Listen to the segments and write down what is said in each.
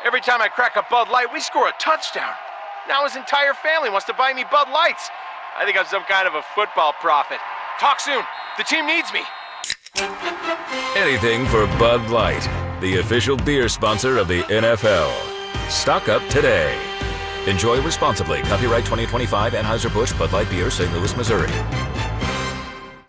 Every time I crack a Bud Light, we score a touchdown. Now his entire family wants to buy me Bud Lights. I think I'm some kind of a football prophet. Talk soon. The team needs me. Anything for Bud Light, the official beer sponsor of the NFL. Stock up today. Enjoy responsibly. Copyright 2025 Anheuser-Busch Bud Light Beer, St. Louis, Missouri.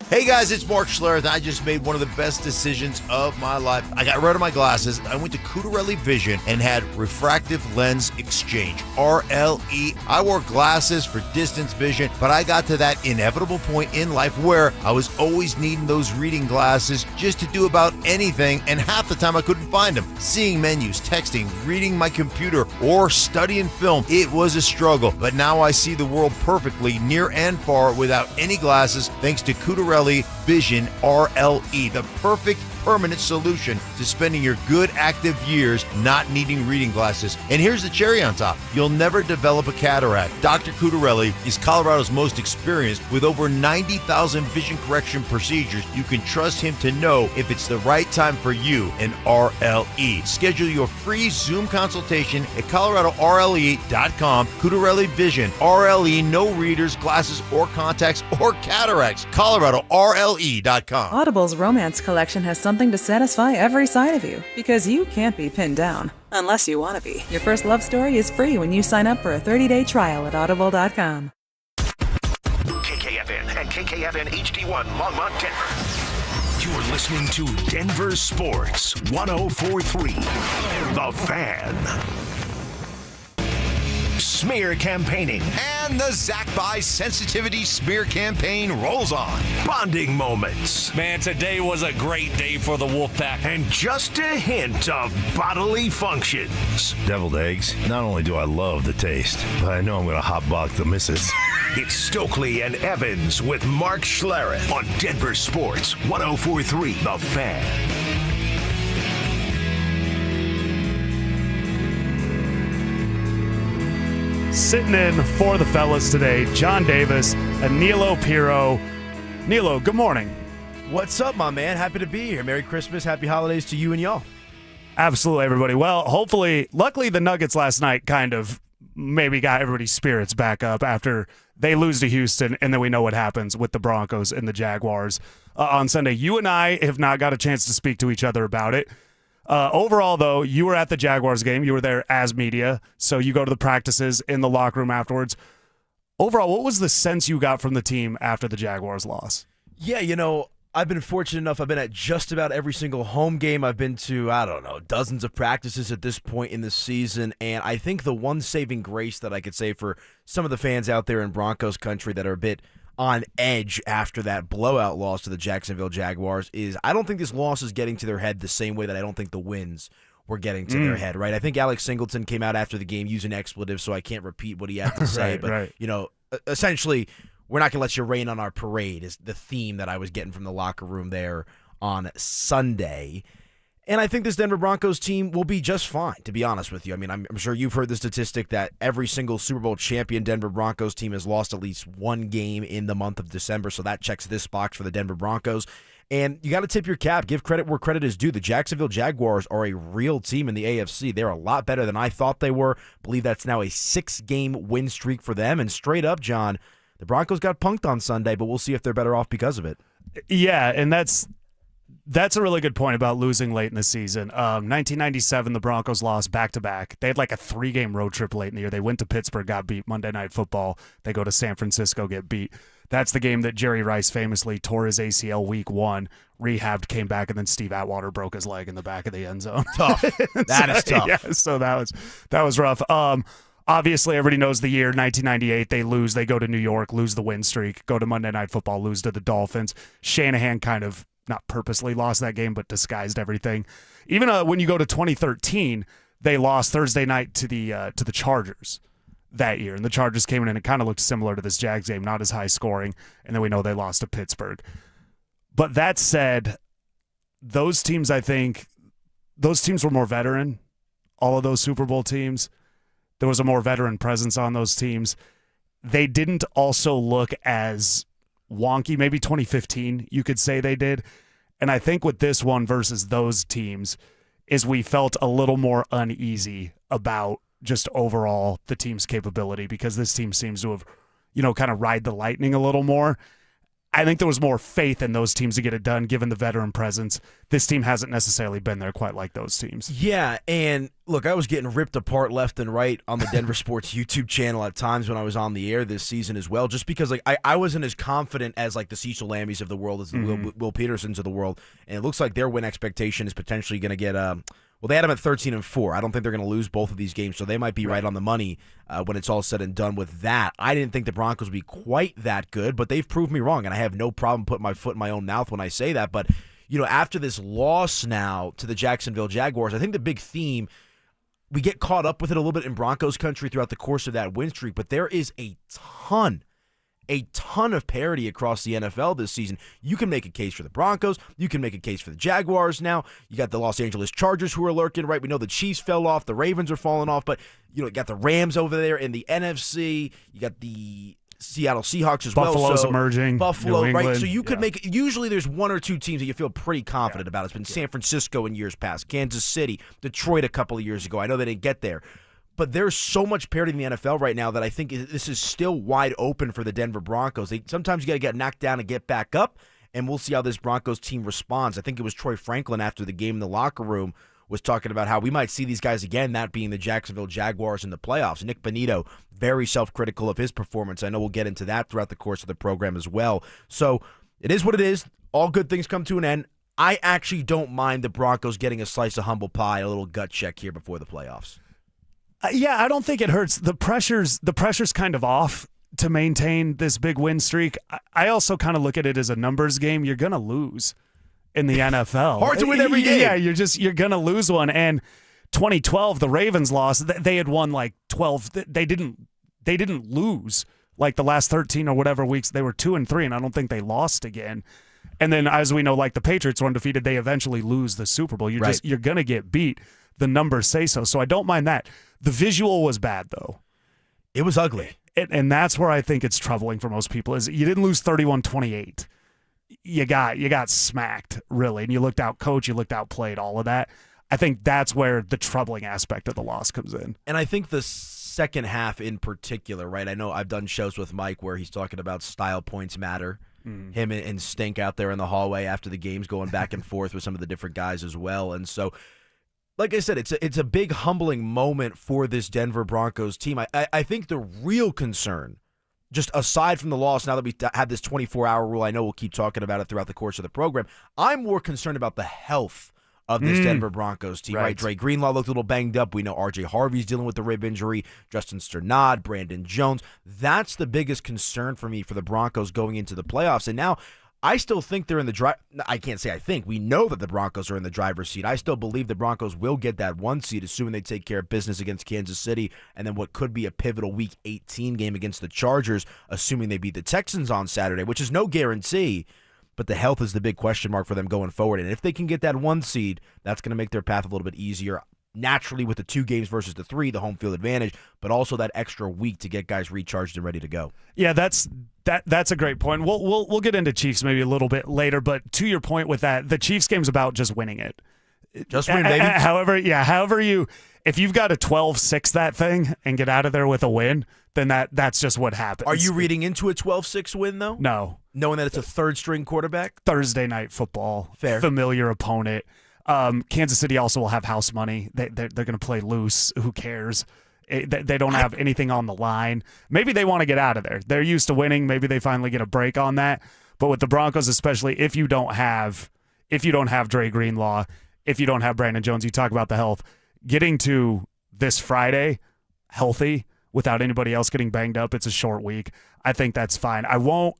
Hey guys, it's Mark Schlereth. I just made one of the best decisions of my life. I got rid of my glasses. I went to Cutarelli Vision and had refractive lens exchange, RLE. I wore glasses for distance vision, but I got to that inevitable point in life where I was always needing those reading glasses just to do about anything, and half the time I couldn't find them. Seeing menus, texting, reading my computer, or studying film, it was a struggle. But now I see the world perfectly, near and far, without any glasses, thanks to Cutarelli Vision RLE, the perfect permanent solution to spending your good active years not needing reading glasses. And here's the cherry on top. You'll never develop a cataract. Dr. Cutarelli is Colorado's most experienced with over 90,000 vision correction procedures. You can trust him to know if it's the right time for you and RLE. Schedule your free Zoom consultation at coloradorle.com. Cutarelli Vision RLE, no readers, glasses, or contacts, or cataracts. coloradorle.com. Audible's romance collection has something to satisfy every side of you, because you can't be pinned down unless you want to be. Your first love story is free when you sign up for a 30-day trial at audible.com. KKFN and KKFN HD1 Longmont, Denver. You're listening to Denver Sports 104.3 The Fan. Smear campaigning. And the Zach Buy Sensitivity Smear Campaign rolls on. Bonding moments. Man, today was a great day for the Wolfpack. And just a hint of bodily functions. Deviled eggs. Not only do I love the taste, but I know I'm going to hotbox the missus. It's Stokley and Evans with Mark Schlereth on Denver Sports 104.3 The Fan. Sitting in for the fellas today, John Davis and Nilo Piro. Nilo, good morning. What's up, my man? Happy to be here. Merry Christmas, happy holidays to you and y'all. Absolutely, everybody. Well, luckily the Nuggets last night kind of maybe got everybody's spirits back up after they lose to Houston, and then we know what happens with the Broncos and the Jaguars on Sunday. You and I have not got a chance to speak to each other about it. Overall, though, you were at the Jaguars game. You were there as media, so you go to the practices in the locker room afterwards. Overall, what was the sense you got from the team after the Jaguars loss? Yeah, I've been fortunate enough. I've been at just about every single home game. I've been to, dozens of practices at this point in the season, and I think the one saving grace that I could say for some of the fans out there in Broncos country that are a bit on edge after that blowout loss to the Jacksonville Jaguars is I don't think this loss is getting to their head the same way that I don't think the wins were getting to their head, right? I think Alex Singleton came out after the game using expletives, so I can't repeat what he had to say. Right. Essentially, we're not going to let you rain on our parade is the theme that I was getting from the locker room there on Sunday. And I think this Denver Broncos team will be just fine, to be honest with you. I mean, I'm sure you've heard the statistic that every single Super Bowl champion Denver Broncos team has lost at least one game in the month of December, so that checks this box for the Denver Broncos. And you got to tip your cap, give credit where credit is due. The Jacksonville Jaguars are a real team in the AFC. They're a lot better than I thought they were. I believe that's now a 6-game win streak for them. And straight up, John, the Broncos got punked on Sunday, but we'll see if they're better off because of it. Yeah, and that's a really good point about losing late in the season. 1997, the Broncos lost back-to-back. They had like a 3-game road trip late in the year. They went to Pittsburgh, got beat. Monday Night Football, they go to San Francisco, get beat. That's the game that Jerry Rice famously tore his ACL week 1, rehabbed, came back, and then Steve Atwater broke his leg in the back of the end zone. Tough. That is tough. Yeah, so that was rough. Obviously, everybody knows the year, 1998, they lose. They go to New York, lose the win streak, go to Monday Night Football, lose to the Dolphins. Shanahan kind of not purposely lost that game, but disguised everything. Even when you go to 2013, they lost Thursday night to the Chargers that year, and the Chargers came in and it kind of looked similar to this Jags game, not as high scoring, and then we know they lost to Pittsburgh. But that said, those teams, I think, those teams were more veteran. All of those Super Bowl teams, there was a more veteran presence on those teams. They didn't also look as wonky. Maybe 2015, you could say they did. And I think with this one versus those teams is we felt a little more uneasy about just overall the team's capability, because this team seems to have, kind of ride the lightning a little more. I think there was more faith in those teams to get it done, given the veteran presence. This team hasn't necessarily been there quite like those teams. Yeah, and look, I was getting ripped apart left and right on the DenverSports YouTube channel at times when I was on the air this season as well, just because I wasn't as confident as the Cecil Lambys of the world, as the Will Petersons of the world, and it looks like their win expectation is potentially going to get they had them at 13-4. I don't think they're going to lose both of these games, so they might be right on the money when it's all said and done with that. I didn't think the Broncos would be quite that good, but they've proved me wrong, and I have no problem putting my foot in my own mouth when I say that. But, after this loss now to the Jacksonville Jaguars, I think the big theme, we get caught up with it a little bit in Broncos country throughout the course of that win streak, but there is a ton of parity across the NFL this season. You can make a case for the Broncos. You can make a case for the Jaguars now. You got the Los Angeles Chargers who are lurking, right? We know the Chiefs fell off. The Ravens are falling off. But, you got the Rams over there in the NFC. You got the Seattle Seahawks as well. Buffalo's emerging. Buffalo, right? So you could make – usually there's one or two teams that you feel pretty confident about. It's been San Francisco in years past, Kansas City, Detroit a couple of years ago. I know they didn't get there. But there's so much parity in the NFL right now that I think this is still wide open for the Denver Broncos. Sometimes you got to get knocked down and get back up, and we'll see how this Broncos team responds. I think it was Troy Franklin after the game in the locker room was talking about how we might see these guys again, that being the Jacksonville Jaguars in the playoffs. Nick Bonito, very self-critical of his performance. I know we'll get into that throughout the course of the program as well. So it is what it is. All good things come to an end. I actually don't mind the Broncos getting a slice of humble pie, a little gut check here before the playoffs. Yeah, I don't think it hurts. The pressure's kind of off to maintain this big win streak. I also kind of look at it as a numbers game. You're going to lose in the NFL. Hard to win every game. Yeah, you're going to lose one. And 2012, the Ravens lost. They had won 12. They didn't lose the last 13 or whatever weeks. They were 2-3, and I don't think they lost again. And then, as we know, the Patriots were undefeated. They eventually lose the Super Bowl. You're going to get beat. The numbers say so. So I don't mind that. The visual was bad, though. It was ugly. And that's where I think it's troubling for most people, is you didn't lose 31-28. You got smacked, really. And you looked out coached, you looked outplayed, all of that. I think that's where the troubling aspect of the loss comes in. And I think the second half in particular, right? I know I've done shows with Mike where he's talking about style points matter. Him and Stink out there in the hallway after the games going back and forth with some of the different guys as well. And so, like I said, it's a big humbling moment for this Denver Broncos team. I think the real concern, just aside from the loss, now that we have this 24-hour rule, I know we'll keep talking about it throughout the course of the program, I'm more concerned about the health of this Denver Broncos team. Right? Dre Greenlaw looked a little banged up. We know R.J. Harvey's dealing with the rib injury. Justin Sternad, Brandon Jones. That's the biggest concern for me for the Broncos going into the playoffs. And now, I still think they're in the drive. I can't say I think. We know that the Broncos are in the driver's seat. I still believe the Broncos will get that 1 seed, assuming they take care of business against Kansas City, and then what could be a pivotal Week 18 game against the Chargers, assuming they beat the Texans on Saturday, which is no guarantee. But the health is the big question mark for them going forward. And if they can get that 1 seed, that's going to make their path a little bit easier. Naturally, with the 2 games versus the 3, the home field advantage, but also that extra week to get guys recharged and ready to go. Yeah, that's a great point. We'll get into Chiefs maybe a little bit later, but to your point with that, the Chiefs game's about just winning it. Just win, baby. However if you've got to 12-6 that thing and get out of there with a win, then that's just what happens. Are you reading into a 12-6 win though? No. Knowing that it's a third-string quarterback? Thursday night football. Fair. Familiar opponent. Kansas City also will have house money. They're going to play loose. Who cares? They don't have anything on the line. Maybe they want to get out of there. They're used to winning. Maybe they finally get a break on that. But with the Broncos, especially if you don't have Dre Greenlaw, if you don't have Brandon Jones, you talk about the health. Getting to this Friday healthy without anybody else getting banged up, it's a short week. I think that's fine. I won't.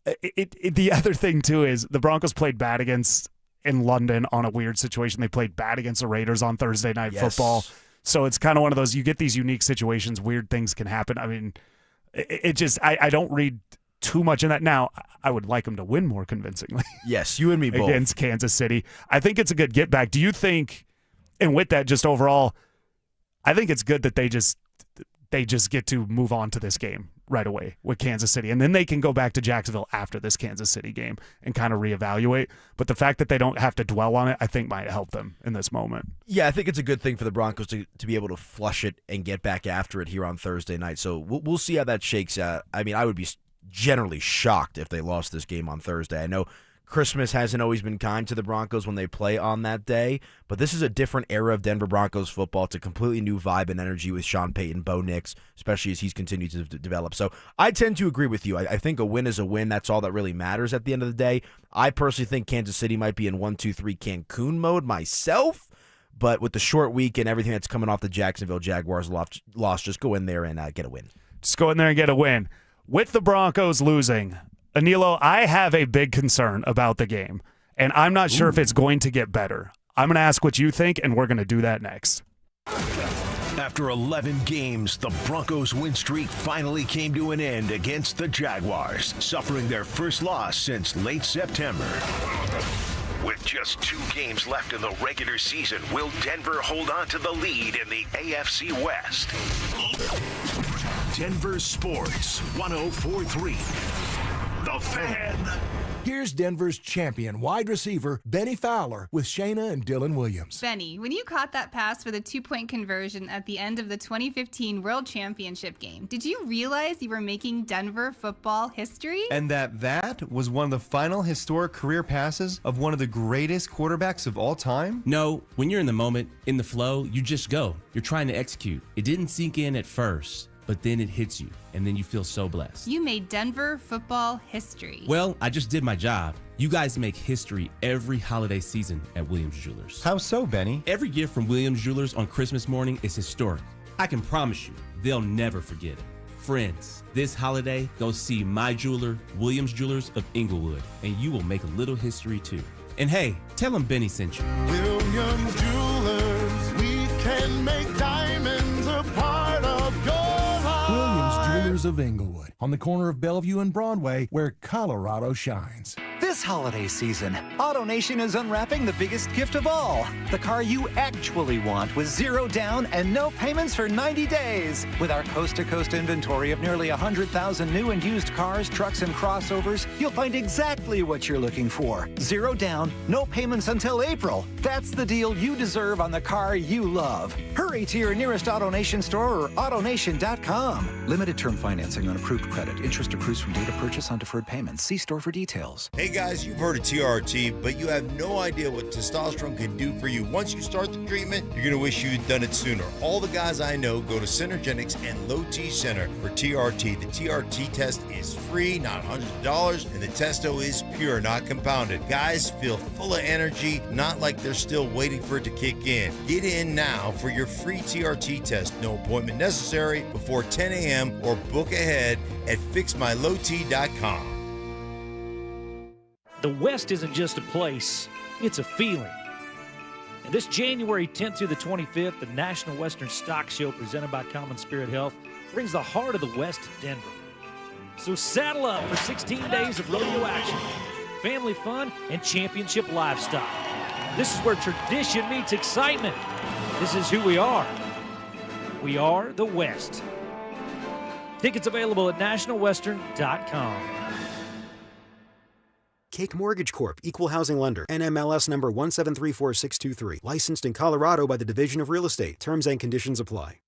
The other thing too is the Broncos played bad in London on a weird situation. They played bad against the Raiders on Thursday Night Football. So it's kind of one of those, you get these unique situations, weird things can happen. I mean, I don't read too much in that. Now, I would like them to win more convincingly. Yes, you and me both. Against Kansas City. I think it's a good get back. Do you think, and with that, just overall, I think it's good that they just get to move on to this game right away with Kansas City. And then they can go back to Jacksonville after this Kansas City game and kind of reevaluate. But the fact that they don't have to dwell on it, I think might help them in this moment. Yeah, I think it's a good thing for the Broncos to be able to flush it and get back after it here on Thursday night. So we'll see how that shakes out. I mean, I would be generally shocked if they lost this game on Thursday. I know Christmas hasn't always been kind to the Broncos when they play on that day, but this is a different era of Denver Broncos football. It's a completely new vibe and energy with Sean Payton, Bo Nix, especially as he's continued to develop. So I tend to agree with you. I think a win is a win. That's all that really matters at the end of the day. I personally think Kansas City might be in 1-2-3 Cancun mode myself, but with the short week and everything that's coming off the Jacksonville Jaguars loss, just go in there and get a win. Just go in there and get a win. With the Broncos losing, Anilo, I have a big concern about the game, and I'm not sure if it's going to get better. I'm going to ask what you think, and we're going to do that next. After 11 games, the Broncos' win streak finally came to an end against the Jaguars, suffering their first loss since late September. With just 2 games left in the regular season, will Denver hold on to the lead in the AFC West? Denver Sports 104.3. The Fan. Here's Denver's champion wide receiver, Benny Fowler, with Shayna and Dylan Williams. Benny, when you caught that pass for the 2-point conversion at the end of the 2015 World Championship game, did you realize you were making Denver football history? And that was one of the final historic career passes of one of the greatest quarterbacks of all time? No, when you're in the moment, in the flow, you just go. You're trying to execute. It didn't sink in at first, but then it hits you, and then you feel so blessed. You made Denver football history. Well, I just did my job. You guys make history every holiday season at Williams Jewelers. How so, Benny? Every gift from Williams Jewelers on Christmas morning is historic. I can promise you, they'll never forget it. Friends, this holiday, go see my jeweler, Williams Jewelers of Inglewood, and you will make a little history too. And hey, tell them Benny sent you. Williams Jewelers, we can make diamonds a part of your life. Williams Jewelers of Inglewood, on the corner of Bellevue and Broadway, where Colorado shines. This holiday season, AutoNation is unwrapping the biggest gift of all, the car you actually want with 0 down and no payments for 90 days. With our coast-to-coast inventory of nearly 100,000 new and used cars, trucks, and crossovers, you'll find exactly what you're looking for. 0 down, no payments until April. That's the deal you deserve on the car you love. Hurry to your nearest AutoNation store or AutoNation.com. Limited term financing on approved credit. Interest accrues from date of purchase on deferred payments. See store for details. Hey guys, you've heard of TRT, but you have no idea what testosterone can do for you. Once you start the treatment, you're going to wish you'd done it sooner. All the guys I know go to Synergenics and Low T Center for TRT. The TRT test is free, not hundreds of dollars, and the testo is pure, not compounded. Guys feel full of energy, not like they're still waiting for it to kick in. Get in now for your free TRT test. No appointment necessary before 10 a.m. or book ahead at fixmylowt.com. The West isn't just a place, it's a feeling. And this January 10th through the 25th, the National Western Stock Show presented by Common Spirit Health brings the heart of the West to Denver. So saddle up for 16 days of rodeo action, family fun, and championship lifestyle. This is where tradition meets excitement. This is who we are. We are the West. Tickets available at nationalwestern.com. Cake Mortgage Corp. Equal Housing Lender. NMLS number 1734623. Licensed in Colorado by the Division of Real Estate. Terms and conditions apply.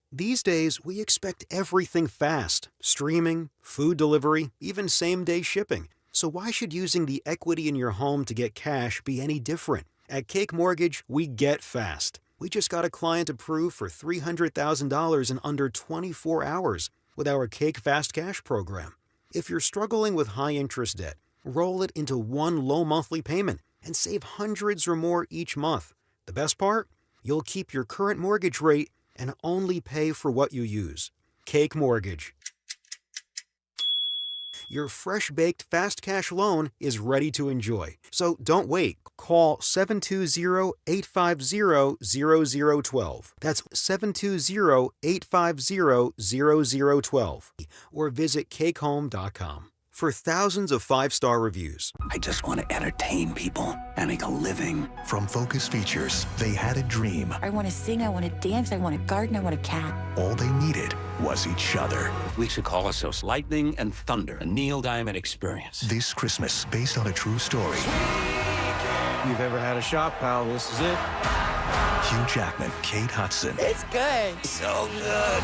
These days, we expect everything fast. Streaming, food delivery, even same-day shipping. So why should using the equity in your home to get cash be any different? At Cake Mortgage, we get fast. We just got a client approved for $300,000 in under 24 hours with our Cake Fast Cash program. If you're struggling with high-interest debt, roll it into one low monthly payment and save hundreds or more each month. The best part? You'll keep your current mortgage rate and only pay for what you use. Cake Mortgage. Your fresh-baked fast cash loan is ready to enjoy. So don't wait. Call 720-850-0012. That's 720-850-0012. Or visit cakehome.com. For thousands of 5-star reviews. I just want to entertain people and make a living. From Focus Features, they had a dream. I want to sing, I want to dance, I want to garden, I want a cat. All they needed was each other. We should call ourselves Lightning and Thunder, a Neil Diamond experience. This Christmas, based on a true story. You've ever had a shot, pal, this is it. Hugh Jackman, Kate Hudson. It's good. So good.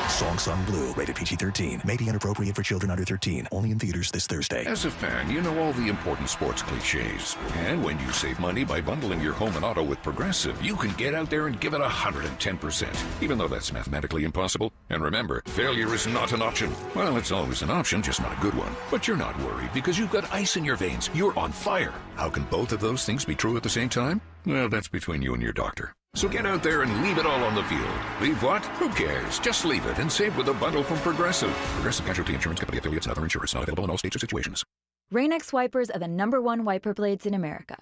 Song Sung Blue, rated PG-13. May be inappropriate for children under 13. Only in theaters this Thursday. As a fan, you know all the important sports cliches. And when you save money by bundling your home and auto with Progressive, you can get out there and give it 110%, even though that's mathematically impossible. And remember, failure is not an option. Well, it's always an option, just not a good one. But you're not worried because you've got ice in your veins. You're on fire. How can both of those things be true at the same time? Well, that's between you and your doctor. So get out there and leave it all on the field. Leave what? Who cares? Just leave it and save with a bundle from Progressive. Progressive Casualty Insurance Company affiliates and other insurers. Not available in all states or situations. RainX wipers are the #1 wiper blades in America.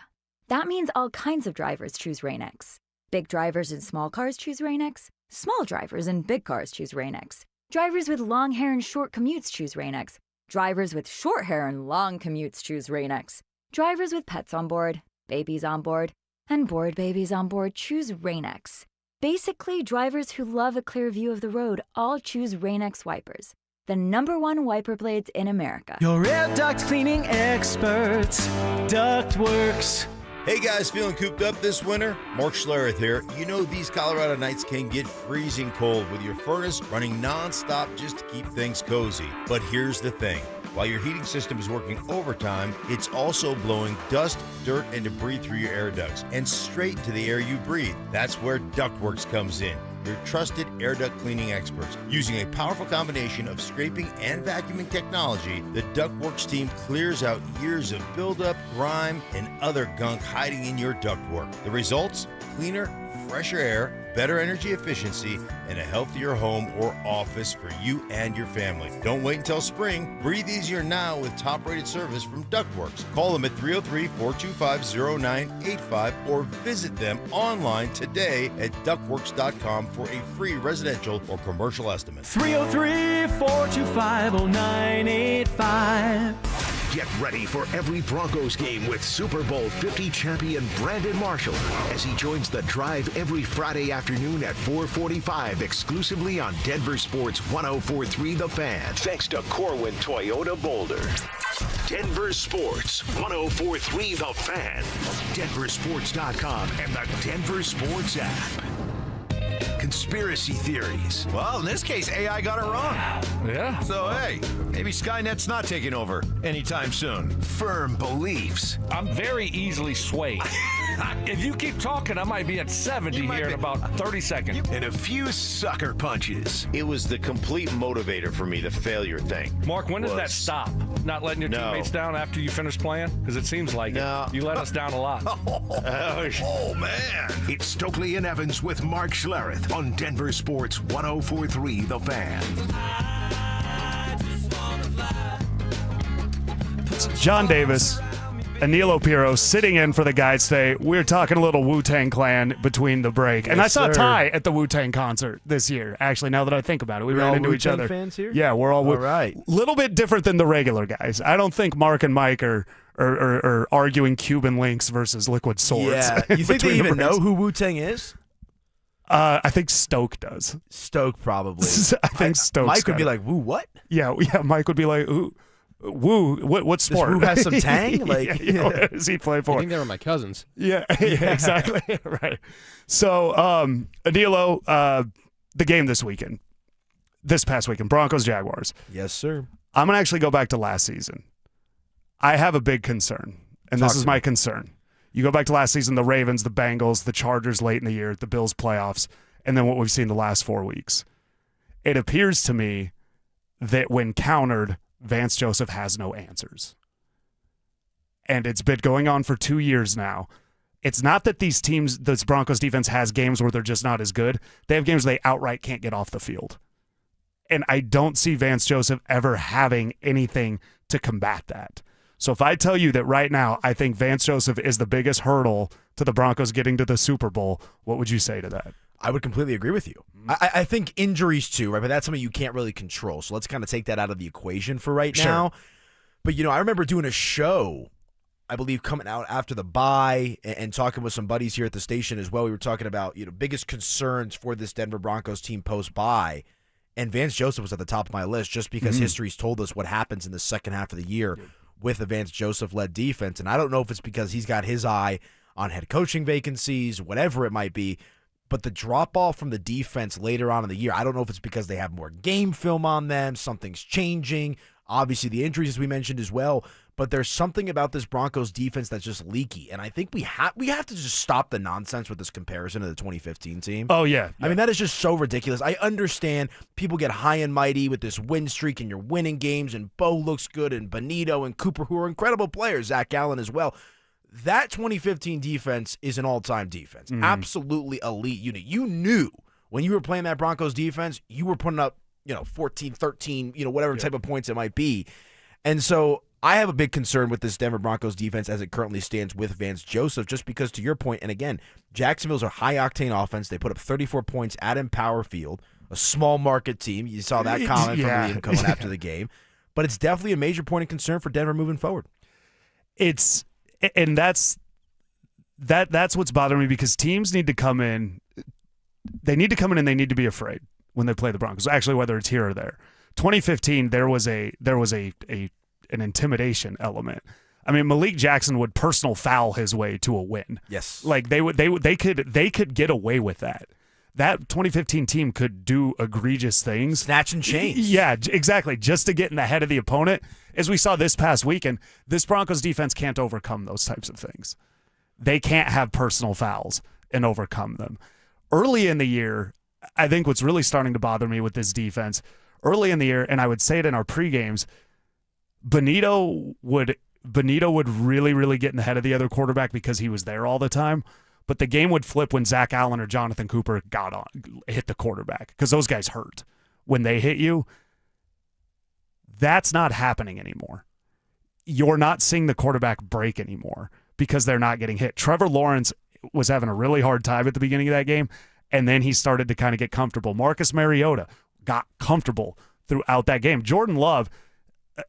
That means all kinds of drivers choose RainX. Big drivers in small cars choose RainX. Small drivers in big cars choose RainX. Drivers with long hair and short commutes choose RainX. Drivers with short hair and long commutes choose RainX. Drivers with pets on board, babies on board, and bored babies on board choose RainX. Basically, drivers who love a clear view of the road all choose RainX wipers, the #1 wiper blades in America. Your air duct cleaning experts, Duct Works. Hey guys, feeling cooped up this winter? Mark Schlereth here. You know these Colorado nights can get freezing cold with your furnace running non-stop just to keep things cozy. But here's the thing. While your heating system is working overtime, it's also blowing dust, dirt, and debris through your air ducts and straight into the air you breathe. That's where Duct Works comes in. Your trusted air duct cleaning experts. Using a powerful combination of scraping and vacuuming technology, the Duct Works team clears out years of buildup, grime, and other gunk hiding in your ductwork. The results? Cleaner, fresher air, better energy efficiency, and a healthier home or office for you and your family. Don't wait until spring. Breathe easier now with top-rated service from Duct Works. Call them at 303-425-0985 or visit them online today at ductworks.com for a free residential or commercial estimate. 303-425-0985. Get ready for every Broncos game with Super Bowl 50 champion Brandon Marshall as he joins the drive every Friday afternoon at 4:45 exclusively on Denver Sports 104.3 The Fan. Thanks to Corwin Toyota Boulder. Denver Sports 104.3 The Fan. DenverSports.com and the Denver Sports app. Conspiracy theories. Well, in this case, AI got it wrong. Yeah. So, hey, maybe Skynet's not taking over anytime soon. Firm beliefs. I'm very easily swayed. If you keep talking, I might be at 70 here in about 30 seconds. And a few sucker punches. It was the complete motivator for me, the failure thing. Mark, when did that stop? Not letting your teammates down after you finish playing? Because it seems like it. You let us down a lot. Oh, man. It's Stokley and Evans with Mark Schlereth on Denver Sports 104.3 The Fan. John Davis and Neil Opiro sitting in for the guys today. We're talking a little Wu-Tang Clan between the break. And I saw Ty at the Wu-Tang concert this year, actually, now that I think about it. We ran into each other. Fans here? Yeah, we're all right. A little bit different than the regular guys. I don't think Mark and Mike are arguing Cuban links versus liquid swords. Yeah, you think they even know who Wu-Tang is? I think Stoke does. Stoke probably. I think Stoke. Mike would be like, "Woo, what?" Yeah. Mike would be like, "Ooh, woo, what sport? Who has some tang? Like, does he play for?" I think they were my cousins. Yeah, exactly. Right. So, Adilo, the game this past weekend, Broncos Jaguars. Yes, sir. I'm gonna actually go back to last season. I have a big concern, and this is my concern. You go back to last season, the Ravens, the Bengals, the Chargers late in the year, the Bills playoffs, and then what we've seen the last 4 weeks. It appears to me that when countered, Vance Joseph has no answers. And it's been going on for 2 years now. It's not that these teams, this Broncos defense has games where they're just not as good. They have games where they outright can't get off the field. And I don't see Vance Joseph ever having anything to combat that. So if I tell you that right now I think Vance Joseph is the biggest hurdle to the Broncos getting to the Super Bowl, what would you say to that? I would completely agree with you. I think injuries too, right? But that's something you can't really control. So let's kind of take that out of the equation for right now. But, I remember doing a show, I believe, coming out after the bye and talking with some buddies here at the station as well. We were talking about, biggest concerns for this Denver Broncos team post-bye. And Vance Joseph was at the top of my list just because history's told us what happens in the second half of the year with a Vance Joseph-led defense. And I don't know if it's because he's got his eye on head coaching vacancies, whatever it might be. But the drop-off from the defense later on in the year, I don't know if it's because they have more game film on them, something's changing. Obviously, the injuries, as we mentioned as well. But there's something about this Broncos defense that's just leaky. And I think we have to just stop the nonsense with this comparison to the 2015 team. Oh, yeah. I mean, that is just so ridiculous. I understand people get high and mighty with this win streak and you're winning games, and Bo looks good, and Benito and Cooper, who are incredible players, Zach Allen as well. That 2015 defense is an all-time defense. Absolutely elite unit. You knew when you were playing that Broncos defense, you were putting up, 14, 13, whatever type of points it might be. And so I have a big concern with this Denver Broncos defense as it currently stands with Vance Joseph, just because, to your point, and again, Jacksonville's a high-octane offense. They put up 34 points at Empower Field, a small market team. You saw that comment from Liam Cohen after the game. But it's definitely a major point of concern for Denver moving forward. And that's what's bothering me, because teams need to come in. They need to come in and they need to be afraid when they play the Broncos. Actually, whether it's here or there. 2015, there was an intimidation element. I mean, Malik Jackson would personal foul his way to a win. Yes, like they could get away with that. That 2015 team could do egregious things. Snatch and change. Yeah, exactly. Just to get in the head of the opponent. As we saw this past weekend, this Broncos defense can't overcome those types of things. They can't have personal fouls and overcome them. Early in the year, I think what's really starting to bother me with this defense, early in the year, and I would say it in our pre-games, Benito would really, really get in the head of the other quarterback because he was there all the time. But the game would flip when Zach Allen or Jonathan Cooper hit the quarterback, because those guys hurt when they hit you. That's not happening anymore. You're not seeing the quarterback break anymore because they're not getting hit. Trevor Lawrence was having a really hard time at the beginning of that game, and then he started to kind of get comfortable. Marcus Mariota got comfortable throughout that game. Jordan Love,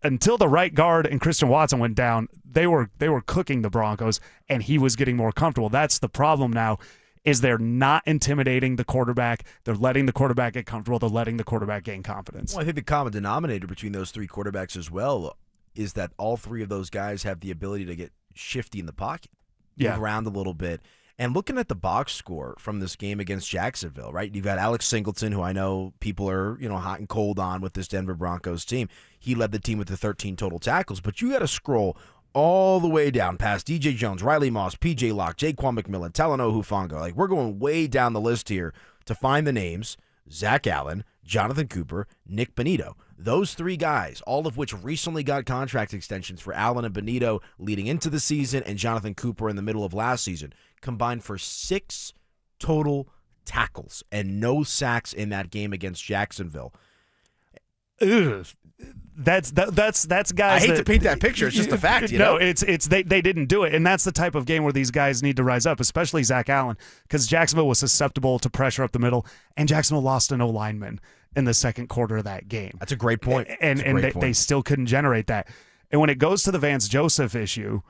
until the right guard and Christian Watson went down, they were cooking the Broncos, and he was getting more comfortable. That's the problem now, is they're not intimidating the quarterback. They're letting the quarterback get comfortable. They're letting the quarterback gain confidence. Well, I think the common denominator between those three quarterbacks as well is that all three of those guys have the ability to get shifty in the pocket, move around a little bit. And looking at the box score from this game against Jacksonville, right? You've got Alex Singleton, who I know people are, hot and cold on with this Denver Broncos team. He led the team with the 13 total tackles, but you got to scroll all the way down past DJ Jones, Riley Moss, PJ Locke, Jaquan McMillan, Talanoa Hufanga. Like, we're going way down the list here to find the names: Zach Allen, Jonathan Cooper, Nick Benito. Those three guys, all of which recently got contract extensions for Allen and Benito leading into the season, and Jonathan Cooper in the middle of last season, combined for 6 total tackles and no sacks in that game against Jacksonville. Ugh. That's guys. I hate to paint that picture. It's just a fact. No, it's they didn't do it, and that's the type of game where these guys need to rise up, especially Zach Allen, because Jacksonville was susceptible to pressure up the middle, and Jacksonville lost an O-lineman in the second quarter of that game. That's a great point. And they still couldn't generate that. And when it goes to the Vance Joseph issue,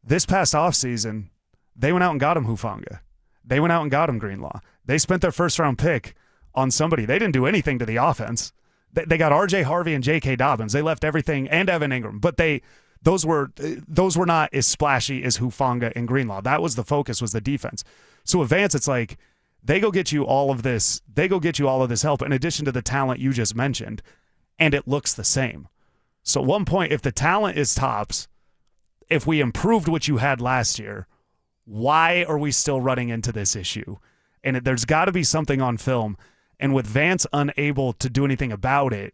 this past offseason, they went out and got him Hufanga. They went out and got him Greenlaw. They spent their first-round pick on somebody. They didn't do anything to the offense. They got R.J. Harvey and J.K. Dobbins. They left everything, and Evan Ingram, but those were not as splashy as Hufanga and Greenlaw. That was the focus, was the defense. So with Vance, it's like they go get you all of this. They go get you all of this help in addition to the talent you just mentioned, and it looks the same. So at one point, if the talent is tops, if we improved what you had last year, why are we still running into this issue? And there's got to be something on film. And with Vance unable to do anything about it,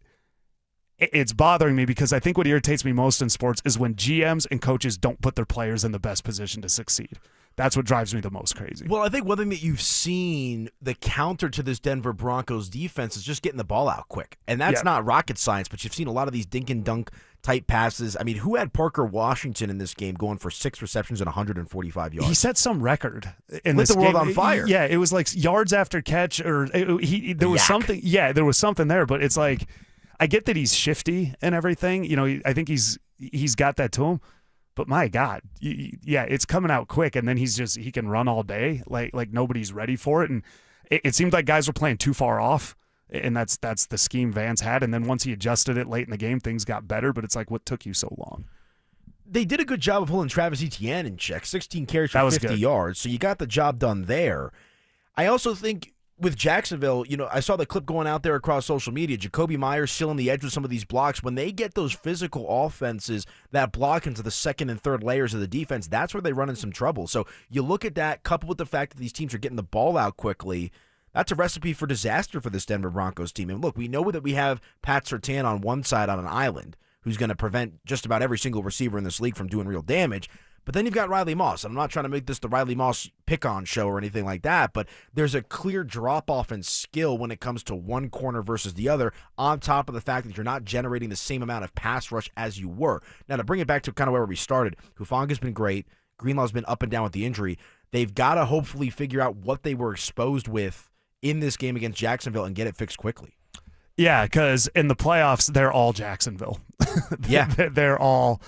it's bothering me, because I think what irritates me most in sports is when GMs and coaches don't put their players in the best position to succeed. That's what drives me the most crazy. Well, I think one thing that you've seen, the counter to this Denver Broncos defense is just getting the ball out quick. And that's not rocket science, but you've seen a lot of these dink and dunk type passes. I mean, who had Parker Washington in this game going for 6 receptions and 145 yards? He set some record in Lit this the world game. on fire. Yeah, it was like yards after catch, or there was something. Yeah, there was something there, but it's like, I get that he's shifty and everything. You know, I think he's got that to him. But my God, yeah, it's coming out quick, and then he can run all day, like nobody's ready for it. And it seemed like guys were playing too far off, and that's the scheme Vance had. And then once he adjusted it late in the game, things got better. But it's like, what took you so long? They did a good job of holding Travis Etienne in check, 16 carries for 50 yards, so you got the job done there. I also think with Jacksonville, you know, I saw the clip going out there across social media. Jacoby Myers still on the edge with some of these blocks. When they get those physical offenses that block into the second and third layers of the defense, that's where they run into some trouble. So you look at that, coupled with the fact that these teams are getting the ball out quickly, that's a recipe for disaster for this Denver Broncos team. And look, we know that we have Pat Surtain on one side on an island who's going to prevent just about every single receiver in this league from doing real damage. But then you've got Riley Moss. I'm not trying to make this the Riley Moss pick-on show or anything like that, but there's a clear drop-off in skill when it comes to one corner versus the other, on top of the fact that you're not generating the same amount of pass rush as you were. Now, to bring it back to kind of where we started, Hufanga's been great. Greenlaw's been up and down with the injury. They've got to hopefully figure out what they were exposed with in this game against Jacksonville and get it fixed quickly. Yeah, because in the playoffs, they're all Jacksonville. Yeah. They're all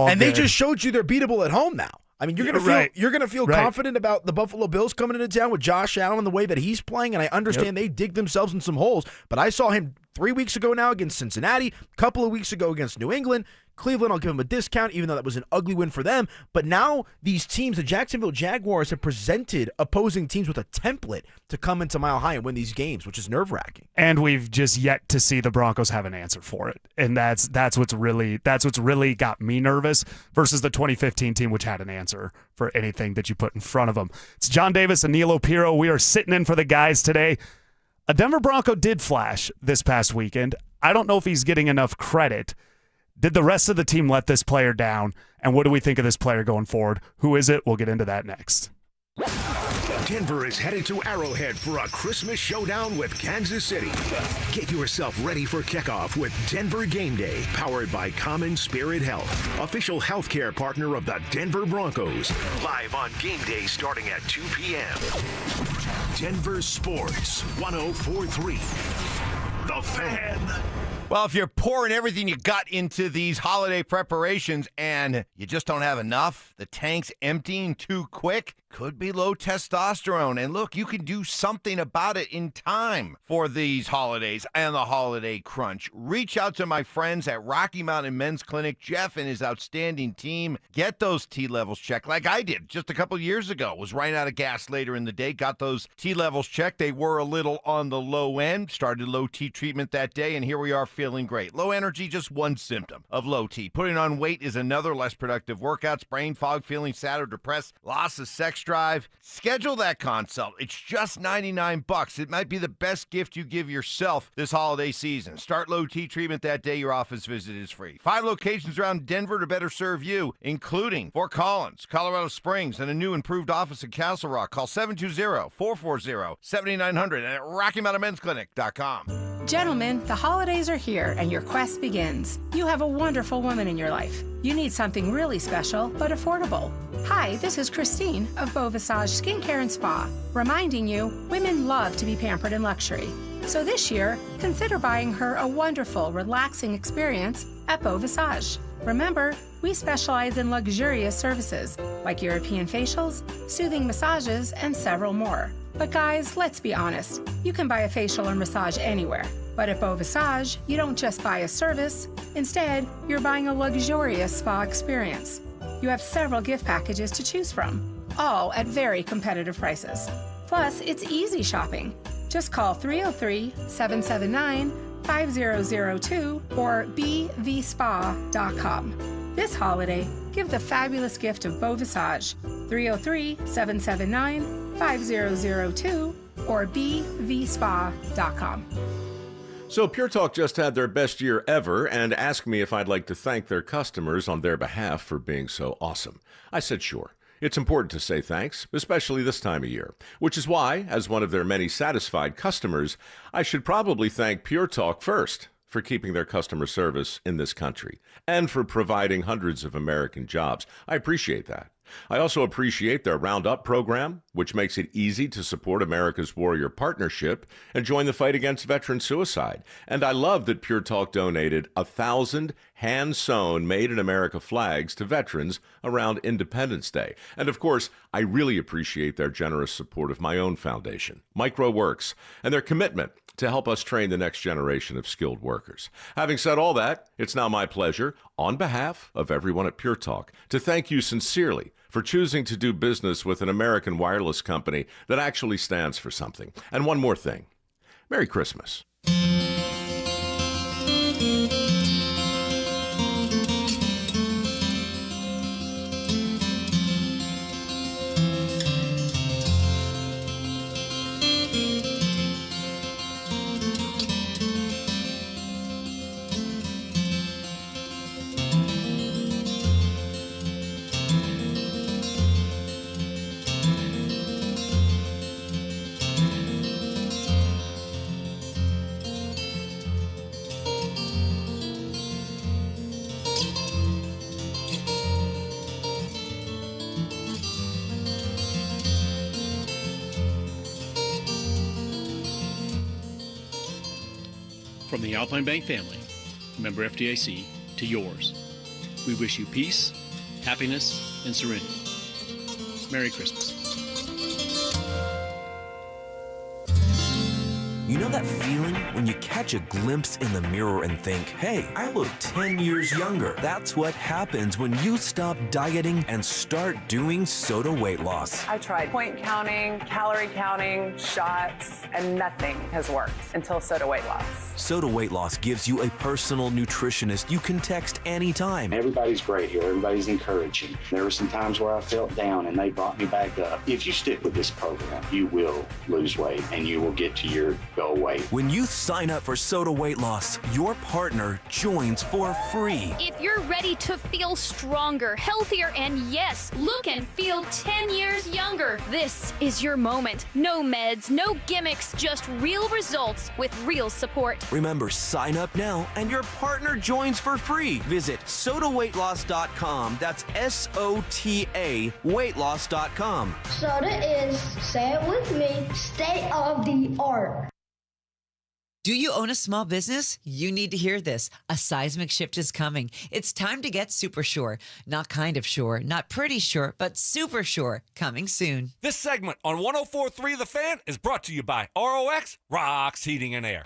and good. they just showed you they're beatable at home now. I mean, you're gonna feel confident about the Buffalo Bills coming into town with Josh Allen and the way that he's playing, and I understand they dig themselves in some holes, but I saw him 3 weeks ago now against Cincinnati, a couple of weeks ago against New England. Cleveland, I'll give them a discount, even though that was an ugly win for them. But now these teams, the Jacksonville Jaguars, have presented opposing teams with a template to come into Mile High and win these games, which is nerve-wracking. And we've just yet to see the Broncos have an answer for it. And that's what's really got me nervous versus the 2015 team, which had an answer for anything that you put in front of them. It's John Davis and Neil Opiro. We are sitting in for the guys today. A Denver Bronco did flash this past weekend. I don't know if he's getting enough credit. Did the rest of the team let this player down? And what do we think of this player going forward? Who is it? We'll get into that next. Denver is headed to Arrowhead for a Christmas showdown with Kansas City. Get yourself ready for kickoff with Denver Game Day, powered by Common Spirit Health, official healthcare partner of the Denver Broncos. Live on Game Day starting at 2 p.m. Denver Sports 104.3. The Fan. Well, if you're pouring everything you got into these holiday preparations and you just don't have enough, the tank's emptying too quick, could be low testosterone. And look, you can do something about it in time for these holidays and the holiday crunch. Reach out to my friends at Rocky Mountain Men's Clinic, Jeff and his outstanding team. Get those T levels checked like I did just a couple years ago. Was running out of gas later in the day, got those T levels checked. They were a little on the low end, started low T treatment that day, and here we are feeling great. Low energy, just one symptom of low T. Putting on weight is another. Less productive workouts, brain fog, feeling sad or depressed, loss of sex drive. Schedule that consult. It's just $99. It might be the best gift you give yourself this holiday season. Start low T treatment that day. Your office visit is free. 5 locations around Denver to better serve you, including Fort Collins, Colorado Springs, and a new improved office in Castle Rock. Call 720-440-7900 and at RockyMountainMen'sClinic.com. Gentlemen, the holidays are here and your quest begins. You have a wonderful woman in your life. You need something really special but affordable. Hi, this is Christine of Beau Visage Skincare and Spa, reminding you women love to be pampered in luxury. So this year, consider buying her a wonderful, relaxing experience at Beau Visage. Remember, we specialize in luxurious services like European facials, soothing massages, and several more. But guys, let's be honest. You can buy a facial or massage anywhere. But at Beau Visage, you don't just buy a service. Instead, you're buying a luxurious spa experience. You have several gift packages to choose from, all at very competitive prices. Plus, it's easy shopping. Just call 303-779-5002 or bvspa.com. This holiday, give the fabulous gift of Beau Visage, 303-779-5002 or bvspa.com. So Pure Talk just had their best year ever and asked me if I'd like to thank their customers on their behalf for being so awesome. I said sure. It's important to say thanks, especially this time of year, which is why, as one of their many satisfied customers, I should probably thank Pure Talk first for keeping their customer service in this country and for providing hundreds of American jobs. I appreciate that. I also appreciate their Roundup program, which makes it easy to support America's Warrior Partnership and join the fight against veteran suicide. And I love that Pure Talk donated 1,000 hand-sewn Made-in-America flags to veterans around Independence Day. And of course, I really appreciate their generous support of my own foundation, MicroWorks, and their commitment to help us train the next generation of skilled workers. Having said all that, it's now my pleasure, on behalf of everyone at Pure Talk, to thank you sincerely for choosing to do business with an American wireless company that actually stands for something. And one more thing. Merry Christmas. From the Alpine Bank family, member FDIC, to yours, we wish you peace, happiness, and serenity. Merry Christmas. You know that feeling when you catch a glimpse in the mirror and think, hey, I look 10 years younger. That's what happens when you stop dieting and start doing Sota Weight Loss. I tried point counting, calorie counting, shots, and nothing has worked until Sota Weight Loss. Sota Weight Loss gives you a personal nutritionist you can text anytime. Everybody's great here. Everybody's encouraging. There were some times where I felt down and they brought me back up. If you stick with this program, you will lose weight and you will get to your goal weight. When you sign up for Sota Weight Loss, your partner joins for free. If you're ready to feel stronger, healthier, and yes, look and feel 10 years younger, this is your moment. No meds, no gimmicks, just real results with real support. Remember, sign up now and your partner joins for free. Visit SotaWeightLoss.com. That's SOTA weightloss.com. Sota is, say it with me, state of the art. Do you own a small business? You need to hear this. A seismic shift is coming. It's time to get super sure. Not kind of sure, not pretty sure, but super sure. Coming soon. This segment on 104.3 The Fan is brought to you by ROX, Rocks Heating and Air.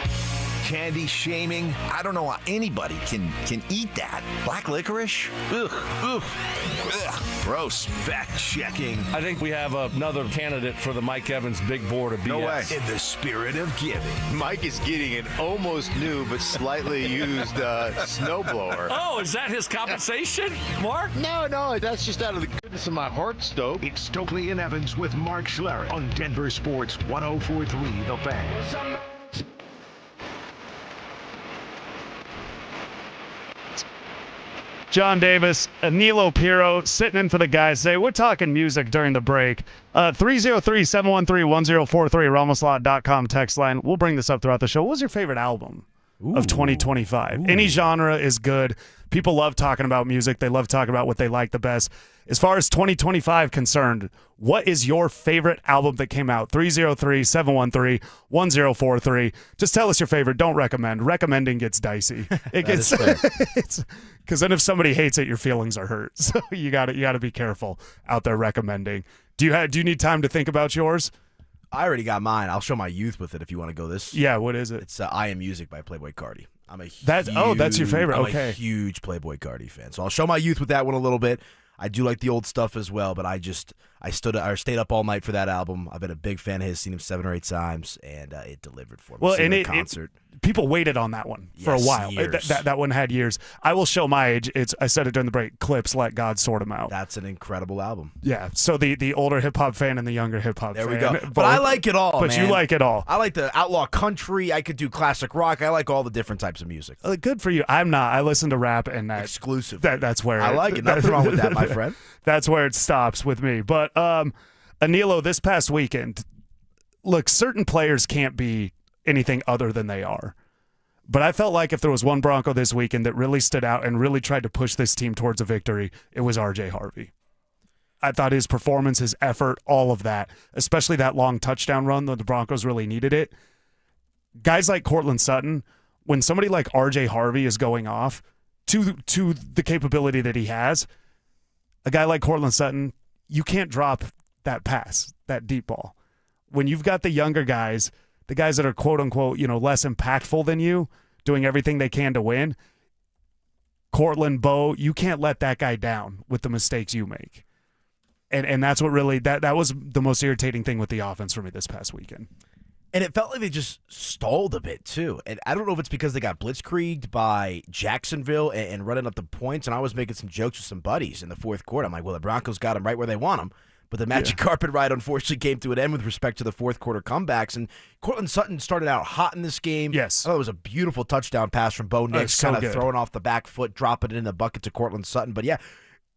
Candy shaming. I don't know how anybody can eat that. Black licorice? Ugh. Ugh. Ugh. Gross. Fact checking. I think we have another candidate for the Mike Evans Big Board of BS. No way. In the spirit of giving. Mike is getting an almost new but slightly used snowblower. Oh, is that his compensation, Mark? No, that's just out of the goodness of my heart, Stoke. It's Stokley and Evans with Mark Schlereth on Denver Sports 104.3 The Fan. John Davis, Nilo Piro sitting in for the guys today. We're talking music during the break. 303-713-1043, RamosLaw.com text line. We'll bring this up throughout the show. What was your favorite album of 2025? Any genre is good. People love talking about music. They love talking about what they like the best. As far as 2025 concerned, what is your favorite album that came out? 303-713-1043. Just tell us your favorite. Don't recommend. Recommending gets dicey. It gets because then if somebody hates it, your feelings are hurt. So you got to be careful out there recommending. Do you need time to think about yours? I already got mine. I'll show my youth with it if you want to go this. Yeah, what is it? It's I Am Music by Playboi Carti. That's your favorite. I'm okay. a huge Playboi Carti fan. So I'll show my youth with that one a little bit. I do like the old stuff as well, but I I stayed up all night for that album. I've been a big fan of his, seen him 7 or 8 times, and it delivered for me. Well, Seeing and the concert. People waited on that one for a while. That one had years. I will show my age. I said it during the break. Clips, Let God Sort 'Em Out. That's an incredible album. Yeah. So the older hip hop fan and the younger hip hop fan. There we go. But I like it all. But man. you like it all. I like the outlaw country. I could do classic rock. I like all the different types of music. Good for you. I'm not. I listen to rap and that exclusive. That's where I like it. Nothing wrong with that, my friend. That's where it stops with me. But Anilo, this past weekend, look, certain players can't be anything other than they are. But I felt like if there was one Bronco this weekend that really stood out and really tried to push this team towards a victory, it was R.J. Harvey. I thought his performance, his effort, all of that, especially that long touchdown run when the Broncos really needed it. Guys like Courtland Sutton, when somebody like R.J. Harvey is going off to the capability that he has, a guy like Courtland Sutton, you can't drop that pass, that deep ball. When you've got the younger guys, the guys that are quote unquote, less impactful than you, doing everything they can to win, Courtland, Bo, you can't let that guy down with the mistakes you make. And that's what really, that was the most irritating thing with the offense for me this past weekend. And it felt like they just stalled a bit, too. And I don't know if it's because they got blitzkrieged by Jacksonville and running up the points. And I was making some jokes with some buddies in the fourth quarter. I'm like, well, the Broncos got them right where they want them. But the magic carpet ride, unfortunately, came to an end with respect to the fourth quarter comebacks. And Courtland Sutton started out hot in this game. Yes. I thought it was a beautiful touchdown pass from Bo Nix, kind of throwing off the back foot, dropping it in the bucket to Courtland Sutton. But, yeah,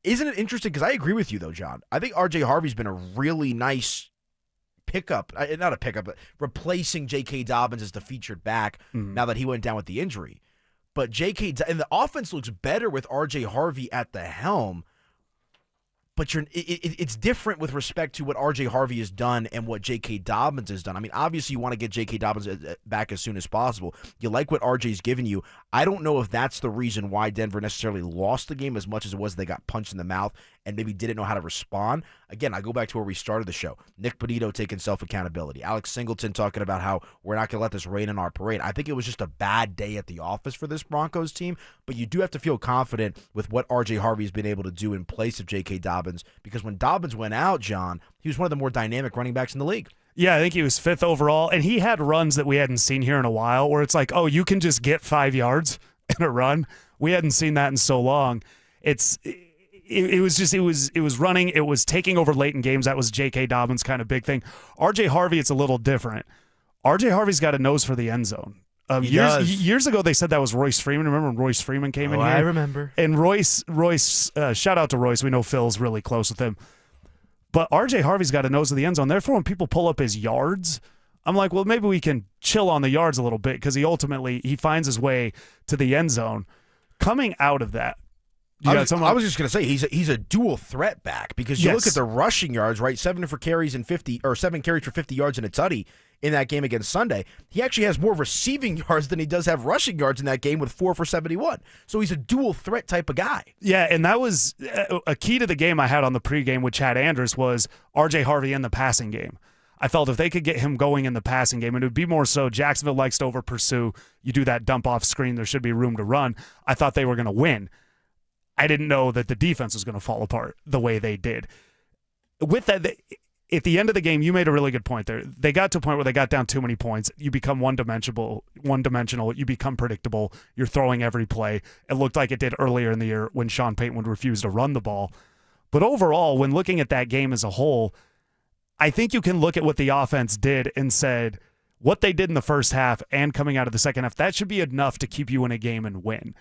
isn't it interesting? Because I agree with you, though, John. I think R.J. Harvey's been a really nice pickup. Not a pickup, but replacing J.K. Dobbins as the featured back now that he went down with the injury. But and the offense looks better with R.J. Harvey at the helm. But it's different with respect to what R.J. Harvey has done and what J.K. Dobbins has done. I mean, obviously you want to get J.K. Dobbins back as soon as possible. You like what R.J.'s given you. I don't know if that's the reason why Denver necessarily lost the game as much as it was they got punched in the mouth and maybe didn't know how to respond. Again, I go back to where we started the show. Nick Bonito taking self-accountability. Alex Singleton talking about how we're not going to let this rain in our parade. I think it was just a bad day at the office for this Broncos team, but you do have to feel confident with what R.J. Harvey has been able to do in place of J.K. Dobbins, because when Dobbins went out, John, he was one of the more dynamic running backs in the league. Yeah, I think he was 5th overall, and he had runs that we hadn't seen here in a while where it's like, oh, you can just get 5 yards in a run. We hadn't seen that in so long. It was running. It was taking over late in games. That was J.K. Dobbins' kind of big thing. R.J. Harvey, it's a little different. R.J. Harvey's got a nose for the end zone. Years ago, they said that was Royce Freeman. Remember when Royce Freeman came in here? I remember. And Royce, shout out to Royce. We know Phil's really close with him. But R.J. Harvey's got a nose of the end zone. Therefore, when people pull up his yards, I'm like, well, maybe we can chill on the yards a little bit, because he finds his way to the end zone. Coming out of that, I was just going to say he's a dual threat back, because you look at the rushing yards, right? 7 carries for 50 yards and a tutty in that game against Sunday. He actually has more receiving yards than he does have rushing yards in that game with 4 for 71. So he's a dual threat type of guy. Yeah, and that was a key to the game I had on the pregame with Chad Andrus was R.J. Harvey in the passing game. I felt if they could get him going in the passing game, and it would be more so Jacksonville likes to over-pursue. You do that dump-off screen, there should be room to run. I thought they were going to win. I didn't know that the defense was going to fall apart the way they did. With that, at the end of the game, you made a really good point there. They got to a point where they got down too many points. You become one-dimensional. You become predictable. You're throwing every play. It looked like it did earlier in the year when Sean Payton would refuse to run the ball. But overall, when looking at that game as a whole, I think you can look at what the offense did and said, what they did in the first half and coming out of the second half, that should be enough to keep you in a game and win.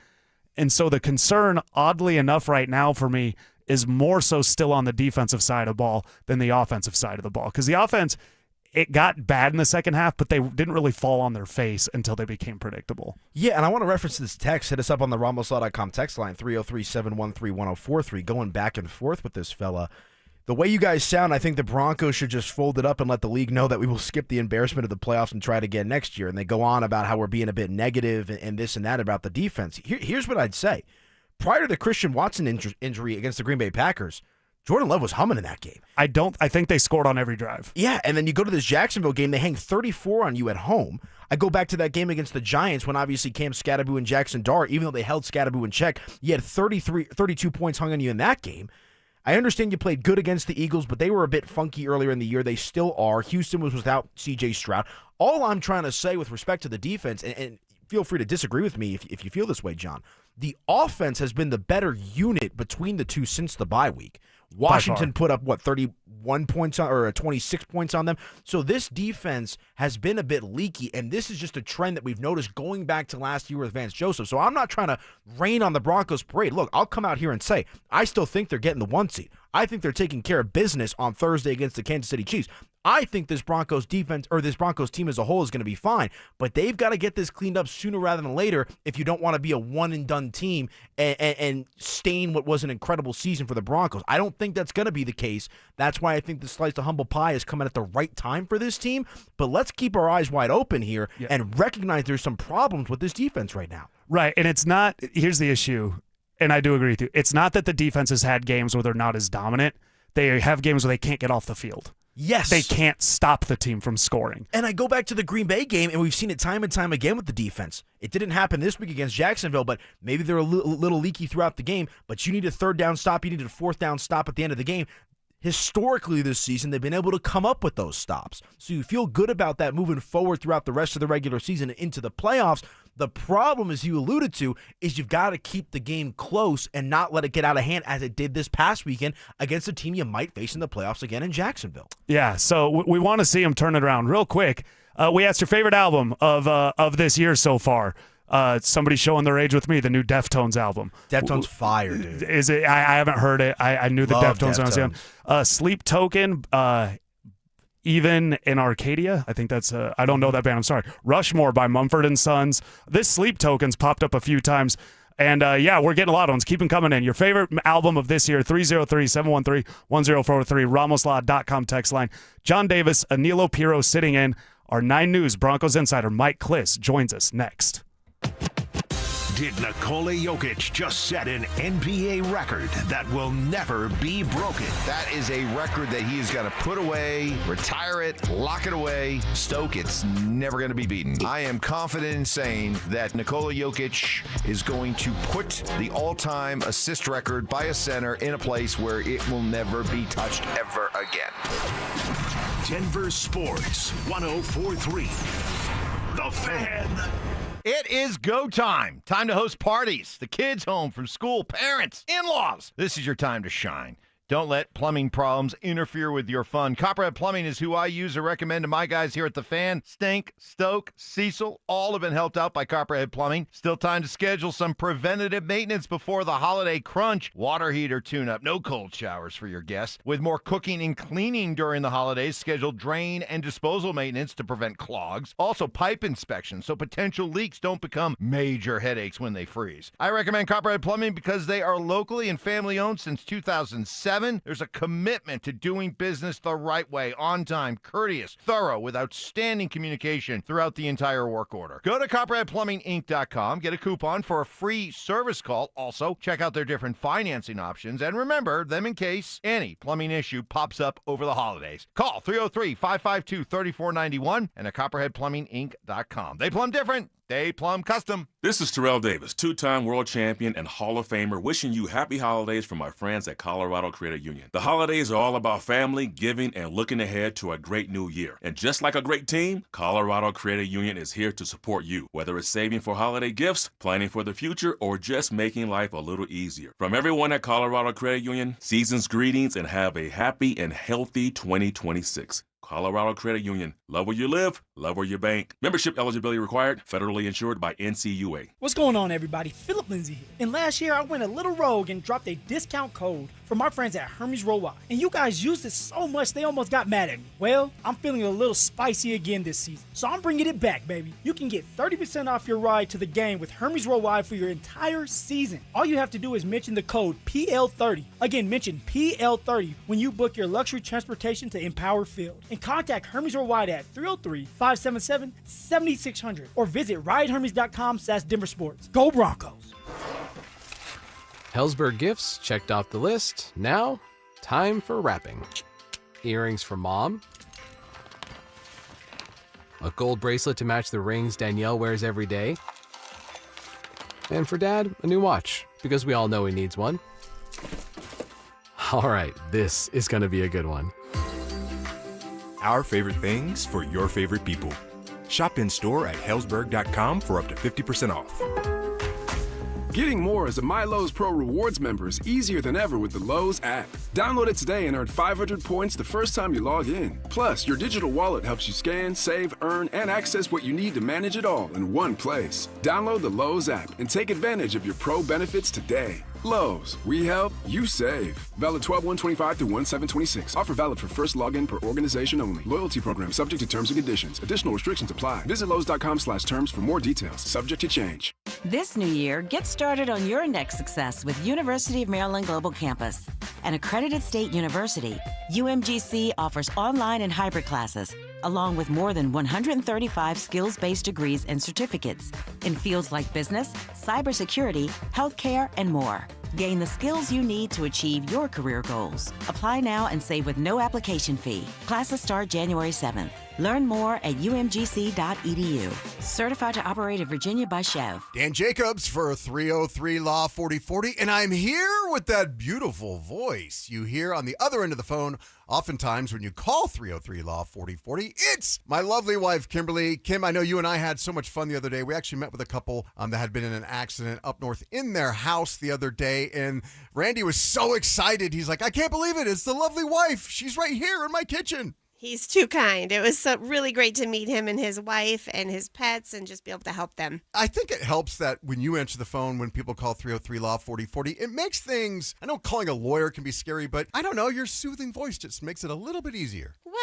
And so the concern, oddly enough, right now for me is more so still on the defensive side of the ball than the offensive side of the ball. Because the offense, it got bad in the second half, but they didn't really fall on their face until they became predictable. Yeah, and I want to reference this text. Hit us up on the RamosLaw.com text line, 303-713-1043. Going back and forth with this fella. The way you guys sound, I think the Broncos should just fold it up and let the league know that we will skip the embarrassment of the playoffs and try it again next year. And they go on about how we're being a bit negative and this and that about the defense. Here's what I'd say. Prior to the Christian Watson injury against the Green Bay Packers, Jordan Love was humming in that game. I think they scored on every drive. Yeah, and then you go to this Jacksonville game, they hang 34 on you at home. I go back to that game against the Giants when obviously Cam Scatterbu and Jackson Dart, even though they held Scatterbu in check, you had 32 points hung on you in that game. I understand you played good against the Eagles, but they were a bit funky earlier in the year. They still are. Houston was without C.J. Stroud. All I'm trying to say with respect to the defense, and feel free to disagree with me if you feel this way, John, the offense has been the better unit between the two since the bye week. Washington put up, 31 points or 26 points on them. So this defense has been a bit leaky, and this is just a trend that we've noticed going back to last year with Vance Joseph. So I'm not trying to rain on the Broncos parade. Look, I'll come out here and say, I still think they're getting the 1 seed. I think they're taking care of business on Thursday against the Kansas City Chiefs. I think this Broncos defense or this Broncos team as a whole is going to be fine, but they've got to get this cleaned up sooner rather than later if you don't want to be a one-and-done team and stain what was an incredible season for the Broncos. I don't think that's going to be the case. That's why I think the slice of humble pie is coming at the right time for this team, but let's keep our eyes wide open here and recognize there's some problems with this defense right now. Right, and it's not – here's the issue, and I do agree with you. It's not that the defense has had games where they're not as dominant. They have games where they can't get off the field. Yes. They can't stop the team from scoring. And I go back to the Green Bay game, and we've seen it time and time again with the defense. It didn't happen this week against Jacksonville, but maybe they're a little leaky throughout the game, but you need a third down stop. You need a fourth down stop at the end of the game. Historically this season, they've been able to come up with those stops. So you feel good about that moving forward throughout the rest of the regular season and into the playoffs. The problem, as you alluded to, is you've got to keep the game close and not let it get out of hand as it did this past weekend against a team you might face in the playoffs again in Jacksonville. Yeah, so we want to see them turn it around real quick. We asked your favorite album of this year so far. Somebody showing their age with me, the new Deftones album. Deftones fire, dude. Is it? I haven't heard it. I knew the Deftones when I was young. Sleep Token, Even in Arcadia. I think that's I don't know that band. I'm sorry. Rushmore by Mumford & Sons. This Sleep Token's popped up a few times. And, we're getting a lot of ones. Keep them coming in. Your favorite album of this year, 303-713-1043, RamosLaw.com text line. John Davis, Anilo Piro sitting in. Our 9 News Broncos insider, Mike Cliss, joins us next. Did Nikola Jokic just set an NBA record that will never be broken? That is a record that he is going to put away, retire it, lock it away. Stoke, it's never going to be beaten. I am confident in saying that Nikola Jokic is going to put the all-time assist record by a center in a place where it will never be touched ever again. Denver Sports 104.3. The Fan. It is go time. Time to host parties. The kids home from school, parents, in-laws. This is your time to shine. Don't let plumbing problems interfere with your fun. Copperhead Plumbing is who I use or recommend to my guys here at The Fan. Stink, Stoke, Cecil, all have been helped out by Copperhead Plumbing. Still time to schedule some preventative maintenance before the holiday crunch. Water heater tune-up, no cold showers for your guests. With more cooking and cleaning during the holidays, schedule drain and disposal maintenance to prevent clogs. Also pipe inspection so potential leaks don't become major headaches when they freeze. I recommend Copperhead Plumbing because they are locally and family-owned since 2007. There's a commitment to doing business the right way, on time, courteous, thorough, with outstanding communication throughout the entire work order. Go to CopperheadPlumbingInc.com, get a coupon for a free service call. Also, check out their different financing options, and remember them in case any plumbing issue pops up over the holidays. Call 303-552-3491 and at CopperheadPlumbingInc.com. They plumb different. They plumb custom. This is Terrell Davis, 2-time world champion and Hall of Famer, wishing you happy holidays from my friends at Colorado Credit Union. The holidays are all about family, giving, and looking ahead to a great new year. And just like a great team, Colorado Credit Union is here to support you, whether it's saving for holiday gifts, planning for the future, or just making life a little easier. From everyone at Colorado Credit Union, season's greetings and have a happy and healthy 2026. Colorado Credit Union. Love where you live, love where you bank. Membership eligibility required, federally insured by NCUA. What's going on, everybody? Philip Lindsay here. And last year, I went a little rogue and dropped a discount code for my friends at Hermes Row. And you guys used it so much, they almost got mad at me. Well, I'm feeling a little spicy again this season. So I'm bringing it back, baby. You can get 30% off your ride to the game with Hermes Row for your entire season. All you have to do is mention the code PL30. Again, mention PL30 when you book your luxury transportation to Empower Field. And contact Hermes Row at 303-577-7600 or visit ridehermes.com/DenverSports. Go Broncos! Hellsburg gifts checked off the list. Now, time for wrapping. Earrings for mom. A gold bracelet to match the rings Danielle wears every day. And for dad, a new watch, because we all know he needs one. All right, this is going to be a good one. Our favorite things for your favorite people. Shop in store at Hellsburg.com for up to 50% off. Getting more as a MyLowe's Pro Rewards member is easier than ever with the Lowe's app. Download it today and earn 500 points the first time you log in. Plus, your digital wallet helps you scan, save, earn, and access what you need to manage it all in one place. Download the Lowe's app and take advantage of your Pro benefits today. Lowe's, we help, you save. Valid 12/1/25 through 1/7/26. Offer valid for first login per organization only. Loyalty program subject to terms and conditions. Additional restrictions apply. Visit Lowe's.com/terms for more details. Subject to change. This new year, get started on your next success with University of Maryland Global Campus. An accredited state university, UMGC offers online and hybrid classes, along with more than 135 skills-based degrees and certificates in fields like business, cybersecurity, healthcare, and more. Gain the skills you need to achieve your career goals. Apply now and save with no application fee. Classes start January 7th. Learn more at umgc.edu. Certified to operate in Virginia by Chev. Dan Jacobs for 303 Law 4040, and I'm here with that beautiful voice you hear on the other end of the phone. Oftentimes when you call 303 Law 4040, it's my lovely wife, Kimberly. Kim, I know you and I had so much fun the other day. We actually met with a couple that had been in an accident up north in their house the other day, and Randy was so excited. He's like, I can't believe it. It's the lovely wife. She's right here in my kitchen. He's too kind. It was really great to meet him and his wife and his pets and just be able to help them. I think it helps that when you answer the phone, when people call 303 Law 4040, it makes things, I know calling a lawyer can be scary, but I don't know, your soothing voice just makes it a little bit easier. Well,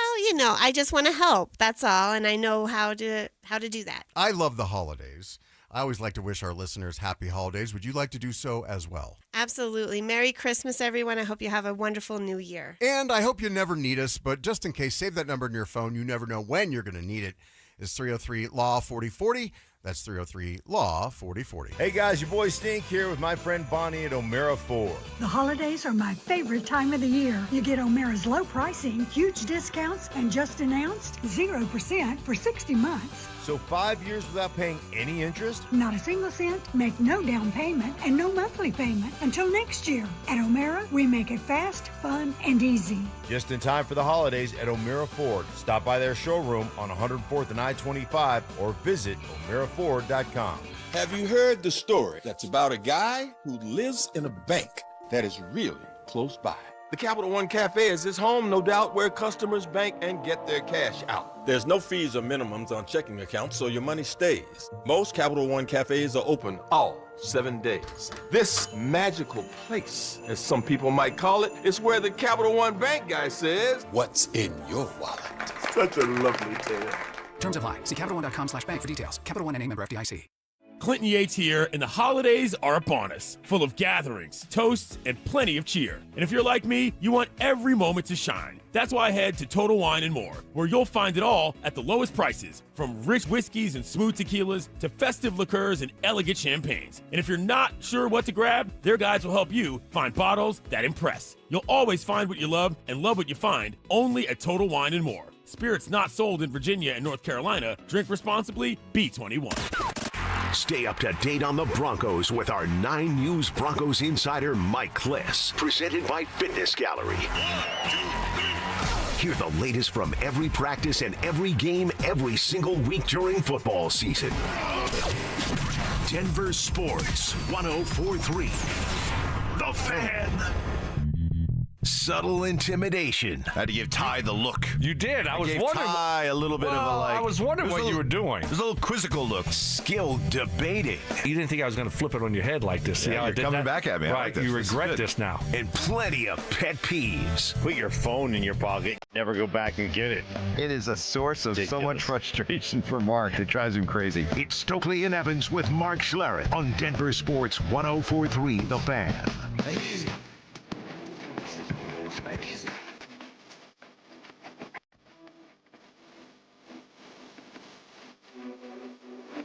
I just want to help. That's all. And I know how to do that. I love the holidays. I always like to wish our listeners happy holidays. Would you like to do so as well? Absolutely. Merry Christmas, everyone. I hope you have a wonderful new year. And I hope you never need us, but just in case, save that number in your phone. You never know when you're going to need it. It's 303 Law 4040. That's 303 Law 4040. Hey guys, your boy Stink here with my friend Bonnie at O'Meara Ford. The holidays are my favorite time of the year. You get O'Meara's low pricing, huge discounts, and just announced 0% for 60 months. So 5 years without paying any interest? Not a single cent, make no down payment, and no monthly payment until next year. At O'Meara, we make it fast, fun, and easy. Just in time for the holidays at O'Meara Ford. Stop by their showroom on 104th and I-25 or visit o'mearaford.com. Have you heard the story that's about a guy who lives in a bank that is really close by? The Capital One Cafe is his home, no doubt, where customers bank and get their cash out. There's no fees or minimums on checking accounts, so your money stays. Most Capital One cafes are open all 7 days. This magical place, as some people might call it, is where the Capital One Bank guy says, "What's in your wallet?" Such a lovely tale. Terms apply. See CapitalOne.com/bank for details. Capital One and member FDIC. Clinton Yates here, and the holidays are upon us, full of gatherings, toasts, and plenty of cheer. And if you're like me, you want every moment to shine. That's why I head to Total Wine & More, where you'll find it all at the lowest prices, from rich whiskeys and smooth tequilas to festive liqueurs and elegant champagnes. And if you're not sure what to grab, their guides will help you find bottles that impress. You'll always find what you love and love what you find, only at Total Wine & More. Spirits not sold in Virginia and North Carolina. Drink responsibly. Be 21. Stay up to date on the Broncos with our 9 News Broncos insider Mike Cliss. Presented by Fitness Gallery. Hear the latest from every practice and every game every single week during football season. Denver Sports 1043. The Fan. Subtle intimidation. Had to give Ty the look. You did. I was gave wondering. Ty a little bit of a like. I was wondering what you were doing. There's a little quizzical look. Skill debating. You didn't think I was going to flip it on your head like this. See how I you're did coming that? back at me. I Right. like this. You This is regret good. this now. And plenty of pet peeves. Put your phone in your pocket. Never go back and get it. It is a source of so much frustration for Mark. It drives him crazy. It's Stokley and Evans with Mark Schlereth on Denver Sports 1043 The Fan.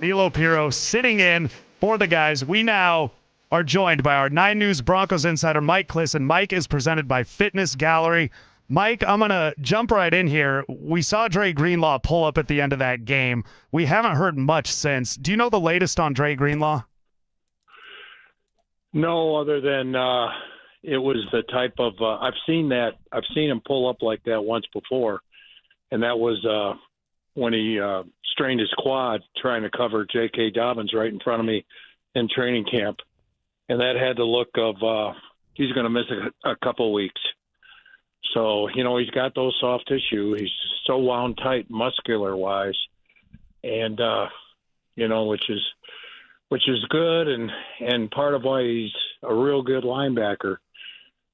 Nilo Piro sitting in for the guys. We now are joined by our 9 News Broncos insider, Mike Cliss, and Mike is presented by Fitness Gallery. Mike, I'm going to jump right in here. We saw Dre Greenlaw pull up at the end of that game. We haven't heard much since. Do you know the latest on Dre Greenlaw? No, other than, it was the type of I've seen him pull up like that once before, and that was when he strained his quad trying to cover J.K. Dobbins right in front of me in training camp, and that had the look of he's going to miss a couple weeks. So he's got those soft tissue. He's so wound tight muscular wise, and which is good and part of why he's a real good linebacker.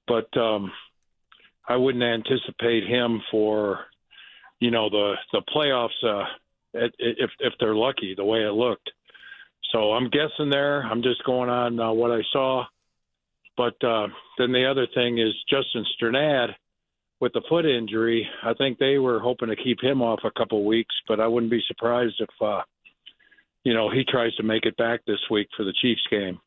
But I wouldn't anticipate him for, the playoffs if they're lucky, the way it looked. So I'm guessing there. I'm just going on what I saw. But then the other thing is Justin Strnad with the foot injury. I think they were hoping to keep him off a couple weeks, but I wouldn't be surprised if he tries to make it back this week for the Chiefs game.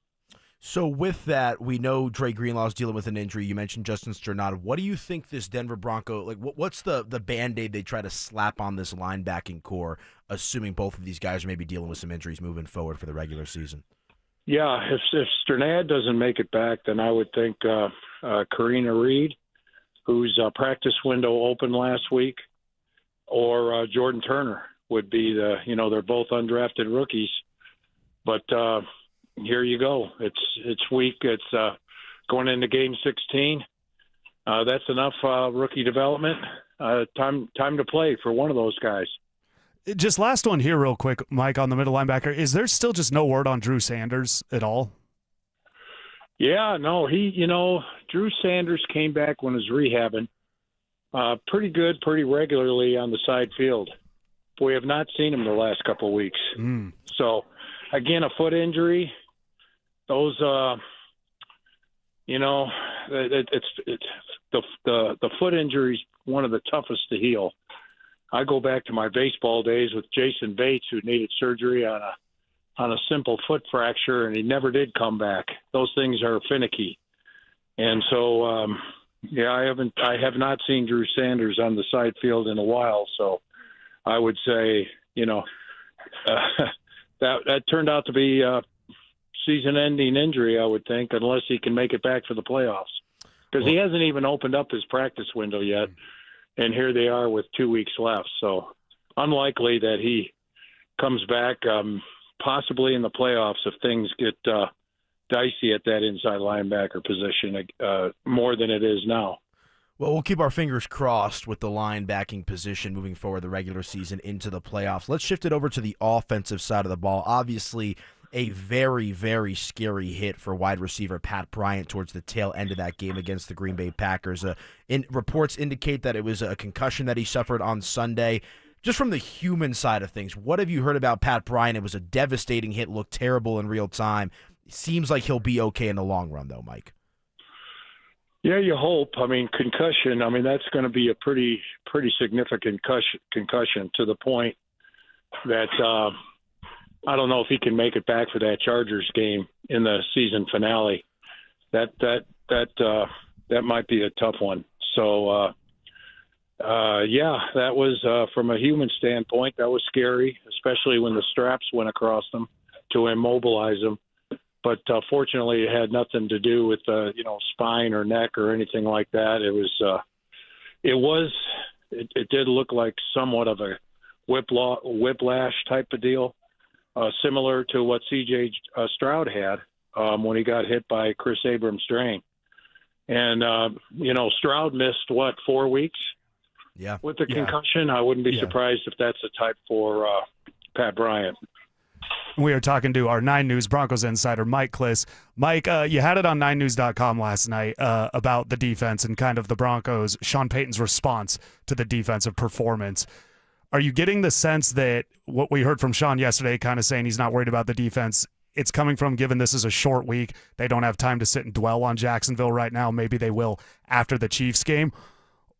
So with that, we know Dre Greenlaw's dealing with an injury. You mentioned Justin Strnad. What do you think this Denver Bronco, what's the Band-Aid they try to slap on this linebacking core, assuming both of these guys are maybe dealing with some injuries moving forward for the regular season? Yeah, if Strnad doesn't make it back, then I would think Karina Reed, whose practice window opened last week, or Jordan Turner would be they're both undrafted rookies. But here you go. It's week. It's going into game 16. That's enough rookie development. Time to play for one of those guys. Just last one here real quick, Mike, on the middle linebacker. Is there still just no word on Drew Sanders at all? Yeah, no. Drew Sanders came back when he was rehabbing pretty good, pretty regularly on the side field. We have not seen him the last couple of weeks. So, again, a foot injury. Those, it's the foot injury is one of the toughest to heal. I go back to my baseball days with Jason Bates, who needed surgery on a simple foot fracture, and he never did come back. Those things are finicky, and so I have not seen Drew Sanders on the side field in a while. So I would say that turned out to be a season-ending injury, I would think, unless he can make it back for the playoffs, because he hasn't even opened up his practice window yet. And here they are with 2 weeks left. So unlikely that he comes back, possibly in the playoffs if things get dicey at that inside linebacker position more than it is now. Well, we'll keep our fingers crossed with the linebacking position moving forward the regular season into the playoffs. Let's shift it over to the offensive side of the ball. Obviously, a very, very scary hit for wide receiver Pat Bryant towards the tail end of that game against the Green Bay Packers. Reports indicate that it was a concussion that he suffered on Sunday. Just from the human side of things, what have you heard about Pat Bryant? It was a devastating hit, looked terrible in real time. Seems like he'll be okay in the long run, though, Mike. Yeah, you hope. Concussion, that's going to be a pretty significant concussion to the point that I don't know if he can make it back for that Chargers game in the season finale. That might be a tough one. So, that was from a human standpoint, that was scary, especially when the straps went across them to immobilize them. But fortunately, it had nothing to do with spine or neck or anything like that. It did look like somewhat of a whiplash type of deal. Similar to what C.J. Stroud had when he got hit by Chris Abrams' drain. And, Stroud missed, 4 weeks? Yeah. With the concussion. I wouldn't be surprised if that's a type for Pat Bryant. We are talking to our 9 News Broncos insider, Mike Cliss. Mike, you had it on 9news.com last night about the defense and kind of the Broncos, Sean Payton's response to the defensive performance. Are you getting the sense that what we heard from Sean yesterday, kind of saying he's not worried about the defense, it's coming from, given this is a short week, they don't have time to sit and dwell on Jacksonville right now. Maybe they will after the Chiefs game.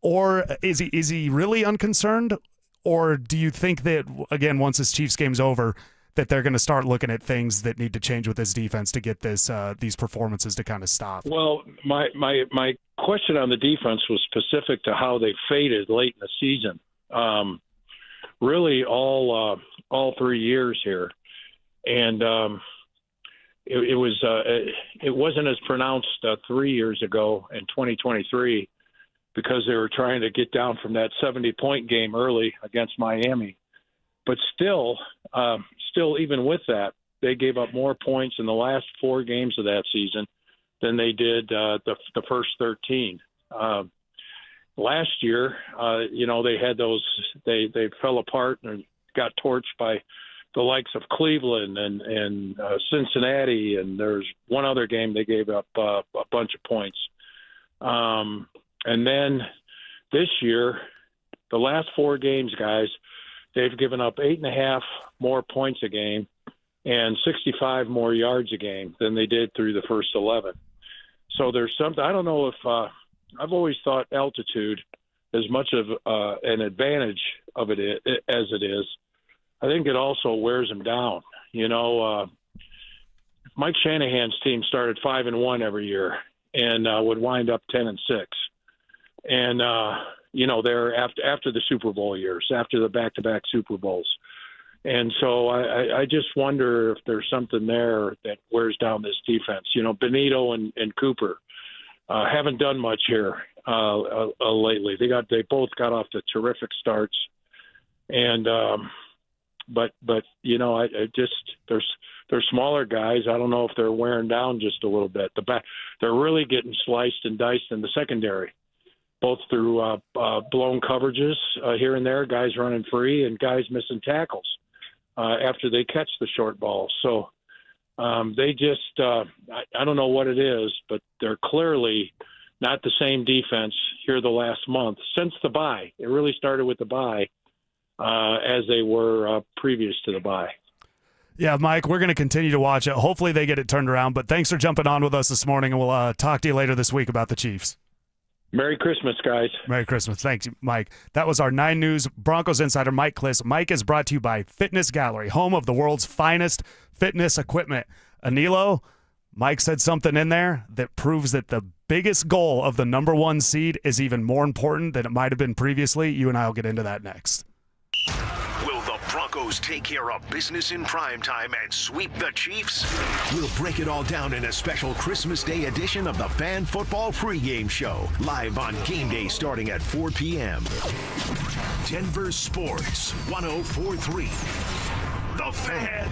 Or is he really unconcerned? Or do you think that, again, once this Chiefs game's over, that they're going to start looking at things that need to change with this defense to get these performances to kind of stop? Well, my question on the defense was specific to how they faded late in the season. Really all 3 years here. And, it wasn't as pronounced 3 years ago in 2023 because they were trying to get down from that 70-point game early against Miami. But still, even with that, they gave up more points in the last 4 games of that season than they did the first 13. Last year, they had those. They fell apart and got torched by the likes of Cleveland and Cincinnati, and there's one other game they gave up a bunch of points. And then this year, the last 4 games, guys, they've given up 8.5 more points a game and 65 more yards a game than they did through the first 11. So there's something. I don't know if I've always thought altitude, as much of an advantage of it as it is, I think it also wears them down. Mike Shanahan's team started 5-1 every year and would wind up 10-6, and they're after the Super Bowl years, after the back-to-back Super Bowls. And so I just wonder if there's something there that wears down this defense. Benito and Cooper haven't done much here lately. They both got off to terrific starts, and but they're smaller guys. I don't know if they're wearing down just a little bit. They're really getting sliced and diced in the secondary, both through blown coverages here and there, guys running free, and guys missing tackles after they catch the short ball. So they just I don't know what it is, but they're clearly not the same defense here the last month since the bye. It really started with the bye as they were previous to the bye. Yeah, Mike, we're going to continue to watch it. Hopefully they get it turned around, but thanks for jumping on with us this morning, and we'll talk to you later this week about the Chiefs. Merry Christmas, guys. Merry Christmas. Thanks, Mike. That was our 9 News Broncos insider, Mike Cliss. Mike is brought to you by Fitness Gallery, home of the world's finest fitness equipment. Anilo, Mike said something in there that proves that the biggest goal of the number 1 seed is even more important than it might have been previously. You and I will get into that next. Will the Broncos take care of business in primetime and sweep the Chiefs? We'll break it all down in a special Christmas Day edition of the Fan Football Pregame Show, live on game day starting at 4 p.m. Denver Sports 104.3. The Fan.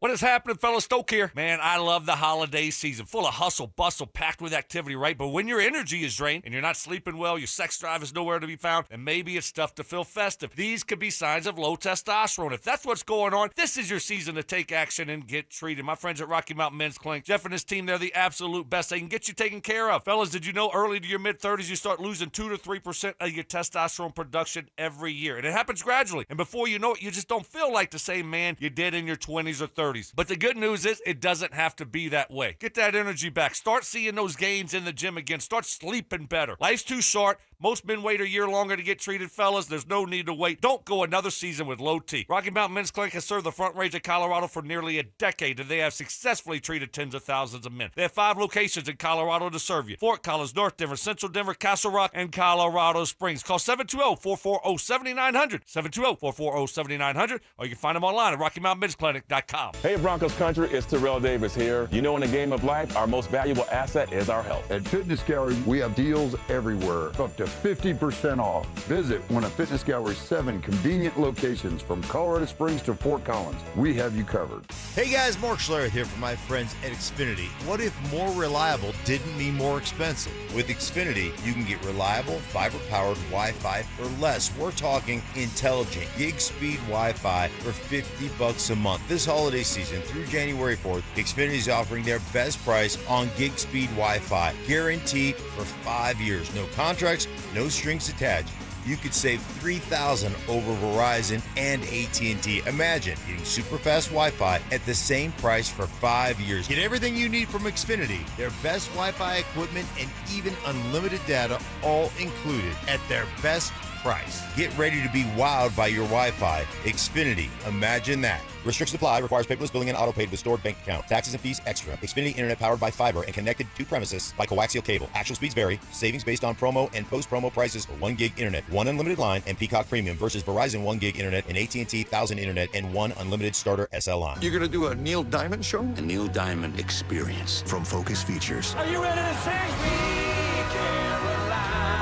What is happening, fellow Stoke here? Man, I love the holiday season, full of hustle, bustle, packed with activity, right? But when your energy is drained and you're not sleeping well, your sex drive is nowhere to be found, and maybe it's tough to feel festive, these could be signs of low testosterone. If that's what's going on, this is your season to take action and get treated. My friends at Rocky Mountain Men's Clinic, Jeff and his team, they're the absolute best. They can get you taken care of. Fellas, did you know early to your mid-30s, you start losing 2 to 3% of your testosterone production every year? And it happens gradually. And before you know it, you just don't feel like the same man you did in your 20s or 30s. But the good news is it doesn't have to be that way. Get that energy back. Start seeing those gains in the gym again. Start sleeping better. Life's too short. Most men wait a year longer to get treated, fellas. There's no need to wait. Don't go another season with low T. Rocky Mountain Men's Clinic has served the Front Range of Colorado for nearly a decade, and they have successfully treated tens of thousands of men. They have 5 locations in Colorado to serve you: Fort Collins, North Denver, Central Denver, Castle Rock, and Colorado Springs. Call 720-440-7900, 720-440-7900, or you can find them online at RockyMountainMen'sClinic.com. Hey, Broncos country, it's Terrell Davis here. You know, in the game of life, our most valuable asset is our health. At Fitness Gallery, we have deals everywhere, up to 50% off. Visit one of Fitness Gallery's 7 convenient locations from Colorado Springs to Fort Collins. We have you covered. Hey guys, Mark Schlereth here from my friends at Xfinity. What if more reliable didn't mean more expensive? With Xfinity, you can get reliable, fiber-powered Wi-Fi for less. We're talking intelligent gig speed Wi-Fi for $50 a month. This holiday season through January 4th, Xfinity is offering their best price on gig speed Wi-Fi, guaranteed for 5 years. No contracts, no strings attached. You could save $3,000 over Verizon and AT&T. Imagine getting super fast Wi-Fi at the same price for 5 years. Get everything you need from Xfinity, their best Wi-Fi equipment, and even unlimited data, all included at their best price. Get ready to be wowed by your Wi-Fi. Xfinity, imagine that. Restrictions apply. Requires paperless billing and auto-paid with stored bank account. Taxes and fees extra. Xfinity Internet powered by fiber and connected to premises by coaxial cable. Actual speeds vary. Savings based on promo and post-promo prices for 1 gig internet, 1 unlimited line, and Peacock Premium versus Verizon 1 gig internet and AT&T 1000 internet and 1 unlimited starter SL line. You're going to do a Neil Diamond show? A Neil Diamond experience from Focus Features. Are you ready to sing?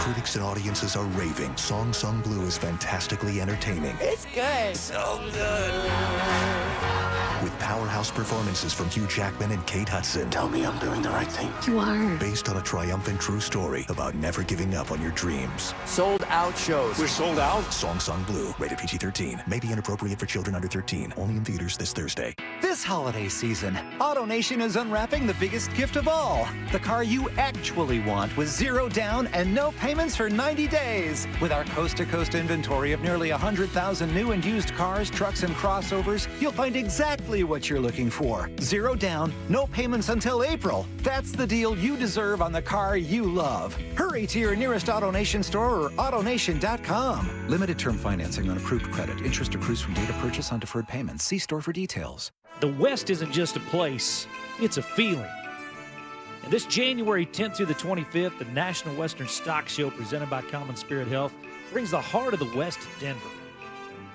Critics and audiences are raving. Song Sung Blue is fantastically entertaining. It's good. So good. With powerhouse performances from Hugh Jackman and Kate Hudson. Tell me I'm doing the right thing. You are. Based on a triumphant true story about never giving up on your dreams. Sold out shows. We're sold out? Song Sung Blue, rated PG-13. May be inappropriate for children under 13. Only in theaters this Thursday. This holiday season, AutoNation is unwrapping the biggest gift of all. The car you actually want with 0 down and no payments for 90 days. With our coast-to-coast inventory of nearly 100,000 new and used cars, trucks, and crossovers, you'll find exactly what you're looking for. 0 down, no payments until April. That's the deal you deserve on the car you love. Hurry to your nearest AutoNation store or AutoNation.com. Limited term financing on approved credit. Interest accrues from date of purchase on deferred payments. See store for details. The West isn't just a place, it's a feeling. And this January 10th through the 25th, the National Western Stock Show presented by Common Spirit Health brings the heart of the West to Denver.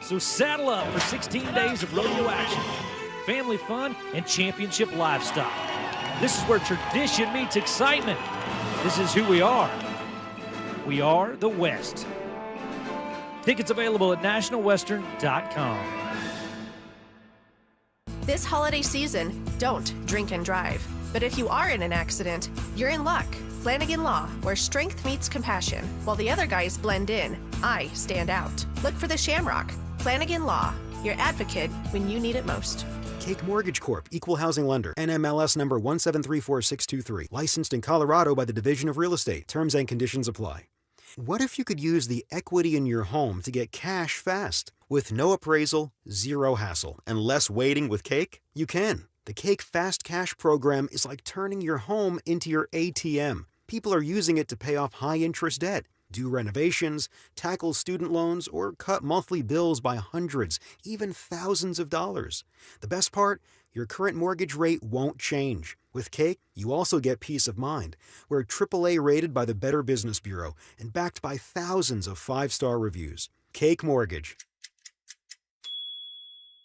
So saddle up for 16 days of rodeo action, family fun, and championship livestock. This is where tradition meets excitement. This is who we are. We are the West. Tickets available at nationalwestern.com. This holiday season, don't drink and drive. But if you are in an accident, you're in luck. Flanigan Law, where strength meets compassion. While the other guys blend in, I stand out. Look for the Shamrock. Flanigan Law, your advocate when you need it most. Cake Mortgage Corp. Equal Housing Lender. NMLS number 1734623. Licensed in Colorado by the Division of Real Estate. Terms and conditions apply. What if you could use the equity in your home to get cash fast? With no appraisal, 0 hassle, and less waiting with Cake? You can. The Cake Fast Cash program is like turning your home into your ATM. People are using it to pay off high-interest debt, do renovations, tackle student loans, or cut monthly bills by hundreds, even thousands of dollars. The best part? Your current mortgage rate won't change. With Cake, you also get peace of mind. We're AAA rated by the Better Business Bureau and backed by thousands of 5-star reviews. Cake Mortgage.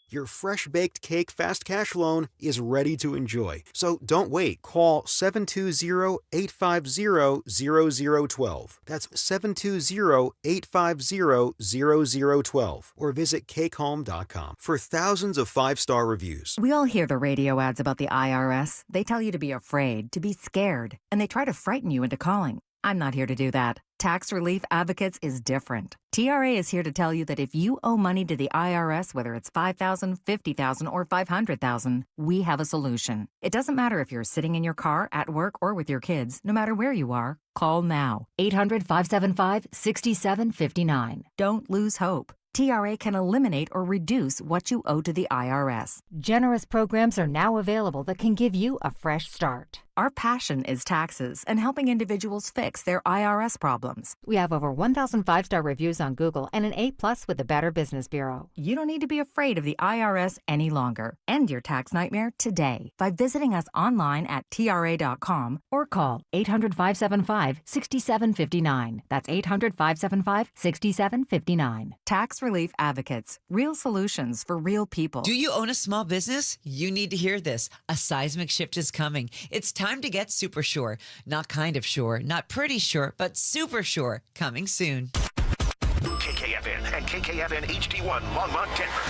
Your fresh-baked Cake Fast Cash loan is ready to enjoy. So don't wait. Call 720-850-0012. That's 720-850-0012. Or visit cakehome.com for thousands of 5-star reviews. We all hear the radio ads about the IRS. They tell you to be afraid, to be scared, and they try to frighten you into calling. I'm not here to do that. Tax Relief Advocates is different. TRA is here to tell you that if you owe money to the IRS, whether it's $5,000, $50,000, or $500,000, we have a solution. It doesn't matter if you're sitting in your car, at work, or with your kids. No matter where you are, call now. 800-575-6759. Don't lose hope. TRA can eliminate or reduce what you owe to the IRS. Generous programs are now available that can give you a fresh start. Our passion is taxes and helping individuals fix their IRS problems. We have over 1,000 5-star reviews on Google and an A+ with the Better Business Bureau. You don't need to be afraid of the IRS any longer. End your tax nightmare today by visiting us online at TRA.com or call 800-575-6759. That's 800-575-6759. Tax Relief Advocates. Real solutions for real people. Do you own a small business? You need to hear this. A seismic shift is coming. It's time to get super sure. Not kind of sure, not pretty sure, but super sure. Coming soon. KKFN and KKFN HD1 Longmont, Denver.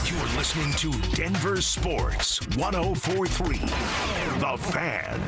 You're listening to Denver Sports 104.3. The Fan.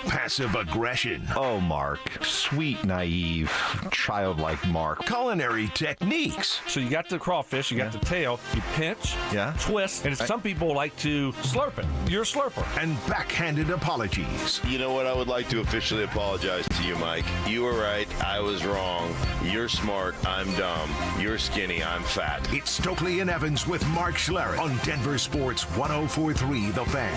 Passive aggression. Oh, Mark. Sweet, naive, childlike Mark. Culinary techniques. So you got the crawfish, you got the tail, you pinch, twist, and some people like to slurp it. You're a slurper. And backhanded apologies. You know what? I would like to officially apologize to you, Mike. You were right. I was wrong. You're smart. I'm dumb. You're skinny. I'm fat. It's Stokley and Evans with Mark Schlereth on Denver Sports 104.3 The Fan.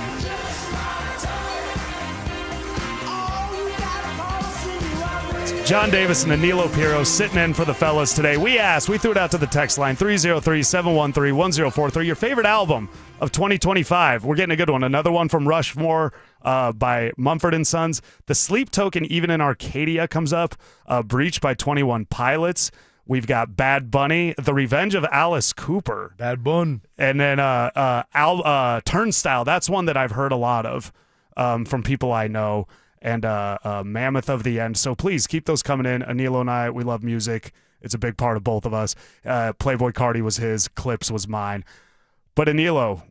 John Davis and Danilo Pirro sitting in for the fellas today. We threw it out to the text line, 303-713-1043. Your favorite album of 2025. We're getting a good one. Another one from Rushmore by Mumford & Sons. The Sleep Token, Even in Arcadia, comes up. Breach by 21 Pilots. We've got Bad Bunny, The Revenge of Alice Cooper. Bad Bun. And then Turnstile. That's one that I've heard a lot of from people I know. And Mammoth of the End. So please keep those coming in. Anilo and I, we love music. It's a big part of both of us. Playboy Cardi was his. Clips was mine. But Anilo,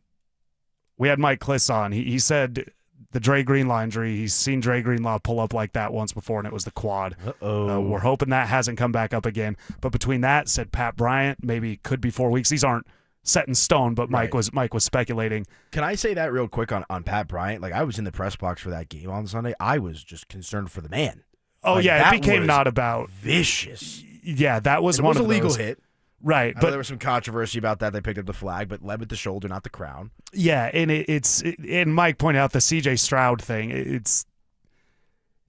we had Mike Cliss on. He said the Dre Greenlaw injury, he's seen Dre Greenlaw pull up like that once before, and it was the quad. We're hoping that hasn't come back up again. But between that, said Pat Bryant, maybe could be 4 weeks. These aren't set in stone, but Mike was speculating. Can I say that real quick on Pat Bryant? Like, I was in the press box for that game on Sunday. I was just concerned for the man. Oh, like, yeah, it became not about vicious. Yeah, that was one of those. It was a legal hit. Right. But there was some controversy about that. They picked up the flag, but led with the shoulder, not the crown. Yeah, and and Mike pointed out the CJ Stroud thing.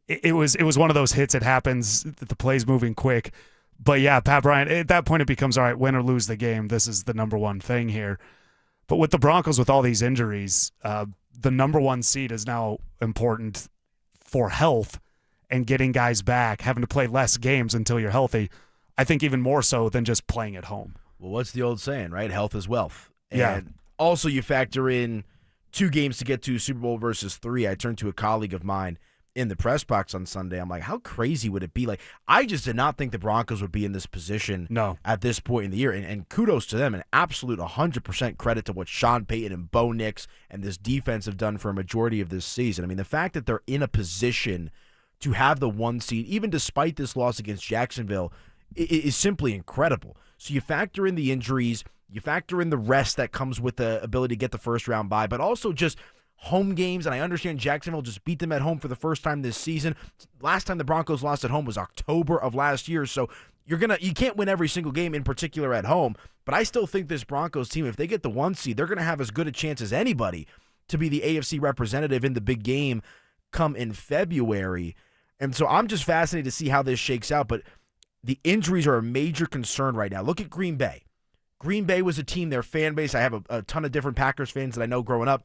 It was one of those hits. It happens. The play's moving quick. But yeah, Pat Bryant, at that point it becomes, all right, win or lose the game. This is the number one thing here. But with the Broncos, with all these injuries, the number one seed is now important for health and getting guys back, having to play less games until you're healthy. I think even more so than just playing at home. Well, what's the old saying, right? Health is wealth. Yeah. And also you factor in 2 games to get to Super Bowl versus 3. I turned to a colleague of mine in the press box on Sunday. I'm like, how crazy would it be? Like, I just did not think the Broncos would be in this position at this point in the year. And kudos to them, an absolute 100% credit to what Sean Payton and Bo Nix and this defense have done for a majority of this season. I mean, the fact that they're in a position to have the 1 seed, even despite this loss against Jacksonville, is simply incredible. So you factor in the injuries, you factor in the rest that comes with the ability to get the first round bye, but also just home games, and I understand Jacksonville just beat them at home for the first time this season. Last time the Broncos lost at home was October of last year, so you can't win every single game, in particular at home, but I still think this Broncos team, if they get the 1 seed, they're going to have as good a chance as anybody to be the AFC representative in the big game come in February. And so I'm just fascinated to see how this shakes out, but the injuries are a major concern right now. Look at Green Bay. Green Bay was a team, their fan base, I have a ton of different Packers fans that I know growing up,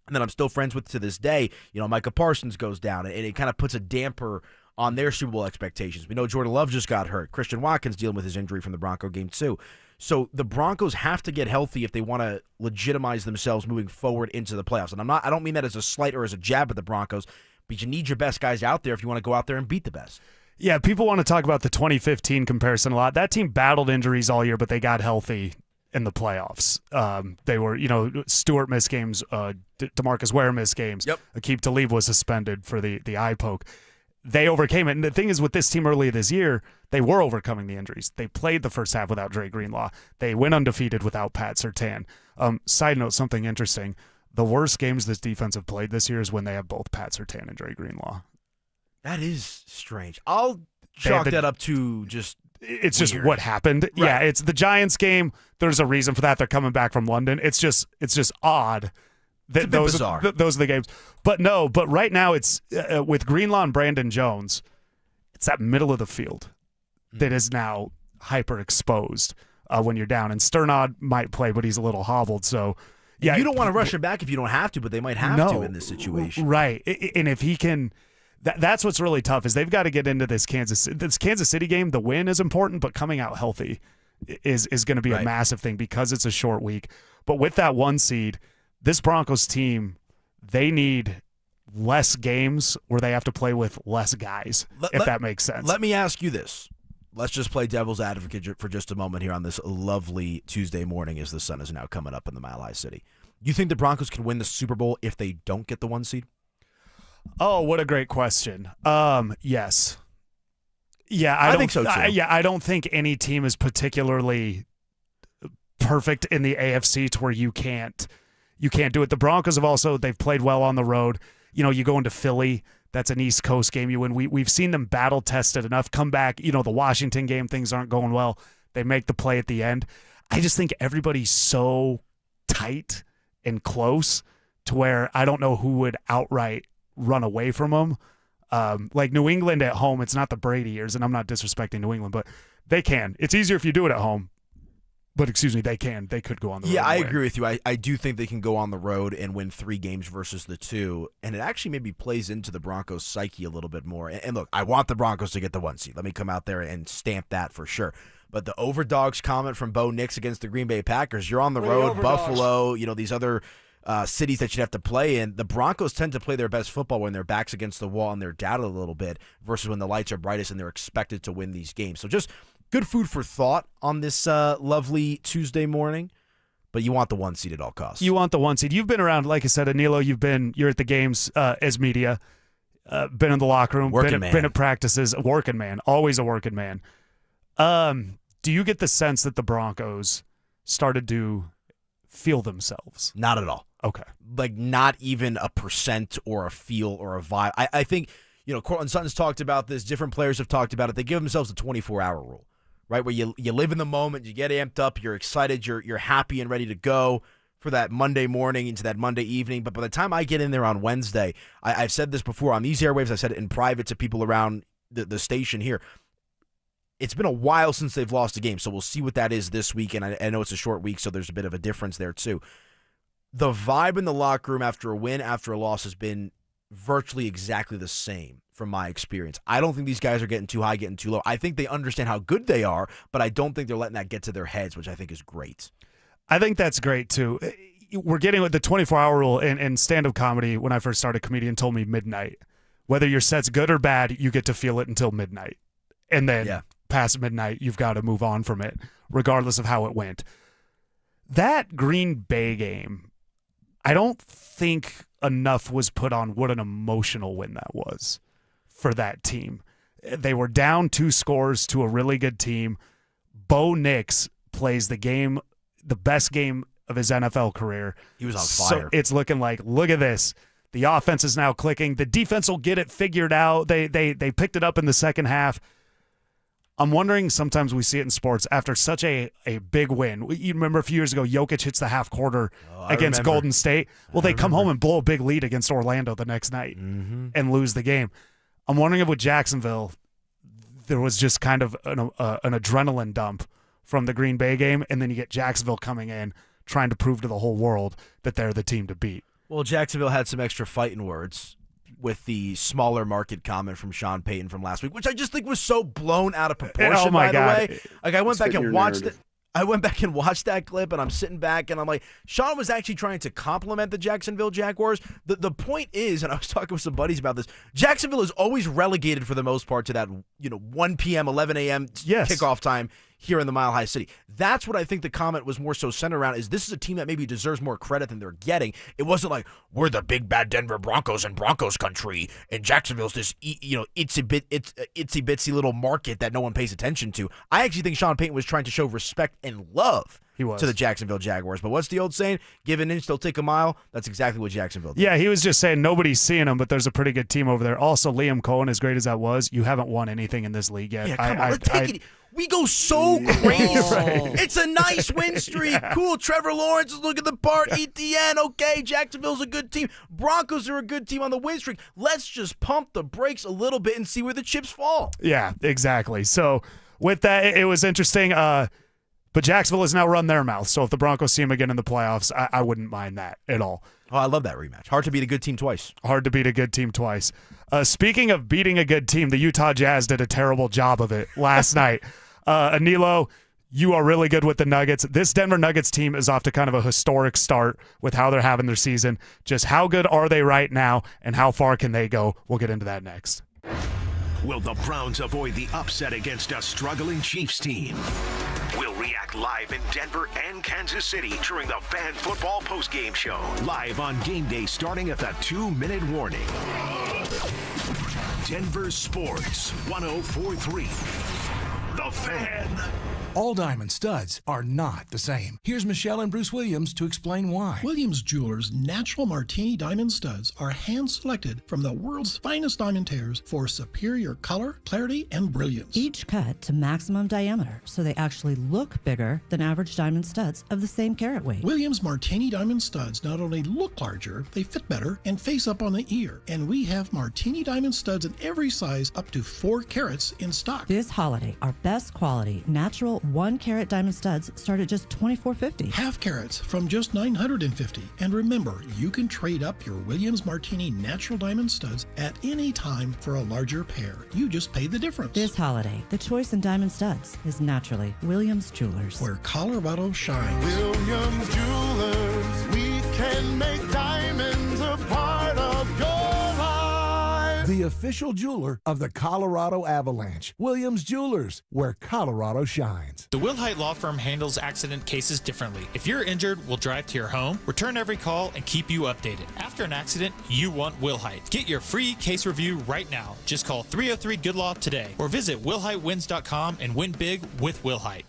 and that I'm still friends with to this day. You know, Micah Parsons goes down, and it kind of puts a damper on their Super Bowl expectations. We know Jordan Love just got hurt. Christian Watkins dealing with his injury from the Bronco game too. So the Broncos have to get healthy if they want to legitimize themselves moving forward into the playoffs. And I don't mean that as a slight or as a jab at the Broncos, but you need your best guys out there if you want to go out there and beat the best. Yeah, people want to talk about the 2015 comparison a lot. That team battled injuries all year, but they got healthy in the playoffs. They were, Stewart missed games, DeMarcus Ware missed games. Yep. Aqib Talib was suspended for the eye poke. They overcame it. And the thing is, with this team earlier this year, they were overcoming the injuries. They played the first half without Dre Greenlaw. They went undefeated without Pat Surtain. Side note, something interesting. The worst games this defense have played this year is when they have both Pat Surtain and Dre Greenlaw. That is strange. I'll chalk that up to just it's weird. just what happened. Right. Yeah, it's the Giants game. There's a reason for that. They're coming back from London. It's just odd. It's a bit bizarre. Those are the games. But right now it's with Greenlaw and Brandon Jones, it's that middle of the field that is now hyper exposed when you're down. And Sternod might play, but he's a little hobbled. So yeah, you don't want to rush him back if you don't have to, but they might have to in this situation. Right. And if he can. That's what's really tough is they've got to get into this Kansas City game. The win is important, but coming out healthy is going to be a massive thing because it's a short week. But with that 1 seed, this Broncos team, they need less games where they have to play with less guys, if that makes sense. Let me ask you this. Let's just play devil's advocate for just a moment here on this lovely Tuesday morning as the sun is now coming up in the Mile High City. You think the Broncos can win the Super Bowl if they don't get the 1 seed? Oh, what a great question. Yes. Yeah, I think so too. I don't think any team is particularly perfect in the AFC to where you can't do it. The Broncos they've played well on the road. You go into Philly, that's an East Coast game you win. We've seen them battle tested enough, come back, the Washington game, things aren't going well. They make the play at the end. I just think everybody's so tight and close to where I don't know who would outright run away from them. Like New England at home, it's not the Brady years, and I'm not disrespecting New England, but they can. It's easier if you do it at home. But excuse me, they can. They could go on the road. Yeah, I and win. agree with you. I do think they can go on the road and win 3 games versus the 2. And it actually maybe plays into the Broncos' psyche a little bit more. And look, I want the Broncos to get the 1 seed. Let me come out there and stamp that for sure. But the overdogs comment from Bo Nix against the Green Bay Packers, you're on the road, Buffalo, these other cities that you'd have to play in. The Broncos tend to play their best football when their back's against the wall and they're doubted a little bit versus when the lights are brightest and they're expected to win these games. So just good food for thought on this lovely Tuesday morning, but you want the 1 seed at all costs. You want the 1 seed. You've been around, like I said, Anilo, you're at the games as media, been in the locker room, been at practices, a working man, always a working man. Do you get the sense that the Broncos started to feel themselves? Not at all. Okay. Like not even a percent or a feel or a vibe. I think, Courtland Sutton's talked about this. Different players have talked about it. They give themselves a 24-hour rule, right? Where you live in the moment, you get amped up, you're excited, you're happy and ready to go for that Monday morning into that Monday evening. But by the time I get in there on Wednesday, I've said this before on these airwaves, I said it in private to people around the station here. It's been a while since they've lost a game, so we'll see what that is this week. And I know it's a short week, so there's a bit of a difference there too. The vibe in the locker room after a win, after a loss has been virtually exactly the same from my experience. I don't think these guys are getting too high, getting too low. I think they understand how good they are, but I don't think they're letting that get to their heads, which I think is great. I think that's great too. We're getting with the 24-hour rule in stand-up comedy. When I first started, comedian told me midnight. Whether your set's good or bad, you get to feel it until midnight. And then past midnight, you've got to move on from it, regardless of how it went. That Green Bay game, I don't think enough was put on what an emotional win that was for that team. They were down 2 scores to a really good team. Bo Nix plays the best game of his NFL career. He was on fire. So it's looking like, look at this. The offense is now clicking. The defense will get it figured out. They picked it up in the second half. I'm wondering, sometimes we see it in sports, after such a big win. You remember a few years ago, Jokic hits the half quarter against Golden State? Well, they come home and blow a big lead against Orlando the next night and lose the game. I'm wondering if with Jacksonville, there was just kind of an adrenaline dump from the Green Bay game, and then you get Jacksonville coming in, trying to prove to the whole world that they're the team to beat. Well, Jacksonville had some extra fighting words with the smaller market comment from Sean Payton from last week, which I just think was so blown out of proportion, by the way. Like, I went back and watched it. I went back and watched that clip, and I'm sitting back, and I'm like, Sean was actually trying to compliment the Jacksonville Jaguars. The point is, and I was talking with some buddies about this, Jacksonville is always relegated for the most part to that 1 p.m., 11 a.m. kickoff time here in the Mile High City. That's what I think the comment was more so centered around, is this is a team that maybe deserves more credit than they're getting. It wasn't like, we're the big bad Denver Broncos in Broncos country, and Jacksonville's this itsy bitsy little market that no one pays attention to. I actually think Sean Payton was trying to show respect and love to the Jacksonville Jaguars. But what's the old saying? Give an inch, they'll take a mile. That's exactly what Jacksonville did. Yeah, he was just saying nobody's seeing him, but there's a pretty good team over there. Also, Liam Cohen, as great as that was, you haven't won anything in this league yet. Yeah, come on, let's take it. We go so crazy. Right. It's a nice win streak. Cool. Trevor Lawrence is looking the part. ETN, okay. Jacksonville's a good team. Broncos are a good team on the win streak. Let's just pump the brakes a little bit and see where the chips fall. Yeah, exactly. So with that, it was interesting. But Jacksonville has now run their mouth. So if the Broncos see them again in the playoffs, I wouldn't mind that at all. Oh, I love that rematch. Hard to beat a good team twice. Hard to beat a good team twice. Speaking of beating a good team, the Utah Jazz did a terrible job of it last night. Anilo, you are really good with the Nuggets. This Denver Nuggets team is off to kind of a historic start with how they're having their season. Just how good are they right now, and how far can they go? We'll get into that next. Will the Browns avoid the upset against a struggling Chiefs team? We'll react live in Denver and Kansas City during the Fan Football Postgame Show. Live on game day starting at the 2-minute warning. Denver Sports 104.3. The Fan. All diamond studs are not the same. Here's Michelle and Bruce Williams to explain why. Williams Jewelers natural martini diamond studs are hand-selected from the world's finest diamond tears for superior color, clarity, and brilliance. Each cut to maximum diameter, so they actually look bigger than average diamond studs of the same carat weight. Williams martini diamond studs not only look larger, they fit better and face up on the ear. And we have martini diamond studs in every size up to 4 carats in stock. This holiday, our best quality natural 1 carat diamond studs start at just $24.50. Half carats from just $950. And remember, you can trade up your Williams Martini natural diamond studs at any time for a larger pair. You just pay the difference. This holiday, the choice in diamond studs is naturally Williams Jewelers, where Colorado shines. Williams Jewelers, we can make diamonds a part of your life. The official jeweler of the Colorado Avalanche. Williams Jewelers, where Colorado shines. The Willihight Law Firm handles accident cases differently. If you're injured, we'll drive to your home, return every call, and keep you updated. After an accident, you want Willihight. Get your free case review right now. Just call 303-GOOD-LAW today or visit WillightWins.com and win big with Willihight.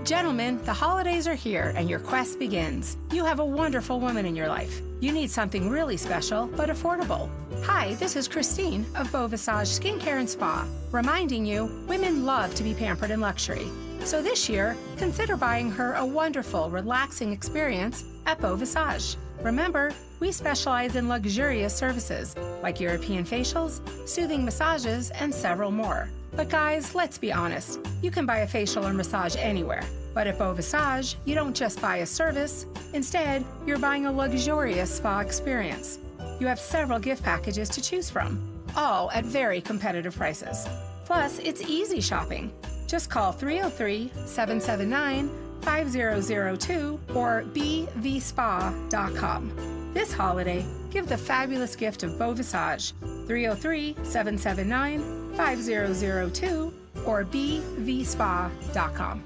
Gentlemen, the holidays are here and your quest begins. You have a wonderful woman in your life. You need something really special but affordable. Hi, this is Christine of Visage Skincare and Spa, reminding you women love to be pampered in luxury. So this year, consider buying her a wonderful, relaxing experience at Visage. Remember, we specialize in luxurious services like European facials, soothing massages, and several more. But guys, let's be honest. You can buy a facial or massage anywhere. But at Visage, you don't just buy a service. Instead, you're buying a luxurious spa experience. You have several gift packages to choose from, all at very competitive prices. Plus, it's easy shopping. Just call 303-779-5002 or bvspa.com. This holiday, give the fabulous gift of Visage. 303-779-5002 or bvspa.com.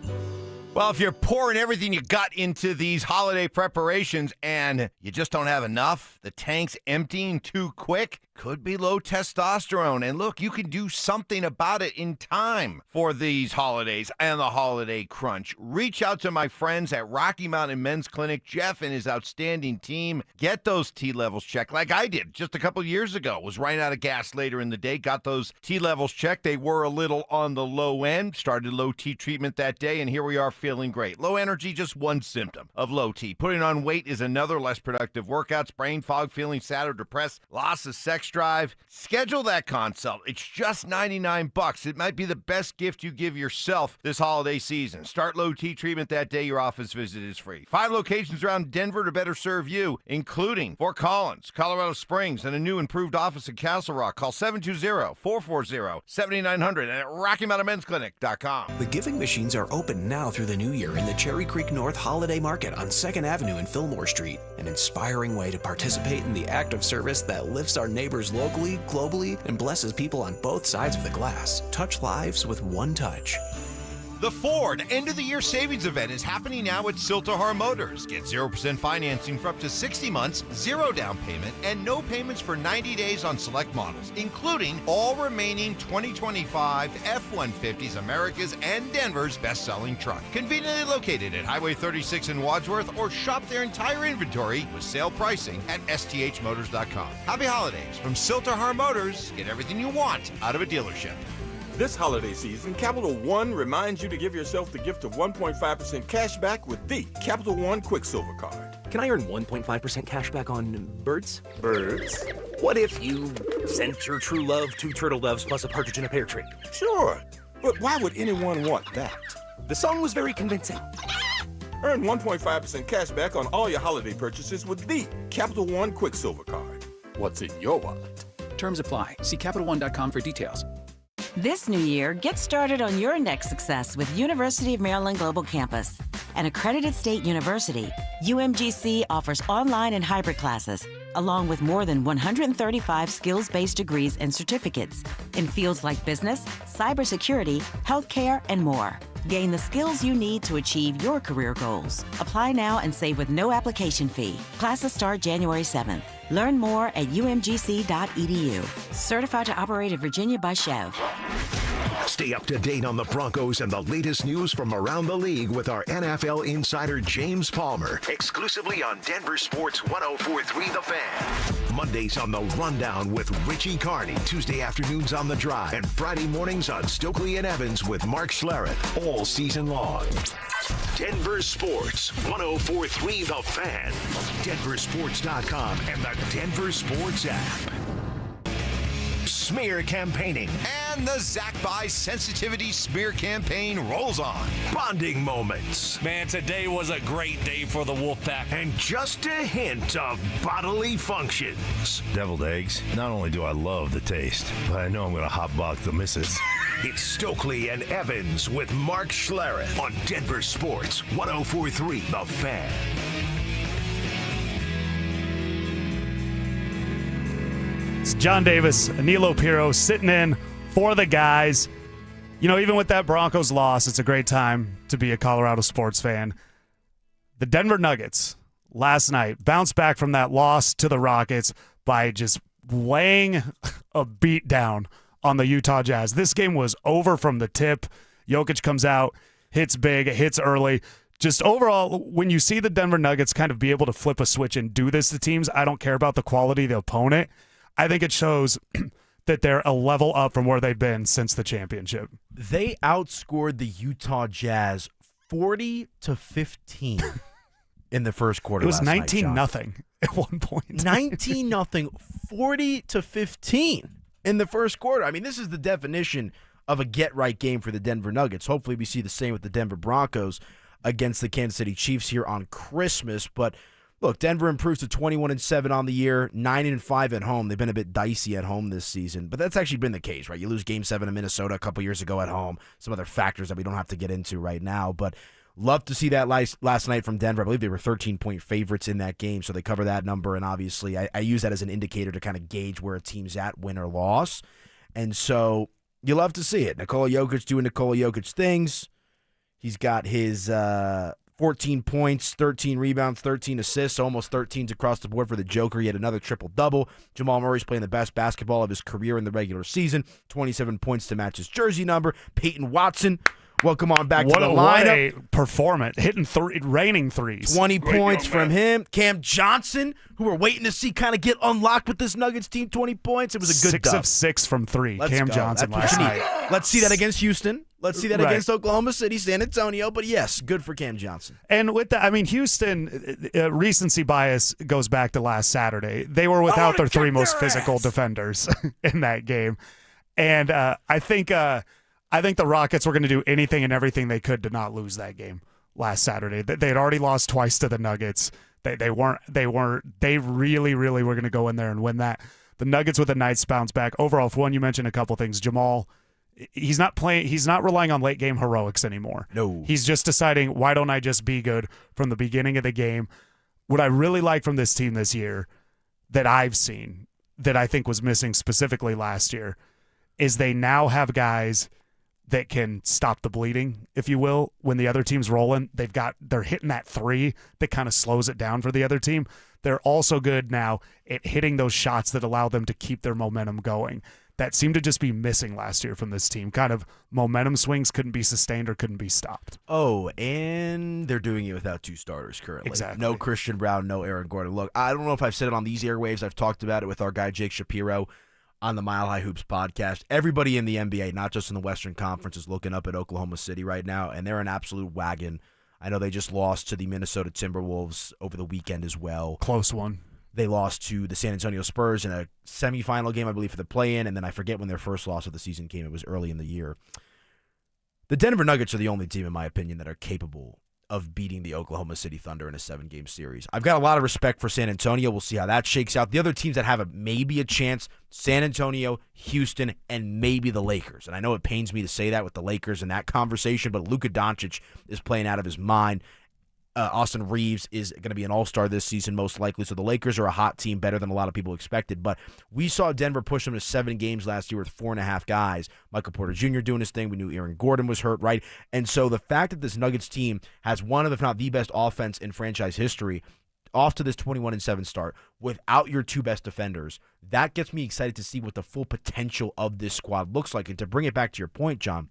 Well, if you're pouring everything you got into these holiday preparations and you just don't have enough, the tank's emptying too quick, could be low testosterone. And look, you can do something about it in time for these holidays and the holiday crunch. Reach out to my friends at Rocky Mountain Men's Clinic, Jeff and his outstanding team. Get those T levels checked like I did just a couple years ago. Was running out of gas later in the day, got those T levels checked. They were a little on the low end, started low T treatment that day, and here we are feeling great. Low energy, just one symptom of low T. Putting on weight is another. Less productive workouts, brain fog, feeling sad or depressed, loss of sex drive. Schedule that consult. It's just $99. It might be the best gift you give yourself this holiday season. Start low T treatment that day. Your office visit is free. 5 locations around Denver to better serve you, including Fort Collins, Colorado Springs, and a new improved office in Castle Rock. Call 720-440-7900 and at RockyMountainMen'sClinic.com. The giving machines are open now through the new year in the Cherry Creek North Holiday Market on 2nd Avenue and Fillmore Street. An inspiring way to participate in the act of service that lifts our neighbors locally, globally, and blesses people on both sides of the glass. Touch lives with one touch. The Ford end-of-the-year savings event is happening now at Silterar Motors. Get 0% financing for up to 60 months, 0 down payment, and no payments for 90 days on select models, including all remaining 2025 F-150s, America's and Denver's best-selling truck. Conveniently located at Highway 36 in Wadsworth, or shop their entire inventory with sale pricing at sthmotors.com. Happy holidays from Silterar Motors. Get everything you want out of a dealership. This holiday season, Capital One reminds you to give yourself the gift of 1.5% cash back with the Capital One Quicksilver Card. Can I earn 1.5% cash back on birds? Birds? What if you sent your true love 2 turtle doves plus a partridge in a pear tree? Sure, but why would anyone want that? The song was very convincing. Earn 1.5% cash back on all your holiday purchases with the Capital One Quicksilver Card. What's in your wallet? Terms apply. See CapitalOne.com for details. This new year, get started on your next success with University of Maryland Global Campus. An accredited state university, UMGC offers online and hybrid classes, along with more than 135 skills-based degrees and certificates in fields like business, cybersecurity, healthcare, and more. Gain the skills you need to achieve your career goals. Apply now and save with no application fee. Classes start January 7th. Learn more at umgc.edu. Certified to operate in Virginia by Chev. Stay up to date on the Broncos and the latest news from around the league with our NFL insider James Palmer, exclusively on Denver Sports 104.3 The Fan. Mondays on The Rundown with Richie Carney, Tuesday afternoons on The Drive, and Friday mornings on Stokley and Evans with Mark Schlereth, all season long. Denver Sports 104.3 The Fan, DenverSports.com, and the Denver Sports app. Smear campaigning. And the Zach Buy Sensitivity Smear Campaign rolls on. Bonding moments. Man, today was a great day for the Wolfpack. And just a hint of bodily functions. Deviled eggs. Not only do I love the taste, but I know I'm going to hotbox the missus. It's Stokley and Evans with Mark Schlereth on Denver Sports 104.3 The Fan. It's John Davis, Anilo Pirro sitting in for the guys. You know, even with that Broncos loss, it's a great time to be a Colorado sports fan. The Denver Nuggets last night bounced back from that loss to the Rockets by just laying a beat down on the Utah Jazz. This game was over from the tip. Jokic comes out, hits big, hits early. Just overall, when you see the Denver Nuggets kind of be able to flip a switch and do this to teams, I don't care about the quality of the opponent. I think it shows that they're a level up from where they've been since the championship. They outscored the Utah Jazz 40-15 in the first quarter. It was last 19-0 at one point. 19-0, 40-15 in the first quarter. I mean, this is the definition of a get-right game for the Denver Nuggets. Hopefully we see the same with the Denver Broncos against the Kansas City Chiefs here on Christmas. But look, Denver improves to 21-7 on the year, 9-5 at home. They've been a bit dicey at home this season, but that's actually been the case, right? You lose Game 7 in Minnesota a couple years ago at home. Some other factors that we don't have to get into right now, but love to see that last night from Denver. I believe they were 13-point favorites in that game, so they cover that number, and obviously I use that as an indicator to kind of gauge where a team's at, win or loss. And so you love to see it. Nikola Jokic doing Nikola Jokic things. He's got his 14 points, 13 rebounds, 13 assists, almost 13s across the board for the Joker. He had another triple-double. Jamal Murray's playing the best basketball of his career in the regular season. 27 points to match his jersey number. Peyton Watson, welcome on back to the lineup. What a performance. Hitting raining threes. 20 points from him. Cam Johnson, who we're waiting to see kind of get unlocked with this Nuggets team, 20 points. It was a good 6 dub. of 6 from 3. Cam Johnson That's last night. Let's see that against Houston. Let's see that Right. against Oklahoma City, San Antonio. But yes, good for Cam Johnson. And with that, I mean, Houston, recency bias goes back to last Saturday. They were without their 3 most physical defenders in that game. And I think the Rockets were going to do anything and everything they could to not lose that game last Saturday. They had already lost twice to the Nuggets. They really were going to go in there and win that. The Nuggets with a nice bounce back. Overall, for one, you mentioned a couple things. Jamal, he's not relying on late game heroics anymore. No. He's just deciding, why don't I just be good from the beginning of the game? What I really like from this team this year that I've seen, that I think was missing specifically last year, is they now have guys that can stop the bleeding, if you will. When the other team's rolling, they're hitting that 3 that kind of slows it down for the other team. They're also good now at hitting those shots that allow them to keep their momentum going. That seemed to just be missing last year from this team. Kind of momentum swings couldn't be sustained or couldn't be stopped. Oh, and they're doing it without 2 starters currently. Exactly. No Christian Brown, no Aaron Gordon. Look, I don't know if I've said it on these airwaves. I've talked about it with our guy Jake Shapiro on the Mile High Hoops podcast. Everybody in the NBA, not just in the Western Conference, is looking up at Oklahoma City right now, and they're an absolute wagon. I know they just lost to the Minnesota Timberwolves over the weekend as well. Close one. They lost to the San Antonio Spurs in a semifinal game, I believe, for the play-in, and then I forget when their first loss of the season came. It was early in the year. The Denver Nuggets are the only team, in my opinion, that are capable of beating the Oklahoma City Thunder in a 7-game series. I've got a lot of respect for San Antonio. We'll see how that shakes out. The other teams that have maybe a chance, San Antonio, Houston, and maybe the Lakers. And I know it pains me to say that with the Lakers in that conversation, but Luka Doncic is playing out of his mind. Austin Reeves is going to be an all-star this season, most likely. So the Lakers are a hot team, better than a lot of people expected. But we saw Denver push them to 7 games last year with 4.5 guys. Michael Porter Jr. doing his thing. We knew Aaron Gordon was hurt, right? And so the fact that this Nuggets team has one of, if not the best offense in franchise history, off to this 21-7 start without your two best defenders, that gets me excited to see what the full potential of this squad looks like. And to bring it back to your point, John,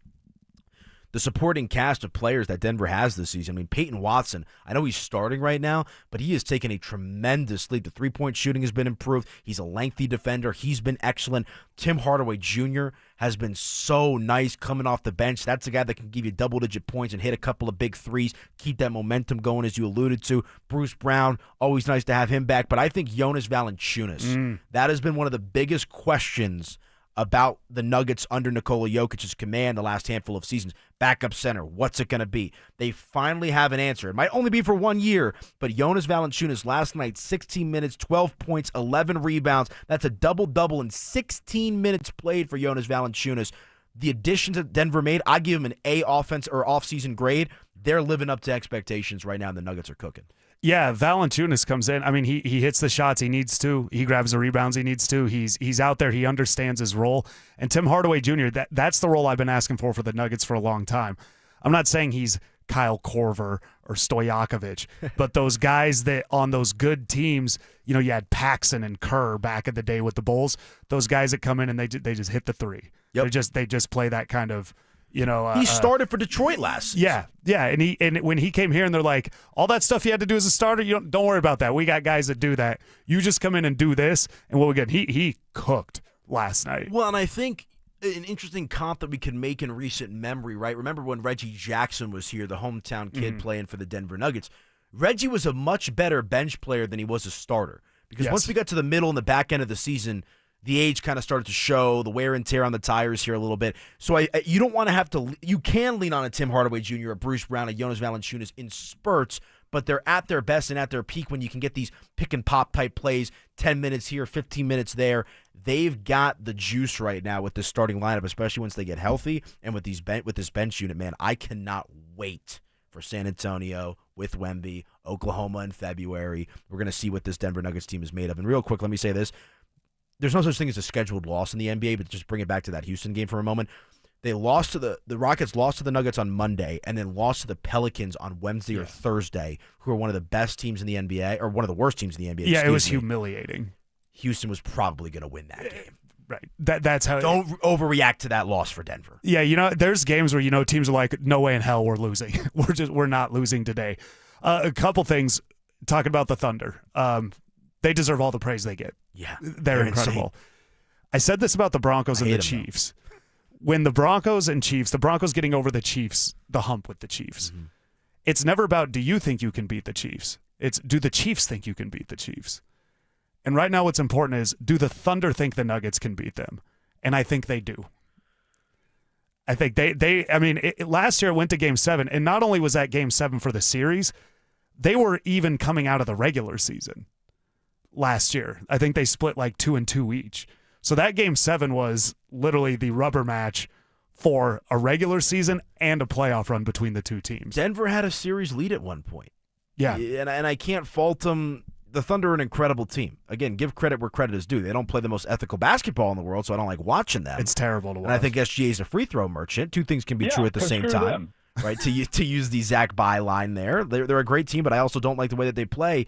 the supporting cast of players that Denver has this season. I mean, Peyton Watson, I know he's starting right now, but he has taken a tremendous leap. The three-point shooting has been improved. He's a lengthy defender. He's been excellent. Tim Hardaway Jr. has been so nice coming off the bench. That's a guy that can give you double-digit points and hit a couple of big threes, keep that momentum going, as you alluded to. Bruce Brown, always nice to have him back. But I think Jonas Valanciunas, that has been one of the biggest questions about the Nuggets under Nikola Jokic's command the last handful of seasons. Backup center, what's it going to be? They finally have an answer. It might only be for 1 year, but Jonas Valanciunas last night, 16 minutes, 12 points, 11 rebounds. That's a double-double in 16 minutes played for Jonas Valanciunas. The additions that Denver made, I give him an A offense or offseason grade. They're living up to expectations right now, and the Nuggets are cooking. Yeah, Valanciunas comes in. I mean, he hits the shots he needs to. He grabs the rebounds he needs to. He's out there. He understands his role. And Tim Hardaway Jr., that's the role I've been asking for the Nuggets for a long time. I'm not saying he's Kyle Korver or Stojakovic, but those guys that on those good teams, you had Paxson and Kerr back in the day with the Bulls. Those guys that come in and they just hit the three. Yep. They just play that kind of. He started for Detroit last season. Yeah, and when he came here and they're like, all that stuff you had to do as a starter, don't worry about that. We got guys that do that. You just come in and do this, and what we get, he cooked last night. Well, and I think an interesting comp that we can make in recent memory, right? Remember when Reggie Jackson was here, the hometown kid playing for the Denver Nuggets? Reggie was a much better bench player than he was a starter because once we got to the middle and the back end of the season, the age kind of started to show, the wear and tear on the tires here a little bit. So you don't want to have to – you can lean on a Tim Hardaway Jr., a Bruce Brown, a Jonas Valanciunas in spurts, but they're at their best and at their peak when you can get these pick-and-pop type plays, 10 minutes here, 15 minutes there. They've got the juice right now with this starting lineup, especially once they get healthy. And with this bench unit, man, I cannot wait for San Antonio with Wemby, Oklahoma in February. We're going to see what this Denver Nuggets team is made of. And real quick, let me say this. There's no such thing as a scheduled loss in the NBA, but just bring it back to that Houston game for a moment. They lost to the Rockets lost to the Nuggets on Monday and then lost to the Pelicans on Wednesday or Thursday, who are one of the best teams in the NBA, or one of the worst teams in the NBA. Yeah, it was humiliating. Houston was probably going to win that game. Right. That's how. Don't overreact to that loss for Denver. Yeah, there's games where teams are like, no way in hell we're losing. we're not losing today. A couple things talking about the Thunder. They deserve all the praise they get. Yeah, they're incredible. Insane. I said this about the Broncos and the Chiefs. When the Broncos getting over the Chiefs, the hump with the Chiefs. Mm-hmm. It's never about, do you think you can beat the Chiefs? It's, do the Chiefs think you can beat the Chiefs? And right now what's important is, do the Thunder think the Nuggets can beat them? And I think they do. I think last year it went to Game 7, and not only was that Game 7 for the series, they were even coming out of the regular season. Last year, I think they split like 2-2 each. So that Game 7 was literally the rubber match for a regular season and a playoff run between the two teams. Denver had a series lead at one point. Yeah. And I can't fault them. The Thunder are an incredible team. Again, give credit where credit is due. They don't play the most ethical basketball in the world, so I don't like watching them. It's terrible to watch. And I think SGA is a free throw merchant. Two things can be true at the same time. Right? To use the Zach Bye line there. They're a great team, but I also don't like the way that they play.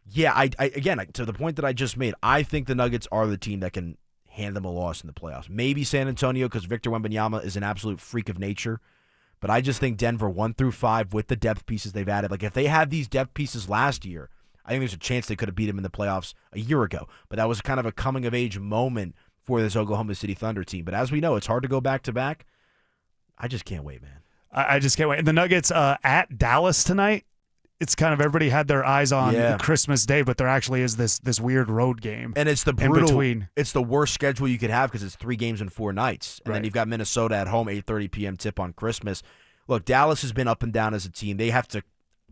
Yeah, I again, to the point that I just made, I think the Nuggets are the team that can hand them a loss in the playoffs. Maybe San Antonio because Victor Wembanyama is an absolute freak of nature. But I just think Denver 1-5 with the depth pieces they've added. Like if they had these depth pieces last year, I think there's a chance they could have beat them in the playoffs a year ago. But that was kind of a coming-of-age moment for this Oklahoma City Thunder team. But as we know, it's hard to go back-to-back. I just can't wait, man. I just can't wait. And the Nuggets at Dallas tonight. It's kind of everybody had their eyes on Christmas Day, but there actually is this weird road game. And it's the brutal, it's the worst schedule you could have because it's 3 games in 4 nights. And then you've got Minnesota at home, 8:30 p.m. tip on Christmas. Look, Dallas has been up and down as a team. They have to,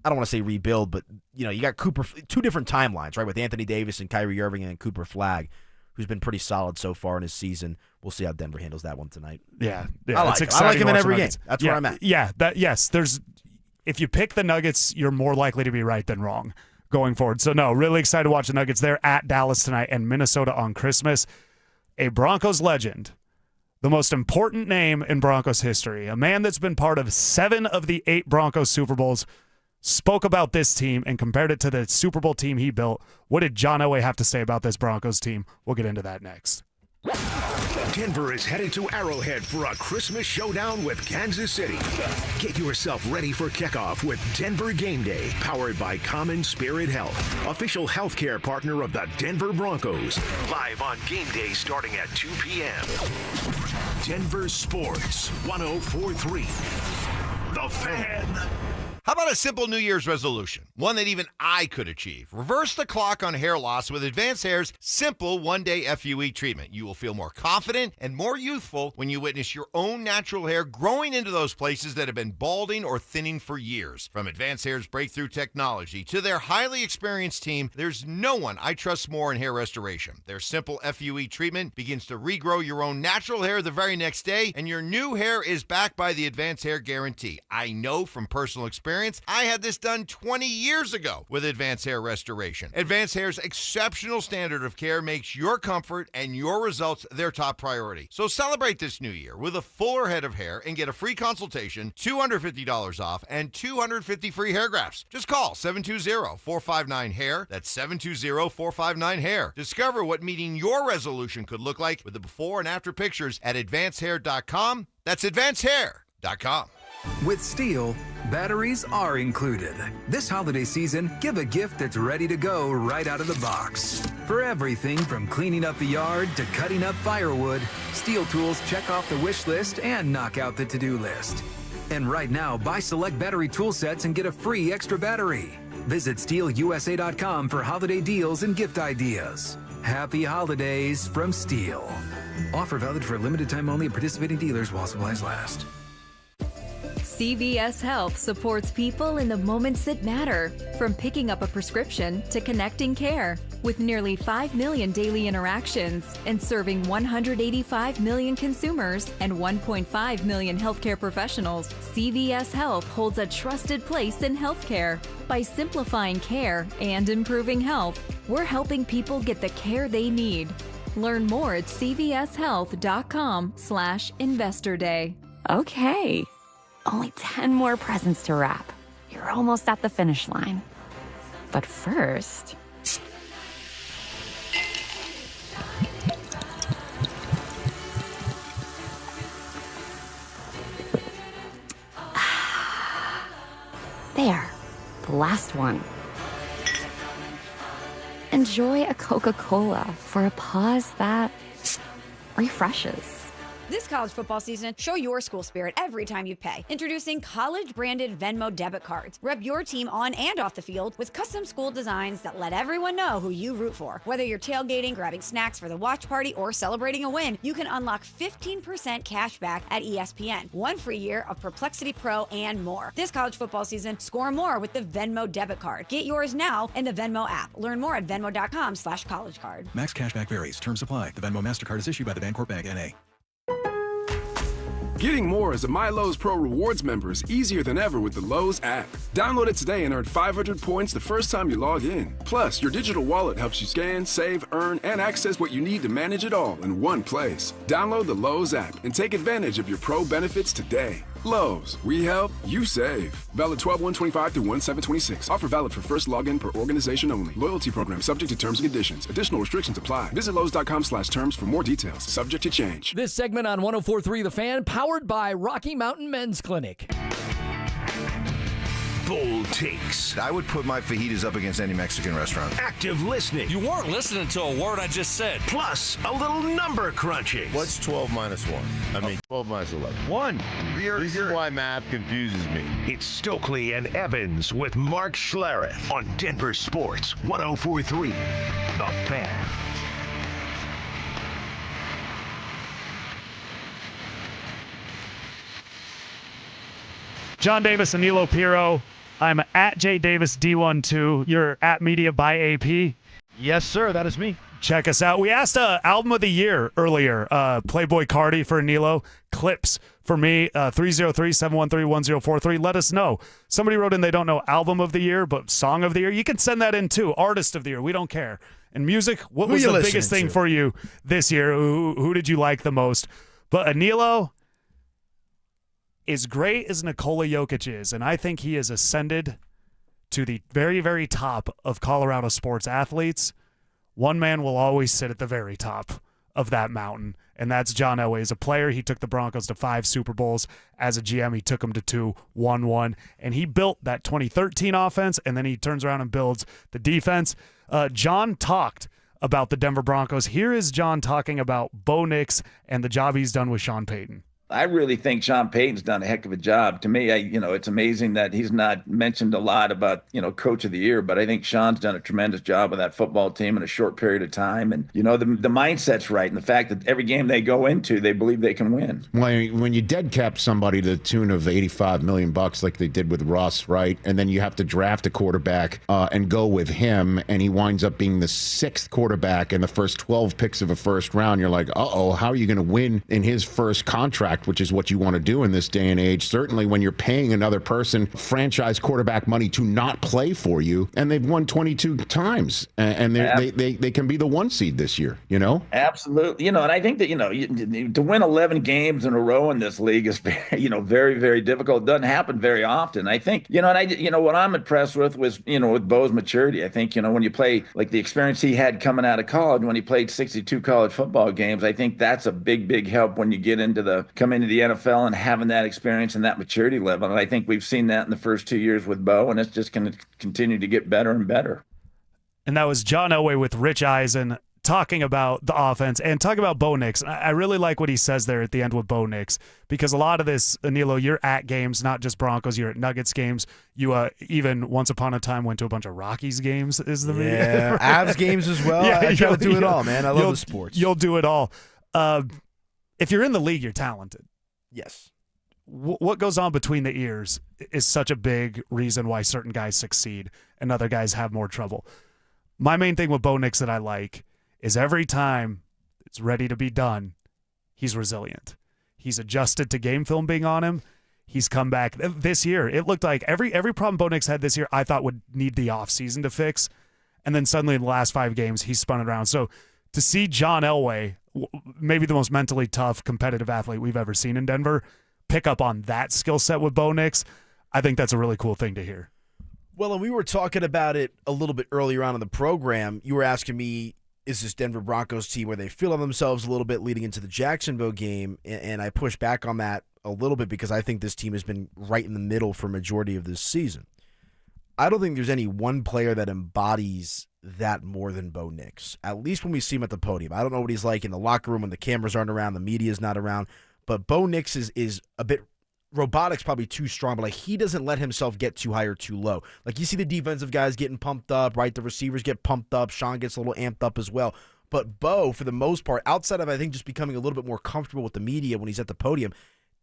I don't want to say rebuild, but you got Cooper, 2 different timelines, right, with Anthony Davis and Kyrie Irving and Cooper Flagg, who's been pretty solid so far in his season. We'll see how Denver handles that one tonight. Yeah. I like him in every game. That's where I'm at. Yeah, if you pick the Nuggets, you're more likely to be right than wrong going forward. So, no, really excited to watch the Nuggets. They're at Dallas tonight and Minnesota on Christmas. A Broncos legend, the most important name in Broncos history, a man that's been part of 7 of the 8 Broncos Super Bowls, spoke about this team and compared it to the Super Bowl team he built. What did John Elway have to say about this Broncos team? We'll get into that next. Denver is headed to Arrowhead for a Christmas showdown with Kansas City. Get yourself ready for kickoff with Denver Game Day, powered by Common Spirit Health, official healthcare partner of the Denver Broncos. Live on Game Day starting at 2 p.m. Denver Sports 104.3. The Fan. How about a simple New Year's resolution? One that even I could achieve. Reverse the clock on hair loss with Advanced Hair's simple one-day FUE treatment. You will feel more confident and more youthful when you witness your own natural hair growing into those places that have been balding or thinning for years. From Advanced Hair's breakthrough technology to their highly experienced team, there's no one I trust more in hair restoration. Their simple FUE treatment begins to regrow your own natural hair the very next day, and your new hair is backed by the Advanced Hair Guarantee. I know from personal experience. I had this done 20 years ago with Advanced Hair Restoration. Advanced Hair's exceptional standard of care makes your comfort and your results their top priority. So celebrate this new year with a fuller head of hair and get a free consultation, $250 off, and 250 free hair grafts. Just call 720-459-HAIR. That's 720-459-HAIR. Discover what meeting your resolution could look like with the before and after pictures at advancedhair.com. That's advancedhair.com. With Steel, batteries are included. This holiday season, give a gift that's ready to go right out of the box. For everything from cleaning up the yard to cutting up firewood, Steel tools check off the wish list and knock out the to-do list. And right now, buy select battery tool sets and get a free extra battery. Visit SteelUSA.com for holiday deals and gift ideas. Happy holidays from Steel. Offer valid for a limited time only at participating dealers while supplies last. CVS Health supports people in the moments that matter, from picking up a prescription to connecting care. With nearly 5 million daily interactions and serving 185 million consumers and 1.5 million healthcare professionals, CVS Health holds a trusted place in healthcare. By simplifying care and improving health, we're helping people get the care they need. Learn more at cvshealth.com/investor day. Okay. Only 10 more presents to wrap. You're almost at the finish line. But first... There. The last one. Enjoy a Coca-Cola for a pause that refreshes. This college football season, show your school spirit every time you pay. Introducing college-branded Venmo debit cards. Rep your team on and off the field with custom school designs that let everyone know who you root for. Whether you're tailgating, grabbing snacks for the watch party, or celebrating a win, you can unlock 15% cash back at ESPN, 1 free year of Perplexity Pro, and more. This college football season, score more with the Venmo debit card. Get yours now in the Venmo app. Learn more at venmo.com/collegecard. Max cashback varies. Terms apply. The Venmo MasterCard is issued by the Bancorp Bank, N.A. Getting more as a MyLowe's Pro Rewards member is easier than ever with the Lowe's app. Download it today and earn 500 points the first time you log in. Plus, your digital wallet helps you scan, save, earn, and access what you need to manage it all in one place. Download the Lowe's app and take advantage of your Pro benefits today. Lowe's, we help, you save. Valid 12/1/25 through 1/7/26. Offer valid for first login per organization only. Loyalty program subject to terms and conditions. Additional restrictions apply. Visit Lowe's.com/terms for more details. Subject to change. This segment on 104.3 The Fan, powered by Rocky Mountain Men's Clinic. Bold takes. I would put my fajitas up against any Mexican restaurant. Active listening. You weren't listening to a word I just said. Plus, a little number crunching. What's 12 minus 1? 12 minus 11. 1. This is why math confuses me. It's Stokley and Evans with Mark Schlereth on Denver Sports 104.3 The Fan. John Davis and Nilo Piro. I'm at JDavisD12. You're at Media by AP. Yes, sir. That is me. Check us out. We asked album of the year earlier. Playboy Cardi for Nilo. Clips for me. 303-713-1043. Let us know. Somebody wrote in they don't know album of the year, but song of the year. You can send that in too. Artist of the year. We don't care. And music, what was the biggest thing for you this year? Who did you like the most? But Nilo, as great as Nikola Jokic is, and I think he has ascended to the very, very top of Colorado sports athletes, one man will always sit at the very top of that mountain, and that's John Elway. As a player, he took the Broncos to 5 Super Bowls. As a GM, he took them to 2, won 1, and he built that 2013 offense, and then he turns around and builds the defense. John talked about the Denver Broncos. Here is John talking about Bo Nix and the job he's done with Sean Payton. I really think Sean Payton's done a heck of a job. To me, it's amazing that he's not mentioned a lot about, coach of the year, but I think Sean's done a tremendous job with that football team in a short period of time. And, the mindset's right. And the fact that every game they go into, they believe they can win. When you dead cap somebody to the tune of $85 million like they did with Russ, right? And then you have to draft a quarterback and go with him, and he winds up being the 6th quarterback in the first 12 picks of a first round. You're like, how are you going to win in his first contract? Which is what you want to do in this day and age. Certainly when you're paying another person franchise quarterback money to not play for you, and they've won 22 times, and they can be the 1 seed this year, Absolutely. And I think that, to win 11 games in a row in this league is very, very, very difficult. It doesn't happen very often. I think, what I'm impressed with was, with Bo's maturity. I think, when you play like the experience he had coming out of college, when he played 62 college football games, I think that's a big, big help when you come into the NFL and having that experience and that maturity level. And I think we've seen that in the first 2 years with Bo, and it's just going to continue to get better and better. And that was John Elway with Rich Eisen talking about the offense and talking about Bo Nix. I really like what he says there at the end with Bo Nix, because a lot of this, Anilo, you're at games, not just Broncos, you're at Nuggets games. You even once upon a time went to a bunch of Rockies games. Yeah, Avs games as well. I try to do it all, man. I love the sports. You'll do it all. If you're in the league, you're talented. Yes. What goes on between the ears is such a big reason why certain guys succeed and other guys have more trouble. My main thing with Bo Nix that I like is every time it's ready to be done, he's resilient. He's adjusted to game film being on him. He's come back. This year, it looked like every problem Bo Nix had this year I thought would need the offseason to fix, and then suddenly in the last 5 games, he's spun it around. So to see John Elway, maybe the most mentally tough competitive athlete we've ever seen in Denver, pick up on that skill set with Bo Nix, I think that's a really cool thing to hear. Well, and we were talking about it a little bit earlier on in the program. You were asking me, is this Denver Broncos team where they feel on themselves a little bit leading into the Jacksonville game? And I pushed back on that a little bit because I think this team has been right in the middle for a majority of this season. I don't think there's any one player that embodies that more than Bo Nix, at least when we see him at the podium. I don't know what he's like in the locker room when the cameras aren't around, the media's not around, but Bo Nix is a bit, robotics probably too strong, but like he doesn't let himself get too high or too low. Like you see the defensive guys getting pumped up, right? The receivers get pumped up. Sean gets a little amped up as well. But Bo, for the most part, outside of I think just becoming a little bit more comfortable with the media when he's at the podium,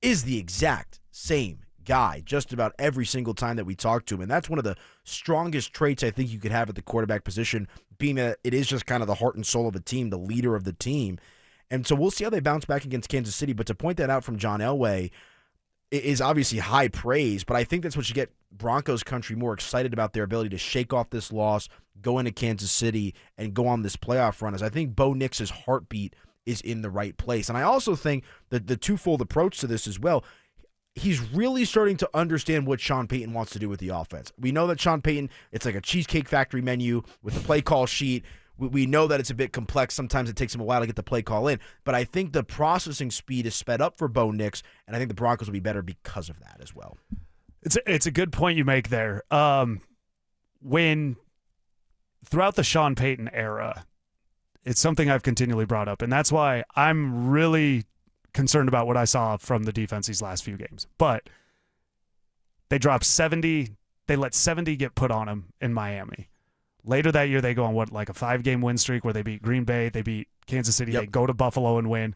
is the exact same guy just about every single time that we talk to him. And that's one of the strongest traits I think you could have at the quarterback position, being that it is just kind of the heart and soul of the team, the leader of the team. And so we'll see how they bounce back against Kansas City. But to point that out from John Elway is obviously high praise, but I think that's what should get Broncos country more excited about their ability to shake off this loss, go into Kansas City, and go on this playoff run. As I think Bo Nix's heartbeat is in the right place. And I also think that the twofold approach to this as well, he's really starting to understand what Sean Payton wants to do with the offense. We know that Sean Payton, it's like a Cheesecake Factory menu with the play call sheet. We know that it's a bit complex. Sometimes it takes him a while to get the play call in. But I think the processing speed is sped up for Bo Nix, and I think the Broncos will be better because of that as well. It's a good point you make there. When throughout the Sean Payton era, it's something I've continually brought up, and that's why I'm really concerned about what I saw from the defense these last few games. But they dropped 70. They let 70 get put on them in Miami. Later that year, they go on a 5-game win streak where they beat Green Bay, they beat Kansas City, They go to Buffalo and win.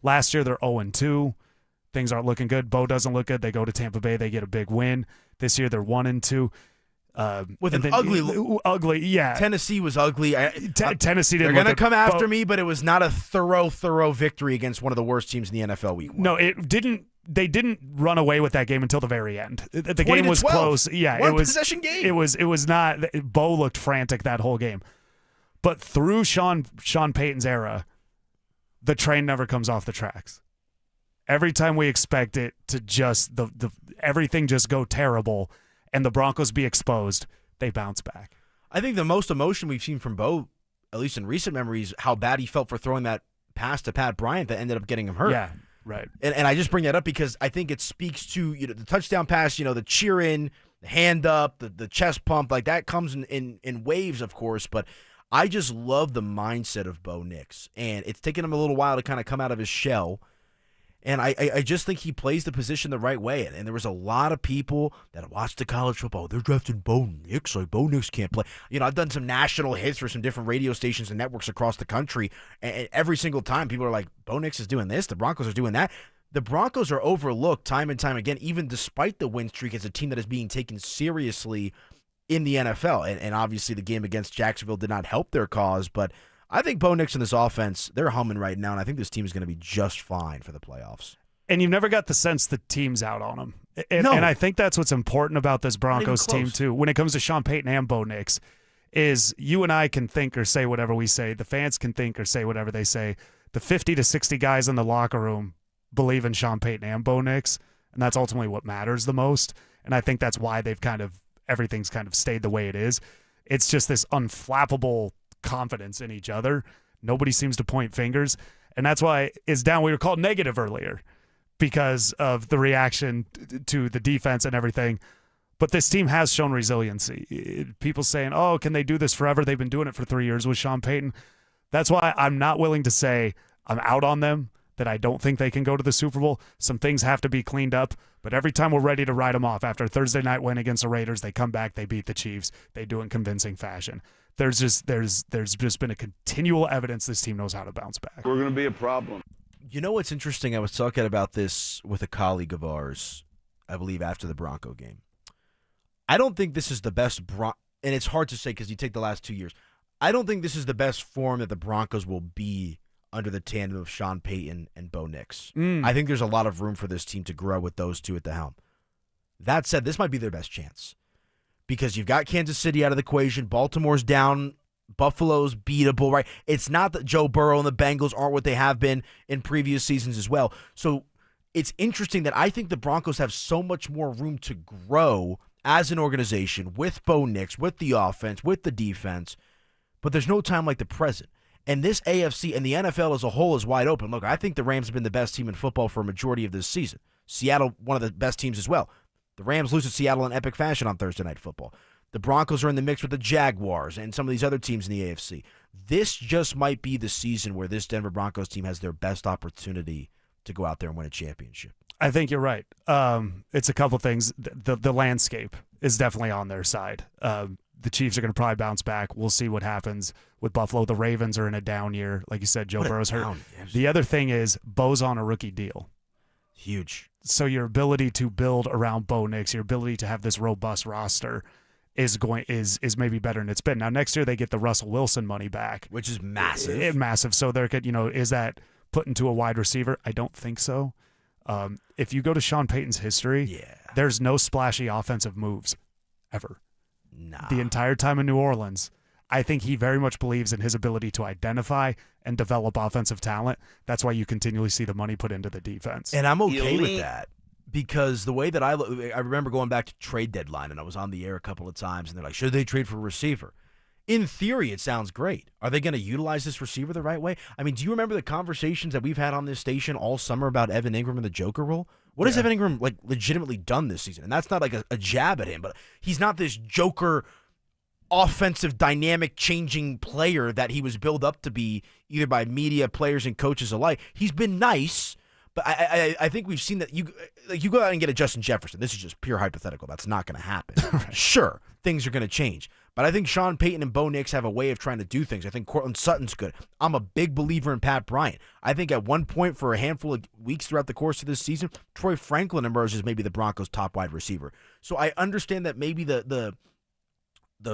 Last year, they're 0-2. Things aren't looking good. Bo doesn't look good. They go to Tampa Bay, they get a big win. This year, they're 1-2. With an ugly, yeah. Tennessee was ugly. Tennessee didn't. They're going to come after me, but it was not a thorough victory against one of the worst teams in the NFL week 1. No, it didn't. They didn't run away with that game until the very end. The game was close. Yeah, it was possession game. It was not. Bo looked frantic that whole game, but through Sean Payton's era, the train never comes off the tracks. Every time we expect it to just everything just go terrible and the Broncos be exposed, they bounce back. I think the most emotion we've seen from Bo, at least in recent memories, how bad he felt for throwing that pass to Pat Bryant that ended up getting him hurt. Yeah, right. And I just bring that up because I think it speaks to the touchdown pass, the cheering, the hand up, the chest pump, like that comes in waves, of course. But I just love the mindset of Bo Nix, and it's taken him a little while to kind of come out of his shell. And I just think he plays the position the right way. And there was a lot of people that watched the college football. They're drafting Bo Nix. Like, Bo Nix can't play. I've done some national hits for some different radio stations and networks across the country. And every single time people are like, Bo Nix is doing this. The Broncos are doing that. The Broncos are overlooked time and time again, even despite the win streak, as a team that is being taken seriously in the NFL. And obviously the game against Jacksonville did not help their cause, but I think Bo Nix and this offense, they're humming right now, and I think this team is going to be just fine for the playoffs. And you've never got the sense the team's out on them. No. And I think that's what's important about this Broncos team, too, when it comes to Sean Payton and Bo Nix, is you and I can think or say whatever we say. The fans can think or say whatever they say. The 50 to 60 guys in the locker room believe in Sean Payton and Bo Nix, and that's ultimately what matters the most. And I think that's why everything's kind of stayed the way it is. It's just this unflappable confidence in each other. Nobody seems to point fingers, and that's why it's down. We were called negative earlier because of the reaction to the defense and everything, but this team has shown resiliency. People saying, oh, can they do this forever? They've been doing it for 3 years with Sean Payton. That's why I'm not willing to say I'm out on them, that I don't think they can go to the Super Bowl. Some things have to be cleaned up, but every time we're ready to write them off after a Thursday night win against the Raiders, they come back, they beat the Chiefs, they do it in convincing fashion. There's just been a continual evidence this team knows how to bounce back. We're going to be a problem. You know what's interesting? I was talking about this with a colleague of ours, I believe, after the Bronco game. I don't think this is the best and it's hard to say because you take the last 2 years. I don't think this is the best form that the Broncos will be under the tandem of Sean Payton and Bo Nix. I think there's a lot of room for this team to grow with those two at the helm. That said, this might be their best chance because you've got Kansas City out of the equation. Baltimore's down. Buffalo's beatable, right? It's not that Joe Burrow and the Bengals aren't what they have been in previous seasons as well. So it's interesting that I think the Broncos have so much more room to grow as an organization with Bo Nix, with the offense, with the defense, but there's no time like the present. And this AFC and the NFL as a whole is wide open. Look, I think the Rams have been the best team in football for a majority of this season. Seattle, one of the best teams as well. The Rams lose to Seattle in epic fashion on Thursday Night Football. The Broncos are in the mix with the Jaguars and some of these other teams in the AFC. This just might be the season where this Denver Broncos team has their best opportunity to go out there and win a championship. I think you're right. It's a couple things. The landscape is definitely on their side. The Chiefs are going to probably bounce back. We'll see what happens with Buffalo. The Ravens are in a down year. Like you said, Joe Burrow's hurt. The other thing is Bo's on a rookie deal. Huge. So your ability to build around Bo Nix, your ability to have this robust roster is maybe better than it's been. Now next year they get the Russell Wilson money back, which is massive. Massive. So there could, is that put into a wide receiver? I don't think so. If you go to Sean Payton's history, there's no splashy offensive moves ever. Nah. The entire time in New Orleans, I think he very much believes in his ability to identify and develop offensive talent. That's why you continually see the money put into the defense. And I'm okay with that because the way that I remember going back to trade deadline, and I was on the air a couple of times, and they're like, should they trade for a receiver? In theory, it sounds great. Are they going to utilize this receiver the right way? I mean, do you remember the conversations that we've had on this station all summer about Evan Ingram and the Joker role? What has Evan Ingram legitimately done this season? And that's not like a jab at him, but he's not this Joker offensive dynamic changing player that he was billed up to be either by media, players, and coaches alike. He's been nice, but I think we've seen that you go out and get a Justin Jefferson. This is just pure hypothetical. That's not going to happen. Right. Sure, things are going to change. But I think Sean Payton and Bo Nix have a way of trying to do things. I think Courtland Sutton's good. I'm a big believer in Pat Bryant. I think at one point for a handful of weeks throughout the course of this season, Troy Franklin emerged as maybe the Broncos' top wide receiver. So I understand that maybe the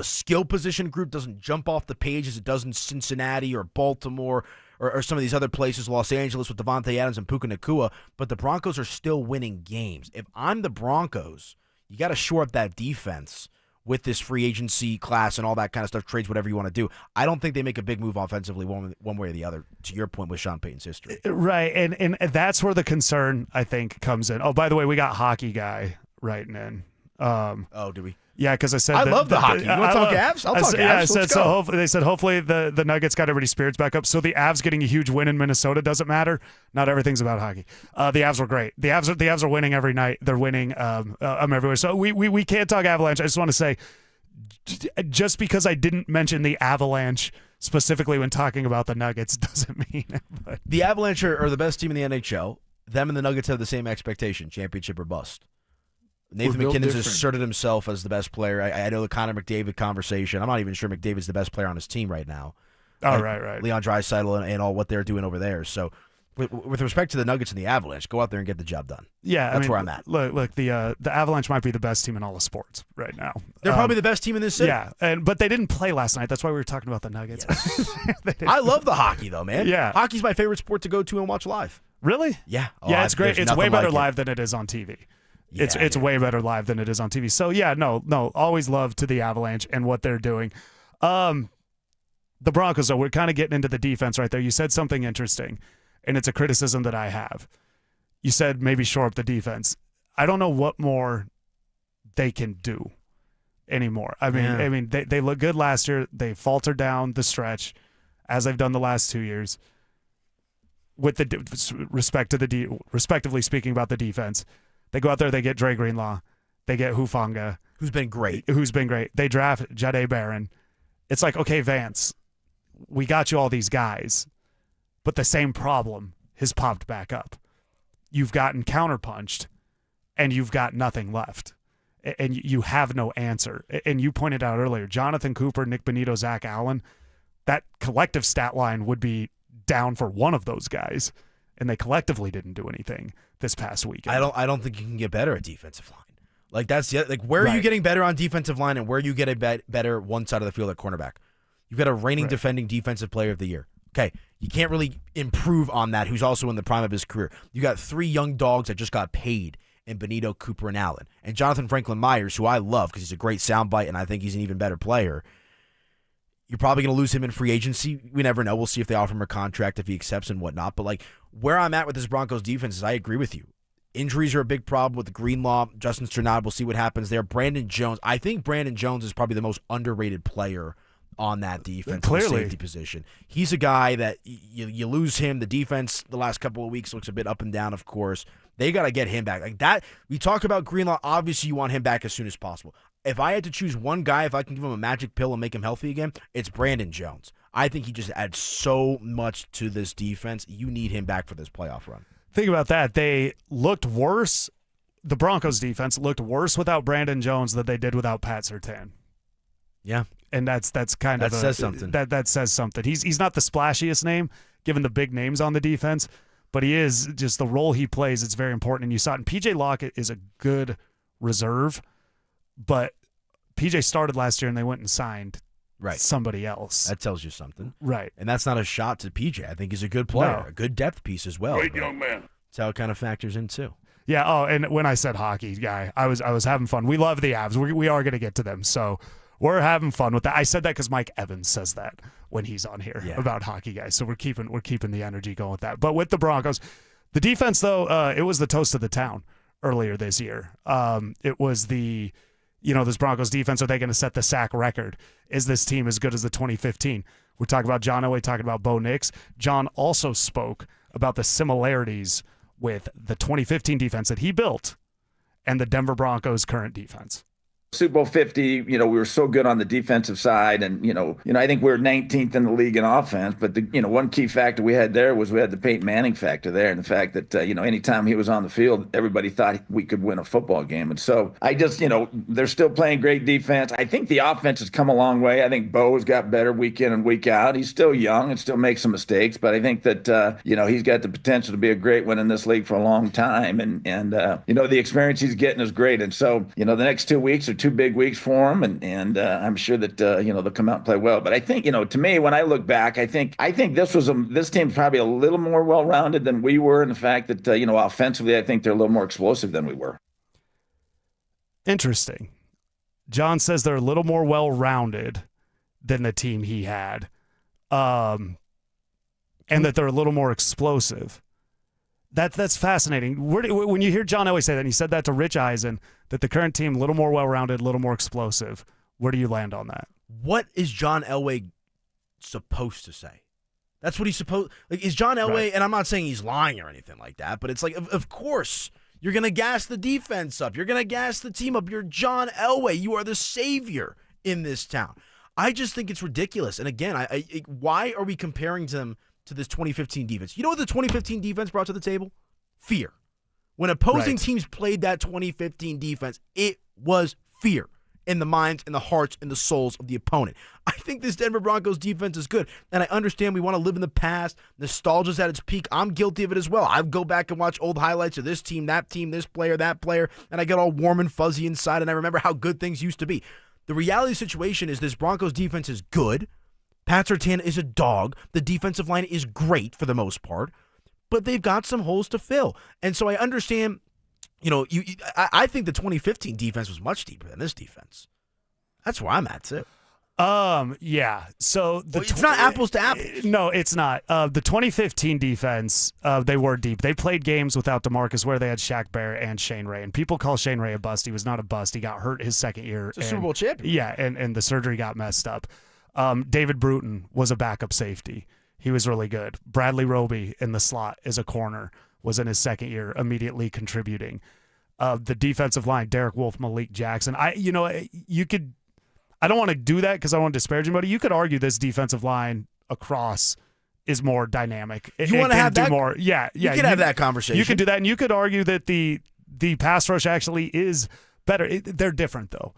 skill position group doesn't jump off the page as it does in Cincinnati or Baltimore or some of these other places, Los Angeles with Devontae Adams and Puka Nacua, but the Broncos are still winning games. If I'm the Broncos, you got to shore up that defense with this free agency class and all that kind of stuff, trades, whatever you want to do. I don't think they make a big move offensively one way or the other, to your point with Sean Payton's history. Right, and that's where the concern, I think, comes in. Oh, by the way, we got Hockey Guy writing in. Do we? Yeah, because I said I love the hockey. You want to talk Avs? I'll talk Avs. Yeah, I said Let's so. go. They said hopefully the Nuggets got everybody's spirits back up. So the Avs getting a huge win in Minnesota doesn't matter. Not everything's about hockey. The Avs were great. The Avs are winning every night. They're winning everywhere. So we can't talk Avalanche. I just want to say, just because I didn't mention the Avalanche specifically when talking about the Nuggets doesn't mean it. But. The Avalanche are the best team in the NHL. Them and the Nuggets have the same expectation: championship or bust. Nathan McKinnon has asserted himself as the best player. I know the Connor McDavid conversation. I'm not even sure McDavid's the best player on his team right now. Oh, right. Leon Draisaitl and all what they're doing over there. So, with respect to the Nuggets and the Avalanche, go out there and get the job done. Yeah, that's where I'm at. Look, the Avalanche might be the best team in all of sports right now. They're probably the best team in this city. Yeah, but they didn't play last night. That's why we were talking about the Nuggets. Yes. I love the hockey, though, man. Yeah. Hockey's my favorite sport to go to and watch live. Really? Yeah. Yeah, it's great. It's way better live than it is on TV. It's way better live than it is on TV. So, yeah, no, always love to the Avalanche and what they're doing. The Broncos, though, we're kind of getting into the defense right there. You said something interesting, and it's a criticism that I have. You said maybe shore up the defense. I don't know what more they can do anymore. I mean, they look good last year. They faltered down the stretch, as they've done the last 2 years. With the respect to respectively speaking about the defense, they go out there, they get Dre Greenlaw, they get Hufanga, who's been great. They draft Jade Barron. It's like, okay, Vance, we got you all these guys, but the same problem has popped back up. You've gotten counterpunched, and you've got nothing left, and you have no answer. And you pointed out earlier, Jonathan Cooper, Nick Bonito, Zach Allen, that collective stat line would be down for one of those guys, and they collectively didn't do anything this past weekend. I don't think you can get better at defensive line. Like where are you getting better on defensive line, and where are you getting better one side of the field at cornerback? You've got a reigning defending defensive player of the year. Okay, you can't really improve on that, who's also in the prime of his career. You got 3 young dogs that just got paid in Bonito, Cooper, and Allen. And Jonathan Franklin Myers, who I love because he's a great soundbite and I think he's an even better player. You're probably going to lose him in free agency. We never know. We'll see if they offer him a contract, if he accepts and whatnot. But where I'm at with this Broncos defense is I agree with you. Injuries are a big problem with Greenlaw, Justin Strnad. We'll see what happens there. Brandon Jones. I think Brandon Jones is probably the most underrated player on that defense, clearly. Safety position. He's a guy that you lose him. The defense the last couple of weeks looks a bit up and down, of course. They got to get him back. Like that, we talk about Greenlaw. Obviously, you want him back as soon as possible. If I had to choose one guy, if I can give him a magic pill and make him healthy again, it's Brandon Jones. I think he just adds so much to this defense. You need him back for this playoff run. Think about that. They looked worse. The Broncos defense looked worse without Brandon Jones than they did without Pat Surtain. Yeah. And that says something. That says something. He's not the splashiest name, given the big names on the defense, but he is just the role he plays. It's very important. And you saw it. And PJ Lockett is a good reserve, but PJ started last year and they went and signed somebody else. That tells you something. Right. And that's not a shot to PJ. I think he's a good player, a good depth piece as well. Great young man. That's how it kind of factors in too. Yeah. Oh, and when I said hockey, guy, I was having fun. We love the Avs. We are going to get to them. So we're having fun with that. I said that because Mike Evans says that when he's on here about hockey, guys. So we're keeping the energy going with that. But with the Broncos, the defense though, it was the toast of the town earlier this year. It was this Broncos defense. Are they going to set the sack record? Is this team as good as the 2015? We're talking about John Elway, talking about Bo Nix. John also spoke about the similarities with the 2015 defense that he built and the Denver Broncos' current defense. Super Bowl 50, we were so good on the defensive side, and I think we were 19th in the league in offense. But the one key factor we had there was we had the Peyton Manning factor there, and the fact that anytime he was on the field, everybody thought we could win a football game. And so I just they're still playing great defense. I think the offense has come a long way. I think Bo's got better week in and week out. He's still young and still makes some mistakes, but I think that he's got the potential to be a great one in this league for a long time. And the experience he's getting is great. And so the next 2 weeks are 2 big weeks for him, and I'm sure that they'll come out and play well. But I think to me, when I look back, I think this team's probably a little more well-rounded than we were, in the fact that offensively, I think they're a little more explosive than we were. Interesting. John says they're a little more well-rounded than the team he had, and that they're a little more explosive. That's fascinating. When you hear John Elway say that, and he said that to Rich Eisen, that the current team a little more well-rounded, a little more explosive. Where do you land on that? What is John Elway supposed to say? That's what he's supposed. Like, is John Elway? Right. And I'm not saying he's lying or anything like that, but it's like, of course, you're gonna gas the defense up. You're gonna gas the team up. You're John Elway. You are the savior in this town. I just think it's ridiculous. And again, why are we comparing them to this 2015 defense? You know what the 2015 defense brought to the table? Fear. When opposing teams played that 2015 defense, it was fear in the minds, in the hearts, in the souls of the opponent. I think this Denver Broncos defense is good, and I understand we want to live in the past. Nostalgia's at its peak. I'm guilty of it as well. I go back and watch old highlights of this team, this player, that player, and I get all warm and fuzzy inside, and I remember how good things used to be. The reality situation is this Broncos defense is good. Pat Surtain is a dog. The defensive line is great for the most part, but they've got some holes to fill. And so I understand, I think the 2015 defense was much deeper than this defense. That's where I'm at, too. Yeah. So it's not apples to apples. No, it's not. The 2015 defense, they were deep. They played games without DeMarcus where they had Shaq Barrett and Shane Ray. And people call Shane Ray a bust. He was not a bust. He got hurt his second year. It's a Super Bowl champion. Yeah, and the surgery got messed up. David Bruton was a backup safety. He was really good. Bradley Roby in the slot as a corner was in his second year, immediately contributing. The defensive line, Derek Wolfe, Malik Jackson. I don't want to do that because I don't want to disparage anybody. You could argue this defensive line across is more dynamic. You want to have that? More? Yeah. You could have that conversation. You could do that, and you could argue that the pass rush actually is better. They're different, though.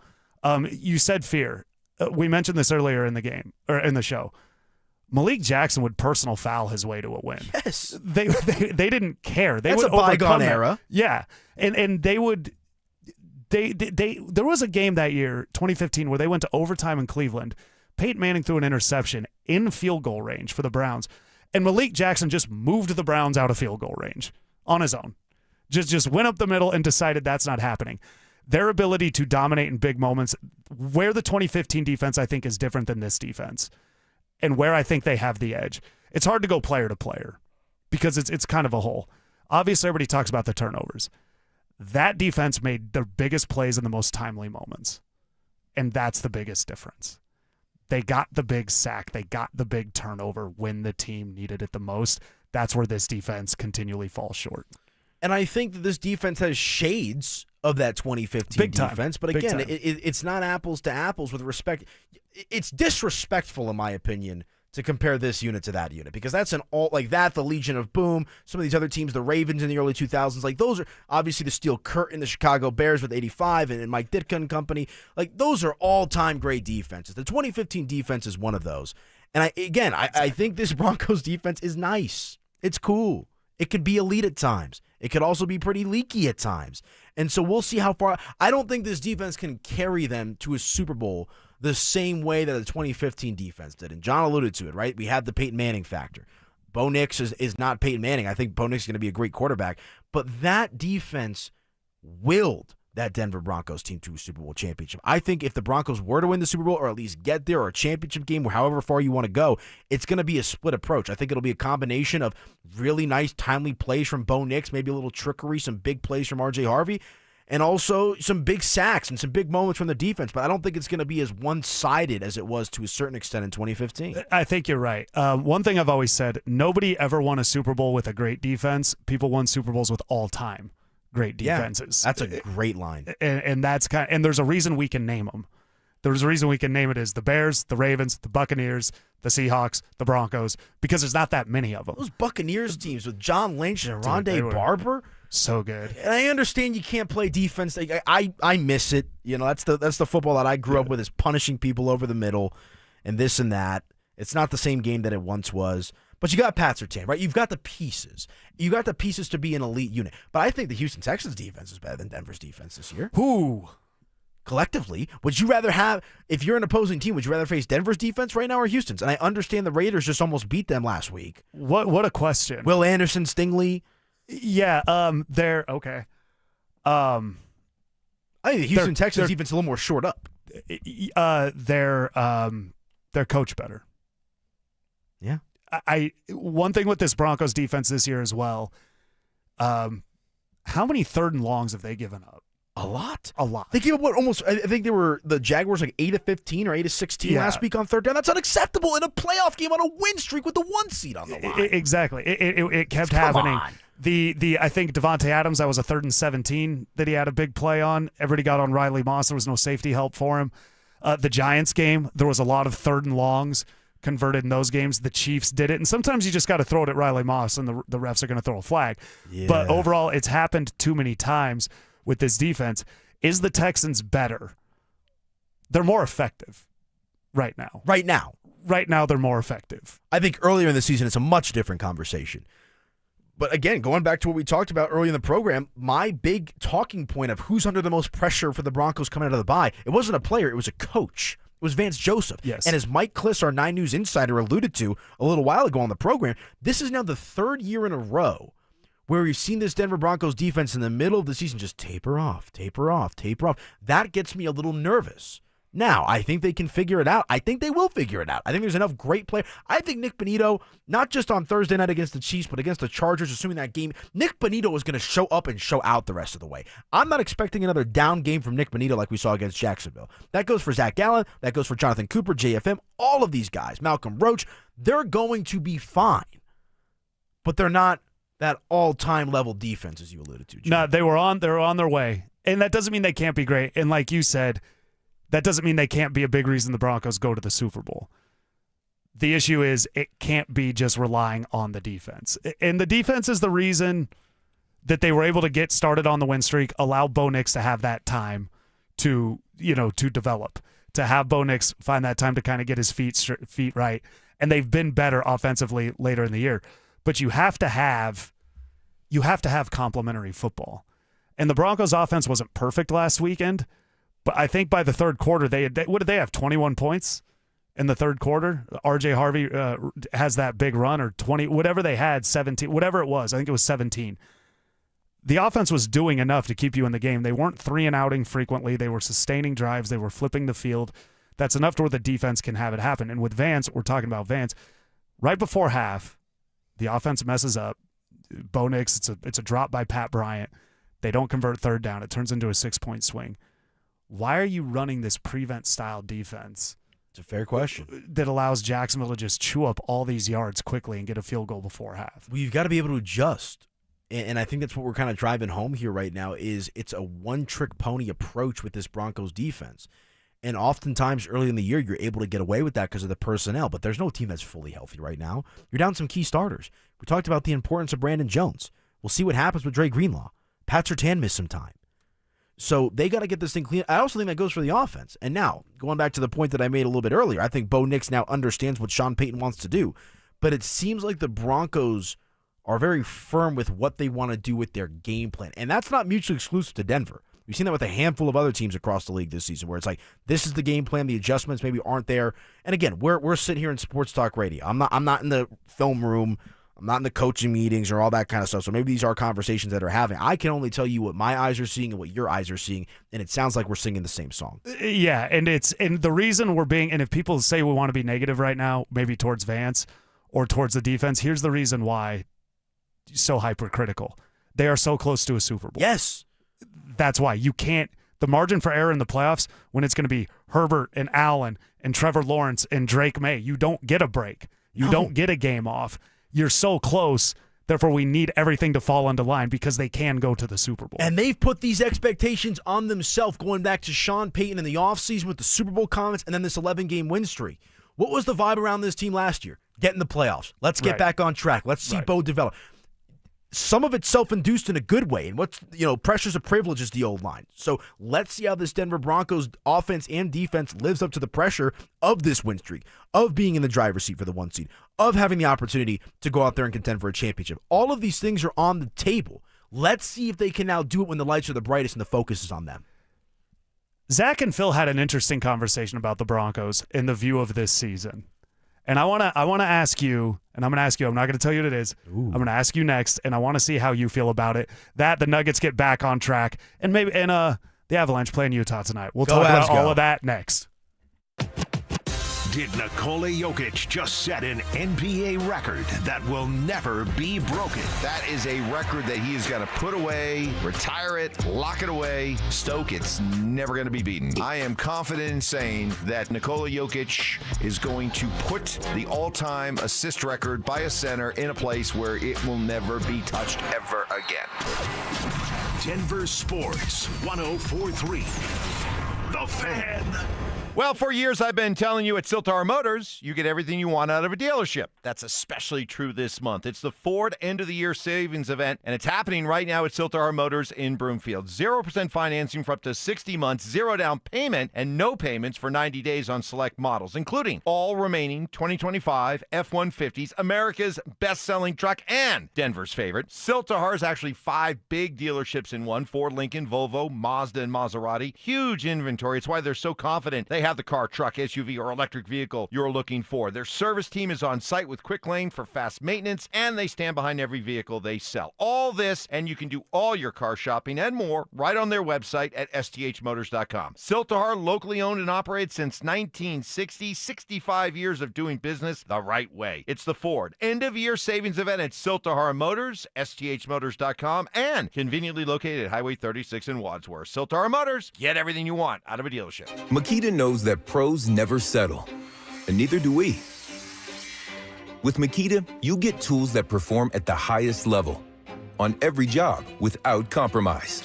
You said fear. We mentioned this earlier in the game or in the show. Malik Jackson would personal foul his way to a win. Yes, they didn't care. They That's would a bygone overcome era. Yeah, and they would. There was a game that year, 2015, where they went to overtime in Cleveland. Peyton Manning threw an interception in field goal range for the Browns, and Malik Jackson just moved the Browns out of field goal range on his own. Just went up the middle and decided that's not happening. Their ability to dominate in big moments, where the 2015 defense I think is different than this defense, and where I think they have the edge. It's hard to go player to player because it's kind of a whole. Obviously, everybody talks about the turnovers. That defense made their biggest plays in the most timely moments, and that's the biggest difference. They got the big sack. They got the big turnover when the team needed it the most. That's where this defense continually falls short. And I think that this defense has shades of that 2015 defense, but again, it's not apples to apples with respect. It's disrespectful, in my opinion, to compare this unit to that unit because that's the Legion of Boom, some of these other teams, the Ravens in the early 2000s, like those are obviously the Steel Curtain, the Chicago Bears with 85 and Mike Ditka and company. Like those are all-time great defenses. The 2015 defense is one of those. And I think this Broncos defense is nice. It's cool. It could be elite at times. It could also be pretty leaky at times. And so we'll see how far. I don't think this defense can carry them to a Super Bowl the same way that the 2015 defense did. And John alluded to it, right? We have the Peyton Manning factor. Bo Nix is not Peyton Manning. I think Bo Nix is going to be a great quarterback. But that defense willed that Denver Broncos team to a Super Bowl championship. I think if the Broncos were to win the Super Bowl or at least get there or a championship game or however far you want to go, it's going to be a split approach. I think it'll be a combination of really nice, timely plays from Bo Nix, maybe a little trickery, some big plays from R.J. Harvey, and also some big sacks and some big moments from the defense. But I don't think it's going to be as one-sided as it was to a certain extent in 2015. I think you're right. One thing I've always said, nobody ever won a Super Bowl with a great defense. People won Super Bowls with all-time great defenses. Yeah, that's a great line. And that's and there's a reason we can name them. There's a reason we can name it as the Bears, the Ravens, the Buccaneers, the Seahawks, the Broncos, because there's not that many of them. Those Buccaneers teams with John Lynch and Rondé Barber. So good. And I understand you can't play defense. I miss it. You know, that's the football that I grew up with, is punishing people over the middle and this and that. It's not the same game that it once was. But you got Pat Surtain, right? You've got the pieces. You got the pieces to be an elite unit. But I think the Houston Texans defense is better than Denver's defense this year. Who? Collectively, would you rather have, if you're an opposing team, would you rather face Denver's defense right now or Houston's? And I understand the Raiders just almost beat them last week. What a question. Will Anderson, Stingley. Yeah, they're okay. I think the Houston Texans defense is a little more short up. They're coached better. Yeah. One thing with this Broncos defense this year as well, How many 3rd and longs have they given up? A lot. A lot. They gave up I think they were the Jaguars like 8 of 15 or 8 of 16 last week on 3rd down. That's unacceptable in a playoff game on a win streak with the 1 seed on the line. Exactly. It kept happening. On. I think Devontae Adams, that was a 3rd and 17 that he had a big play on. Everybody got on Riley Moss. There was no safety help for him. The Giants game, there was a lot of 3rd and longs converted in those games. The Chiefs did it. And sometimes you just got to throw it at Riley Moss and the refs are going to throw a flag. Yeah. But overall, it's happened too many times with this defense. Is the Texans better? They're more effective right now. Right now, they're more effective. I think earlier in the season, it's a much different conversation. But again, going back to what we talked about early in the program, my big talking point of who's under the most pressure for the Broncos coming out of the bye, it wasn't a player, it was a coach. It was Vance Joseph. Yes. And as Mike Cliss, our 9 News insider, alluded to a little while ago on the program, this is now the 3rd year in a row where we've seen this Denver Broncos defense in the middle of the season just taper off. That gets me a little nervous. Now, I think they can figure it out. I think they will figure it out. I think there's enough great play. I think Nick Bonitto, not just on Thursday night against the Chiefs, but against the Chargers, assuming that game, Nick Bonitto is going to show up and show out the rest of the way. I'm not expecting another down game from Nick Bonitto like we saw against Jacksonville. That goes for Zach Gallen. That goes for Jonathan Cooper, JFM, all of these guys, Malcolm Roach. They're going to be fine, but they're not that all-time level defense, as you alluded to, Jim. No, they were on their way. And that doesn't mean they can't be great. And like you said, that doesn't mean they can't be a big reason the Broncos go to the Super Bowl. The issue is it can't be just relying on the defense. And the defense is the reason that they were able to get started on the win streak, allow Bo Nix to have that time to develop, to have Bo Nix find that time to kind of get his feet right. And they've been better offensively later in the year. But you have to have complementary football. And the Broncos offense wasn't perfect last weekend, but I think by the 3rd quarter, what did they have, 21 points in the 3rd quarter? RJ Harvey has that big run, or 20, whatever they had, 17, whatever it was. I think it was 17. The offense was doing enough to keep you in the game. They weren't 3-and-outing frequently. They were sustaining drives. They were flipping the field. That's enough to where the defense can have it happen. And with Vance, we're talking about Vance, right before half, the offense messes up. Bo Nix, it's a drop by Pat Bryant. They don't convert 3rd down. It turns into a 6-point swing. Why are you running this prevent-style defense? It's a fair question. That allows Jacksonville to just chew up all these yards quickly and get a field goal before half. Well, you've got to be able to adjust. And I think that's what we're kind of driving home here right now is it's a one-trick pony approach with this Broncos defense. And oftentimes early in the year, you're able to get away with that because of the personnel. But there's no team that's fully healthy right now. You're down some key starters. We talked about the importance of Brandon Jones. We'll see what happens with Dre Greenlaw. Pat Surtain missed some time. So they got to get this thing clean. I also think that goes for the offense. And now, going back to the point that I made a little bit earlier, I think Bo Nix now understands what Sean Payton wants to do. But it seems like the Broncos are very firm with what they want to do with their game plan. And that's not mutually exclusive to Denver. We've seen that with a handful of other teams across the league this season where it's like, this is the game plan, the adjustments maybe aren't there. And again, we're sitting here in Sports Talk Radio. I'm not in the film room. I'm not in the coaching meetings or all that kind of stuff. So maybe these are conversations that are having. I can only tell you what my eyes are seeing and what your eyes are seeing, and it sounds like we're singing the same song. Yeah, and the reason we're being, and if people say we want to be negative right now, maybe towards Vance or towards the defense, here's the reason why so hypercritical. They are so close to a Super Bowl. Yes. That's why you can't. The margin for error in the playoffs, when it's going to be Herbert and Allen and Trevor Lawrence and Drake May, you don't get a break. You don't get a game off. You're so close. Therefore, we need everything to fall into line because they can go to the Super Bowl. And they've put these expectations on themselves going back to Sean Payton in the offseason with the Super Bowl comments and then this 11-game win streak. What was the vibe around this team last year? Get in the playoffs. Let's get back on track. Let's see Bo develop. Some of it's self-induced in a good way, and pressure's a privilege is the old line. So let's see how this Denver Broncos offense and defense lives up to the pressure of this win streak, of being in the driver's seat for the 1 seed, of having the opportunity to go out there and contend for a championship. All of these things are on the table. Let's see if they can now do it when the lights are the brightest and the focus is on them. Zach and Phil had an interesting conversation about the Broncos in the view of this season. And I want to ask you, and I'm going to ask you, I'm not going to tell you what it is. I'm going to ask you next, and I want to see how you feel about it. That the Nuggets get back on track, and maybe the Avalanche play in Utah tonight. We'll talk about all of that next. did Nikola Jokic just set an NBA record that will never be broken? That is a record that he is going to put away, retire it, lock it away. Stoke, it's never going to be beaten. I am confident in saying that Nikola Jokic is going to put the all-time assist record by a center in a place where it will never be touched ever again. Denver Sports 104.3. The Fan. Well, for years I've been telling you at Silterar Motors, you get everything you want out of a dealership. That's especially true this month. It's the Ford end-of-the-year savings event, and it's happening right now at Silterar Motors in Broomfield. 0% financing for up to 60 months, 0 down payment, and no payments for 90 days on select models, including all remaining 2025 F-150s, America's best-selling truck and Denver's favorite. Silterar is actually 5 big dealerships in one: Ford, Lincoln, Volvo, Mazda, and Maserati. Huge inventory. It's why they're so confident they have the car, truck, SUV, or electric vehicle you're looking for. Their service team is on site with quick lane for fast maintenance, and they stand behind every vehicle they sell. All this, and you can do all your car shopping and more right on their website at sthmotors.com. Silterar, locally owned and operated since 1960, 65 years of doing business the right way. It's the Ford end-of-year savings event at Silterar Motors, sthmotors.com, and conveniently located at Highway 36 in Wadsworth. Silterar Motors, get everything you want out of a dealership. Makita knows that pros never settle, and neither do we. With Makita, you get tools that perform at the highest level on every job without compromise.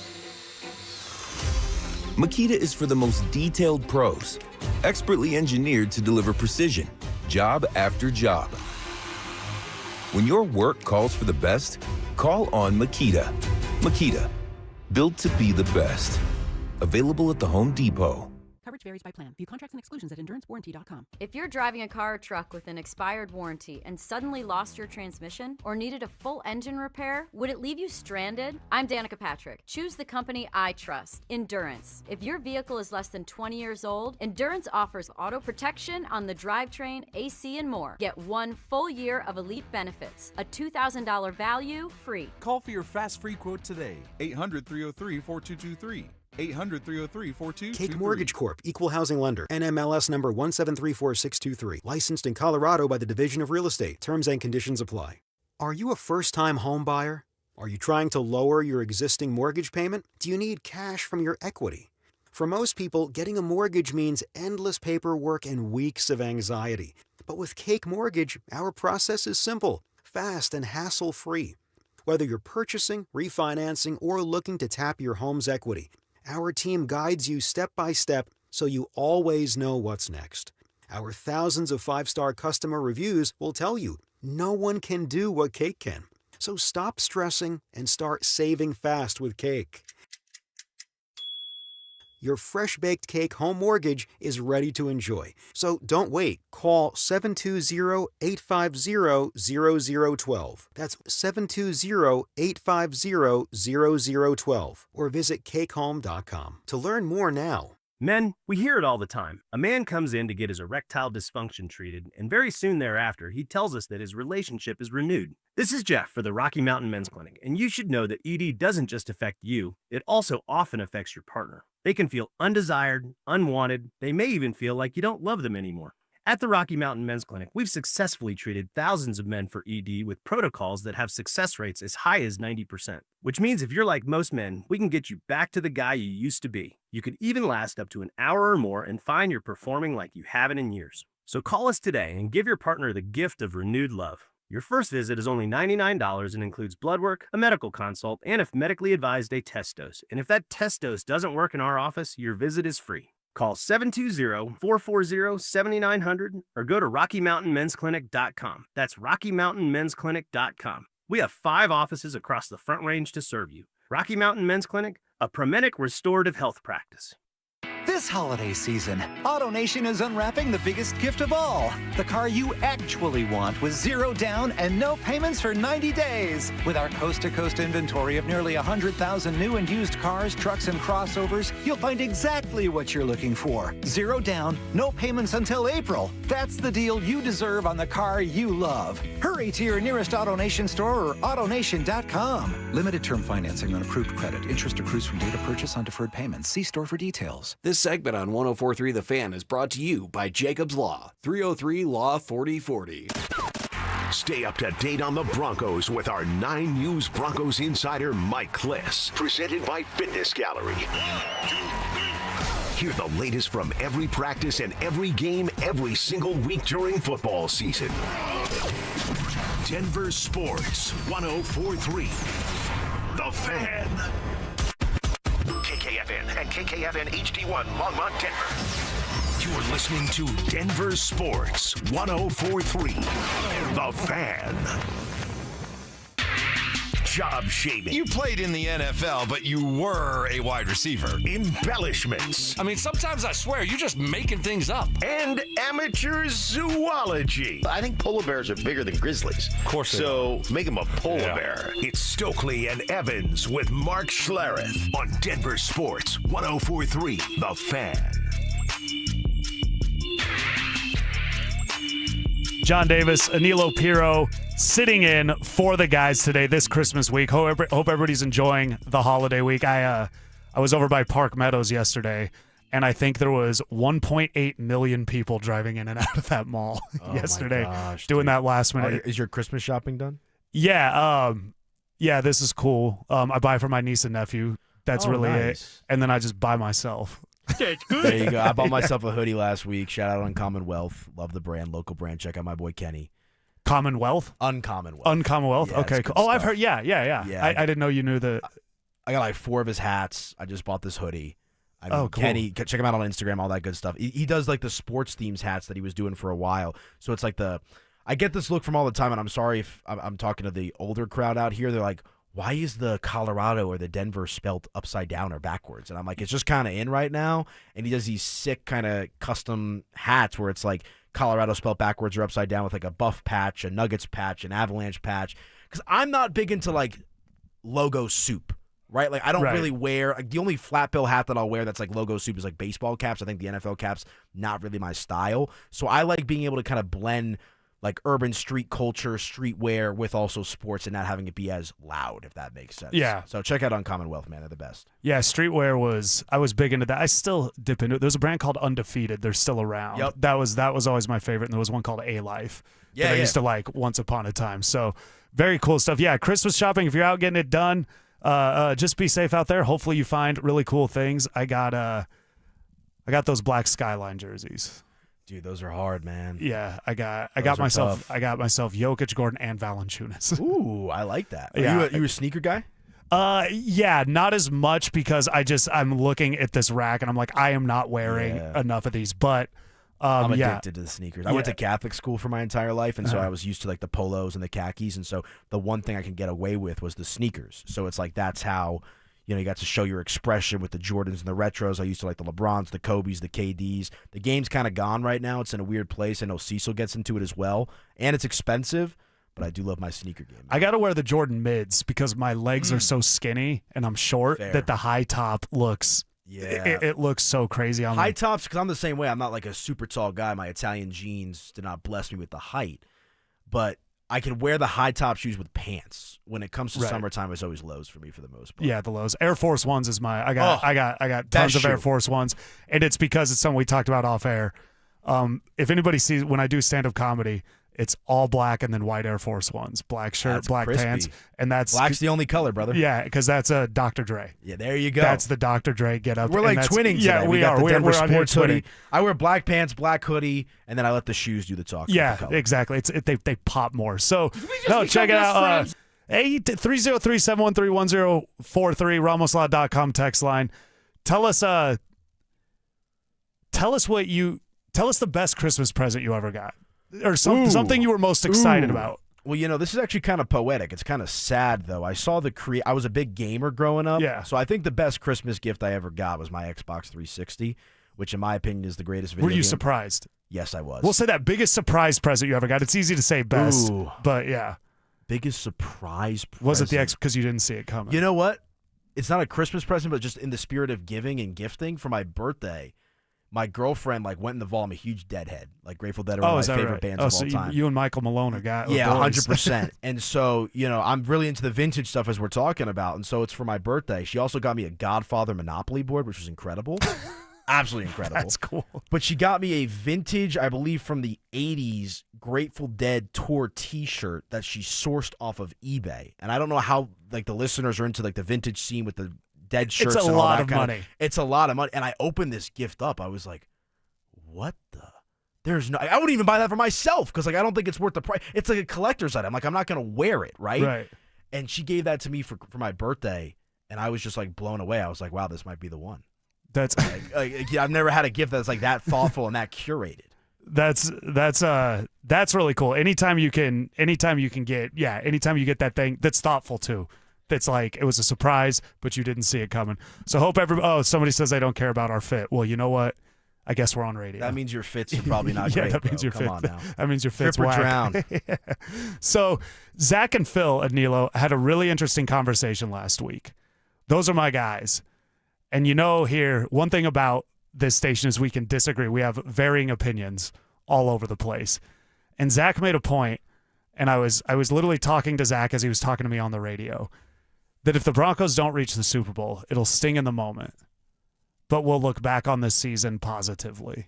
Makita is for the most detailed pros, expertly engineered to deliver precision, job after job. When your work calls for the best, call on Makita. Makita, built to be the best. Available at the Home Depot. Coverage varies by plan. View contracts and exclusions at endurancewarranty.com. If you're driving a car or truck with an expired warranty and suddenly lost your transmission or needed a full engine repair, would it leave you stranded? I'm Danica Patrick. Choose the company I trust, Endurance. If your vehicle is less than 20 years old, Endurance offers auto protection on the drivetrain, AC, and more. Get 1 full year of elite benefits, a $2,000 value, free. Call for your fast free quote today. 800-303-4223. 800-303-4223. Cake Mortgage Corp. Equal Housing Lender. NMLS number 1734623. Licensed in Colorado by the Division of Real Estate. Terms and conditions apply. Are you a first-time home buyer? Are you trying to lower your existing mortgage payment? Do you need cash from your equity? For most people, getting a mortgage means endless paperwork and weeks of anxiety. But with Cake Mortgage, our process is simple, fast, and hassle-free. Whether you're purchasing, refinancing, or looking to tap your home's equity, our team guides you step by step so you always know what's next. Our thousands of 5-star customer reviews will tell you no one can do what Cake can. So stop stressing and start saving fast with Cake. Your fresh-baked Cake home mortgage is ready to enjoy. So don't wait. Call 720-850-0012. That's 720-850-0012. Or visit cakehome.com to learn more now. Men, we hear it all the time. A man comes in to get his erectile dysfunction treated, and very soon thereafter, he tells us that his relationship is renewed. This is Jeff for the Rocky Mountain Men's Clinic, and you should know that ED doesn't just affect you, it also often affects your partner. They can feel undesired, unwanted, they may even feel like you don't love them anymore. At the Rocky Mountain Men's Clinic, we've successfully treated thousands of men for ED with protocols that have success rates as high as 90%. Which means if you're like most men, we can get you back to the guy you used to be. You could even last up to an hour or more and find you're performing like you haven't in years. So call us today and give your partner the gift of renewed love. Your first visit is only $99 and includes blood work, a medical consult, and if medically advised, a test dose. And if that test dose doesn't work in our office, your visit is free. Call 720-440-7900 or go to RockyMountainMen'sClinic.com. That's RockyMountainMen'sClinic.com. We have 5 offices across the Front Range to serve you. Rocky Mountain Men's Clinic, a Promenic restorative health practice. This holiday season, AutoNation is unwrapping the biggest gift of all, the car you actually want with 0 down and no payments for 90 days. With our coast-to-coast inventory of nearly 100,000 new and used cars, trucks, and crossovers, you'll find exactly what you're looking for. 0 down, no payments until April. That's the deal you deserve on the car you love. Hurry to your nearest AutoNation store or AutoNation.com. Limited term financing on approved credit. Interest accrues from date of purchase on deferred payments. See store for details. This segment on 104.3 The Fan is brought to you by Jacob's Law, 303 Law 4040. Stay up to date on the Broncos with our 9 News Broncos insider Mike Cliss, presented by Fitness Gallery. Hear the latest from every practice and every game every single week during football season. Denver Sports 104.3 The Fan. KKFN and KKFN HD1 Longmont, Denver. You're listening to Denver Sports 104.3 The Fan. Job shaming. You played in the NFL, but you were a wide receiver. Embellishments. I mean, sometimes I swear you're just making things up. And amateur zoology. I think polar bears are bigger than grizzlies. Of course So make them a polar bear. It's Stokley and Evans with Mark Schlereth on Denver Sports 104.3 The Fan. John Davis, Anilo Piro sitting in for the guys today this Christmas week. Hope everybody's enjoying the holiday week. I was over by Park Meadows yesterday, and I think there was 1.8 million people driving in and out of that mall yesterday, doing that last minute. Is your Christmas shopping done? Yeah, yeah, this is cool. I buy for my niece and nephew. That's really nice. it. And then I just buy myself. That's good. There you go. I bought myself a hoodie last week. Shout out Uncommon Wealth. Love the brand, local brand. Check out my boy Kenny. Commonwealth? Uncommonwealth. Uncommonwealth? Yeah, okay, cool. Oh, I've heard. Yeah. I didn't know you knew the. I got like 4 of his hats. I just bought this hoodie. I mean, cool. Kenny, check him out on Instagram, all that good stuff. He does like the sports themes hats that he was doing for a while. So it's like I get this look from all the time, and I'm sorry if I'm talking to the older crowd out here. They're like, why is the Colorado or the Denver spelt upside down or backwards? And I'm like, it's just kind of in right now. And he does these sick kind of custom hats where it's like Colorado spelled backwards or upside down with like a Buff patch, a Nuggets patch, an Avalanche patch. Because I'm not big into like logo soup, right? Like I don't really wear the only flat bill hat that I'll wear that's like logo soup is like baseball caps. I think the NFL caps not really my style. So I like being able to kind of blend like urban street culture, streetwear with also sports and not having it be as loud, if that makes sense. Yeah. So check out Uncommonwealth, man. They're the best. Yeah, streetwear I was big into that. I still dip into it. There's a brand called Undefeated. They're still around. Yep. That was always my favorite. And there was one called A-Life that I used to like once upon a time. So very cool stuff. Yeah, Christmas shopping, if you're out getting it done, just be safe out there. Hopefully you find really cool things. I got those black Skyline jerseys. Dude, those are hard, man. Yeah, I got myself Jokic, Gordon, and Valanciunas. Ooh, I like that. Yeah. Are you a sneaker guy? Yeah, not as much because I'm looking at this rack and I'm like, I am not wearing enough of these. But I'm addicted to the sneakers. I went to Catholic school for my entire life, and so I was used to like the polos and the khakis, and so the one thing I can get away with was the sneakers. So it's like that's how. You got to show your expression with the Jordans and the retros. I used to like the LeBrons, the Kobes, the KDs. The game's kind of gone right now. It's in a weird place. I know Cecil gets into it as well. And it's expensive, but I do love my sneaker game. I got to wear the Jordan mids because my legs are so skinny and I'm short that the high top looks it looks so crazy on high tops, because I'm the same way. I'm not like a super tall guy. My Italian genes did not bless me with the height. But I can wear the high top shoes with pants. When it comes to summertime, it's always Lows for me for the most part. Yeah, the Lows. Air Force Ones is I got tons of Air Force Ones, and it's because it's something we talked about off air. If anybody sees when I do stand up comedy, it's all black and then white Air Force Ones, black shirt, black pants, and black's the only color, brother. Yeah, because that's a Dr. Dre. Yeah, there you go. That's the Dr. Dre get up. We're like twinning today. Yeah, we got are. The Denver we're Sports hoodie. I wear black pants, black hoodie, and then I let the shoes do the talking. Yeah, exactly. They pop more. So no, check it out. 303-713-1043 RamosLaw.com text line. Tell us the best Christmas present you ever got. Or something you were most excited about. Well, this is actually kind of poetic. It's kind of sad, though. I saw I was a big gamer growing up. Yeah. So I think the best Christmas gift I ever got was my Xbox 360, which in my opinion is the greatest video game. Were you surprised? Yes, I was. We'll say that biggest surprise present you ever got. It's easy to say best, but yeah. Biggest surprise present. Was it the X because you didn't see it coming? You know what? It's not a Christmas present, but just in the spirit of giving and gifting, for my birthday, my girlfriend went in the vault. I'm a huge Deadhead. Like Grateful Dead are one of my favorite bands of all time. You and Michael Malone are guys. Yeah, 100%. And so, I'm really into the vintage stuff as we're talking about. And so it's for my birthday. She also got me a Godfather Monopoly board, which was incredible. Absolutely incredible. That's cool. But she got me a vintage, I believe from the 80s, Grateful Dead tour T-shirt that she sourced off of eBay. And I don't know how like the listeners are into like the vintage scene with the Dead shirts. It's a and all lot that of kind money. It's a lot of money. And I opened this gift up. I was like, what the? There's no. I wouldn't even buy that for myself because like I don't think it's worth the price. It's like a collector's item. Like I'm not gonna wear it, right? Right. And she gave that to me for my birthday, and I was just like blown away. I was like, wow, this might be the one. That's I've never had a gift that's like that thoughtful and that curated. That's really cool. Anytime you get that thing that's thoughtful too. That's like it was a surprise, but you didn't see it coming. So somebody says they don't care about our fit. Well, you know what? I guess we're on radio. That means your fits are probably not great. That means your Come fit. on now. That means your fit's Trip or whack. drown. Yeah. So Zach and Phil at Nilo had a really interesting conversation last week. Those are my guys. And here, one thing about this station is we can disagree. We have varying opinions all over the place. And Zach made a point, and I was literally talking to Zach as he was talking to me on the radio, that if the Broncos don't reach the Super Bowl, it'll sting in the moment. But we'll look back on this season positively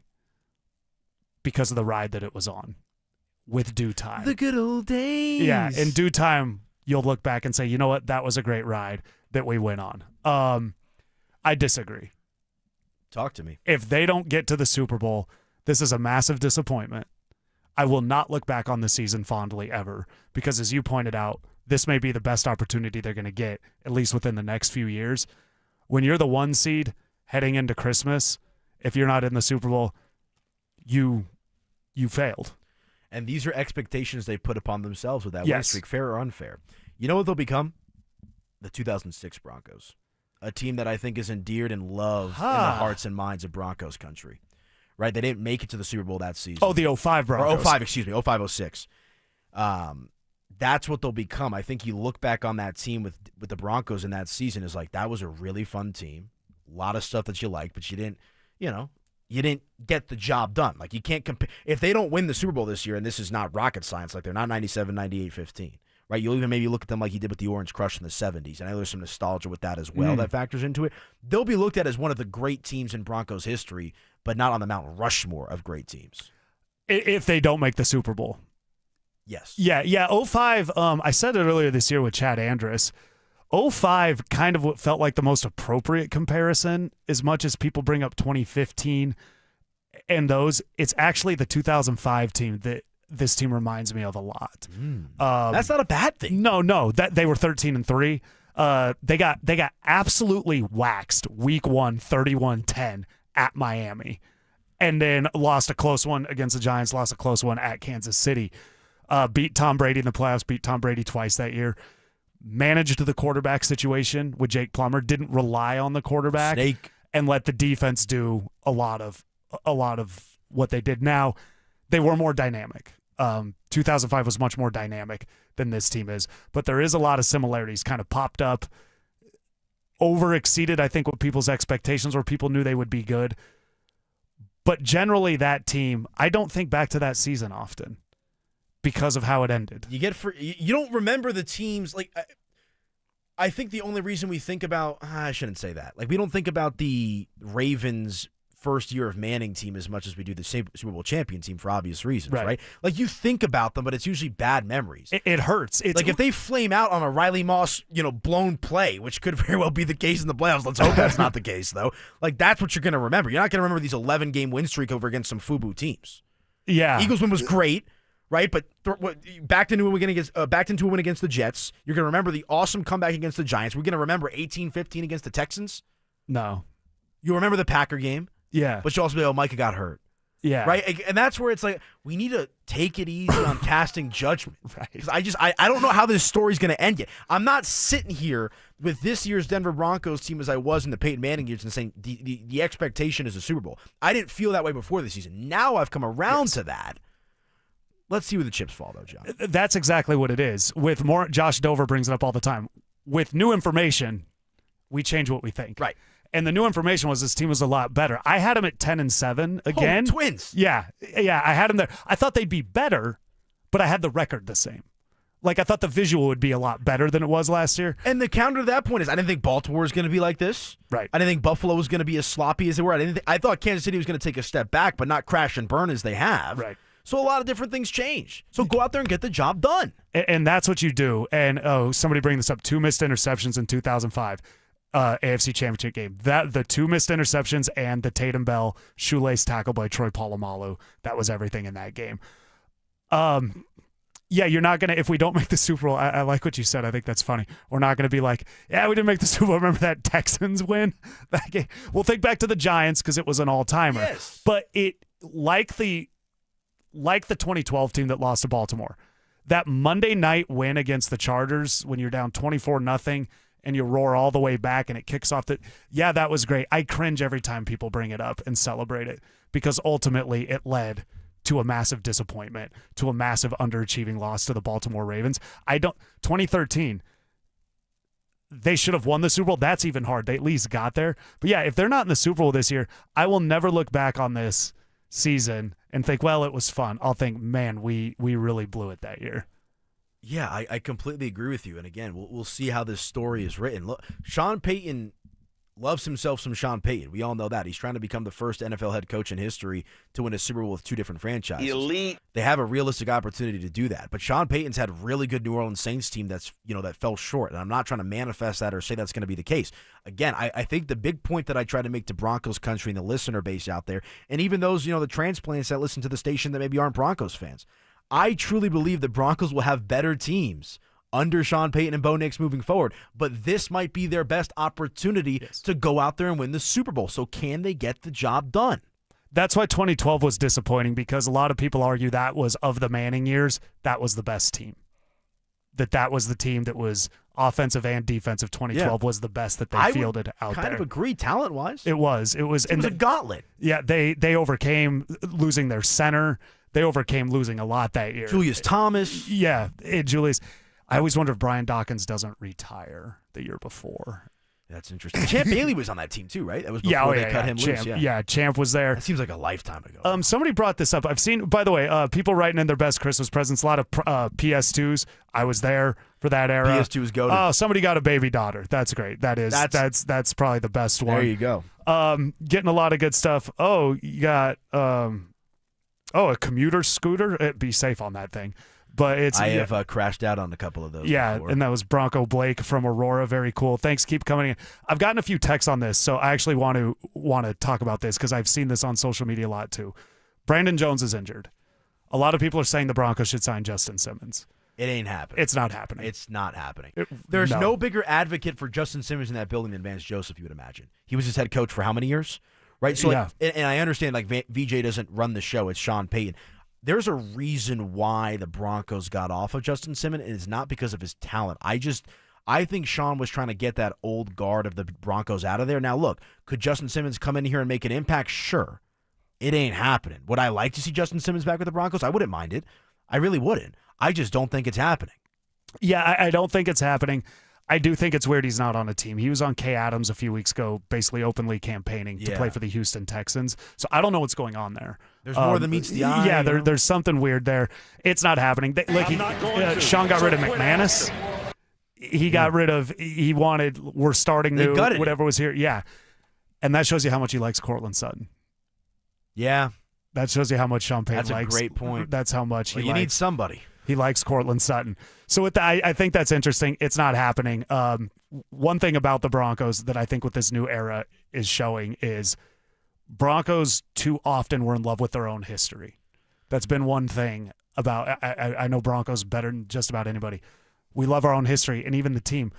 because of the ride that it was on with due time. The good old days. Yeah, in due time, you'll look back and say, you know what, that was a great ride that we went on. I disagree. Talk to me. If they don't get to the Super Bowl, this is a massive disappointment. I will not look back on the season fondly ever because, as you pointed out, this may be the best opportunity they're going to get, at least within the next few years. When you're the 1 seed heading into Christmas, if you're not in the Super Bowl, you failed. And these are expectations they put upon themselves with that win Yes. streak, fair or unfair. You know what they'll become? The 2006 Broncos. A team that I think is endeared and loved in the hearts and minds of Broncos country. Right? They didn't make it to the Super Bowl that season. Oh, the 05 Broncos. Or 05, excuse me, 05-06. That's what they'll become. I think you look back on that team with the Broncos in that season is like, that was a really fun team. A lot of stuff that you liked, but you didn't get the job done. Like, you can't compare. If they don't win the Super Bowl this year, and this is not rocket science, like they're not 97, 98, 15, right? You'll even maybe look at them like you did with the Orange Crush in the 70s. And I know there's some nostalgia with that as well that factors into it. They'll be looked at as one of the great teams in Broncos history, but not on the Mount Rushmore of great teams. If they don't make the Super Bowl. Yes. Yeah. 05, I said it earlier this year with Chad Andrus. 05 kind of what felt like the most appropriate comparison, as much as people bring up 2015 and those. It's actually the 2005 team that this team reminds me of a lot. That's not a bad thing. No. That they were 13-3. They got absolutely waxed week 1, 31-10 at Miami, and then lost a close one against the Giants. Lost a close one at Kansas City. Beat Tom Brady in the playoffs. Beat Tom Brady twice that year. Managed the quarterback situation with Jake Plummer. Didn't rely on the quarterback. And let the defense do a lot of what they did. Now, they were more dynamic. 2005 was much more dynamic than this team is, but there is a lot of similarities kind of popped up. Over-exceeded, I think, what people's expectations were. People knew they would be good. But generally, that team, I don't think back to that season often because of how it ended. You don't remember the teams. Like, I think the only reason we think about, I shouldn't say that. Like, we don't think about the Ravens' first year of Manning team as much as we do the Super Bowl champion team for obvious reasons, right? Like, you think about them, but it's usually bad memories. It hurts. It's like if they flame out on a Riley Moss, blown play, which could very well be the case in the playoffs. Let's hope that's not the case, though. Like, that's what you're going to remember. You're not going to remember these 11-game win streak over against some FUBU teams. Yeah. Eagles win was great, right? But backed into a win against the Jets. You're going to remember the awesome comeback against the Giants. We're going to remember 18-15 against the Texans. No. You'll remember the Packer game. Yeah. But you also be like, Micah got hurt. Yeah. Right? And that's where it's like, we need to take it easy on casting judgment. Right. Because I don't know how this story's going to end yet. I'm not sitting here with this year's Denver Broncos team as I was in the Peyton Manning years and saying the expectation is a Super Bowl. I didn't feel that way before the season. Now I've come around to that. Let's see where the chips fall, though, John. That's exactly what it is. With more, Josh Dover brings it up all the time. With new information, we change what we think. Right. And the new information was this team was a lot better. I had them at 10-7 again. Twins. Yeah, I had them there. I thought they'd be better, but I had the record the same. Like, I thought the visual would be a lot better than it was last year. And the counter to that point is I didn't think Baltimore was going to be like this. Right. I didn't think Buffalo was going to be as sloppy as they were. I thought Kansas City was going to take a step back, but not crash and burn as they have. Right. So a lot of different things change. So go out there and get the job done. And that's what you do. And, somebody bring this up. 2 missed interceptions in 2005. AFC Championship game. The 2 missed interceptions and the Tatum Bell shoelace tackle by Troy Polamalu. That was everything in that game. Yeah, you're not going to, if we don't make the Super Bowl, I like what you said. I think that's funny. We're not going to be like, yeah, we didn't make the Super Bowl. Remember that Texans win? That game? We'll think back to the Giants because it was an all-timer. Yes. But it, like the 2012 team that lost to Baltimore, that Monday night win against the Chargers when you're down 24-0 and you roar all the way back and it kicks off yeah, that was great. I cringe every time people bring it up and celebrate it because ultimately it led to a massive disappointment, to a massive underachieving loss to the Baltimore Ravens. 2013, they should have won the Super Bowl. That's even hard. They at least got there. But yeah, if they're not in the Super Bowl this year, I will never look back on this season and think, well, it was fun. I'll think, man, we really blew it that year. Yeah, I completely agree with you. And again, we'll see how this story is written. Look, Sean Payton loves himself some Sean Payton. We all know that. He's trying to become the first NFL head coach in history to win a Super Bowl with 2 different franchises. Elite. They have a realistic opportunity to do that. But Sean Payton's had a really good New Orleans Saints team that fell short. And I'm not trying to manifest that or say that's going to be the case. Again, I think the big point that I try to make to Broncos country and the listener base out there, and even those, the transplants that listen to the station that maybe aren't Broncos fans, I truly believe the Broncos will have better teams under Sean Payton and Bo Nix moving forward, but this might be their best opportunity to go out there and win the Super Bowl. So can they get the job done? That's why 2012 was disappointing because a lot of people argue that was, of the Manning years, that was the best team. That was the team that was offensive and defensive. 2012 was the best that they fielded out there. I kind of agree talent-wise. It was a gauntlet. Yeah, they overcame losing their center. They overcame losing a lot that year. Julius Thomas. Yeah, Julius. I always wonder if Brian Dawkins doesn't retire the year before. That's interesting. Champ Bailey was on that team too, right? That was before they cut him loose. Yeah. Yeah, Champ was there. That seems like a lifetime ago. Somebody brought this up. I've seen, by the way, people writing in their best Christmas presents, a lot of PS2s. I was there for that era. PS2 was goated. Oh, somebody got a baby daughter. That's great. That's probably the best one. There you go. Getting a lot of good stuff. Oh, you got a commuter scooter. Be safe on that thing. But I have crashed out on a couple of those. Yeah, before. and that was Bronco Blake from Aurora. Very cool. Thanks. Keep coming in. I've gotten a few texts on this, so I actually want to talk about this because I've seen this on social media a lot too. Brandon Jones is injured. A lot of people are saying the Broncos should sign Justin Simmons. It ain't happening. It's not happening. It's not happening. There's no bigger advocate for Justin Simmons in that building than Vance Joseph, you would imagine. He was his head coach for how many years? Right? So, and I understand, VJ doesn't run the show. It's Sean Payton. There's a reason why the Broncos got off of Justin Simmons, and it's not because of his talent. I think Sean was trying to get that old guard of the Broncos out of there. Now, look, could Justin Simmons come in here and make an impact? Sure. It ain't happening. Would I like to see Justin Simmons back with the Broncos? I wouldn't mind it. I really wouldn't. I just don't think it's happening. Yeah, I don't think it's happening. I do think it's weird he's not on a team. He was on Kay Adams a few weeks ago, basically openly campaining to play for the Houston Texans. So I don't know what's going on there. There's more than meets the eye. Yeah, there's something weird there. It's not happening. Sean got rid of McManus. He got rid of, we're starting new, whatever was here. Yeah. And that shows you how much he likes Courtland Sutton. Yeah. That shows you how much Sean Payton likes. That's a great point. That's how much he likes. You need somebody. He likes Courtland Sutton. So with that, I think that's interesting. It's not happening. One thing about the Broncos that I think with this new era is showing is Broncos too often were in love with their own history. That's been one thing about I know Broncos better than just about anybody. We love our own history, and even the team.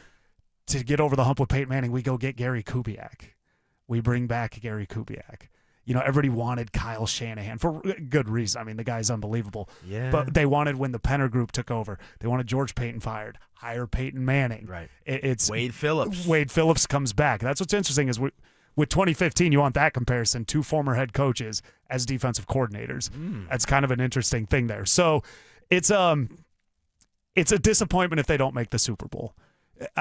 To get over the hump with Peyton Manning, we go get Gary Kubiak. We bring back Gary Kubiak. Everybody wanted Kyle Shanahan for good reason. I mean, the guy's unbelievable. Yeah. But they wanted when the Penner Group took over. They wanted George Payton fired. Hire Peyton Manning. Right. It's Wade Phillips. Wade Phillips comes back. That's what's interesting is with 2015, you want that comparison. 2 former head coaches as defensive coordinators. That's kind of an interesting thing there. So it's a disappointment if they don't make the Super Bowl.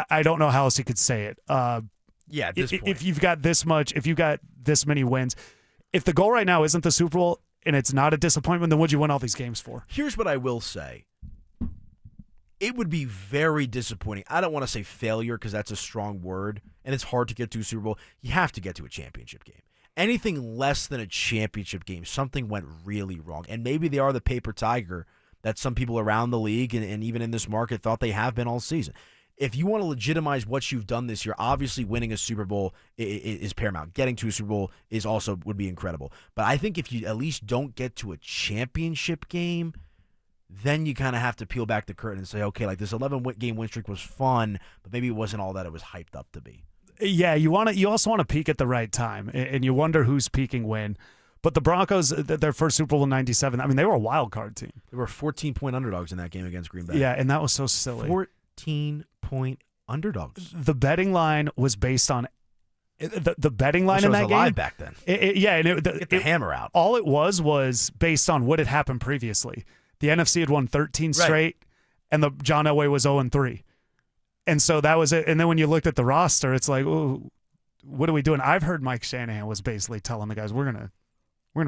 I don't know how else you could say it. Yeah, at this point. If you've got this many wins, if the goal right now isn't the Super Bowl and it's not a disappointment, then what'd you win all these games for? Here's what I will say. it would be very disappointing. I don't want to say failure because that's a strong word, and it's hard to get to a Super Bowl. You have to get to a championship game. Anything less than a championship game, something went really wrong. And maybe they are the paper tiger that some people around the league and even in this market thought they have been all season. If you want to legitimize what you've done this year, obviously winning a Super Bowl is paramount. Getting to a Super Bowl would be incredible. But I think if you at least don't get to a championship game, then you kind of have to peel back the curtain and say, okay, like this 11-game win streak was fun, but maybe it wasn't all that it was hyped up to be. Yeah, you also want to peak at the right time, and you wonder who's peaking when. But the Broncos, their first Super Bowl in '97, I mean, they were a wild card team. They were 14-point underdogs in that game against Green Bay. Yeah, and that was so silly. 14-point underdogs. The betting line was based on the betting line in that game. Alive back then. Get the hammer out. All it was based on what had happened previously. The NFC had won 13 straight, and the John Elway was 0-3. And so that was it. And then when you looked at the roster, it's like, ooh, what are we doing? I've heard Mike Shanahan was basically telling the guys, we're gonna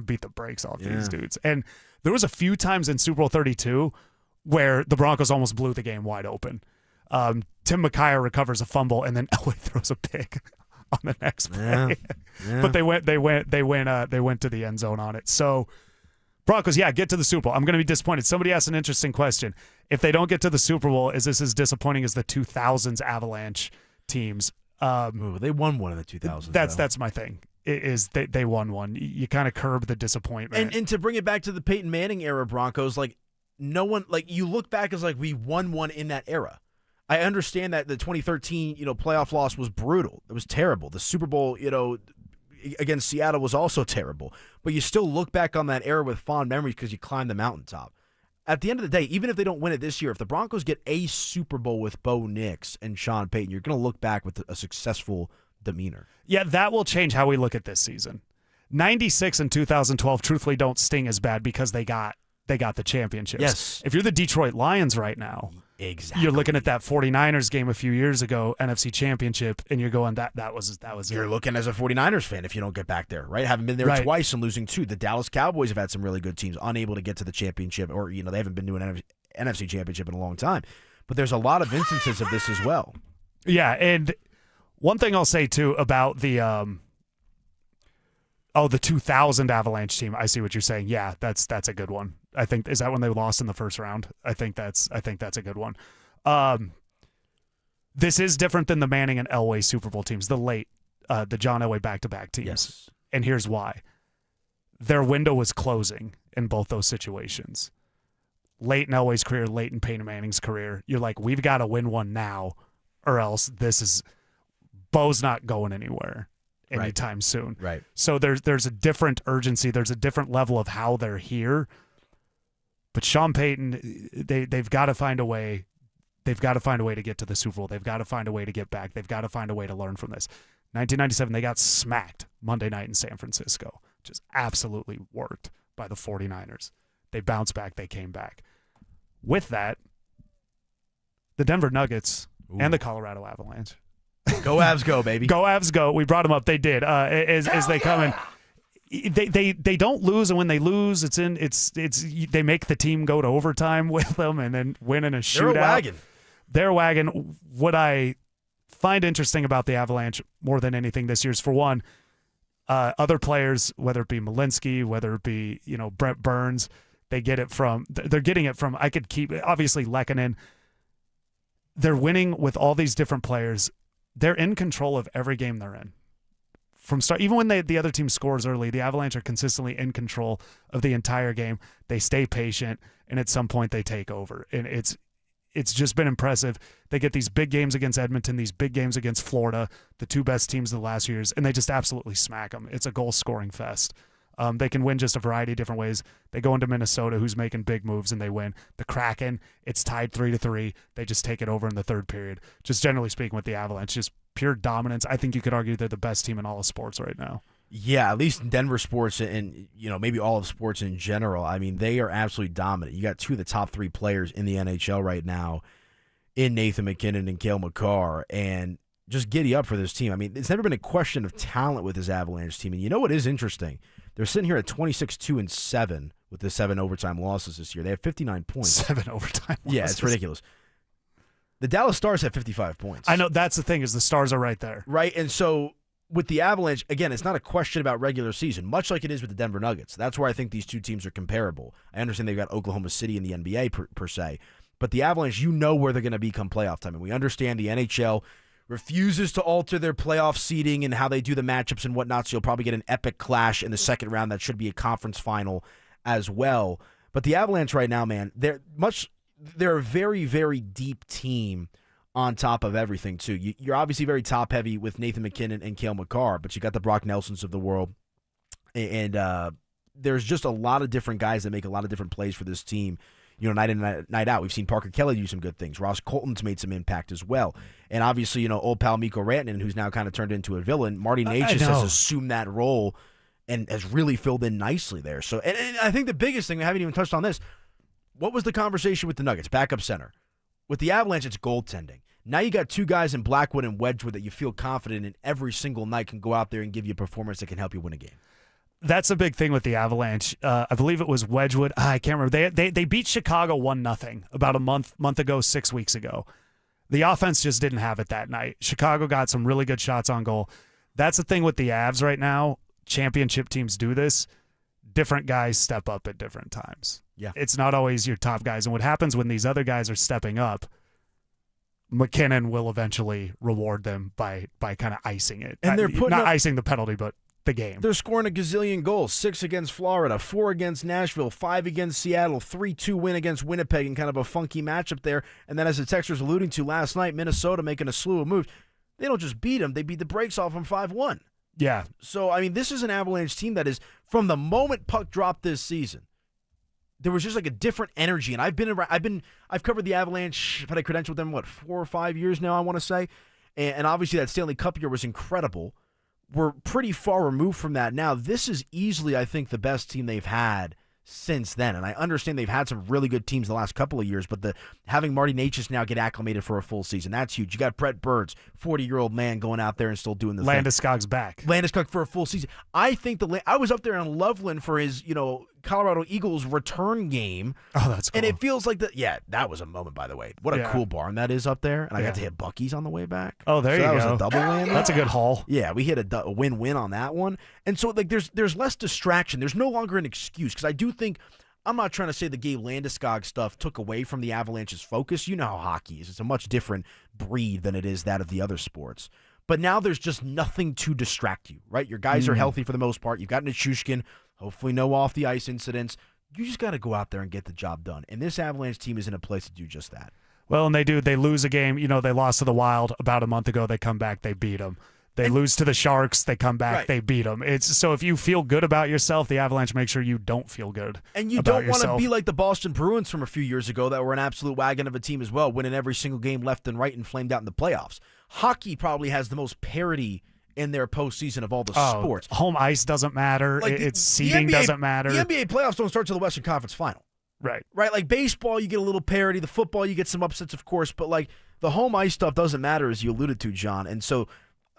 beat the brakes off these dudes. And there was a few times in Super Bowl 32 where the Broncos almost blew the game wide open. Tim McKyer recovers a fumble, and then Elway throws a pick on the next play. Yeah. But they went to the end zone on it. So Broncos, get to the Super Bowl. I'm going to be disappointed. Somebody asked an interesting question. If they don't get to the Super Bowl, is this as disappointing as the 2000s Avalanche teams? They won one in the 2000s. That's my thing. Is they won one. You kind of curb the disappointment. And to bring it back to the Peyton Manning era Broncos, like no one, like you look back as like we won one in that era. I understand that the 2013 playoff loss was brutal. It was terrible. The Super Bowl against Seattle was also terrible. But you still look back on that era with fond memories because you climbed the mountaintop. At the end of the day, even if they don't win it this year, if the Broncos get a Super Bowl with Bo Nix and Sean Payton, you're going to look back with a successful demeanor. Yeah, that will change how we look at this season. 96 and 2012 truthfully don't sting as bad because they got the championships. Yes. If you're the Detroit Lions right now, exactly, you're looking at that 49ers game a few years ago, NFC Championship, and you're going, that was You're looking as a 49ers fan if you don't get back there, right? Haven't been there twice and losing two. The Dallas Cowboys have had some really good teams, unable to get to the championship, or they haven't been to an NFC Championship in a long time. But there's a lot of instances of this as well. Yeah, and one thing I'll say too about the 2000 Avalanche team. I see what you're saying. Yeah, that's a good one. I think is that when they lost in the first round. I think that's a good one. This is different than the Manning and Elway Super Bowl teams, the John Elway back-to-back teams. Yes. And here's why. Their window was closing in both those situations. Late in Elway's career, late in Peyton Manning's career, you're like, we've got to win one now, or else Bo's not going anywhere anytime soon. Right. So there's a different urgency. There's a different level of how they're here. But Sean Payton, they've got to find a way. They've got to find a way to get to the Super Bowl. They've got to find a way to get back. They've got to find a way to learn from this. 1997, they got smacked Monday night in San Francisco. Just absolutely worked by the 49ers. They bounced back. They came back. With that, the Denver Nuggets and the Colorado Avalanche. Go Avs, go, baby. Go Avs, go. We brought them up. They did. As they come in. They don't lose, and when they lose, they make the team go to overtime with them and then win in a shootout. They're a wagon. What I find interesting about the Avalanche more than anything this year is, for one, other players, whether it be Malinsky, whether it be Brent Burns, they're getting it from. I could keep obviously Lehkonen. They're winning with all these different players. They're in control of every game they're in. From start, even when the other team scores early, the Avalanche are consistently in control of the entire game. They stay patient, and at some point they take over. And it's just been impressive. They get these big games against Edmonton, these big games against Florida, the two best teams of the last years, and they just absolutely smack them. It's a goal-scoring fest. They can win just a variety of different ways. They go into Minnesota, who's making big moves, and they win. The Kraken, it's tied 3-3. They just take it over in the third period. Just generally speaking with the Avalanche, just pure dominance. I think you could argue they're the best team in all of sports right now. Yeah, at least in Denver sports and maybe all of sports in general. I mean, they are absolutely dominant. You got two of the top three players in the NHL right now in Nathan MacKinnon and Cale Makar, and just giddy up for this team. I mean, it's never been a question of talent with this Avalanche team. And you know what is interesting? They're sitting here at 26-2-7 with the 7 overtime losses this year. They have 59 points. 7 overtime losses. Yeah, it's ridiculous. The Dallas Stars have 55 points. I know that's the thing is the Stars are right there. Right, and so with the Avalanche, again, it's not a question about regular season, much like it is with the Denver Nuggets. That's where I think these two teams are comparable. I understand they've got Oklahoma City in the NBA per se, but the Avalanche, you know where they're going to be come playoff time, and we understand the NHL refuses to alter their playoff seeding and how they do the matchups and whatnot, so you'll probably get an epic clash in the second round that should be a conference final as well. But the Avalanche right now, man, they're a very, very deep team on top of everything, too. You're obviously very top-heavy with Nathan McKinnon and Cale Makar, but you got the Brock Nelsons of the world, and there's just a lot of different guys that make a lot of different plays for this team, night in, night out. We've seen Parker Kelly do some good things. Ross Colton's made some impact as well. And obviously, old pal Mikko Rantanen, who's now kind of turned into a villain. Marty Necas has assumed that role and has really filled in nicely there. So, and I think the biggest thing, we haven't even touched on this, what was the conversation with the Nuggets? Backup center. With the Avalanche, it's goaltending. Now you got two guys in Blackwood and Wedgwood that you feel confident in every single night can go out there and give you a performance that can help you win a game. That's a big thing with the Avalanche. I believe it was Wedgwood. I can't remember. They beat Chicago 1-0 about a month ago, 6 weeks ago. The offense just didn't have it that night. Chicago got some really good shots on goal. That's the thing with the Avs right now. Championship teams do this. Different guys step up at different times. Yeah. It's not always your top guys. And what happens when these other guys are stepping up, McKinnon will eventually reward them by kind of icing it. And they're not icing the penalty, but the game. They're scoring a gazillion goals. 6 against Florida, 4 against Nashville, 5 against Seattle, 3-2 win against Winnipeg in kind of a funky matchup there. And then as the texter's alluding to last night, Minnesota making a slew of moves. They don't just beat them, they beat the brakes off them 5-1. Yeah. So, I mean, this is an Avalanche team that is, from the moment puck dropped this season, there was just like a different energy. And I've covered the Avalanche. I've had a credential with them, 4 or 5 years now, I want to say. And obviously that Stanley Cup year was incredible. We're pretty far removed from that now. This is easily, I think, the best team they've had since then. And I understand they've had some really good teams the last couple of years, but having Marty Necas now get acclimated for a full season, that's huge. You got Brett Burns, 40-year-old man going out there and still doing the thing. Landeskog's back. Landeskog for a full season. I think I was up there in Loveland for his, Colorado Eagles return game. Oh, that's cool. And it feels like that was a moment, by the way. What a cool barn that is up there. And I got to hit Buc-ee's on the way back. Oh, there you go. That was a double win. That's a good haul. Yeah, we hit a win-win on that one. And so there's less distraction. There's no longer an excuse, because I do think, I'm not trying to say the Gabe Landeskog stuff took away from the Avalanche's focus. You know how hockey is. It's a much different breed than it is that of the other sports. But now there's just nothing to distract you, right? Your guys are healthy for the most part. You've got Nichushkin, hopefully no off-the-ice incidents. You just got to go out there and get the job done. And this Avalanche team is in a place to do just that. Well, and they do. They lose a game. They lost to the Wild about a month ago. They come back. They beat them. They lose to the Sharks. They come back. Right. They beat them. So if you feel good about yourself, the Avalanche make sure you don't feel good. And you don't want to be like the Boston Bruins from a few years ago that were an absolute wagon of a team as well, winning every single game left and right and flamed out in the playoffs. Hockey probably has the most parity in their postseason of all the sports. Home ice doesn't matter. Seeding doesn't matter. The NBA playoffs don't start till the Western Conference Final. Right. Like baseball, you get a little parity. The football, you get some upsets, of course. But like the home ice stuff doesn't matter, as you alluded to, John. And so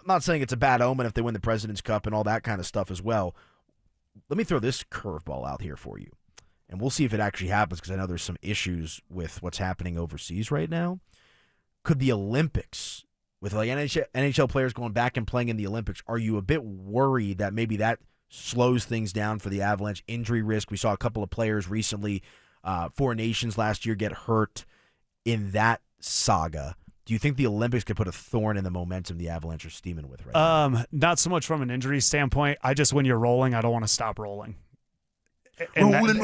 I'm not saying it's a bad omen if they win the President's Cup and all that kind of stuff as well. Let me throw this curveball out here for you. And we'll see if it actually happens, because I know there's some issues with what's happening overseas right now. Could the Olympics, with like NHL players going back and playing in the Olympics, are you a bit worried that maybe that slows things down for the Avalanche? Injury risk. We saw a couple of players recently, 4 Nations last year, get hurt in that saga. Do you think the Olympics could put a thorn in the momentum the Avalanche are steaming with right now? Not so much from an injury standpoint. When you're rolling, I don't want to stop rolling. Rolling.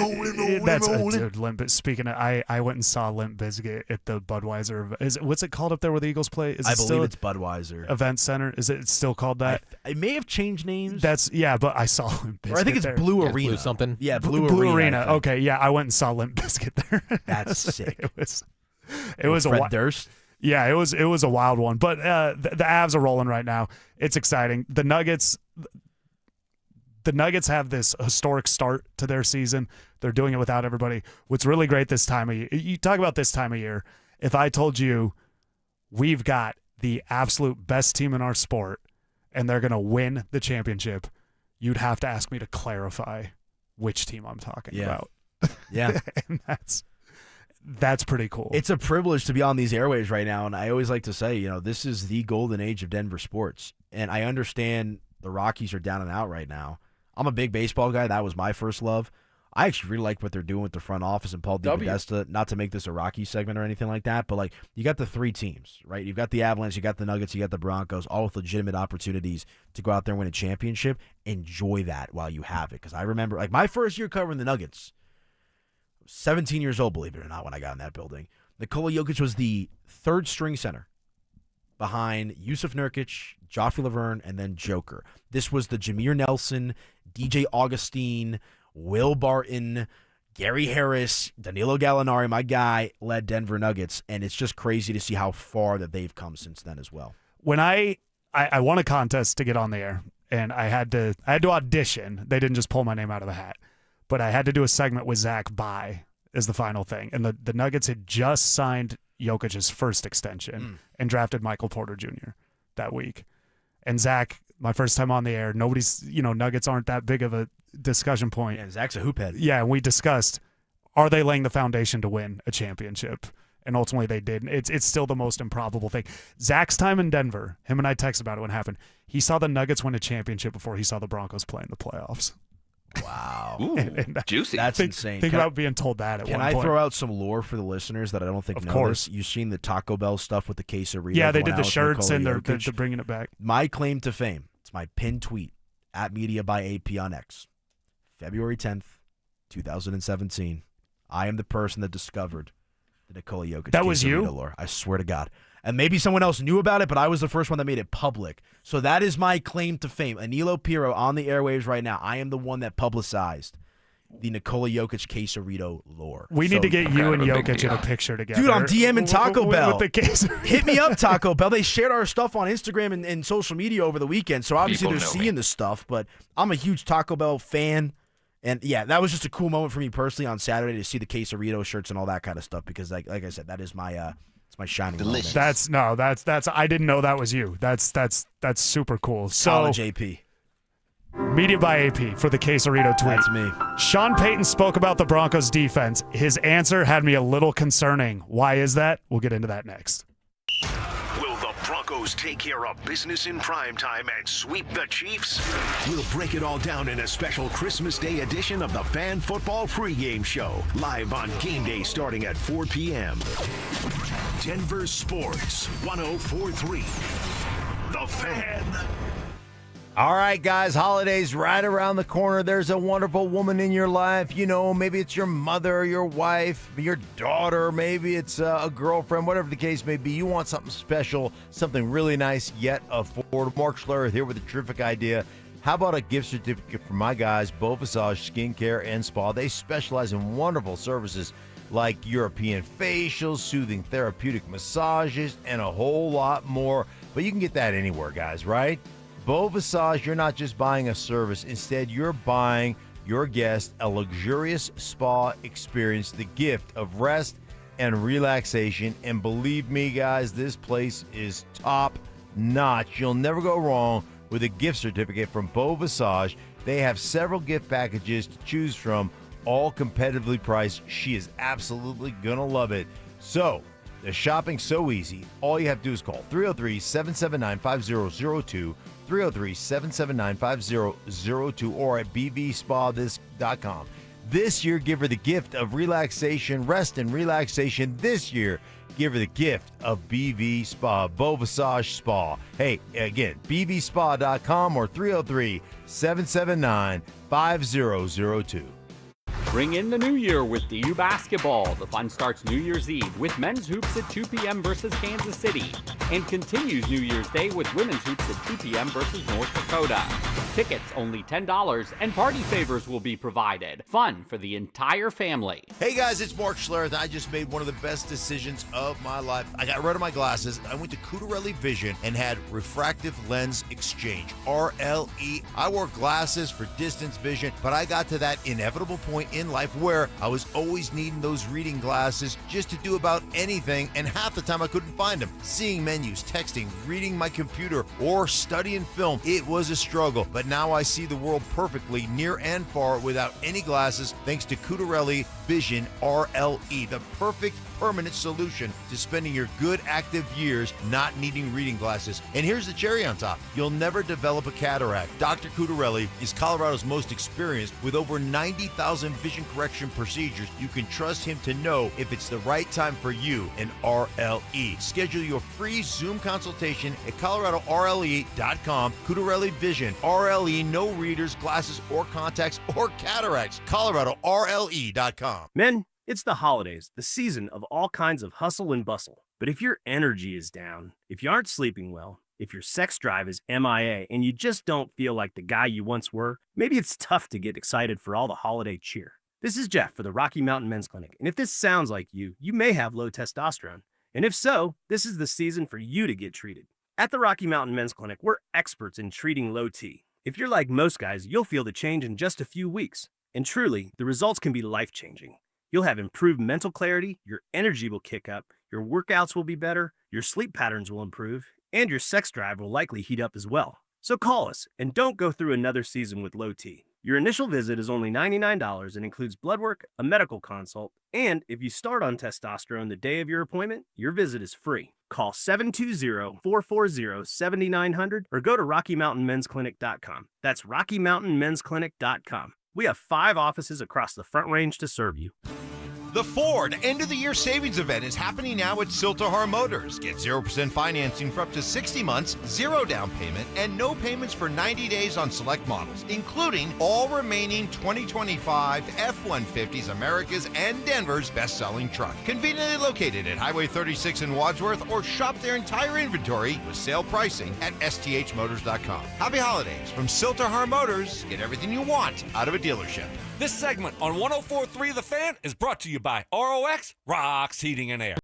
Dude, speaking of, I went and saw Limp Bizkit at the Budweiser. What's it called up there where the Eagles play? I believe it's Budweiser Event Center. Is it still called that? It may have changed names. But I saw Limp Bizkit. Or I think it's there. Blue Arena. Blue something. Yeah, Blue Arena. Okay, yeah, I went and saw Limp Bizkit there. That's sick. It was Fred Durst. Yeah, it was a wild one. But the Avs are rolling right now. It's exciting. The Nuggets have this historic start to their season. They're doing it without everybody. What's really great this time of year, you talk about this time of year, if I told you we've got the absolute best team in our sport and they're going to win the championship, you'd have to ask me to clarify which team I'm talking about. Yeah. And That's pretty cool. It's a privilege to be on these airwaves right now, and I always like to say, this is the golden age of Denver sports. And I understand the Rockies are down and out right now. I'm a big baseball guy. That was my first love. I actually really like what they're doing with the front office and Paul DePodesta. Not to make this a Rockies segment or anything like that, but you got the three teams, right? You've got the Avalanche, you got the Nuggets, you got the Broncos, all with legitimate opportunities to go out there and win a championship. Enjoy that while you have it, because I remember my first year covering the Nuggets. 17 years old, believe it or not, when I got in that building. Nikola Jokic was the third string center behind Yusuf Nurkic, Joffrey Laverne, and then Joker. This was the Jameer Nelson, DJ Augustine, Will Barton, Gary Harris, Danilo Gallinari, my guy, led Denver Nuggets, and it's just crazy to see how far that they've come since then as well. When I won a contest to get on the air, and I had to audition. They didn't just pull my name out of the hat. But I had to do a segment with Zach Bye as the final thing. And the Nuggets had just signed Jokic's first extension and drafted Michael Porter Jr. that week. And Zach, my first time on the air, nobody's, Nuggets aren't that big of a discussion point. Yeah, Zach's a hoop head. Yeah, and we discussed, are they laying the foundation to win a championship? And ultimately they did. It's still the most improbable thing. Zach's time in Denver, him and I texted about it when it happened. He saw the Nuggets win a championship before he saw the Broncos play in the playoffs. Wow. Ooh, juicy. That's insane. Think about being told that at one point. Can I throw out some lore for the listeners that I don't think Of know course. this? You've seen the Taco Bell stuff with the quesarito. Yeah, they going did the out with shirts Nikola and they're Jokic. bringing it back. My claim to fame, it's my pinned tweet, @Media by AP on X, February 10th, 2017. I am the person that discovered the Nikola Jokic That was you? quesarito lore. I swear to God. And maybe someone else knew about it, but I was the first one that made it public. So that is my claim to fame. Anilo Piro on the airwaves right now. I am the one that publicized the Nikola Jokic quesarito lore. We need to get you and Jokic in a picture together. Dude, I'm DMing Taco Bell. With the quesarito. Hit me up, Taco Bell. They shared our stuff on Instagram and social media over the weekend, so obviously People they're know seeing me. the stuff, but I'm a huge Taco Bell fan. And, yeah, that was just a cool moment for me personally on Saturday to see the quesarito shirts and all that kind of stuff because, like I said, that is my it's my shining moment. That's I didn't know that was you. That's super cool. So College AP. Media by AP for the quesarito tweet. That's me. Sean Payton spoke about the Broncos defense. His answer had me a little concerning. Why is that? We'll get into that next. Will the Broncos take care of business in primetime and sweep the Chiefs? We'll break it all down in a special Christmas Day edition of the Fan Football Pregame Show, live on game day starting at 4 p.m. Denver Sports 104.3. The Fan. All right, guys, holidays right around the corner. There's a wonderful woman in your life. Maybe it's your mother, your wife, your daughter. Maybe it's a girlfriend, whatever the case may be. You want something special, something really nice, yet affordable. Mark Schlereth here with a terrific idea. How about a gift certificate for my guys, Visage Skincare and Spa? They specialize in wonderful services like European facials, soothing therapeutic massages, and a whole lot more. But you can get that anywhere, guys, right? Visage, you're not just buying a service. Instead, you're buying your guest a luxurious spa experience, the gift of rest and relaxation. And believe me, guys, this place is top notch. You'll never go wrong with a gift certificate from Visage. They have several gift packages to choose from, all competitively priced. She is absolutely going to love it. So, the shopping's so easy. All you have to do is call 303-779-5002, 303-779-5002, or at bvspa.com. This year, give her the gift of relaxation, rest and relaxation. This year, give her the gift of BV Spa, Visage Spa. Hey, again, bvspa.com or 303-779-5002. Bring in the new year with DU basketball. The fun starts New Year's Eve with men's hoops at 2 p.m. versus Kansas City and continues New Year's Day with women's hoops at 2 p.m. versus North Dakota. Tickets only $10 and party favors will be provided. Fun for the entire family. Hey guys, it's Mark Schlereth. I just made one of the best decisions of my life. I got rid of my glasses. I went to Cutarelli Vision and had refractive lens exchange, RLE. I wore glasses for distance vision, but I got to that inevitable point in in life where I was always needing those reading glasses just to do about anything, and half the time I couldn't find them. Seeing menus, texting, reading my computer, or studying film, it was a struggle. But now I see the world perfectly, near and far, without any glasses, thanks to Cutarelli Vision RLE, the perfect permanent solution to spending your good active years not needing reading glasses. And here's the cherry on top. You'll never develop a cataract. Dr. Cutarelli is Colorado's most experienced with over 90,000 vision correction procedures. You can trust him to know if it's the right time for you and RLE. Schedule your free Zoom consultation at coloradorle.com. Cutarelli Vision RLE, no readers, glasses, or contacts, or cataracts. coloradorle.com. Men, it's the holidays, the season of all kinds of hustle and bustle. But if your energy is down, if you aren't sleeping well, if your sex drive is MIA, and you just don't feel like the guy you once were, maybe it's tough to get excited for all the holiday cheer. This is Jeff for the Rocky Mountain Men's Clinic, and if this sounds like you may have low testosterone. And if so, this is the season for you to get treated. At the Rocky Mountain Men's Clinic, we're experts in treating low T. If you're like most guys, you'll feel the change in just a few weeks. And truly, the results can be life-changing. You'll have improved mental clarity, your energy will kick up, your workouts will be better, your sleep patterns will improve, and your sex drive will likely heat up as well. So call us and don't go through another season with low T. Your initial visit is only $99 and includes blood work, a medical consult, and if you start on testosterone the day of your appointment, your visit is free. Call 720-440-7900 or go to RockyMountainMen'sClinic.com. That's RockyMountainMen'sClinic.com. We have 5 offices across the Front Range to serve you. The Ford end-of-the-year savings event is happening now at Silterar Motors. Get 0% financing for up to 60 months, 0 down payment, and no payments for 90 days on select models, including all remaining 2025 F-150s, America's and Denver's best-selling truck. Conveniently located at Highway 36 in Wadsworth, or shop their entire inventory with sale pricing at sthmotors.com. Happy holidays from Silterar Motors. Get everything you want out of a dealership. This segment on 104.3 The Fan is brought to you by ROX, Rocks Heating and Air.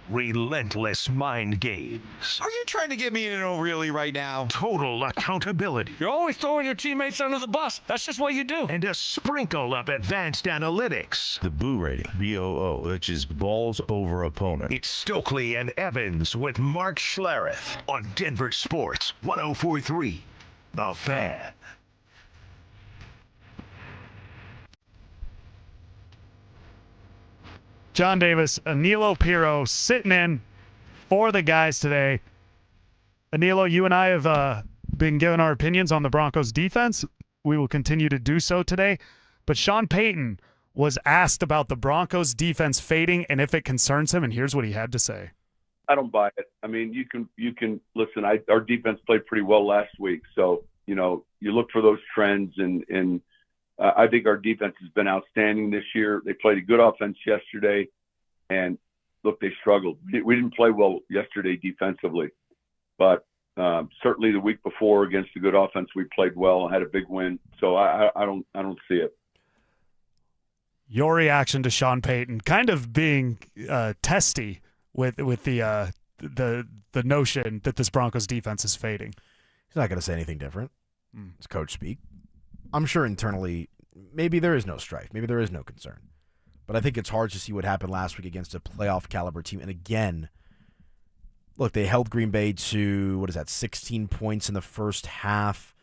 Relentless mind games. Are you trying to get me in an O'Reilly right now? Total accountability. You're always throwing your teammates under the bus. That's just what you do. And a sprinkle of advanced analytics. The Boo rating, BOO, which is balls over opponent. It's Stokley and Evans with Mark Schlereth on Denver Sports 104.3 The Fan. John Davis, Anilo Piro sitting in for the guys today. Anilo, you and I have been giving our opinions on the Broncos defense. We will continue to do so today. But Sean Payton was asked about the Broncos defense fading and if it concerns him, and here's what he had to say. I don't buy it. I mean, you can listen. Our defense played pretty well last week, so you look for those trends and I think our defense has been outstanding this year. They played a good offense yesterday, and look, they struggled. We didn't play well yesterday defensively, but certainly the week before against a good offense, we played well, had a big win. So I don't see it. Your reaction to Sean Payton kind of being testy with the notion that this Broncos defense is fading. He's not going to say anything different. It's coach speak. I'm sure internally, maybe there is no strife. Maybe there is no concern. But I think it's hard to see what happened last week against a playoff caliber team. And again, look, they held Green Bay to, 16 points in the first half.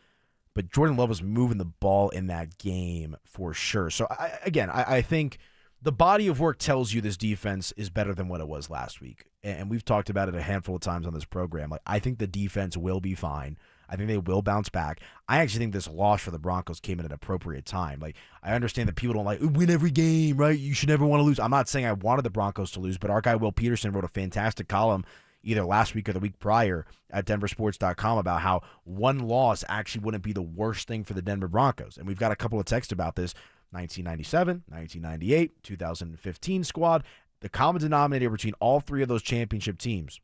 But Jordan Love was moving the ball in that game for sure. So, I think the body of work tells you this defense is better than what it was last week. And we've talked about it a handful of times on this program. I think the defense will be fine. I think they will bounce back. I actually think this loss for the Broncos came at an appropriate time. I understand that people don't win every game, right? You should never want to lose. I'm not saying I wanted the Broncos to lose, but our guy Will Peterson wrote a fantastic column either last week or the week prior at DenverSports.com about how one loss actually wouldn't be the worst thing for the Denver Broncos. And we've got a couple of texts about this. 1997, 1998, 2015 squad. The common denominator between all three of those championship teams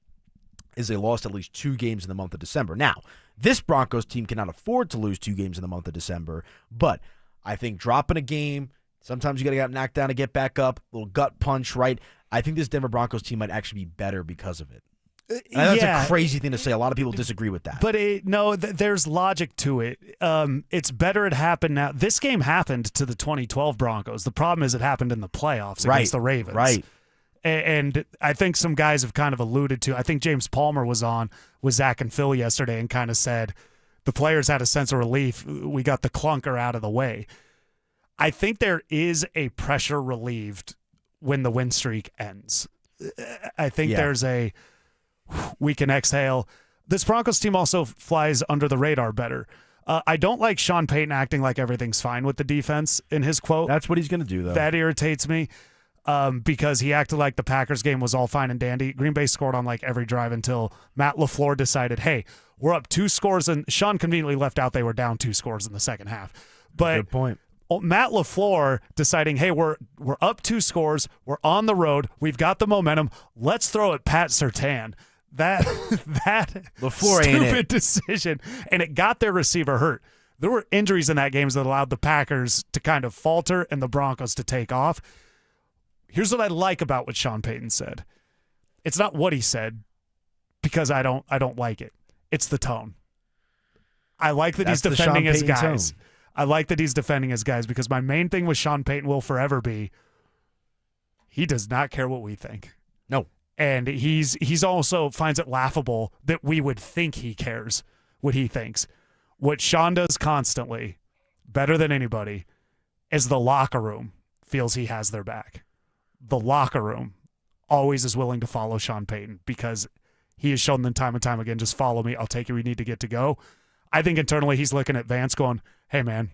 is they lost at least 2 games in the month of December. Now, this Broncos team cannot afford to lose 2 games in the month of December, but I think dropping a game, sometimes you got to get knocked down to get back up, a little gut punch, right? I think this Denver Broncos team might actually be better because of it. And that's a crazy thing to say. A lot of people disagree with that. But there's logic to it. It's better it happened now. This game happened to the 2012 Broncos. The problem is it happened in the playoffs against the Ravens. Right. And I think some guys have kind of alluded to, I think James Palmer was on with Zach and Phil yesterday and kind of said the players had a sense of relief. We got the clunker out of the way. I think there is a pressure relieved when the win streak ends. I think there's we can exhale. This Broncos team also flies under the radar better. I don't like Sean Payton acting like everything's fine with the defense in his quote. That's what he's going to do, though. That irritates me because he acted like the Packers game was all fine and dandy. Green Bay scored on like every drive until Matt LaFleur decided, hey, we're up 2 scores. And Sean conveniently left out they were down 2 scores in the second half. But good point. Matt LaFleur deciding, hey, we're up 2 scores. We're on the road. We've got the momentum. Let's throw at Pat Surtain. That LaFleur ain't stupid it. decision, and it got their receiver hurt. There were injuries in that game that allowed the Packers to kind of falter and the Broncos to take off. Here's what I like about what Sean Payton said. It's not what he said because I don't like it. It's the tone. I like that he's defending his guys. I like that he's defending his guys because my main thing with Sean Payton will forever be he does not care what we think. No. And he's also finds it laughable that we would think he cares what he thinks. What Sean does constantly, better than anybody, is the locker room feels he has their back. The locker room always is willing to follow Sean Payton because he has shown them time and time again, just follow me. I'll take you. We need to get to go. I think internally he's looking at Vance going, hey, man,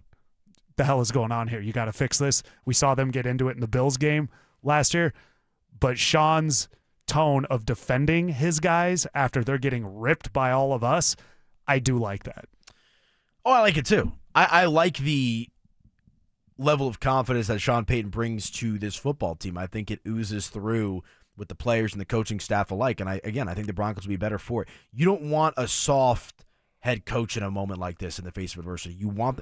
the hell is going on here? You got to fix this. We saw them get into it in the Bills game last year. But Sean's tone of defending his guys after they're getting ripped by all of us, I do like that. Oh, I like it too. I like the level of confidence that Sean Payton brings to this football team. I think it oozes through with the players and the coaching staff alike. And I think the Broncos will be better for it. You don't want a soft head coach in a moment like this in the face of adversity. You want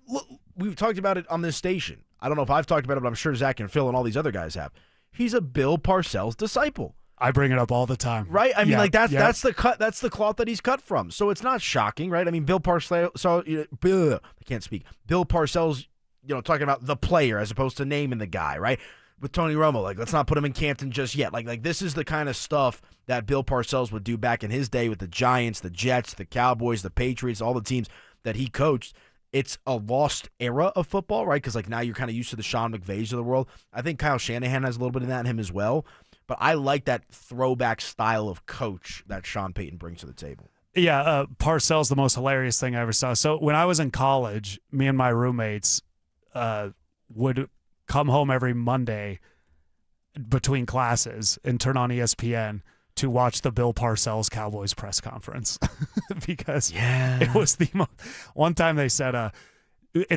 look, we've talked about it on this station. I don't know if I've talked about it, but I'm sure Zach and Phil and all these other guys have. He's a Bill Parcells disciple. I bring it up all the time. Right? I mean, that's the cloth that he's cut from. So it's not shocking, right? I mean, Bill Parcells, I can't speak. Bill Parcells, talking about the player as opposed to naming the guy, right? With Tony Romo, let's not put him in Canton just yet. Like this is the kind of stuff that Bill Parcells would do back in his day with the Giants, the Jets, the Cowboys, the Patriots, all the teams that he coached. It's a lost era of football, right? Because now you're kind of used to the Sean McVays of the world. I think Kyle Shanahan has a little bit of that in him as well. But I like that throwback style of coach that Sean Payton brings to the table. Yeah, Parcells, the most hilarious thing I ever saw. So when I was in college, me and my roommates would come home every Monday between classes and turn on ESPN to watch the Bill Parcells Cowboys press conference because it was the most. One time they said at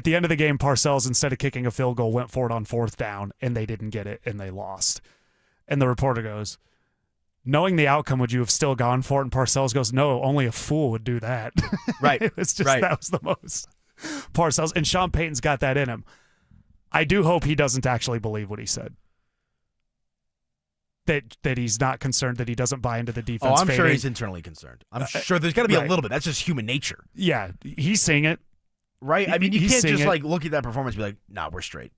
the end of the game, Parcells, instead of kicking a field goal, went for it on 4th down, and they didn't get it, and they lost. And the reporter goes, knowing the outcome, would you have still gone for it? And Parcells goes, no, only a fool would do that. Right. It was just that was the most Parcells. And Sean Payton's got that in him. I do hope he doesn't actually believe what he said. That he's not concerned, that he doesn't buy into the defense. Oh, I'm sure he's internally concerned. I'm sure there's got to be a little bit. That's just human nature. Yeah, he's seeing it. Right? I mean, you can't just look at that performance and be like, nah, we're straight.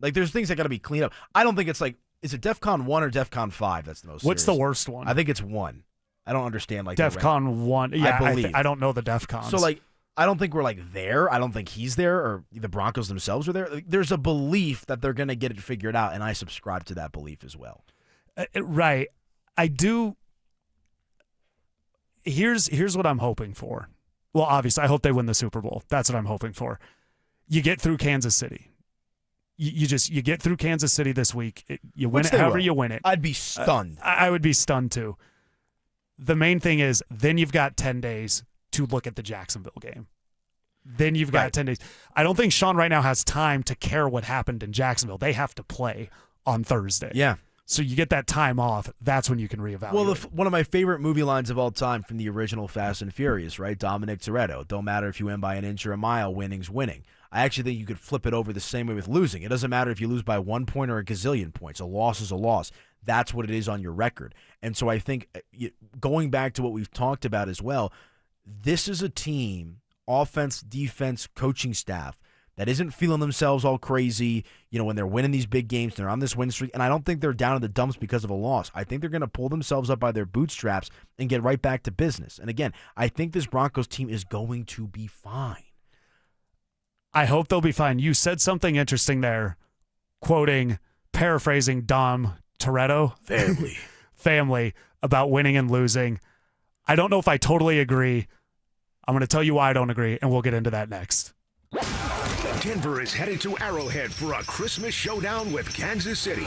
There's things that got to be cleaned up. I don't think it's is it DEFCON 1 or DEFCON 5 that's the most What's serious? the worst one? I think it's 1. I don't understand DEFCON 1. Yeah, I believe. I don't know the DEFCONs. So I don't think we're there. I don't think he's there or the Broncos themselves are there. There's a belief that they're going to get it figured out, and I subscribe to that belief as well. Right. I do. Here's what I'm hoping for. Well, obviously, I hope they win the Super Bowl. That's what I'm hoping for. You get through Kansas City. You get through Kansas City this week. You win it however you win it. I'd be stunned. I would be stunned too. The main thing is then you've got 10 days to look at the Jacksonville game. Then you've got 10 days. I don't think Sean right now has time to care what happened in Jacksonville. They have to play on Thursday. Yeah. So you get that time off. That's when you can reevaluate. Well, one of my favorite movie lines of all time from the original Fast and Furious, right? Dominic Toretto. Don't matter if you win by an inch or a mile, winning's winning. I actually think you could flip it over the same way with losing. It doesn't matter if you lose by 1 point or a gazillion points. A loss is a loss. That's what it is on your record. And so I think going back to what we've talked about as well, this is a team, offense, defense, coaching staff, that isn't feeling themselves all crazy, when they're winning these big games, they're on this win streak, and I don't think they're down in the dumps because of a loss. I think they're going to pull themselves up by their bootstraps and get right back to business. And again, I think this Broncos team is going to be fine. I hope they'll be fine. You said something interesting there, paraphrasing Dom Toretto. Family, about winning and losing. I don't know if I totally agree. I'm going to tell you why I don't agree, and we'll get into that next. Denver is headed to Arrowhead for a Christmas showdown with Kansas City.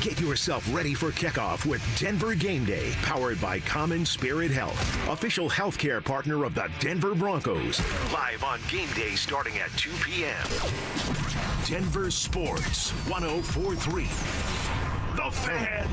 Get yourself ready for kickoff with Denver Game Day, powered by Common Spirit Health, official healthcare partner of the Denver Broncos. Live on Game Day starting at 2 p.m. Denver Sports 104.3. The Fan.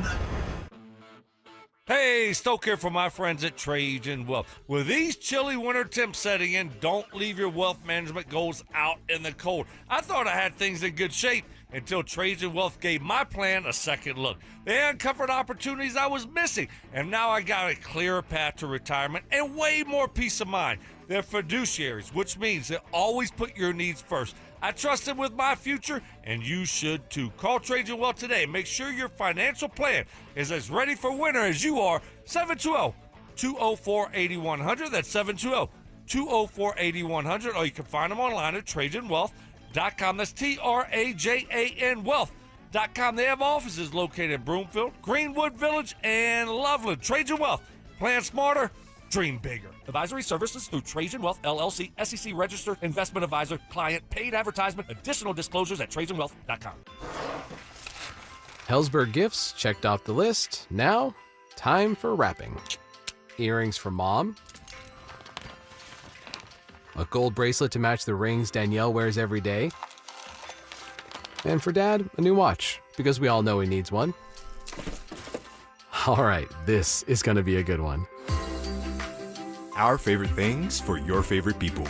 Hey, Stoke here for my friends at Trajan Wealth. With these chilly winter temps setting in, don't leave your wealth management goals out in the cold. I thought I had things in good shape until Trajan Wealth gave my plan a second look. They uncovered opportunities I was missing, and now I got a clearer path to retirement and way more peace of mind. They're fiduciaries, which means they always put your needs first. I trust them with my future, and you should too. Call Trajan Wealth today. Make sure your financial plan is as ready for winter as you are. 720-204-8100. That's 720-204-8100. Or you can find them online at TrajanWealth.com. That's TRAJAN Wealth.com. They have offices located in Broomfield, Greenwood Village, and Loveland. Trajan Wealth. Plan smarter. Dream bigger. Advisory services through Trajan Wealth, LLC, SEC registered investment advisor, client, paid advertisement, additional disclosures at TrajanWealth.com. Hellsburg gifts checked off the list. Now, time for wrapping. Earrings for mom. A gold bracelet to match the rings Danielle wears every day. And for dad, a new watch, because we all know he needs one. All right, this is going to be a good one. Our favorite things for your favorite people.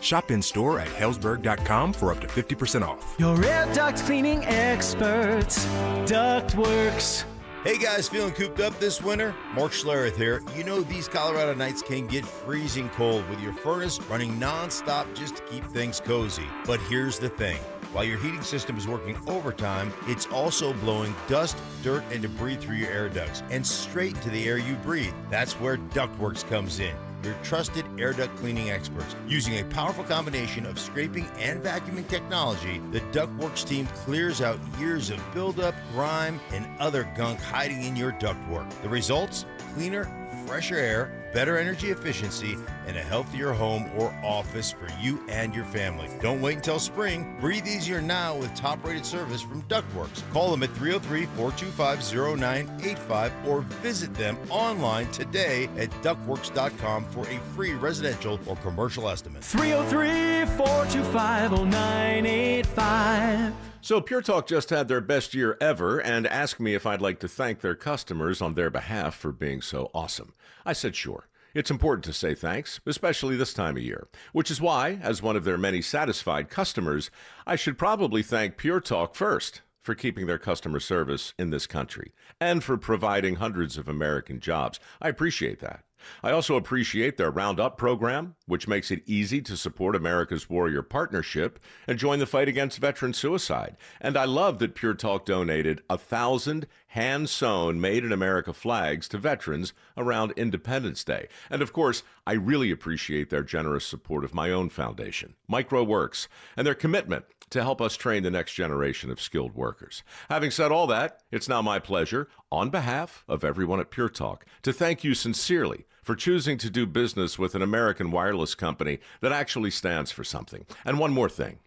Shop in store at Hellsburg.com for up to 50% off. Your air duct cleaning experts, Duct Works. Hey guys, feeling cooped up this winter? Mark Schlereth here. You know these Colorado nights can get freezing cold with your furnace running non-stop just to keep things cozy. But here's the thing. While your heating system is working overtime, it's also blowing dust, dirt, and debris through your air ducts and straight into the air you breathe. That's where Duct Works comes in. Your trusted air duct cleaning experts. Using a powerful combination of scraping and vacuuming technology, the Duct Works team clears out years of buildup, grime, and other gunk hiding in your ductwork. The results? Cleaner, fresher air, better energy efficiency, and a healthier home or office for you and your family. Don't wait until spring. Breathe easier now with top-rated service from Duct Works. Call them at 303-425-0985 or visit them online today at ductworks.com for a free residential or commercial estimate. 303-425-0985. So Pure Talk just had their best year ever and asked me if I'd like to thank their customers on their behalf for being so awesome. I said sure. It's important to say thanks, especially this time of year, which is why, as one of their many satisfied customers, I should probably thank Pure Talk first for keeping their customer service in this country and for providing hundreds of American jobs. I appreciate that. I also appreciate their Roundup program, which makes it easy to support America's Warrior Partnership and join the fight against veteran suicide. And I love that Pure Talk donated 1,000 hand-sewn Made in America flags to veterans around Independence Day. And of course, I really appreciate their generous support of my own foundation, MicroWorks, and their commitment to help us train the next generation of skilled workers. Having said all that, it's now my pleasure, on behalf of everyone at Pure Talk, to thank you sincerely for choosing to do business with an American wireless company that actually stands for something. And one more thing.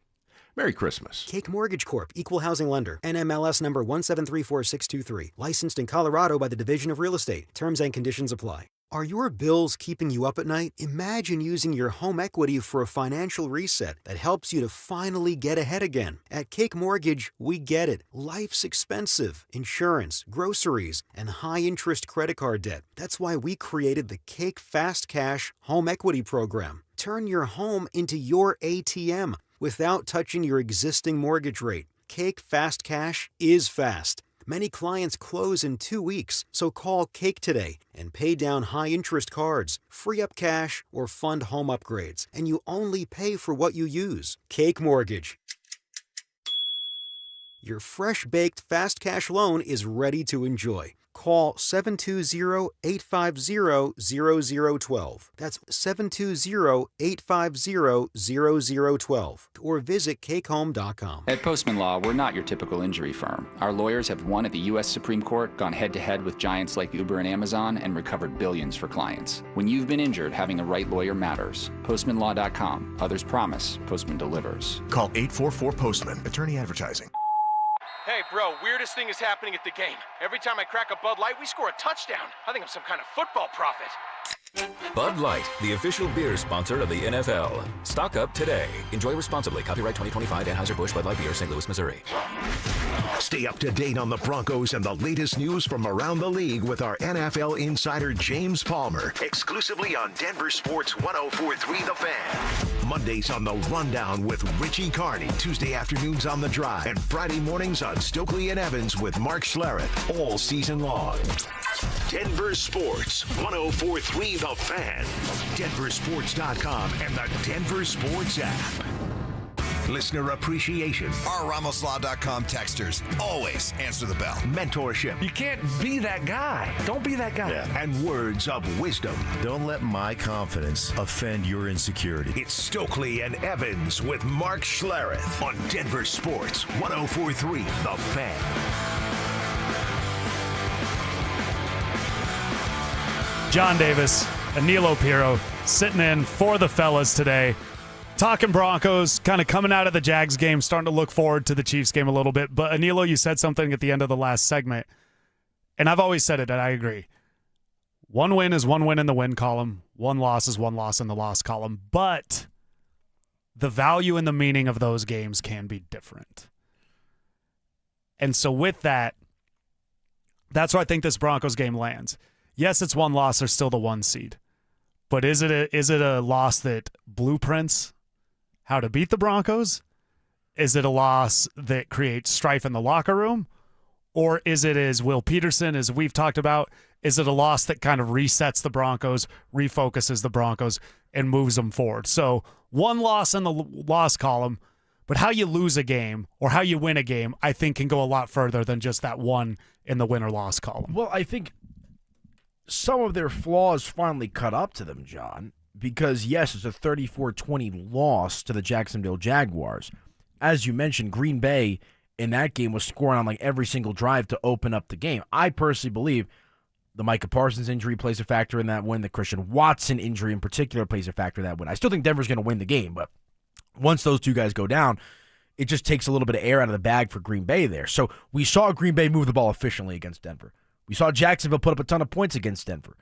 Merry Christmas. Cake Mortgage Corp. Equal Housing Lender. NMLS number 1734623. Licensed in Colorado by the Division of Real Estate. Terms and conditions apply. Are your bills keeping you up at night? Imagine using your home equity for a financial reset that helps you to finally get ahead again. At Cake Mortgage, we get it. Life's expensive. Insurance, groceries, and high-interest credit card debt. That's why we created the Cake Fast Cash Home Equity Program. Turn your home into your ATM without touching your existing mortgage rate. Cake Fast Cash is fast. Many clients close in 2 weeks, so call Cake today and pay down high-interest cards, free up cash, or fund home upgrades, and you only pay for what you use. Cake Mortgage. Your fresh-baked fast cash loan is ready to enjoy. Call 720-850-0012. That's 720-850-0012. Or visit cakehome.com. At Postman Law, we're not your typical injury firm. Our lawyers have won at the U.S. Supreme Court, gone head-to-head with giants like Uber and Amazon, and recovered billions for clients. When you've been injured, having the right lawyer matters. PostmanLaw.com. Others promise. Postman delivers. Call 844-POSTMAN. Attorney advertising. Hey, bro, weirdest thing is happening at the game. Every time I crack a Bud Light, we score a touchdown. I think I'm some kind of football prophet. Bud Light, the official beer sponsor of the NFL. Stock up today. Enjoy responsibly. Copyright 2025 Anheuser-Busch Bud Light Beer, St. Louis, Missouri. Stay up to date on the Broncos and the latest news from around the league with our NFL insider James Palmer, exclusively on Denver Sports 104.3 The Fan. Mondays on The Rundown with Richie Carney, Tuesday afternoons on The Drive, and Friday mornings on Stokley and Evans with Mark Schlereth, all season long. Denver Sports 104.3 The Fan, DenverSports.com, and the Denver Sports app. Listener appreciation. Our RamosLaw.com texters always answer the bell. Mentorship. You can't be that guy. Don't be that guy. Yeah. And words of wisdom. Don't let my confidence offend your insecurity. It's Stokley and Evans with Mark Schlereth on Denver Sports 104.3 The Fan. John Davis, Anilo Piro, sitting in for the fellas today. Talking Broncos, kind of coming out of the Jags game, starting to look forward to the Chiefs game a little bit. But Anilo, you said something at the end of the last segment, and I've always said it, and I agree. One win is one win in the win column. One loss is one loss in the loss column. But the value and the meaning of those games can be different. And so with that, that's where I think this Broncos game lands. Yes, it's one loss. They're still the 1 seed. But is it a loss that blueprints how to beat the Broncos? Is it a loss that creates strife in the locker room? Or is it, as Will Peterson, as we've talked about, is it a loss that kind of resets the Broncos, refocuses the Broncos, and moves them forward? So one loss in the loss column, but how you lose a game or how you win a game, I think can go a lot further than just that one in the win or loss column. Well, I think some of their flaws finally cut up to them, John, because, yes, it's a 34-20 loss to the Jacksonville Jaguars. As you mentioned, Green Bay in that game was scoring on like every single drive to open up the game. I personally believe the Micah Parsons injury plays a factor in that win. The Christian Watson injury in particular plays a factor in that win. I still think Denver's going to win the game, but once those two guys go down, it just takes a little bit of air out of the bag for Green Bay there. So we saw Green Bay move the ball efficiently against Denver. We saw Jacksonville put up a ton of points against Denver.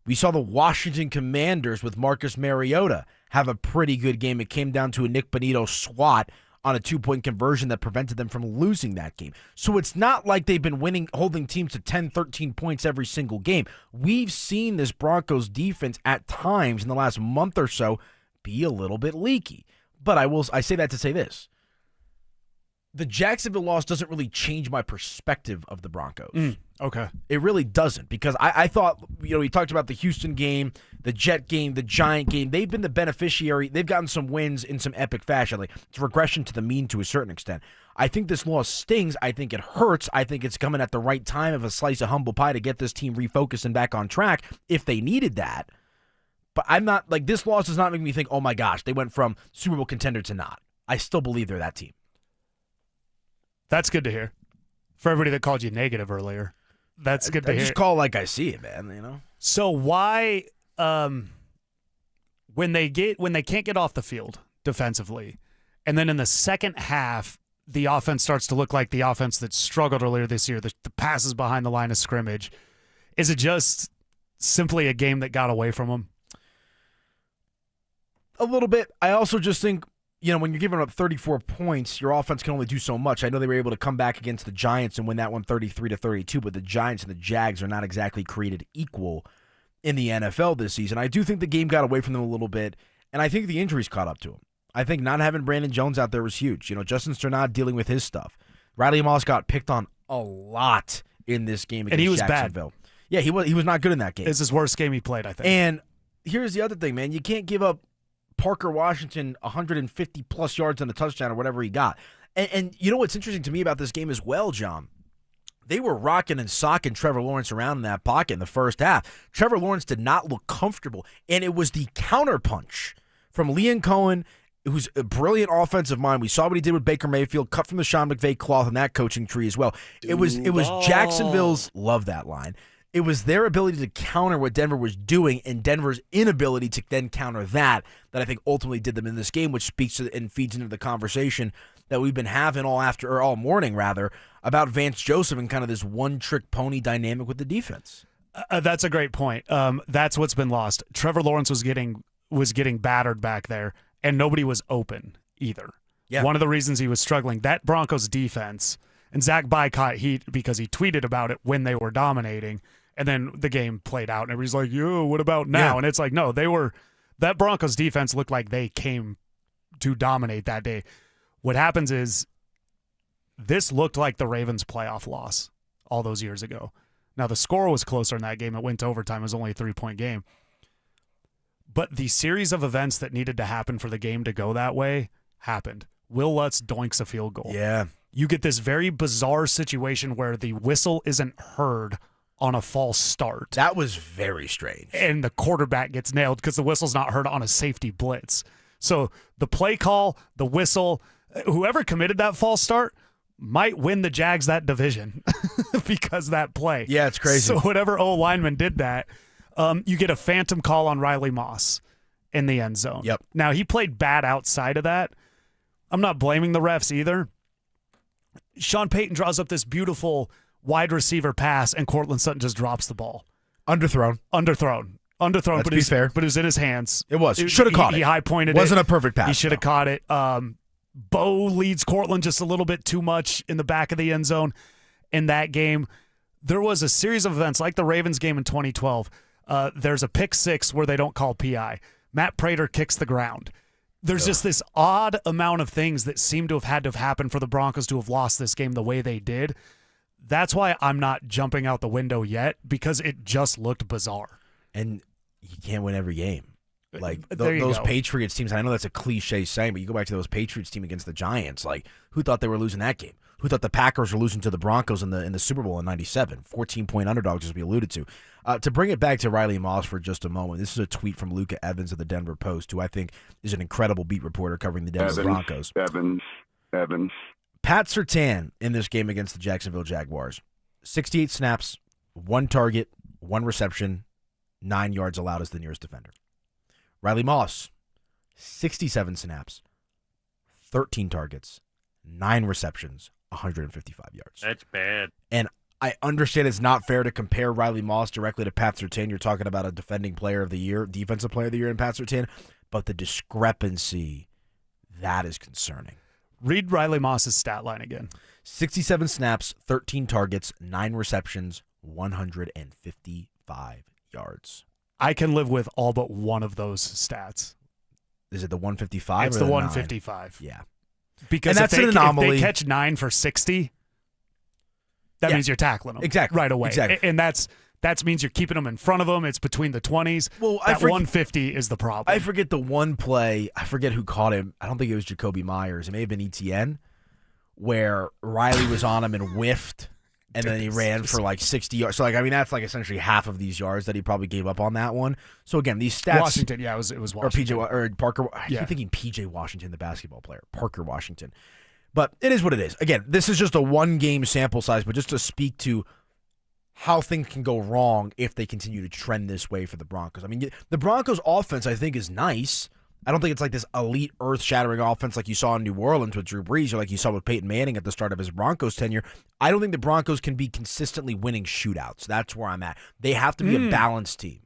We saw the Washington Commanders with Marcus Mariota have a pretty good game. It came down to a Nick Bonito swat on a 2-point conversion that prevented them from losing that game. So it's not like they've been holding teams to 10, 13 points every single game. We've seen this Broncos defense at times in the last month or so be a little bit leaky. But I say that to say this. The Jacksonville loss doesn't really change my perspective of the Broncos. Okay. It really doesn't, because I thought, we talked about the Houston game, the Jet game, the Giant game. They've been the beneficiary. They've gotten some wins in some epic fashion. Like, it's regression to the mean to a certain extent. I think this loss stings. I think it hurts. I think it's coming at the right time of a slice of humble pie to get this team refocused and back on track if they needed that. But I'm not, like, this loss does not make me think, oh my gosh, they went from Super Bowl contender to not. I still believe they're that team. That's good to hear. For everybody that called you negative earlier, that's good to hear. Just call like I see it, man. So why, when they can't get off the field defensively, and then in the second half, the offense starts to look like the offense that struggled earlier this year, the passes behind the line of scrimmage, is it just simply a game that got away from them? A little bit. I also just think, when you're giving up 34 points, your offense can only do so much. I know they were able to come back against the Giants and win that one 33-32, but the Giants and the Jags are not exactly created equal in the NFL this season. I do think the game got away from them a little bit, and I think the injuries caught up to them. I think not having Brandon Jones out there was huge. Justin Strnad dealing with his stuff. Riley Moss got picked on a lot in this game against And he was Jacksonville. bad. Yeah, he was not good in that game. It's his worst game he played, I think. And here's the other thing, man. You can't give up Parker Washington 150-plus yards and a touchdown or whatever he got. And you know what's interesting to me about this game as well, John? They were rocking and socking Trevor Lawrence around in that pocket in the first half. Trevor Lawrence did not look comfortable, and it was the counterpunch from Liam Cohen, who's a brilliant offensive mind. We saw what he did with Baker Mayfield, cut from the Sean McVay cloth in that coaching tree as well. It was Jacksonville's, love that line. It was their ability to counter what Denver was doing and Denver's inability to then counter that I think ultimately did them in this game, which speaks to and feeds into the conversation that we've been having all morning about Vance Joseph and kind of this one-trick pony dynamic with the defense. That's a great point. That's what's been lost. Trevor Lawrence was getting battered back there, and nobody was open either. Yeah. One of the reasons he was struggling, that Broncos defense, and Zach Bye caught heat because he tweeted about it when they were dominating, and then the game played out, and everybody's like, yo, what about now? Yeah. And it's like, no, that Broncos defense looked like they came to dominate that day. What happens is this looked like the Ravens' playoff loss all those years ago. Now, the score was closer in that game. It went to overtime. It was only a 3-point game. But the series of events that needed to happen for the game to go that way happened. Will Lutz doinks a field goal. Yeah. You get this very bizarre situation where the whistle isn't heard on a false start. That was very strange. And the quarterback gets nailed because the whistle's not heard on a safety blitz. So the play call, the whistle, whoever committed that false start might win the Jags that division because that play. Yeah, it's crazy. So whatever O-lineman did that, you get a phantom call on Riley Moss in the end zone. Yep. Now, he played bad outside of that. I'm not blaming the refs either. Sean Payton draws up this beautiful wide receiver pass, and Courtland Sutton just drops the ball. Underthrown. Let's but be fair. But it was in his hands. It was. Should have caught it. He high-pointed it. Wasn't a perfect pass. He should have caught it. Bo leads Courtland just a little bit too much in the back of the end zone in that game. There was a series of events like the Ravens game in 2012. There's a pick six where they don't call PI. Matt Prater kicks the ground. There's just this odd amount of things that seem to have had to have happened for the Broncos to have lost this game the way they did. That's why I'm not jumping out the window yet, because it just looked bizarre. And you can't win every game. Like There you those go. Patriots teams, I know that's a cliche saying, but you go back to those Patriots team against the Giants. Like, who thought they were losing that game? Who thought the Packers were losing to the Broncos in the Super Bowl in '97? 14-point underdogs, as we alluded to. To bring it back to Riley Moss for just a moment, this is a tweet from Luca Evans of the Denver Post, who I think is an incredible beat reporter covering the Denver Broncos. Evans. Pat Surtain in this game against the Jacksonville Jaguars. 68 snaps, 1 target, 1 reception, 9 yards allowed as the nearest defender. Riley Moss, 67 snaps, 13 targets, 9 receptions, 155 yards. That's bad. And I understand it's not fair to compare Riley Moss directly to Pat Surtain. You're talking about a defending player of the year, defensive player of the year in Pat Surtain, but the discrepancy, that is concerning. Read Riley Moss's stat line again. 67 snaps, 13 targets, 9 receptions, 155 yards. I can live with all but one of those stats. Is it the 155? It's or the 9? 155. Yeah. Because and that's if an anomaly. If they catch 9 for 60, that means you're tackling them right away. Exactly. And that means you're keeping them in front of them. It's between the 20s. Well, that 150 is the problem. I forget the one play. I forget who caught him. I don't think it was Jacoby Myers. It may have been ETN, where Riley was on him and whiffed, and then he ran for like 60 yards. So, that's like essentially half of these yards that he probably gave up on that one. So, again, these stats. Washington, it was Washington. Or Parker. I keep thinking PJ Washington, the basketball player. Parker Washington. But it is what it is. Again, this is just a one-game sample size, but just to speak to how things can go wrong if they continue to trend this way for the Broncos. I mean, the Broncos' offense, I think, is nice. I don't think it's like this elite, earth-shattering offense like you saw in New Orleans with Drew Brees or like you saw with Peyton Manning at the start of his Broncos tenure. I don't think the Broncos can be consistently winning shootouts. That's where I'm at. They have to be a balanced team.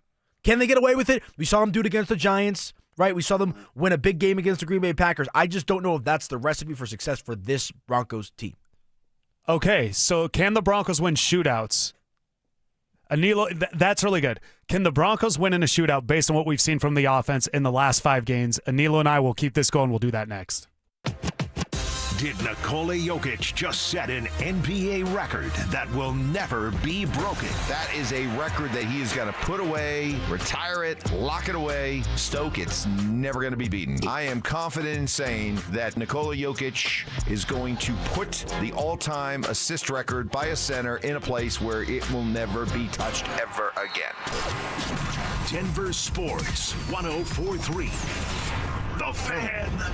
Can they get away with it? We saw them do it against the Giants, right? We saw them win a big game against the Green Bay Packers. I just don't know if that's the recipe for success for this Broncos team. Okay, so can the Broncos win shootouts? Anilo, that's really good. Can the Broncos win in a shootout based on what we've seen from the offense in the last 5 games? Anilo and I will keep this going. We'll do that next. did Nikola Jokic just set an NBA record that will never be broken? That is a record that he has got to put away, retire it, lock it away. Stoke, it's never going to be beaten. I am confident in saying that Nikola Jokic is going to put the all-time assist record by a center in a place where it will never be touched ever again. Denver Sports 104.3. The Fan.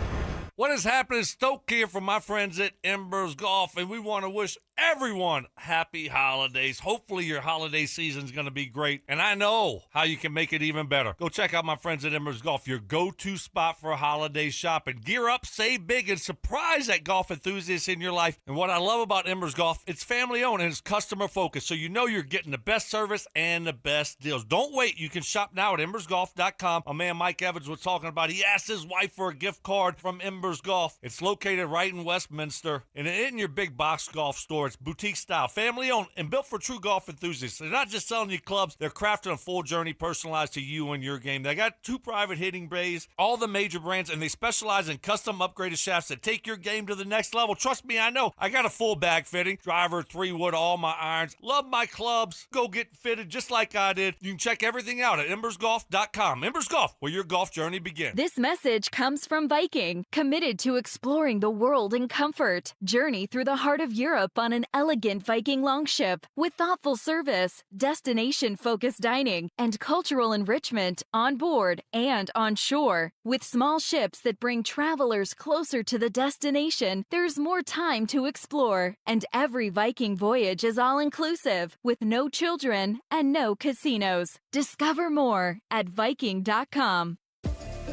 What is happening? Stoke here from my friends at Embers Golf, and we want to wish everyone happy holidays. Hopefully your holiday season is going to be great, and I know how you can make it even better. Go check out my friends at Embers Golf, your go-to spot for holiday shopping. Gear up, save big, and surprise that golf enthusiast in your life. And what I love about Embers Golf, it's family-owned and it's customer-focused, so you know you're getting the best service and the best deals. Don't wait. You can shop now at embersgolf.com. My man Mike Evans was talking about, he asked his wife for a gift card from Embers Golf. It's located right in Westminster, and it isn't your big box golf store. It's boutique style, family owned, and built for true golf enthusiasts. They're not just selling you clubs, they're crafting a full journey personalized to you and your game. They got 2 private hitting bays, all the major brands, and they specialize in custom upgraded shafts that take your game to the next level. Trust me, I know. I got a full bag fitting, driver, 3-wood, all my irons. Love my clubs. Go get fitted just like I did. You can check everything out at embersgolf.com. Embers Golf, where your golf journey begins. This message comes from Viking, committed to exploring the world in comfort. Journey through the heart of Europe on an elegant Viking longship with thoughtful service, destination-focused dining, and cultural enrichment on board and on shore. With small ships that bring travelers closer to the destination, there's more time to explore. And every Viking voyage is all-inclusive, with no children and no casinos. Discover more at Viking.com.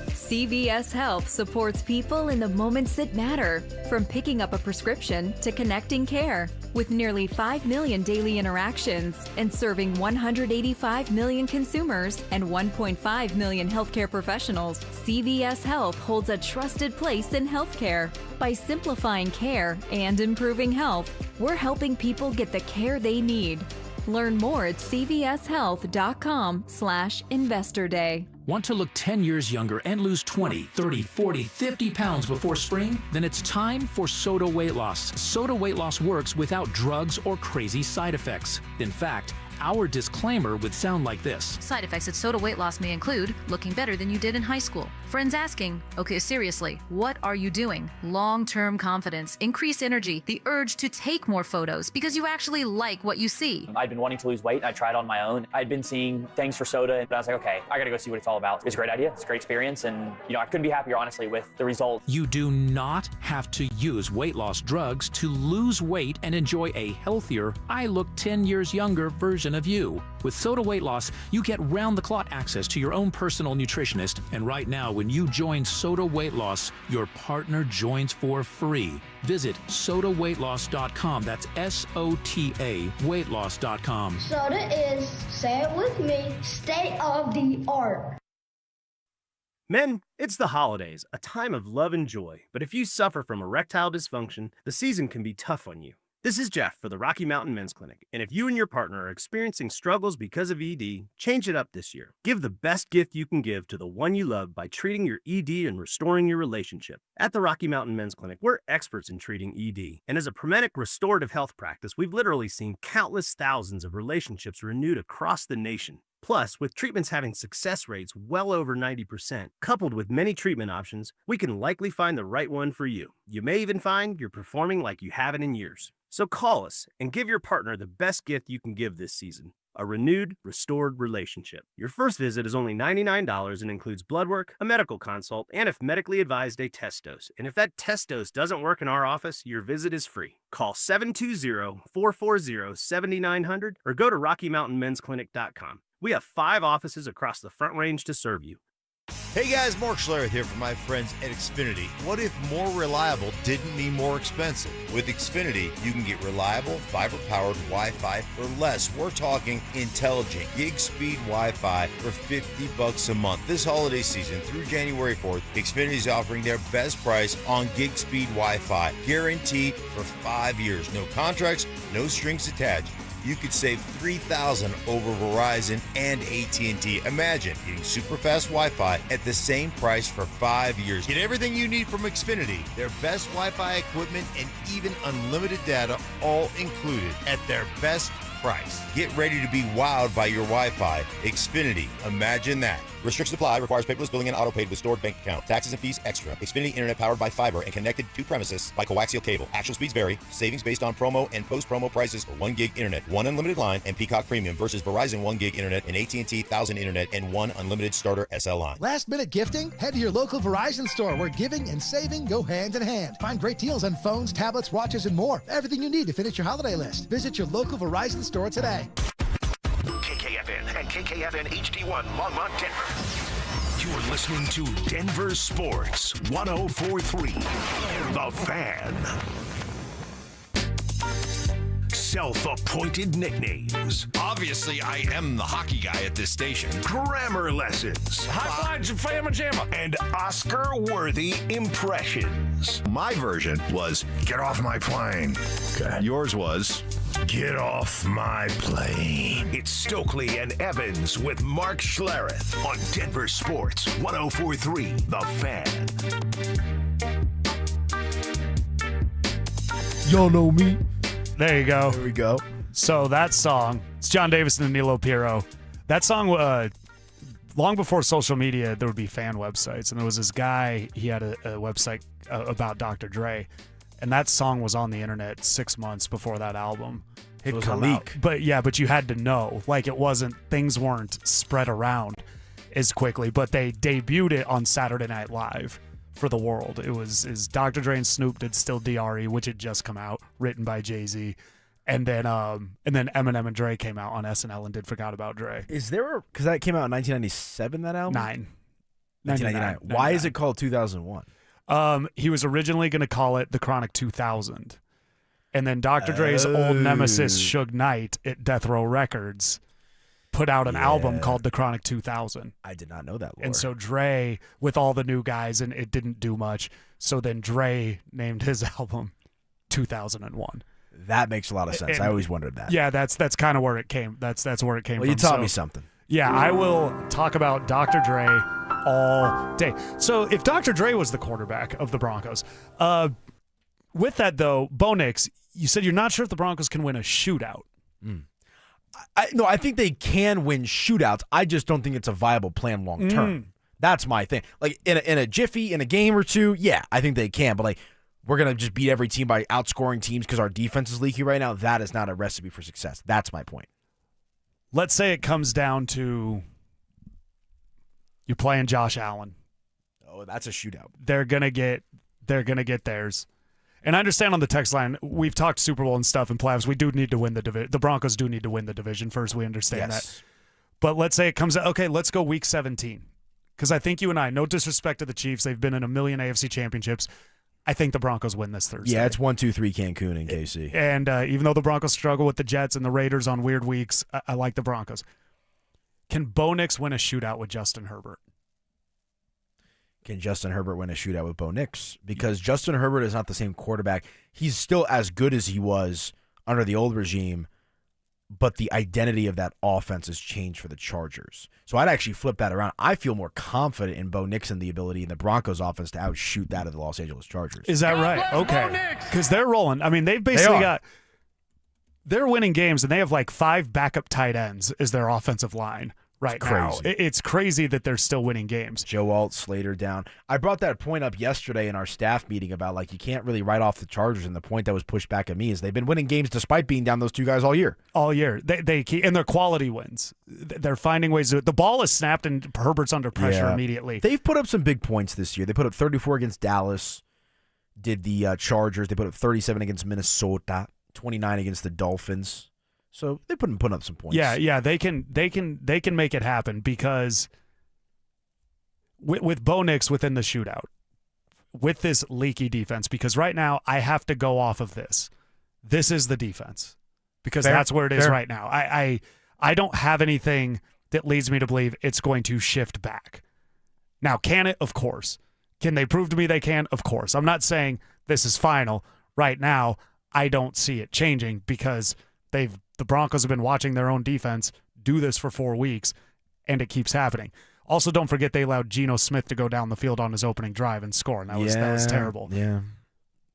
CVS Health supports people in the moments that matter, from picking up a prescription to connecting care. With nearly 5 million daily interactions and serving 185 million consumers and 1.5 million healthcare professionals, CVS Health holds a trusted place in healthcare. By simplifying care and improving health, we're helping people get the care they need. Learn more at cvshealth.com/investor day. Want to look 10 years younger and lose 20, 30, 40, 50 pounds before spring? Then it's time for Sota Weight Loss. Sota Weight Loss works without drugs or crazy side effects. In fact, our disclaimer would sound like this. Side effects at Sota Weight Loss may include looking better than you did in high school. Friends asking, okay, seriously, what are you doing? Long-term confidence, increased energy, the urge to take more photos because you actually like what you see. I'd been wanting to lose weight and I tried on my own. I'd been seeing things for Sota and I was like, okay, I gotta go see what it's all about. It's a great idea, it's a great experience, and I couldn't be happier, honestly, with the results. You do not have to use weight loss drugs to lose weight and enjoy a healthier, I look 10 years younger version of you. With Sota Weight Loss, you get round-the-clock access to your own personal nutritionist, and right now, when you join Sota Weight Loss, your partner joins for free. Visit sotaweightloss.com. That's SOTA weightloss.com. Sota is, say it with me, state of the art. Men, it's the holidays, a time of love and joy. But if you suffer from erectile dysfunction, the season can be tough on you. This is Jeff for the Rocky Mountain Men's Clinic, and if you and your partner are experiencing struggles because of ED, change it up this year. Give the best gift you can give to the one you love by treating your ED and restoring your relationship. At the Rocky Mountain Men's Clinic, we're experts in treating ED, and as a Promenic restorative health practice, we've literally seen countless thousands of relationships renewed across the nation. Plus, with treatments having success rates well over 90%, coupled with many treatment options, we can likely find the right one for you. You may even find you're performing like you haven't in years. So call us and give your partner the best gift you can give this season, a renewed, restored relationship. Your first visit is only $99 and includes blood work, a medical consult, and if medically advised, a test dose. And if that test dose doesn't work in our office, your visit is free. Call 720-440-7900 or go to RockyMountainMen'sClinic.com. We have 5 offices across the Front Range to serve you. Hey guys, Mark Schlereth here from my friends at Xfinity. What if more reliable didn't mean more expensive? With Xfinity, you can get reliable, fiber-powered Wi-Fi for less. We're talking intelligent gig-speed Wi-Fi for $50 a month. This holiday season through January 4th, Xfinity is offering their best price on gig-speed Wi-Fi, guaranteed for 5 years. No contracts, no strings attached. you could save $3,000 over Verizon and AT&T. Imagine getting super fast Wi-Fi at the same price for 5 years. Get everything you need from Xfinity, their best Wi-Fi equipment, and even unlimited data, all included at their best price. Get ready to be wowed by your Wi-Fi. Xfinity, imagine that. Restrictions apply. Requires paperless billing and auto-paid with stored bank account. Taxes and fees extra. Xfinity Internet powered by fiber and connected to premises by coaxial cable. Actual speeds vary. Savings based on promo and post-promo prices for 1 gig internet, 1 unlimited line, and Peacock Premium versus Verizon 1 gig internet and AT&T 1000 internet and 1 unlimited starter SL line. Last minute gifting? Head to your local Verizon store where giving and saving go hand in hand. Find great deals on phones, tablets, watches, and more. Everything you need to finish your holiday list. Visit your local Verizon store today. KKFN and KKFN HD1 Longmont, Denver. You're listening to Denver Sports 104.3. The Fan. Self-appointed nicknames. Obviously, I am the hockey guy at this station. Grammar lessons. High five, Fama Jamma. And Oscar-worthy impressions. My version was, get off my plane. Okay. Yours was, get off my plane. It's Stokley and Evans with Mark Schlereth on Denver Sports 104.3 The Fan. Y'all know me. There you go. There we go. So that song, it's John Davis and Danilo Pirro. That song, long before social media, there would be fan websites. And there was this guy, he had a website about Dr. Dre. And that song was on the internet 6 months before that album had come out. But you had to know. Like, it wasn't, things weren't spread around as quickly. But they debuted it on Saturday Night Live for the world. It was Dr. Dre and Snoop did Still DRE, which had just come out, written by Jay-Z. And then Eminem and Dre came out on SNL and did Forgot About Dre. Is there, because that came out in 1997, that album? 1999. Why is it called 2001? He was originally going to call it The Chronic 2000. And then Dr. Dre's old nemesis, Suge Knight, at Death Row Records, put out an album called The Chronic 2000. I did not know that lore. And so Dre, with all the new guys, and it didn't do much. So then Dre named his album 2001. That makes a lot of sense. I always wondered that. Yeah, that's kind of where it came. That's where it came from. Well, you taught me something. Yeah, I will talk about Dr. Dre all day. So if Dr. Dre was the quarterback of the Broncos, with that though, Bo Nix, you said you're not sure if the Broncos can win a shootout. I think they can win shootouts. I just don't think it's a viable plan long term. That's my thing. Like in a jiffy, in a game or two, yeah, I think they can. But like, we're gonna just beat every team by outscoring teams because our defense is leaky right now. That is not a recipe for success. That's my point. Let's say it comes down to you're playing Josh Allen. Oh, that's a shootout. They're gonna get theirs. And I understand on the text line, we've talked Super Bowl and stuff and playoffs. We do need to win the division. The Broncos do need to win the division first. We understand that. But let's say it comes out, okay, let's go week 17. Because I think you and I, no disrespect to the Chiefs, they've been in a million AFC championships. I think the Broncos win this Thursday. Yeah, it's 1-2-3 Cancun and KC. And even though the Broncos struggle with the Jets and the Raiders on weird weeks, I like the Broncos. Can Bo Nix win a shootout with Justin Herbert? Can Justin Herbert win a shootout with Bo Nix? Because Justin Herbert is not the same quarterback. He's still as good as he was under the old regime, but the identity of that offense has changed for the Chargers. So I'd actually flip that around. I feel more confident in Bo Nix and the ability in the Broncos offense to outshoot that of the Los Angeles Chargers. Is that right? Okay. Because they're rolling. I mean, they've basically they're winning games, and they have like 5 backup tight ends as their offensive line right now. It's crazy that they're still winning games. Joe Alt, Slater down. I brought that point up yesterday in our staff meeting about like you can't really write off the Chargers, and the point that was pushed back at me is they've been winning games despite being down those 2 guys all year. All year. They keep, and they're quality wins. They're finding ways to. The ball is snapped, and Herbert's under pressure immediately. They've put up some big points this year. They put up 34 against Dallas, did the Chargers. They put up 37 against Minnesota, 29 against the Dolphins. So they're putting up some points. Yeah, they can make it happen because with Bo Nix within the shootout, with this leaky defense, because right now I have to go off of this. This is the defense because that's where it is right now. I don't have anything that leads me to believe it's going to shift back. Now, can it? Of course. Can they prove to me they can? Of course. I'm not saying this is final right now. I don't see it changing because they've the Broncos have been watching their own defense do this for 4 weeks, and it keeps happening. Also, don't forget they allowed Geno Smith to go down the field on his opening drive and score, and that was terrible. Yeah.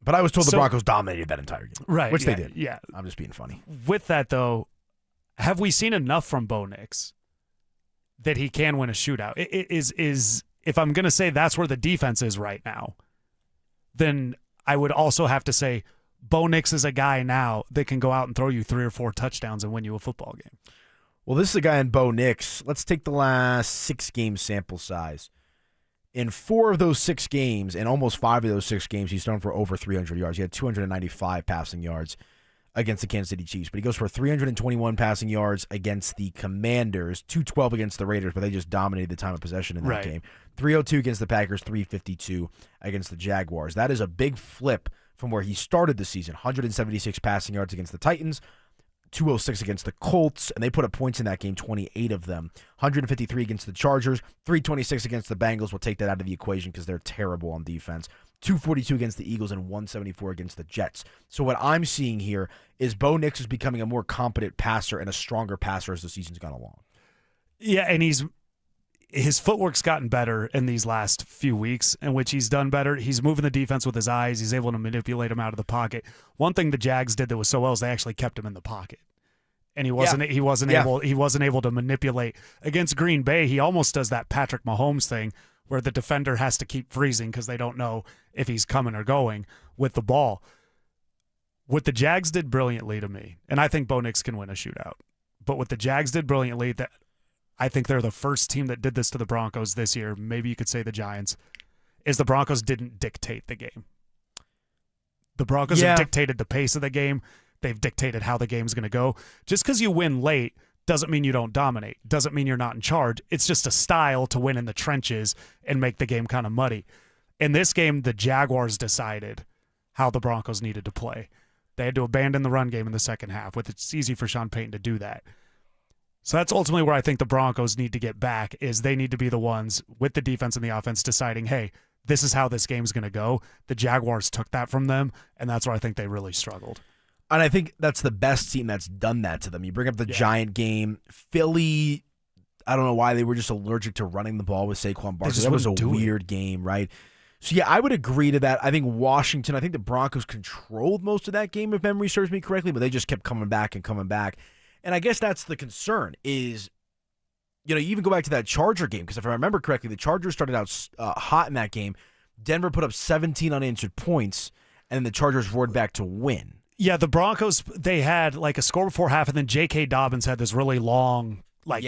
But I was told the Broncos dominated that entire game. Right. Which they did. Yeah. I'm just being funny. With that, though, have we seen enough from Bo Nix that he can win a shootout? It is if I'm going to say that's where the defense is right now, then I would also have to say Bo Nix is a guy now that can go out and throw you 3 or 4 touchdowns and win you a football game. Well, this is a guy in Bo Nix. Let's take the last 6-game sample size. In 4 of those 6 games, and almost 5 of those 6 games, he's thrown for over 300 yards. He had 295 passing yards against the Kansas City Chiefs, but he goes for 321 passing yards against the Commanders, 212 against the Raiders, but they just dominated the time of possession in that game. 302 against the Packers, 352 against the Jaguars. That is a big flip from where he started the season. 176 passing yards against the Titans, 206 against the Colts, and they put up points in that game, 28 of them. 153 against the Chargers, 326 against the Bengals. We'll take that out of the equation because they're terrible on defense. 242 against the Eagles and 174 against the Jets. So what I'm seeing here is Bo Nix is becoming a more competent passer and a stronger passer as the season's gone along. Yeah, and his footwork's gotten better in these last few weeks, in which he's done better. He's moving the defense with his eyes. He's able to manipulate him out of the pocket. One thing the Jags did that was so well is they actually kept him in the pocket, and he wasn't able to manipulate against Green Bay. He almost does that Patrick Mahomes thing where the defender has to keep freezing because they don't know if he's coming or going with the ball. What the Jags did brilliantly to me, and I think Bo Nix can win a shootout, but what the Jags did brilliantly, that I think they're the first team that did this to the Broncos this year, maybe you could say the Giants, is the Broncos didn't dictate the game. The Broncos have dictated the pace of the game. They've dictated how the game's going to go. Just because you win late doesn't mean you don't dominate. Doesn't mean you're not in charge. It's just a style to win in the trenches and make the game kind of muddy. In this game, the Jaguars decided how the Broncos needed to play. They had to abandon the run game in the second half, which it's easy for Sean Payton to do that. So that's ultimately where I think the Broncos need to get back, is they need to be the ones with the defense and the offense deciding, hey, this is how this game's going to go. The Jaguars took that from them, and that's where I think they really struggled. And I think that's the best team that's done that to them. You bring up the Giant game. Philly, I don't know why they were just allergic to running the ball with Saquon Barkley. That was a weird game, right? So, yeah, I would agree to that. I think Washington, I think the Broncos controlled most of that game, if memory serves me correctly, but they just kept coming back and coming back. And I guess that's the concern is, you even go back to that Charger game, because if I remember correctly, the Chargers started out hot in that game. Denver put up 17 unanswered points, and the Chargers roared back to win. Yeah, the Broncos, they had like a score before half, and then J.K. Dobbins had this really long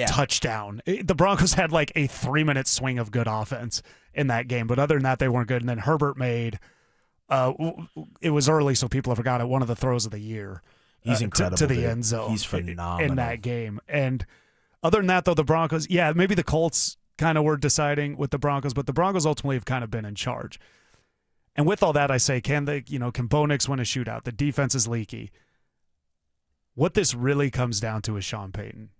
touchdown. The Broncos had like a 3-minute swing of good offense in that game, but other than that, they weren't good. And then Herbert made, it was early, so people have forgot it, one of the throws of the year. He's incredible to the end zone. He's phenomenal in that game. And other than that, though, the Broncos, maybe the Colts kind of were deciding with the Broncos, but the Broncos ultimately have kind of been in charge. And with all that, I say, can Bo Nix win a shootout? The defense is leaky. What this really comes down to is Sean Payton.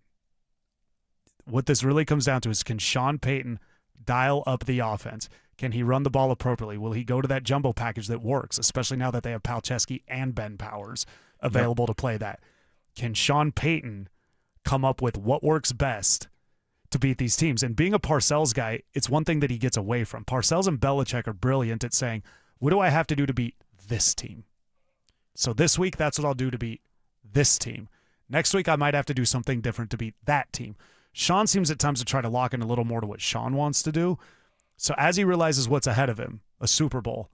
What this really comes down to is, can Sean Payton dial up the offense? Can he run the ball appropriately? Will he go to that jumbo package that works, especially now that they have Palczewski and Ben Powers available to play that? Can Sean Payton come up with what works best to beat these teams? And being a Parcells guy, it's one thing that he gets away from. Parcells and Belichick are brilliant at saying, what do I have to do to beat this team? So this week, that's what I'll do to beat this team. Next week, I might have to do something different to beat that team. Sean seems at times to try to lock in a little more to what Sean wants to do. So as he realizes what's ahead of him, a Super Bowl,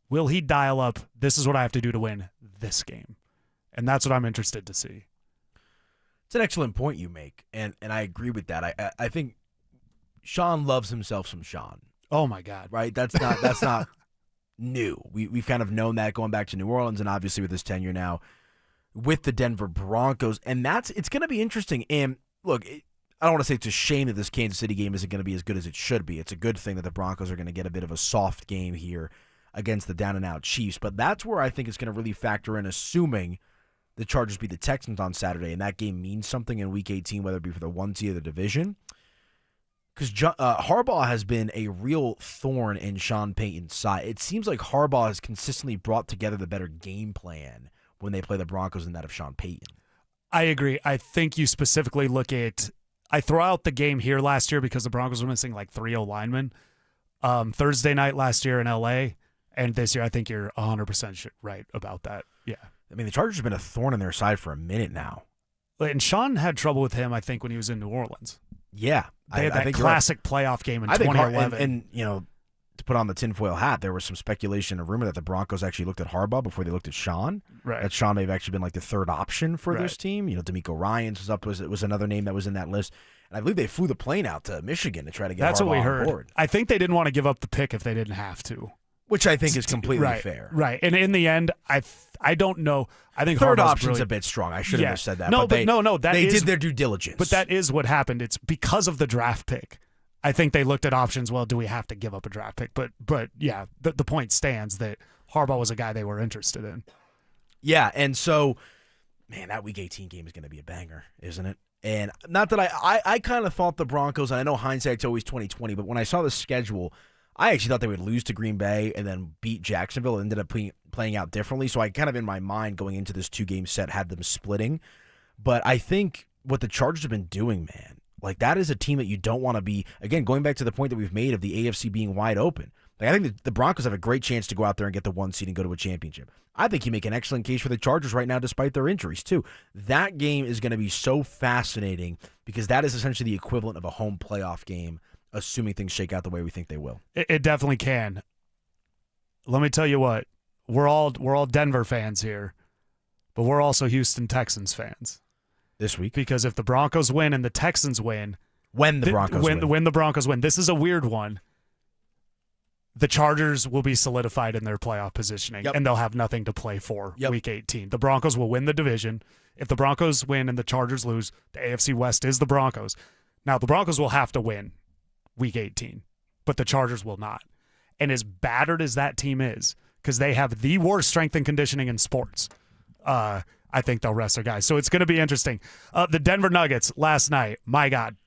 will he dial up, this is what I have to do to win this game? And that's what I'm interested to see. It's an excellent point you make, and I agree with that. I think Sean loves himself some Sean. Oh, my God. Right? That's not new. We've kind of known that going back to New Orleans, and obviously with his tenure now with the Denver Broncos. And it's going to be interesting. And look, I don't want to say it's a shame that this Kansas City game isn't going to be as good as it should be. It's a good thing that the Broncos are going to get a bit of a soft game here against the down-and-out Chiefs. But that's where I think it's going to really factor in, assuming the Chargers beat the Texans on Saturday, and that game means something in Week 18, whether it be for the 1 seed of the division. Because Harbaugh has been a real thorn in Sean Payton's side. It seems like Harbaugh has consistently brought together the better game plan when they play the Broncos than that of Sean Payton. I agree. I think you specifically look at – I throw out the game here last year because the Broncos were missing like 3 O-linemen. Thursday night last year in L.A., and this year I think you're 100% right about that. Yeah. I mean, the Chargers have been a thorn in their side for a minute now. And Sean had trouble with him, I think, when he was in New Orleans. Yeah. They had that classic playoff game in 2011. And, you know, to put on the tinfoil hat, there was some speculation, a rumor that the Broncos actually looked at Harbaugh before they looked at Sean. Right. That Sean may have actually been like the third option for this team. You know, D'Amico Ryans was another name that was in that list. And I believe they flew the plane out to Michigan to try to get That's Harbaugh what we heard. on board. I think they didn't want to give up the pick if they didn't have to. Which I think is completely fair. Right. And in the end, I don't know. I think third Harbaugh's option's a bit strong. I shouldn't have said that. No, they did their due diligence. But that is what happened. It's because of the draft pick. I think they looked at options. Well, do we have to give up a draft pick? But yeah, the point stands that Harbaugh was a guy they were interested in. Yeah, and so, man, that Week 18 game is going to be a banger, isn't it? And not that I kind of thought the Broncos, and I know hindsight's always 20/20, but when I saw the schedule, I actually thought they would lose to Green Bay and then beat Jacksonville. It ended up playing out differently. So I kind of, in my mind, going into this 2-game set, had them splitting. But I think what the Chargers have been doing, man, like that is a team that you don't want to be, again, going back to the point that we've made of the AFC being wide open. Like I think the Broncos have a great chance to go out there and get the 1 seed and go to a championship. I think you make an excellent case for the Chargers right now despite their injuries, too. That game is going to be so fascinating because that is essentially the equivalent of a home playoff game, assuming things shake out the way we think they will. It definitely can. Let me tell you what, we're all Denver fans here, but we're also Houston Texans fans this week because if the Broncos win and the Texans win, when the Broncos win, this is a weird one. The Chargers will be solidified in their playoff positioning, and they'll have nothing to play for Week 18. The Broncos will win the division. If the Broncos win and the Chargers lose, the AFC West is the Broncos. Now, the Broncos will have to win Week 18, but the Chargers will not. And as battered as that team is, because they have the worst strength and conditioning in sports, I think they'll rest their guys. So it's going to be interesting. The Denver Nuggets last night, my God,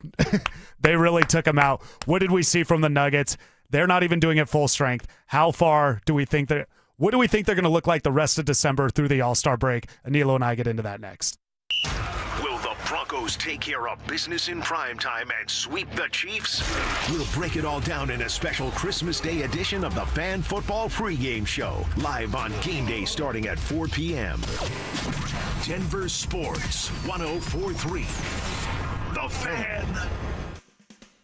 they really took them out. What did we see from the Nuggets? They're not even doing it full strength. How far do we think that? What do we think they're going to look like the rest of December through the All-Star break? Anilo and I get into that next. Will the Broncos take care of business in primetime and sweep the Chiefs? We'll break it all down in a special Christmas Day edition of the Fan Football Pregame Show, live on Game Day starting at 4 p.m. Denver Sports 104.3. The Fan.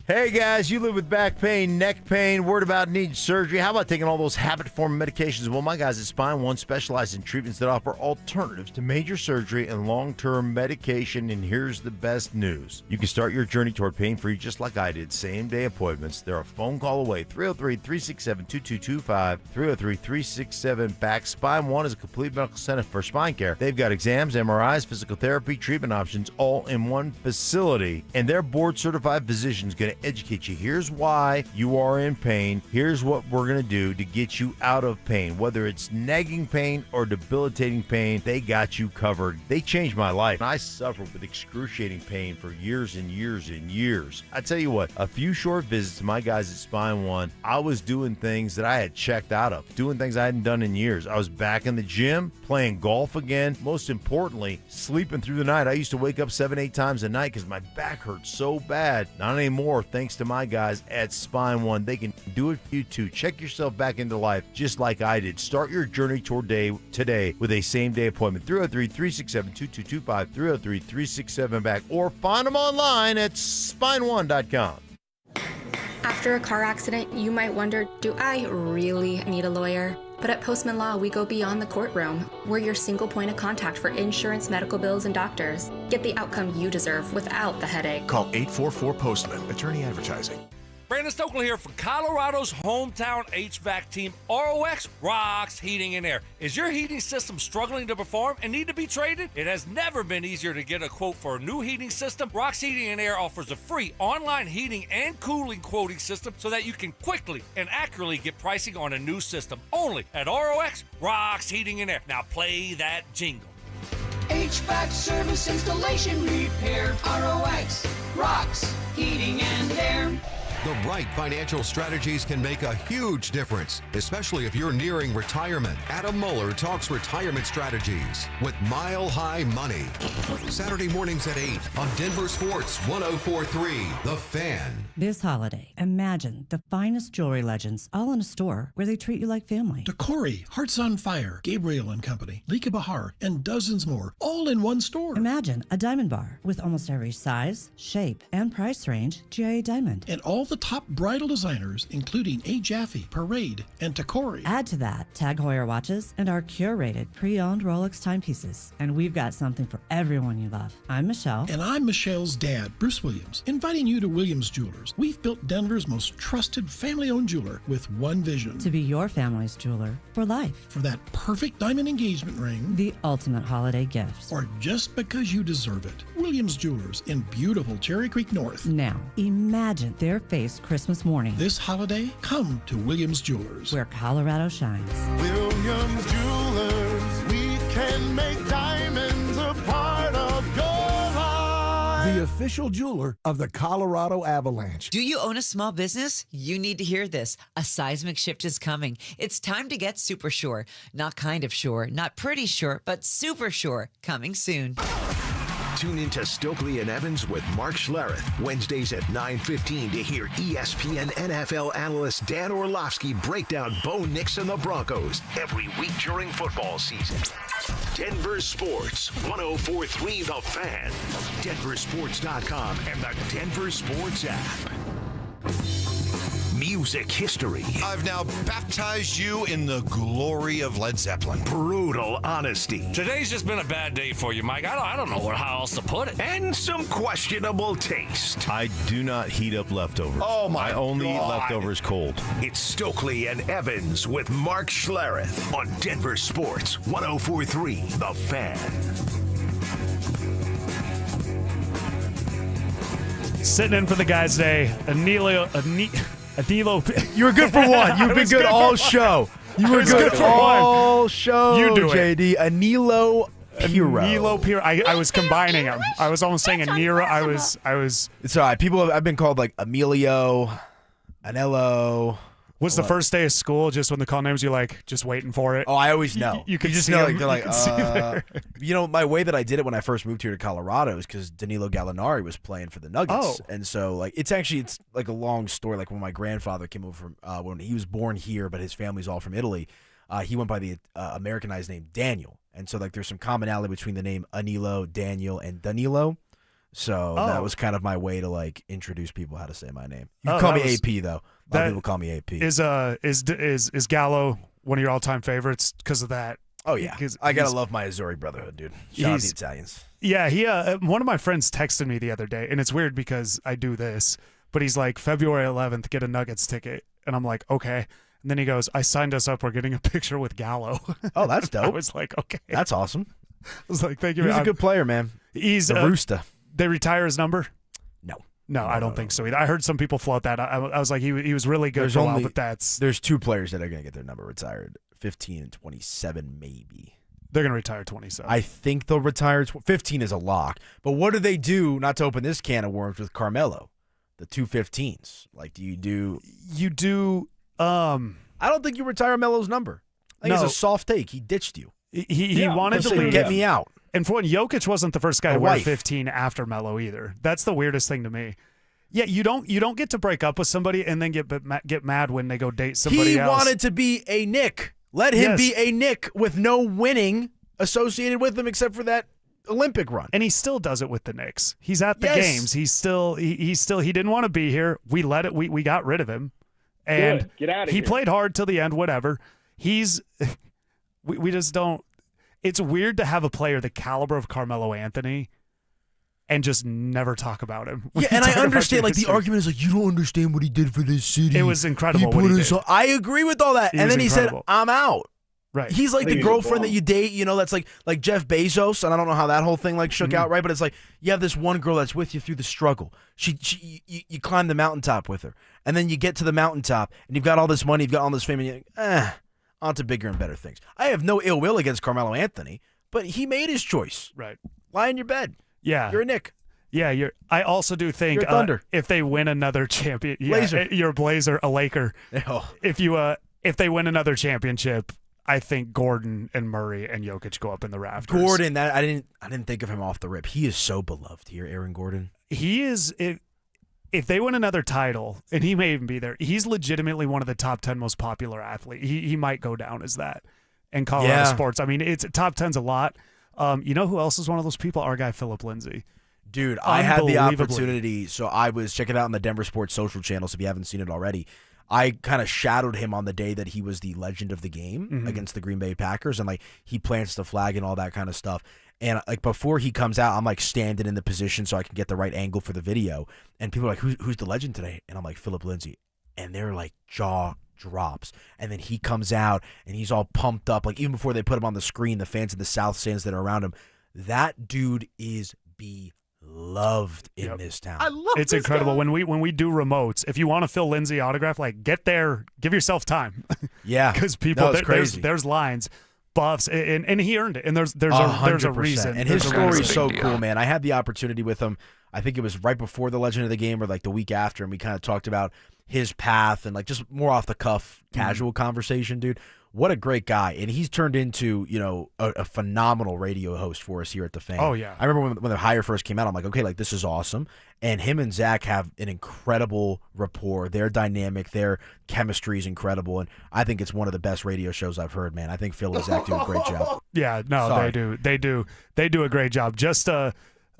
Hey guys, you live with back pain, neck pain, worried about needing surgery. How about taking all those habit-forming medications? Well, my guys at Spine One specialize in treatments that offer alternatives to major surgery and long-term medication. And here's the best news. You can start your journey toward pain-free just like I did. Same-day appointments. They're a phone call away. 303-367-2225. 303-367-BACK. Spine One is a complete medical center for spine care. They've got exams, MRIs, physical therapy, treatment options, all in one facility. And their board-certified physicians going to educate you. Here's why you are in pain. Here's what we're going to do to get you out of pain. Whether it's nagging pain or debilitating pain, they got you covered. They changed my life. I suffered with excruciating pain for years and years and years. I tell you what, a few short visits to my guys at Spine One, I was doing things that I had checked out of, doing things I hadn't done in years. I was back in the gym, playing golf again. Most importantly, sleeping through the night. I used to wake up 7-8 times a night because my back hurt so bad. Not anymore. Thanks to my guys at Spine One. They can do it for you too. Check yourself back into life just like I did. Start your journey toward today with a same-day appointment. 303-367-2225, 303-367-BACK, or find them online at spineone.com. After a car accident, you might wonder, do I really need a lawyer? But at Postman Law, we go beyond the courtroom. We're your single point of contact for insurance, medical bills, and doctors. Get the outcome you deserve without the headache. Call 844-POSTMAN. Attorney Advertising. Brandon Stokley here from Colorado's hometown HVAC team, ROX Rocks Heating and Air. Is your heating system struggling to perform and need to be traded? It has never been easier to get a quote for a new heating system. Rocks Heating and Air offers a free online heating and cooling quoting system so that you can quickly and accurately get pricing on a new system. Only at ROX Rocks Heating and Air. Now play that jingle. HVAC service, installation, repair. ROX Rocks Heating and Air. The right financial strategies can make a huge difference, especially if you're nearing retirement. Adam Mueller talks retirement strategies with Mile High Money. Saturday mornings at 8 on Denver Sports 104.3 The Fan. This holiday, imagine the finest jewelry legends all in a store where they treat you like family. Decory, Hearts on Fire, Gabriel and Company, Lika Bahar, and dozens more, all in one store. Imagine a diamond bar with almost every size, shape, and price range GIA diamond. And all the top bridal designers, including A. Jaffe, Parade, and Decory. Add to that Tag Heuer watches and our curated pre-owned Rolex timepieces. And we've got something for everyone you love. I'm Michelle. And I'm Michelle's dad, Bruce Williams, inviting you to Williams Jewelers. We've built Denver's most trusted family-owned jeweler with one vision. To be your family's jeweler for life. For that perfect diamond engagement ring. The ultimate holiday gift. Or just because you deserve it. Williams Jewelers in beautiful Cherry Creek North. Now, imagine their face Christmas morning. This holiday, come to Williams Jewelers. Where Colorado shines. Williams Jewelers, we can make diamonds a part of your life. The official jeweler of the Colorado Avalanche. Do you own a small business? You need to hear this. A seismic shift is coming. It's time to get super sure. Not kind of sure, not pretty sure, but super sure. Coming soon. Tune into Stokley and Evans with Mark Schlereth, Wednesdays at 9:15 to hear ESPN NFL analyst Dan Orlovsky break down Bo Nix and the Broncos every week during football season. Denver Sports 104.3 The Fan, DenverSports.com, and the Denver Sports app. Music history. I've now baptized you in the glory of Led Zeppelin. Brutal honesty. Today's just been a bad day for you, Mike. I don't know how else to put it. And some questionable taste. I do not heat up leftovers. Oh, my I only eat God. leftovers cold. It's Stokley and Evans with Mark Schlereth on Denver Sports 104.3 The Fan. Sitting in for the guys today, Anilo. You were good for one. You've been good all show. You were good for all show. You do it. JD. Anilo Piro. Anilo Piro. I was combining them. I was almost saying Anira. I was. It's all right. I've been called like Emilio, Anello. Was the first day of school just when they call names, you're like, just waiting for it? Oh, I always know. You can just see know, them. like, they're like, my way that I did it when I first moved here to Colorado is because Danilo Gallinari was playing for the Nuggets. Oh. And so, like, it's like a long story. Like, when my grandfather came over from, when he was born here, but his family's all from Italy, he went by the Americanized name Daniel. And so, like, there's some commonality between the name Anilo, Daniel, and Danilo. So that was kind of my way to, like, introduce people how to say my name. You can call me AP, though. A lot of people call me AP. Is Gallo one of your all-time favorites because of that? Oh, yeah. I got to love my Azzurri brotherhood, dude. Shout out the Italians. Yeah, he one of my friends texted me the other day, and it's weird because I do this, but he's like, February 11th, get a Nuggets ticket. And I'm like, okay. And then he goes, I signed us up. We're getting a picture with Gallo. Oh, that's dope. I was like, okay. That's awesome. I was like, thank you. He's a good player, man. He's a rooster. They retire his number? No, I don't think so either. I heard some people float that. I was like, he was really good for a while, but there's two players that are going to get their number retired, 15 and 27 maybe. They're going to retire 27. I think they'll retire. 15 is a lock. But what do they do, not to open this can of worms, with Carmelo? The two 15s. Like, do you do... You do... I don't think you retire Melo's number. I think it's a soft take. He ditched you. He wanted to leave. Get me out. And for one, Jokic wasn't the first guy to wear 15 after Melo either. That's the weirdest thing to me. Yeah, you don't get to break up with somebody and then get mad when they go date somebody else. He wanted to be a Knick. Let him be a Knick with no winning associated with him except for that Olympic run. And he still does it with the Knicks. He's at the games. He didn't want to be here. We got rid of him. And get out of he here. played hard till the end, whatever. We just don't. It's weird to have a player the caliber of Carmelo Anthony and just never talk about him. Yeah, and I understand, like, the argument is like, you don't understand what he did for this city. It was incredible what he did. I agree with all that. And then he said, I'm out. Right. He's like the girlfriend that you date, that's like Jeff Bezos, and I don't know how that whole thing like shook out, right? But it's like you have this one girl that's with you through the struggle. You climb the mountaintop with her, and then you get to the mountaintop, and you've got all this money, you've got all this fame, and you're like, on to bigger and better things. I have no ill will against Carmelo Anthony, but he made his choice. Right. Lie in your bed. Yeah. You're a Knick. Yeah, I also do think if they win another champion, you're a Blazer, a Laker. Oh. If they win another championship, I think Gordon and Murray and Jokic go up in the rafters. Gordon, I didn't think of him off the rip. He is so beloved here, Aaron Gordon. He is. If they win another title, and he may even be there, he's legitimately one of the top 10 most popular athletes. He might go down as that in Colorado sports. I mean, it's top 10's a lot. You know who else is one of those people? Our guy Philip Lindsay. Dude, I had the opportunity, so I was checking out on the DenverSports social channels if you haven't seen it already. I kind of shadowed him on the day that he was the legend of the game against the Green Bay Packers, and like he plants the flag and all that kind of stuff. And like before he comes out, I'm like standing in the position so I can get the right angle for the video. And people are like, "Who's the legend today?" And I'm like, "Philip Lindsay." And they're like, jaw drops. And then he comes out and he's all pumped up. Like even before they put him on the screen, the fans in the South stands that are around him, that dude is beloved in this town. I love it's incredible. Guy. When we do remotes, if you want to Phil Lindsay autograph, like get there, give yourself time. Yeah, because people there's lines. Buffs and he earned it, and there's a reason, and his story is so cool, man. I had the opportunity with him. I think it was right before the Legend of the Game, or like the week after, and we kind of talked about his path and like just more off the cuff, casual conversation, dude. What a great guy, and he's turned into a phenomenal radio host for us here at the Fan. Oh yeah, I remember when the hire first came out, I'm like, okay, like this is awesome. And him and Zach have an incredible rapport. Their dynamic, their chemistry is incredible, and I think it's one of the best radio shows I've heard, man. I think Phil and Zach do a great job. Yeah, no, Sorry. they do a great job. Just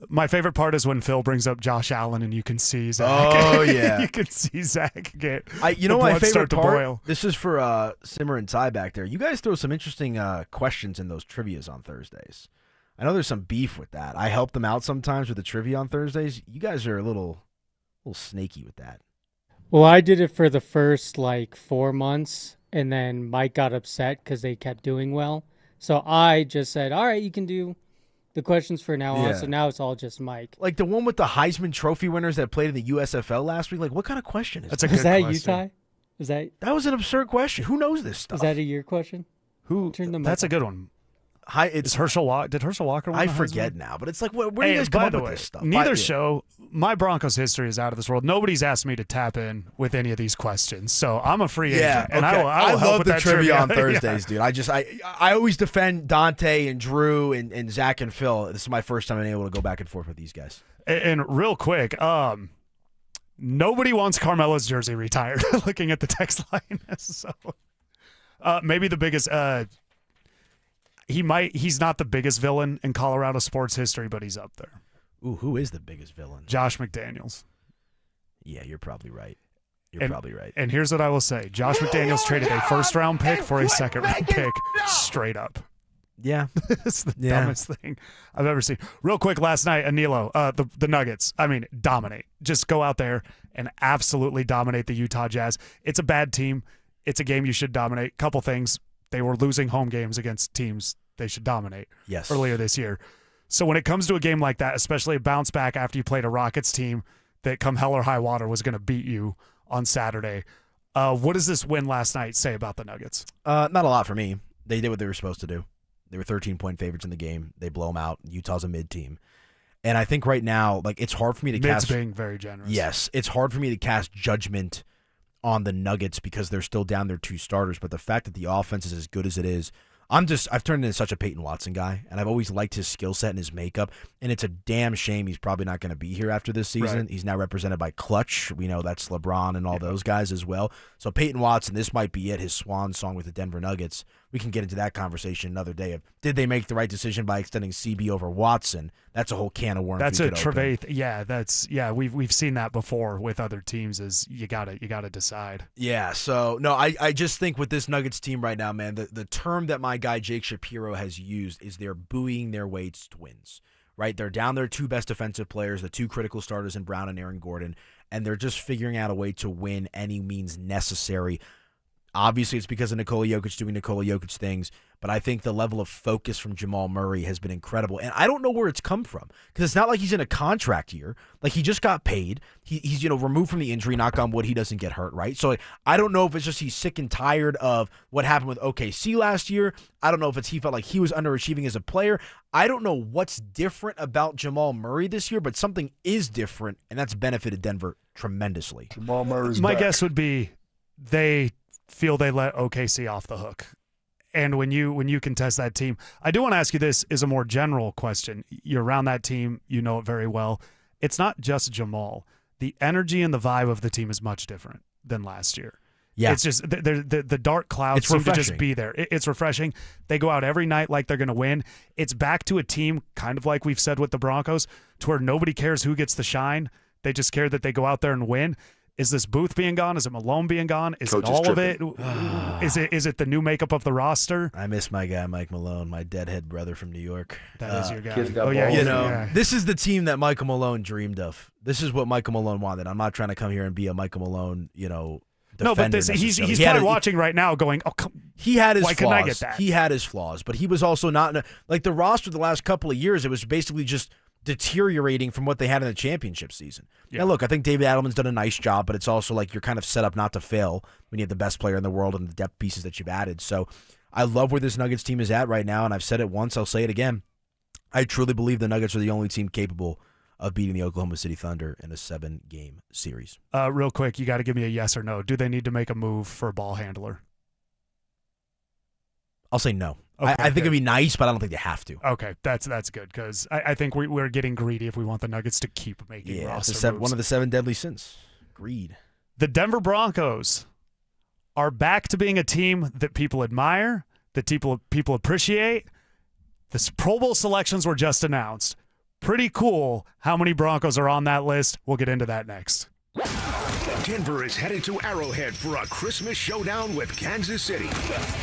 my favorite part is when Phil brings up Josh Allen and you can see Zach. Oh yeah, you can see Zach get. My blood favorite start to part. boil. This is for Simmer and Ty back there. You guys throw some interesting questions in those trivias on Thursdays. I know there's some beef with that. I help them out sometimes with the trivia on Thursdays. You guys are a little snaky with that. Well, I did it for the first 4 months, and then Mike got upset because they kept doing well. So I just said, all right, you can do the questions for now on. So now it's all just Mike. Like the one with the Heisman Trophy winners that played in the USFL last week. Like, what kind of question is that? That's a good question. Is that you, Ty? That was an absurd question. Who knows this stuff? Is that a your question? That's a good one. It's Herschel Walker. Did Herschel Walker win I the forget Heisman? now, but it's like, where do you guys come up with this stuff? Neither show. My Broncos history is out of this world. Nobody's asked me to tap in with any of these questions, so I'm a free agent. And I will help love with the that trivia on Yeah. Thursdays, dude. I always defend Dante and Drew and Zach and Phil. This is my first time being able to go back and forth with these guys. And real quick, nobody wants Carmelo's jersey retired. Looking at the text line, so maybe the biggest. He's not the biggest villain in Colorado sports history, but he's up there. Ooh, who is the biggest villain? Josh McDaniels. Yeah, you're probably right. You're probably right. And here's what I will say. Josh McDaniels traded a first-round pick for a second-round pick straight up. Yeah. It's the dumbest thing I've ever seen. Real quick, last night, Anilo, the Nuggets, dominate. Just go out there and absolutely dominate the Utah Jazz. It's a bad team. It's a game you should dominate. Couple things. They were losing home games against teams they should dominate earlier this year. So when it comes to a game like that, especially a bounce back after you played a Rockets team that come hell or high water was going to beat you on Saturday, what does this win last night say about the Nuggets? Not a lot for me. They did what they were supposed to do. They were 13-point favorites in the game. They blow them out. Utah's a mid team. And I think right now, it's hard for me to Mid's being very generous. Yes, it's hard for me to cast judgment on the Nuggets because they're still down their two starters. But the fact that the offense is as good as it is, I've turned into such a Peyton Watson guy, and I've always liked his skill set and his makeup. And it's a damn shame he's probably not going to be here after this season. Right. He's now represented by Clutch. We know that's LeBron and all those guys as well. So Peyton Watson, this might be it, his swan song with the Denver Nuggets. We can get into that conversation another day. Did they make the right decision by extending CB over Watson? That's a whole can of worms. That's a Trevathan. Yeah, we've seen that before with other teams. Is you gotta decide. Yeah. So no, I just think with this Nuggets team right now, man, the term that my guy Jake Shapiro has used is they're buoying their way to wins. Right, they're down their two best defensive players, the two critical starters in Brown and Aaron Gordon, and they're just figuring out a way to win any means necessary. Obviously, it's because of Nikola Jokic doing Nikola Jokic things, but I think the level of focus from Jamal Murray has been incredible. And I don't know where it's come from, because it's not like he's in a contract year. Like, he just got paid. He's removed from the injury, knock on wood, he doesn't get hurt, right? So I don't know if it's just he's sick and tired of what happened with OKC last year. I don't know if it's he felt like he was underachieving as a player. I don't know what's different about Jamal Murray this year, but something is different, and that's benefited Denver tremendously. Jamal Murray's My guess would be they feel they let OKC off the hook. And when you contest that team, I do want to ask you, this is a more general question. You're around that team, you know it very well. It's not just Jamal. The energy and the vibe of the team is much different than last year. Yeah. It's just the dark clouds seem to just be there. It's refreshing. They go out every night like they're going to win. It's back to a team, kind of like we've said with the Broncos, to where nobody cares who gets the shine. They just care that they go out there and win. Is this Booth being gone? Is it Malone being gone? Is it all of it? Is it the new makeup of the roster? I miss my guy Mike Malone, my deadhead brother from New York. That is your guy. This is the team that Michael Malone dreamed of. This is what Michael Malone wanted. I'm not trying to come here and be a Michael Malone, defender. No, but he's probably watching right now going, oh, come. He had his why flaws. couldn't I get that? He had his flaws, but he was also not like the roster the last couple of years. It was basically just deteriorating from what they had in the championship season. Yeah. Now, look, I think David Adelman's done a nice job, but it's also like you're kind of set up not to fail when you have the best player in the world and the depth pieces that you've added. So I love where this Nuggets team is at right now, and I've said it once, I'll say it again. I truly believe the Nuggets are the only team capable of beating the Oklahoma City Thunder in a 7-game series. Real quick, you got to give me a yes or no. Do they need to make a move for a ball handler? I'll say no. Okay, I think it'd be nice, but I don't think they have to. Okay, that's good, because I think we're getting greedy if we want the Nuggets to keep making roster moves. One of the 7 deadly sins. Greed. The Denver Broncos are back to being a team that people admire, that people appreciate. The Pro Bowl selections were just announced. Pretty cool how many Broncos are on that list. We'll get into that next. Denver is headed to Arrowhead for a Christmas showdown with Kansas City.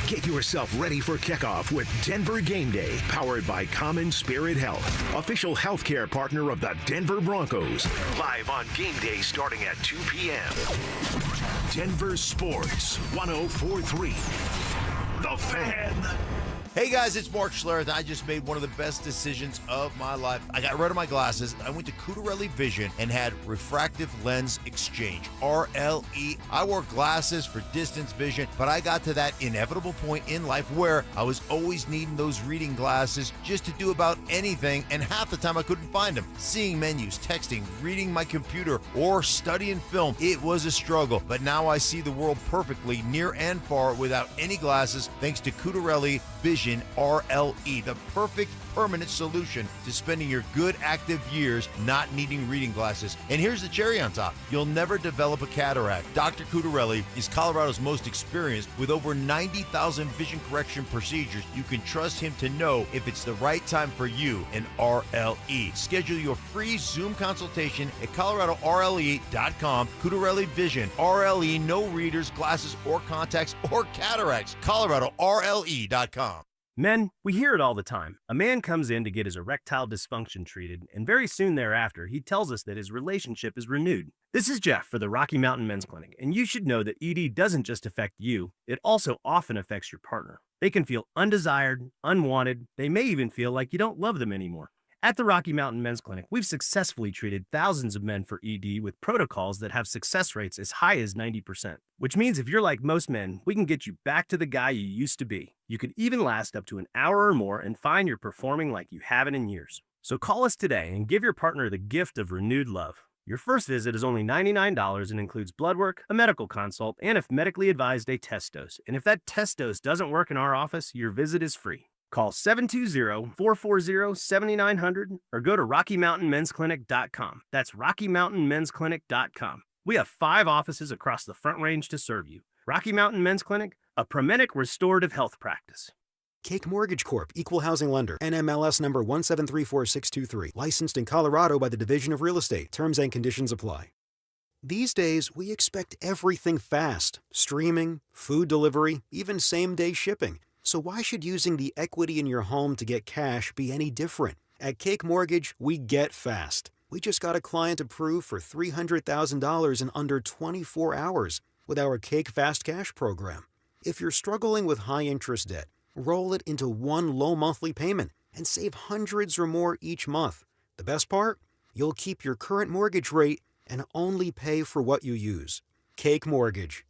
Get yourself ready for kickoff with Denver Game Day, powered by Common Spirit Health, official healthcare partner of the Denver Broncos. Live on Game Day starting at 2 p.m. Denver Sports 104.3. The Fan. Hey guys, it's Mark Schlereth. I just made one of the best decisions of my life. I got rid of my glasses. I went to Cutarelli Vision and had refractive lens exchange, RLE. I wore glasses for distance vision, but I got to that inevitable point in life where I was always needing those reading glasses just to do about anything, and half the time I couldn't find them. Seeing menus, texting, reading my computer, or studying film, it was a struggle. But now I see the world perfectly, near and far, without any glasses, thanks to Cutarelli Vision RLE, the perfect permanent solution to spending your good active years not needing reading glasses. And here's the cherry on top. You'll never develop a cataract. Dr. Cutarelli is Colorado's most experienced with over 90,000 vision correction procedures. You can trust him to know if it's the right time for you and RLE. Schedule your free Zoom consultation at coloradorle.com. Cutarelli Vision, RLE, no readers, glasses, or contacts, or cataracts. coloradorle.com. Men, we hear it all the time. A man comes in to get his erectile dysfunction treated, and very soon thereafter, he tells us that his relationship is renewed. This is Jeff for the Rocky Mountain Men's Clinic, and you should know that ED doesn't just affect you, it also often affects your partner. They can feel undesired, unwanted, they may even feel like you don't love them anymore. At the Rocky Mountain Men's Clinic, we've successfully treated thousands of men for ED with protocols that have success rates as high as 90%. Which means if you're like most men, we can get you back to the guy you used to be. You could even last up to an hour or more and find you're performing like you haven't in years. So call us today and give your partner the gift of renewed love. Your first visit is only $99 and includes blood work, a medical consult, and if medically advised, a test dose. And if that test dose doesn't work in our office, your visit is free. Call 720-440-7900 or go to RockyMountainMen'sClinic.com. That's RockyMountainMen'sClinic.com. We have 5 offices across the Front Range to serve you. Rocky Mountain Men's Clinic, a Promenic restorative health practice. Cake Mortgage Corp. Equal Housing Lender. NMLS number 1734623. Licensed in Colorado by the Division of Real Estate. Terms and conditions apply. These days, we expect everything fast. Streaming, food delivery, even same-day shipping. So why should using the equity in your home to get cash be any different? At Cake Mortgage, we get fast. We just got a client approved for $300,000 in under 24 hours with our Cake Fast Cash program. If you're struggling with high-interest debt, roll it into one low monthly payment and save hundreds or more each month. The best part? You'll keep your current mortgage rate and only pay for what you use. Cake Mortgage.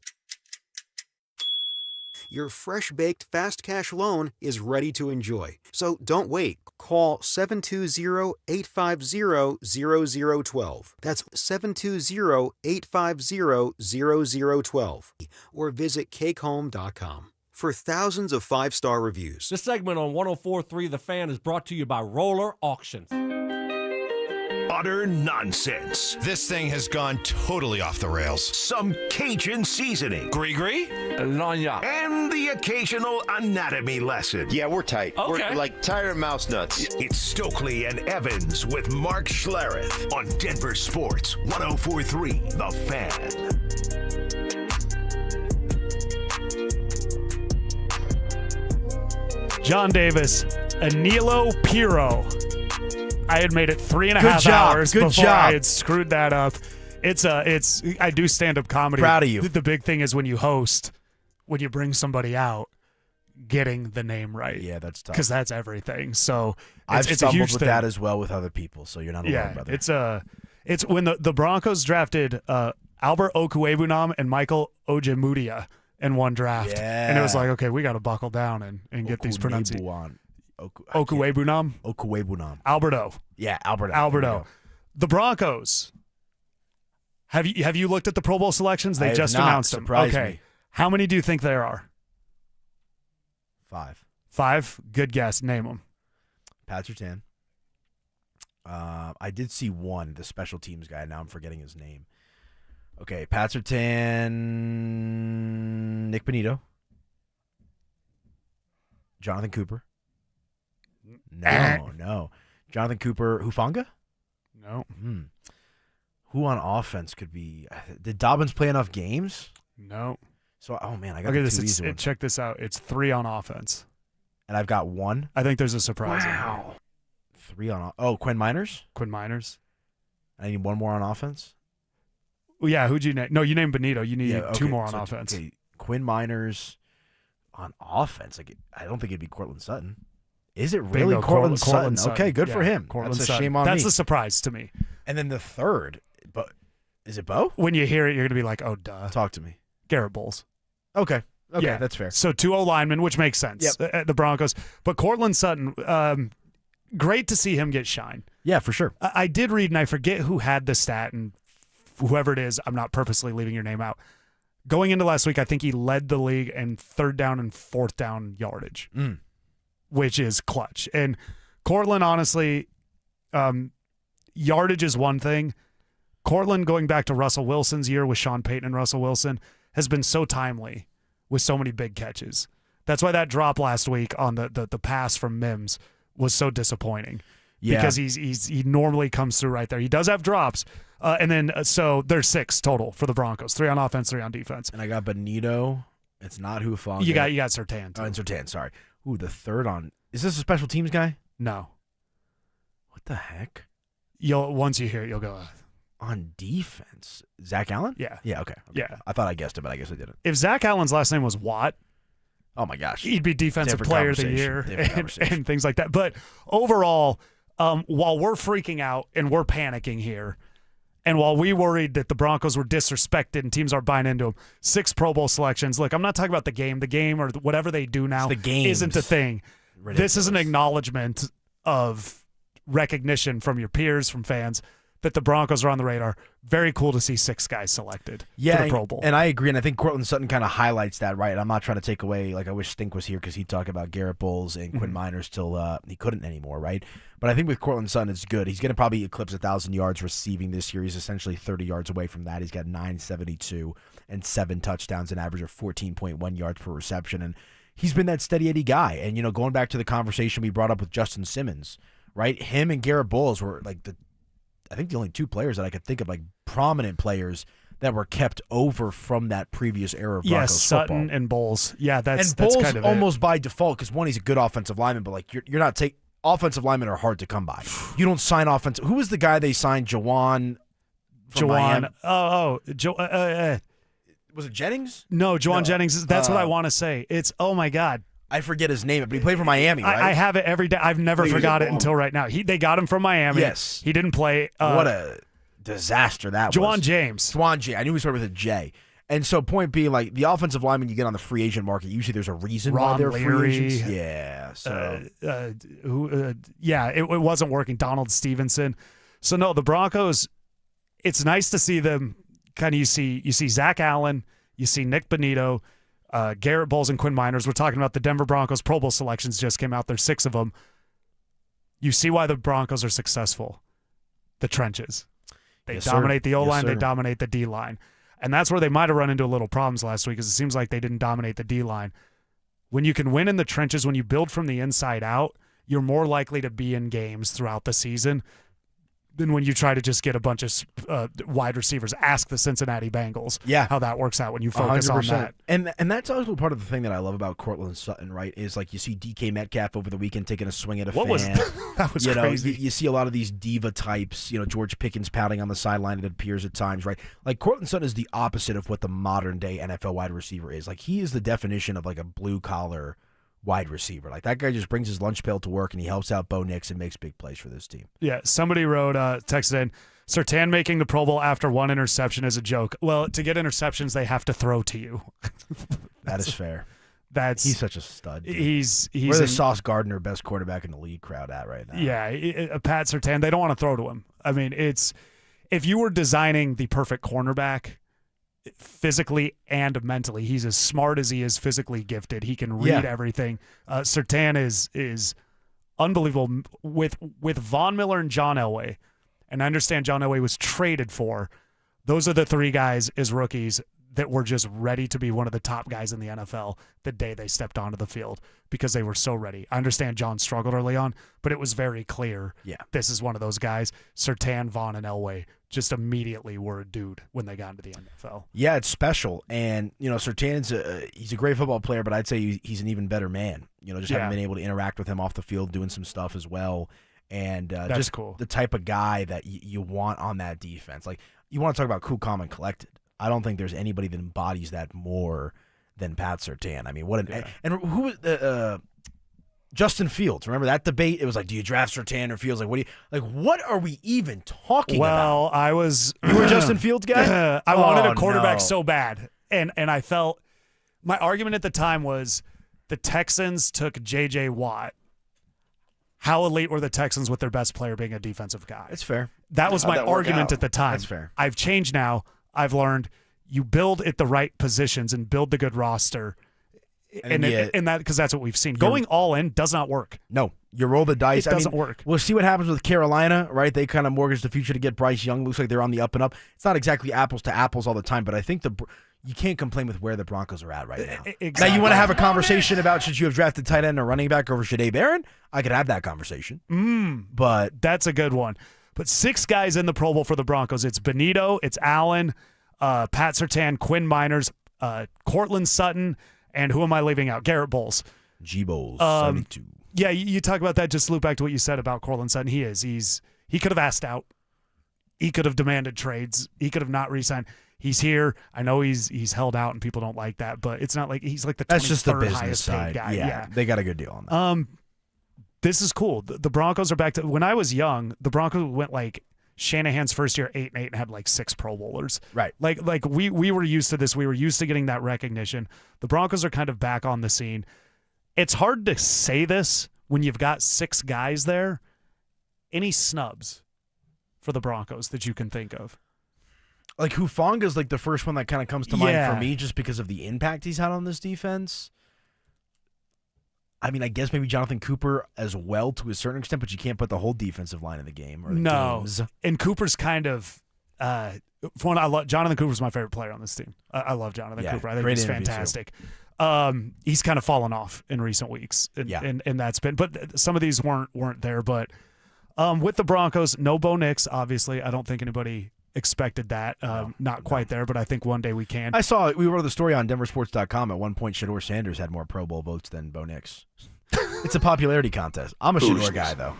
Your fresh-baked fast cash loan is ready to enjoy. So don't wait. Call 720-850-0012. That's 720-850-0012. Or visit cakehome.com. For thousands of 5-star reviews. This segment on 104.3 The Fan is brought to you by Roller Auctions. Utter nonsense. This thing has gone totally off the rails. Some Cajun seasoning. Gree-gree? Lanya. And the occasional anatomy lesson. Yeah, we're tight. Okay. We're like tired of mouse nuts. It's Stokley and Evans with Mark Schlereth on Denver Sports 104.3 The Fan. John Davis, Anilo Piro. I had made it 3.5 hours before I had screwed that up. I do stand-up comedy. Proud of you. The big thing is when you host, when you bring somebody out, getting the name right. Yeah, that's tough. Because that's everything. So I've it's a stumbled huge with thing. that as well with other people, so you're not alone, brother. It's when the Broncos drafted Albert Okwuegbunam and Michael Ojemudia in one draft. Yeah. And it was like, okay, we got to buckle down and get these pronunciations. Okwuegbunam? Okwuegbunam. Alberto. Yeah, Alberto. Alberto. The Broncos. Have you looked at the Pro Bowl selections? They just announced them. Surprised Okay. me. How many do you think there are? 5. 5? Good guess. Name them. Pat Surtain. I did see one, the special teams guy. Now I'm forgetting his name. Okay, Pat Surtain, Nick Benito, Jonathan Cooper. No. Jonathan Cooper, Hufanga? No. Who on offense could be? Did Dobbins play enough games? No. So, I got okay, the two easy ones. check this out. It's 3 on offense. And I've got 1. I think there's a surprise. Wow. 3 on. Oh, Quinn Miners. Quinn Miners. I need 1 more on offense. Well, yeah. Who'd you name? No, you named Benito. You need 2 more on so offense. Okay, Quinn Miners on offense. I don't think it'd be Courtland Sutton. Is it really Bingo, Courtland Sutton? Sutton? Okay, good for him. Courtland That's a Sutton. shame on me. That's a surprise to me. And then the third, but is it Bo? When you hear it, you're gonna be like, "Oh, duh." Talk to me. Garrett Bowles. Okay, Yeah. that's fair. So 2 O-linemen, which makes sense. Yep. The Broncos, but Courtland Sutton, great to see him get shine. Yeah, for sure. I did read, and I forget who had the stat, and whoever it is, I'm not purposely leaving your name out. Going into last week, I think he led the league in 3rd down and 4th down yardage, which is clutch. And Courtland, honestly, yardage is one thing. Courtland, going back to Russell Wilson's year with Sean Payton and Russell Wilson, has been so timely with so many big catches. That's why that drop last week on the pass from Mims was so disappointing. Yeah. Because he normally comes through right there. He does have drops. And then so there's 6 total for the Broncos. 3 on offense, 3 on defense. And I got Benito. It's not Hufanga. You got Surtain. Oh, and Surtain, sorry. Ooh, the third on. Is this a special teams guy? No. What the heck? Once you hear it, you'll go. On defense, Zach Allen? Yeah. Yeah, okay. Yeah. I thought I guessed it, but I guess I didn't. If Zach Allen's last name was Watt, oh my gosh, he'd be defensive Different player of the year and things like that. But overall, while we're freaking out and we're panicking here, and while we worried that the Broncos were disrespected and teams aren't buying into them, 6 Pro Bowl selections. Look, I'm not talking about the game. The game or whatever they do now isn't the thing. Ridiculous. This is an acknowledgement of recognition from your peers, from fans, that the Broncos are on the radar. Very cool to see 6 guys selected for the Pro Bowl. And I agree, and I think Courtland Sutton kind of highlights that, right? I'm not trying to take away, I wish Stink was here because he'd talk about Garrett Bowles and Quinn Miners till he couldn't anymore, right? But I think with Courtland Sutton, it's good. He's going to probably eclipse 1,000 yards receiving this year. He's essentially 30 yards away from that. He's got 972 and 7 touchdowns, an average of 14.1 yards per reception, and he's been that steady Eddie guy. And, going back to the conversation we brought up with Justin Simmons, right? Him and Garrett Bowles were I think the only 2 players that I could think of, prominent players that were kept over from that previous era of Broncos Sutton football. and Bowles. Yeah, that's Bowles kind of almost by default, because one, he's a good offensive lineman, but you're not offensive linemen are hard to come by. You don't sign offensive. Who was the guy they signed? Jawan. Was it Jennings? No, Juwan Jennings. That's what I want to say. It's, oh, my God. I forget his name, but he played for Miami, right? I have it every day. I've never forgot it until right now. They got him from Miami. Yes. He didn't play. What a disaster that was. Juwan James. I knew he started with a J. And so point being, like, the offensive lineman you get on the free agent market, usually there's a reason why they're free agents. Yeah. So. It wasn't working. Donald Stevenson. So, no, the Broncos, it's nice to see them kind of, you see Zach Allen, you see Nick Bonito, Garrett Bowles, and Quinn Miners. We're talking about the Denver Broncos Pro Bowl selections just came out. There's 6 of them. You see why the Broncos are successful. The trenches. They dominate the O-line. They dominate the D-line. And that's where they might have run into a little problems last week, because it seems like they didn't dominate the D-line. When you can win in the trenches, when you build from the inside out, you're more likely to be in games throughout the season than when you try to just get a bunch of wide receivers. Ask the Cincinnati Bengals how that works out when you focus 100%. On that. And that's also part of the thing that I love about Courtland Sutton, right, is like you see DK Metcalf over the weekend taking a swing at a fan. That was crazy. You see a lot of these diva types, George Pickens pouting on the sideline, it appears at times, right? Like Courtland Sutton is the opposite of what the modern day NFL wide receiver is. Like he is the definition of like a blue collar wide receiver. Like that guy just brings his lunch pail to work and he helps out Bo Nix and makes big plays for this team. Yeah, somebody wrote, texted in, Surtain making the Pro Bowl after one interception is a joke. Well, to get interceptions, they have to throw to you. That is fair. He's such a stud. Dude. He's Where's the Sauce Gardner best quarterback in the league crowd at right now? Yeah, Pat Surtain, they don't want to throw to him. I mean, if you were designing the perfect cornerback, physically and mentally, he's as smart as he is physically gifted. He can read everything. Surtain is unbelievable with Von Miller and John Elway. And I understand John Elway was traded for. Those are the 3 guys as rookies that were just ready to be one of the top guys in the NFL the day they stepped onto the field because they were so ready. I understand John struggled early on, but it was very clear this is one of those guys. Surtain, Vaughn, and Elway just immediately were a dude when they got into the NFL. Yeah, it's special. And, Surtain's he's a great football player, but I'd say he's an even better man. Just having been able to interact with him off the field, doing some stuff as well. And that's just cool. The type of guy that you want on that defense. Like, you want to talk about cool, calm, and collected. I don't think there's anybody that embodies that more than Pat Surtain. I mean, and who was Justin Fields? Remember that debate? It was like, do you draft Surtain or Fields? Like, what are we even talking about? Well, you were a Justin Fields guy. I wanted a quarterback so bad, and I felt my argument at the time was the Texans took J.J. Watt. How elite were the Texans with their best player being a defensive guy? It's fair. That was my argument at the time. That's fair. I've changed now. I've learned you build at the right positions and build the good roster, and that because that's what we've seen. Going all in does not work. No, you roll the dice. It doesn't work. We'll see what happens with Carolina, right? They kind of mortgaged the future to get Bryce Young. Looks like they're on the up and up. It's not exactly apples to apples all the time, but I think you can't complain with where the Broncos are at right now. Exactly. Now, you want to have a conversation about should you have drafted tight end or running back over Shaday Barron? I could have that conversation. But that's a good one. But 6 guys in the Pro Bowl for the Broncos. It's Bonito, it's Allen, Pat Surtain, Quinn Miners, Courtland Sutton, and who am I leaving out? Garrett Bowles. G-Bowles, 72. Yeah, you talk about that. Just loop back to what you said about Courtland Sutton. He could have asked out. He could have demanded trades. He could have not re-signed. He's here. I know he's held out and people don't like that, but it's not like he's like the 23rd That's just the business highest side. paid guy. Yeah, they got a good deal on that. This is cool. The Broncos are back to when I was young. The Broncos went like Shanahan's first year 8-8 and had like 6 Pro Bowlers. Right. Like we were used to this. We were used to getting that recognition. The Broncos are kind of back on the scene. It's hard to say this when you've got 6 guys there. Any snubs for the Broncos that you can think of? Like Hufanga's like the first one that kind of comes to mind for me just because of the impact he's had on this defense. I mean, I guess maybe Jonathan Cooper as well to a certain extent, but you can't put the whole defensive line in the game. Or the games. And Cooper's kind of for one, Jonathan Cooper's my favorite player on this team. I love Jonathan Cooper. I think he's fantastic. He's kind of fallen off in recent weeks, and that's been. But some of these weren't there. But with the Broncos, no Bo Nix. Obviously, I don't think anybody expected that. Not quite there, but I think one day we can. I saw we wrote the story on DenverSports.com. At one point, Shedeur Sanders had more Pro Bowl votes than Bo Nix. It's a popularity contest. I'm a Shedeur guy, though.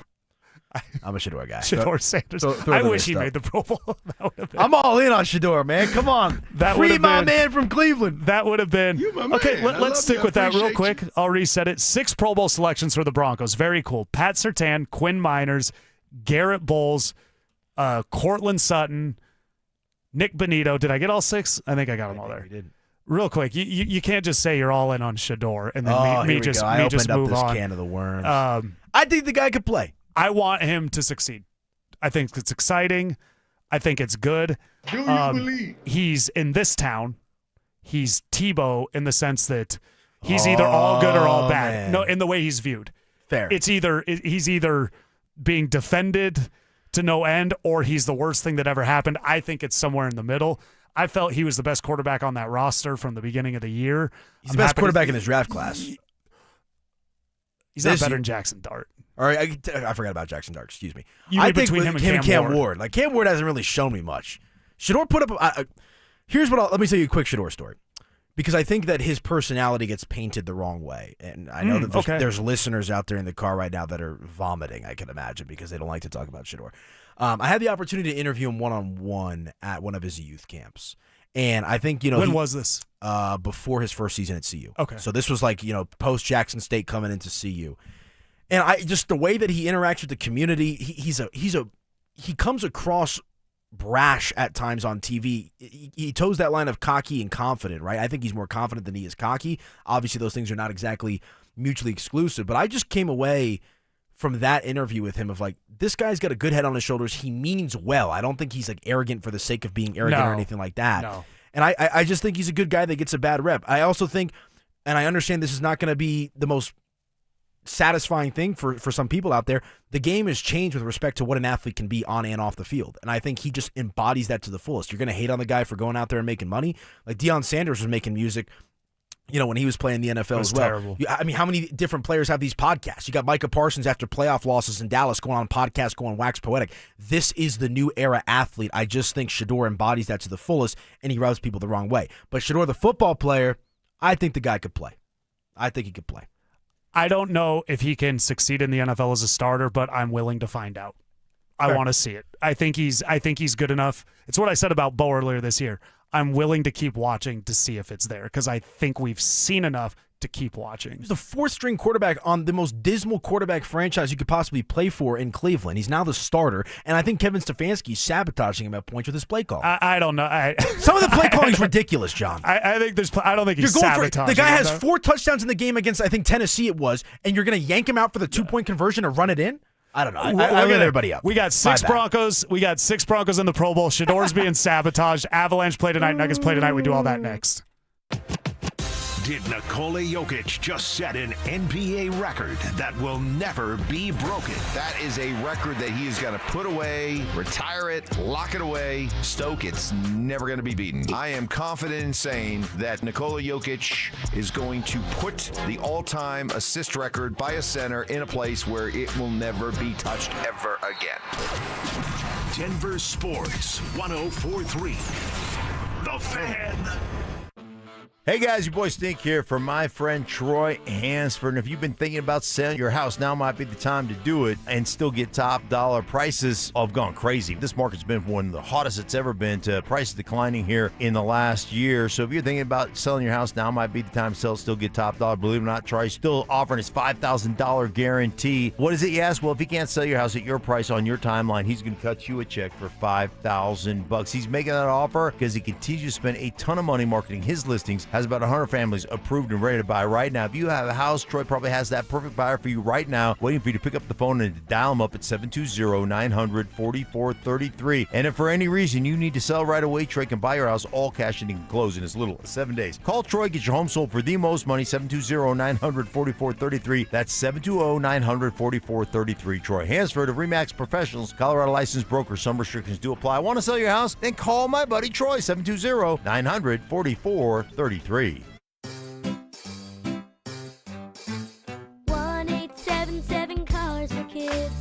I'm a Shador guy. Shador Sanders. throw I the wish he list made the Pro Bowl. That would have been. I'm all in on Shador, man. Come on. Free my man from Cleveland. That would have been. You my man. Okay, I love let's stick you. with that real Appreciate quick. you. I'll reset it. 6 Pro Bowl selections for the Broncos. Very cool. Pat Surtain, Quinn Miners, Garrett Bowles, Courtland Sutton, Nick Bonito. Did I get all 6? I think I got them all there. You did. Real quick, you can't just say you're all in on Shador and then Here me we just go. I opened up move this on. can of the worms. I think the guy could play. I want him to succeed. I think it's exciting. I think it's good. Do you believe? He's in this town. He's Tebow in the sense that he's either all good or all bad. Man. No, in the way he's viewed. Fair. He's either being defended to no end or he's the worst thing that ever happened. I think it's somewhere in the middle. I felt he was the best quarterback on that roster from the beginning of the year. He's the best quarterback in his draft class. He's not better than Jackson Dart. All right, I forgot about Jackson Dart. Excuse me. You I mean think between with him and Cam Ward. Like Cam Ward hasn't really shown me much. Shador put up. Here's what. Let me tell you a quick Shador story, because I think that his personality gets painted the wrong way, and I know that there's listeners out there in the car right now that are vomiting. I can imagine because they don't like to talk about Shador. I had the opportunity to interview him one-on-one at one of his youth camps. And I think, when was this? Before his first season at CU. Okay. So this was like, post Jackson State coming into CU. And I just the way that he interacts with the community, he comes across brash at times on TV. He toes that line of cocky and confident, right? I think he's more confident than he is cocky. Obviously, those things are not exactly mutually exclusive, but I just came away from that interview with him of like, this guy's got a good head on his shoulders. He means well. I don't think he's like arrogant for the sake of being arrogant or anything like that. No. And I just think he's a good guy that gets a bad rep. I also think, and I understand this is not going to be the most satisfying thing for some people out there. The game has changed with respect to what an athlete can be on and off the field. And I think he just embodies that to the fullest. You're going to hate on the guy for going out there and making money. Like Deion Sanders was making music, when he was playing the NFL as well. Terrible. I mean, how many different players have these podcasts? You got Micah Parsons after playoff losses in Dallas going on podcasts, going wax poetic. This is the new era athlete. I just think Shador embodies that to the fullest, and he rubs people the wrong way. But Shador, the football player, I think the guy could play. I think he could play. I don't know if he can succeed in the NFL as a starter, but I'm willing to find out. I want to see it. I think he's good enough. It's what I said about Bo earlier this year. I'm willing to keep watching to see if it's there because I think we've seen enough to keep watching. He's the 4th-string quarterback on the most dismal quarterback franchise you could possibly play for in Cleveland. He's now the starter, and I think Kevin Stefanski's sabotaging him at points with his play call. I don't know. Some of the play calling is ridiculous, John. I think I don't think he's sabotaging. The guy has him, 4 touchdowns in the game against, I think, Tennessee it was, and you're going to yank him out for the 2-point conversion and run it in? I don't know. I let everybody up. We got 6 Broncos. We got 6 Broncos in the Pro Bowl. Shador's being sabotaged. Avalanche play tonight. Nuggets play tonight. We do all that next. Did Nikola Jokic just set an NBA record that will never be broken? That is a record that he is going to put away, retire it, lock it away. Stoke, it's never going to be beaten. I am confident in saying that Nikola Jokic is going to put the all-time assist record by a center in a place where it will never be touched ever again. Denver Sports 104.3. The Fan. Hey guys, your boy Stink here for my friend Troy Hansford. And if you've been thinking about selling your house, now might be the time to do it and still get top dollar. Prices have gone crazy. This market's been one of the hottest it's ever been, to prices declining here in the last year. So if you're thinking about selling your house, now might be the time to sell, still get top dollar. Believe it or not, Troy's still offering his $5,000 guarantee. What is it, you ask? Well, if he can't sell your house at your price on your timeline, he's going to cut you a check for $5,000. He's making that offer because he continues to spend a ton of money marketing his listings. Has about 100 families approved and ready to buy right now. If you have a house, Troy probably has that perfect buyer for you right now, waiting for you to pick up the phone and dial them up at 720-900-4433. And if for any reason you need to sell right away, Troy can buy your house all cash and he can close in as little as 7 days. Call Troy, get your home sold for the most money, 720-900-4433. That's 720-900-4433. Troy Hansford of RE/MAX Professionals, Colorado licensed broker. Some restrictions do apply. Want to sell your house? Then call my buddy Troy, 720-900-4433. 1877 Cars for Kids.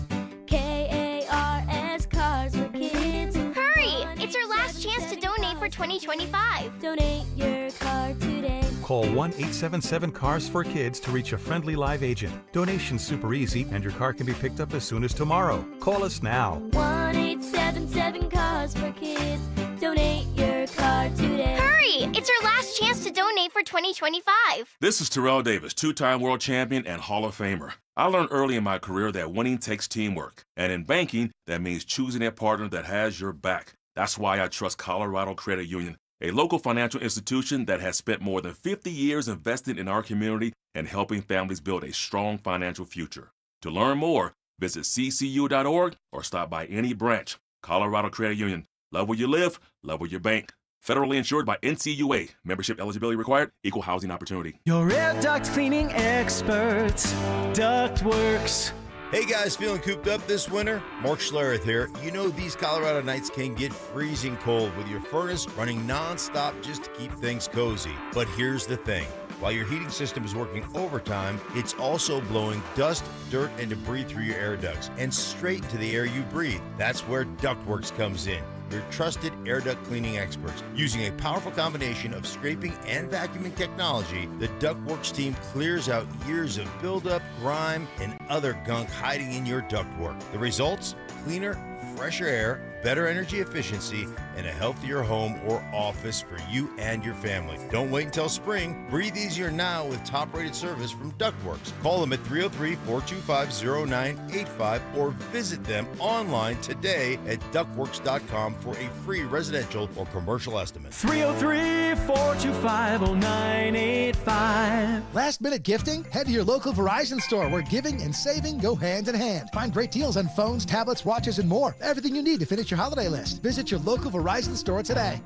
KARS Cars for Kids. Hurry! It's our last chance to donate for 2025. Donate your car today. Call 1-877-CARS-FOR-KIDS to reach a friendly live agent. Donation's super easy, and your car can be picked up as soon as tomorrow. Call us now. 1-877-CARS-FOR-KIDS. Donate your car today. Hurry! It's our last chance to donate for 2025. This is Terrell Davis, two-time world champion and Hall of Famer. I learned early in my career that winning takes teamwork. And in banking, that means choosing a partner that has your back. That's why I trust Colorado Credit Union, a local financial institution that has spent more than 50 years investing in our community and helping families build a strong financial future. To learn more, visit ccu.org or stop by any branch. Colorado Credit Union. Love where you live, love where you bank. Federally insured by NCUA. Membership eligibility required. Equal housing opportunity. Your air duct cleaning experts, Duct Works. Hey guys, feeling cooped up this winter? Mark Schlereth here. You know these Colorado nights can get freezing cold with your furnace running non-stop just to keep things cozy. But here's the thing. While your heating system is working overtime, it's also blowing dust, dirt, and debris through your air ducts and straight into the air you breathe. That's where Duct Works comes in. Your trusted air duct cleaning experts. Using a powerful combination of scraping and vacuuming technology, the Duct Works team clears out years of buildup, grime, and other gunk hiding in your ductwork. The results? Cleaner, fresher air, better energy efficiency, and a healthier home or office for you and your family. Don't wait until spring. Breathe easier now with top-rated service from Duct Works. Call them at 303-425-0985 or visit them online today at ductworks.com for a free residential or commercial estimate. 303-425-0985. Last minute gifting? Head to your local Verizon store where giving and saving go hand in hand. Find great deals on phones, tablets, watches, and more. Everything you need to finish your holiday list. Visit your local Verizon store today.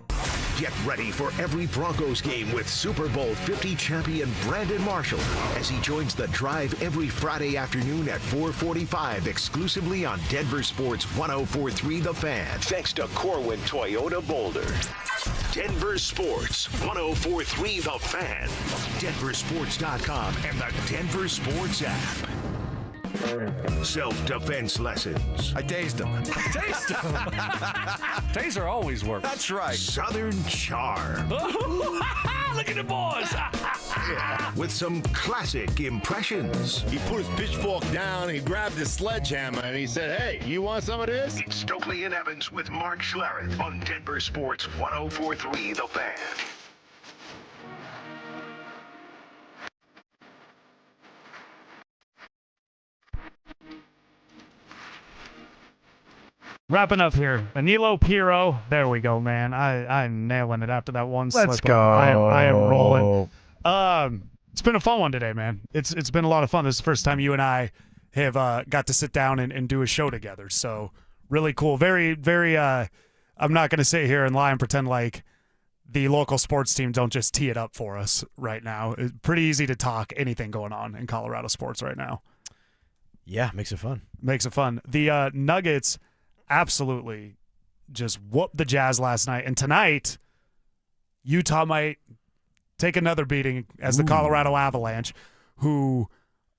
Get ready for every Broncos game with Super Bowl 50 champion Brandon Marshall as he joins the drive every Friday afternoon at 4:45 exclusively on Denver Sports 104.3 The Fan. Thanks to Corwin Toyota Boulder. Denver Sports 104.3 The Fan. DenverSports.com and the Denver Sports app. Self-defense lessons. I tased him. Taste them. Taser always works. That's right. Southern charm. Look at the boys. With some classic impressions. He put his pitchfork down, he grabbed his sledgehammer, and he said, "Hey, you want some of this?" It's Stokley and Evans with Mark Schlereth on Denver Sports 104.3 The Fan. Wrapping up here. Danilo Pirro. There we go, man. I'm nailing it after that one slip. Let's go. I am rolling. It's been a fun one today, man. It's been a lot of fun. This is the first time you and I have got to sit down and do a show together. So really cool. Very, very I'm not gonna sit here and lie and pretend like the local sports team don't just tee it up for us right now. It's pretty easy to talk anything going on in Colorado sports right now. Yeah, makes it fun. Makes it fun. The Nuggets absolutely just whooped the Jazz last night. And tonight, Utah might take another beating as the Colorado Avalanche, who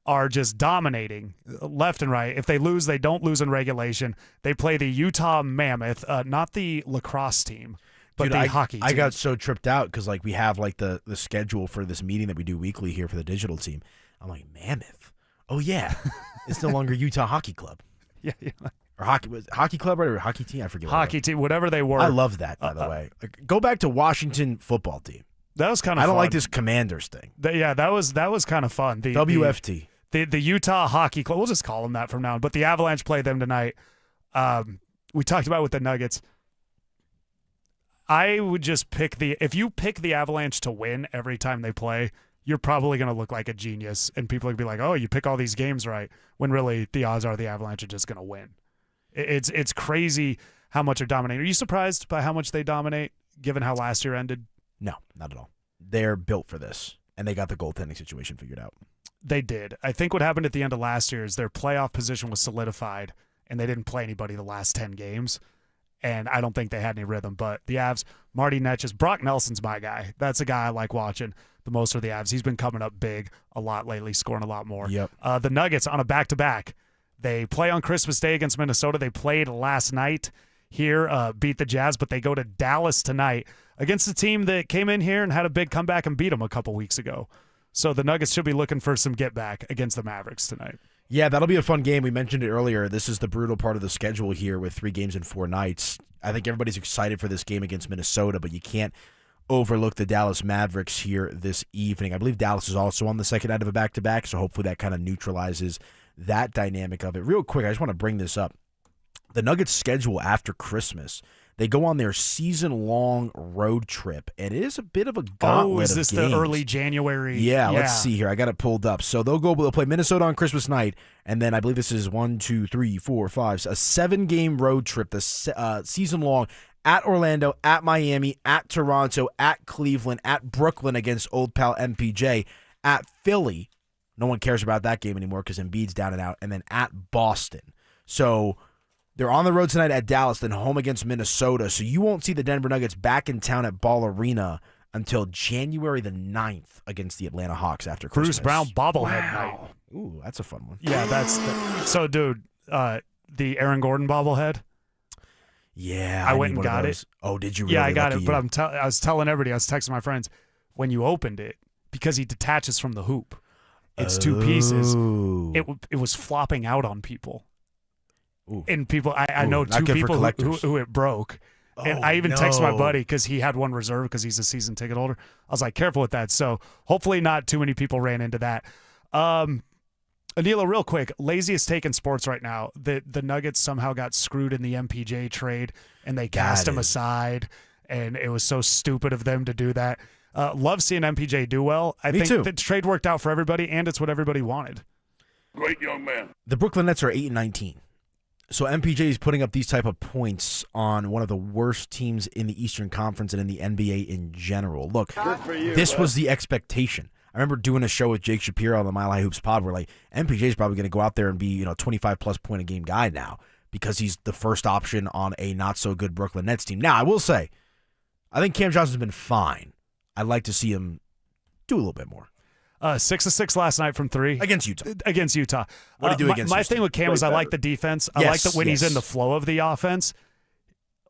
are just dominating left and right. If they lose, they don't lose in regulation. They play the Utah Mammoth, not the lacrosse team, but the hockey team. I got so tripped out because we have the schedule for this meeting that we do weekly here for the digital team. I'm like, Mammoth? Oh, yeah. It's no longer Utah Hockey Club. Yeah. Or hockey club or hockey team? I forget. Hockey team, whatever they were. I love that, by the way. Go back to Washington football team. That was kind of I don't fun. like this Commanders thing. That was kind of fun. The WFT. The Utah Hockey Club. We'll just call them that from now on. But the Avalanche play them tonight. We talked about with the Nuggets. I would just if you pick the Avalanche to win every time they play, you're probably going to look like a genius. And people are going to be like, oh, you pick all these games right. When really the odds are the Avalanche are just going to win. It's crazy how much they're dominating. Are you surprised by how much they dominate, given how last year ended? No, not at all. They're built for this, and they got the goaltending situation figured out. They did. I think what happened at the end of last year is their playoff position was solidified, and they didn't play anybody the last 10 games, and I don't think they had any rhythm. But the Avs, Marty Netches, Brock Nelson's my guy. That's a guy I like watching the most for the Avs. He's been coming up big a lot lately, scoring a lot more. Yep. The Nuggets on a back-to-back. They play on Christmas Day against Minnesota. They played last night here, beat the Jazz, but they go to Dallas tonight against a team that came in here and had a big comeback and beat them a couple weeks ago. So the Nuggets should be looking for some get back against the Mavericks tonight. Yeah, that'll be a fun game. We mentioned it earlier. This is the brutal part of the schedule here with 3 games in 4 nights. I think everybody's excited for this game against Minnesota, but you can't overlook the Dallas Mavericks here this evening. I believe Dallas is also on the second night of a back-to-back, so hopefully that kind of neutralizes that dynamic of it. Real quick, I just want to bring this up. The Nuggets schedule after Christmas, they go on their season-long road trip, and it is a bit of a gauntlet is this of games. the early January? Yeah, let's see here. I got it pulled up. So they'll play Minnesota on Christmas night, and then I believe this is 1, 2, 3, 4, 5, a 7-game road trip, the season-long, at Orlando, at Miami, at Toronto, at Cleveland, at Brooklyn against old pal MPJ, at Philly. No one cares about that game anymore because Embiid's down and out, and then at Boston. So they're on the road tonight at Dallas, then home against Minnesota. So you won't see the Denver Nuggets back in town at Ball Arena until January the 9th against the Atlanta Hawks after Christmas. Bruce Brown bobblehead night. Ooh, that's a fun one. Yeah, so dude, the Aaron Gordon bobblehead. Yeah, I went and got it. Oh, did you really? Yeah, I got Lucky it. you. But I was telling everybody, I was texting my friends, when you opened it, because he detaches from the hoop, it's 2 pieces. It was flopping out on people. Ooh. And people, I know 2 people who it broke. And I even texted my buddy because he had one reserve because he's a season ticket holder. I was like, careful with that. So hopefully not too many people ran into that. Anila, real quick, laziest take in sports right now. The Nuggets somehow got screwed in the MPJ trade, and they cast him aside, and it was so stupid of them to do that. Love seeing MPJ do well. I think the trade worked out for everybody, and it's what everybody wanted. Great young man. The Brooklyn Nets are 8-19. So MPJ is putting up these type of points on one of the worst teams in the Eastern Conference and in the NBA in general. Look, this was the expectation. I remember doing a show with Jake Shapiro on the Mile High Hoops pod where, like, MPJ is probably going to go out there and be, 25-plus point a game guy now because he's the first option on a not-so-good Brooklyn Nets team. Now, I will say, I think Cam Johnson's been fine. I'd like to see him do a little bit more. 6 of 6 last night from 3. Against Utah. What do you do against my Houston? thing with Cam is I like the defense. I like that when he's in the flow of the offense.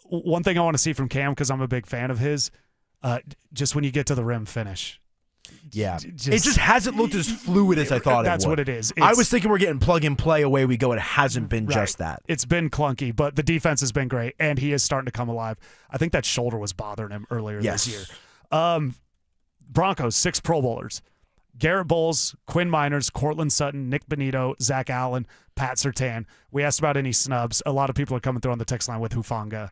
One thing I want to see from Cam, because I'm a big fan of his, just when you get to the rim, finish. Yeah. It just hasn't looked as fluid as I thought it would. That's what it is. I was thinking we're getting plug and play, away we go. It hasn't been just that. It's been clunky, but the defense has been great, and he is starting to come alive. I think that shoulder was bothering him earlier this year. Broncos, 6 Pro Bowlers. Garrett Bowles, Quinn Miners, Courtland Sutton, Nick Benito, Zach Allen, Pat Surtain. We asked about any snubs. A lot of people are coming through on the text line with Hufanga.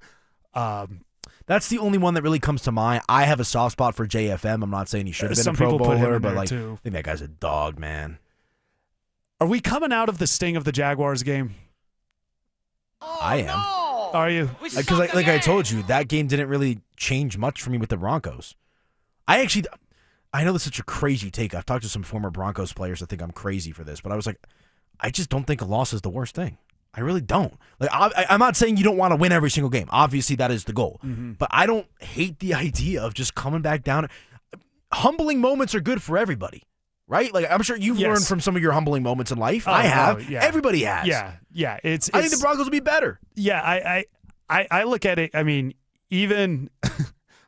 That's the only one that really comes to mind. I have a soft spot for JFM. I'm not saying he should have been Some a Pro people put him Bowler, in but there, too. I think that guy's a dog, man. Are we coming out of the sting of the Jaguars game? I am. Are you? Because like I told you, that game didn't really change much for me with the Broncos. I know this is such a crazy take. I've talked to some former Broncos players that think I'm crazy for this, but I was like, I just don't think a loss is the worst thing. I really don't. Like, I'm not saying you don't want to win every single game. Obviously, that is the goal. Mm-hmm. But I don't hate the idea of just coming back down. Humbling moments are good for everybody, right? Like, I'm sure you've learned from some of your humbling moments in life. I have. Yeah. Everybody has. Yeah. I think the Broncos will be better. Yeah, I look at it. I mean, even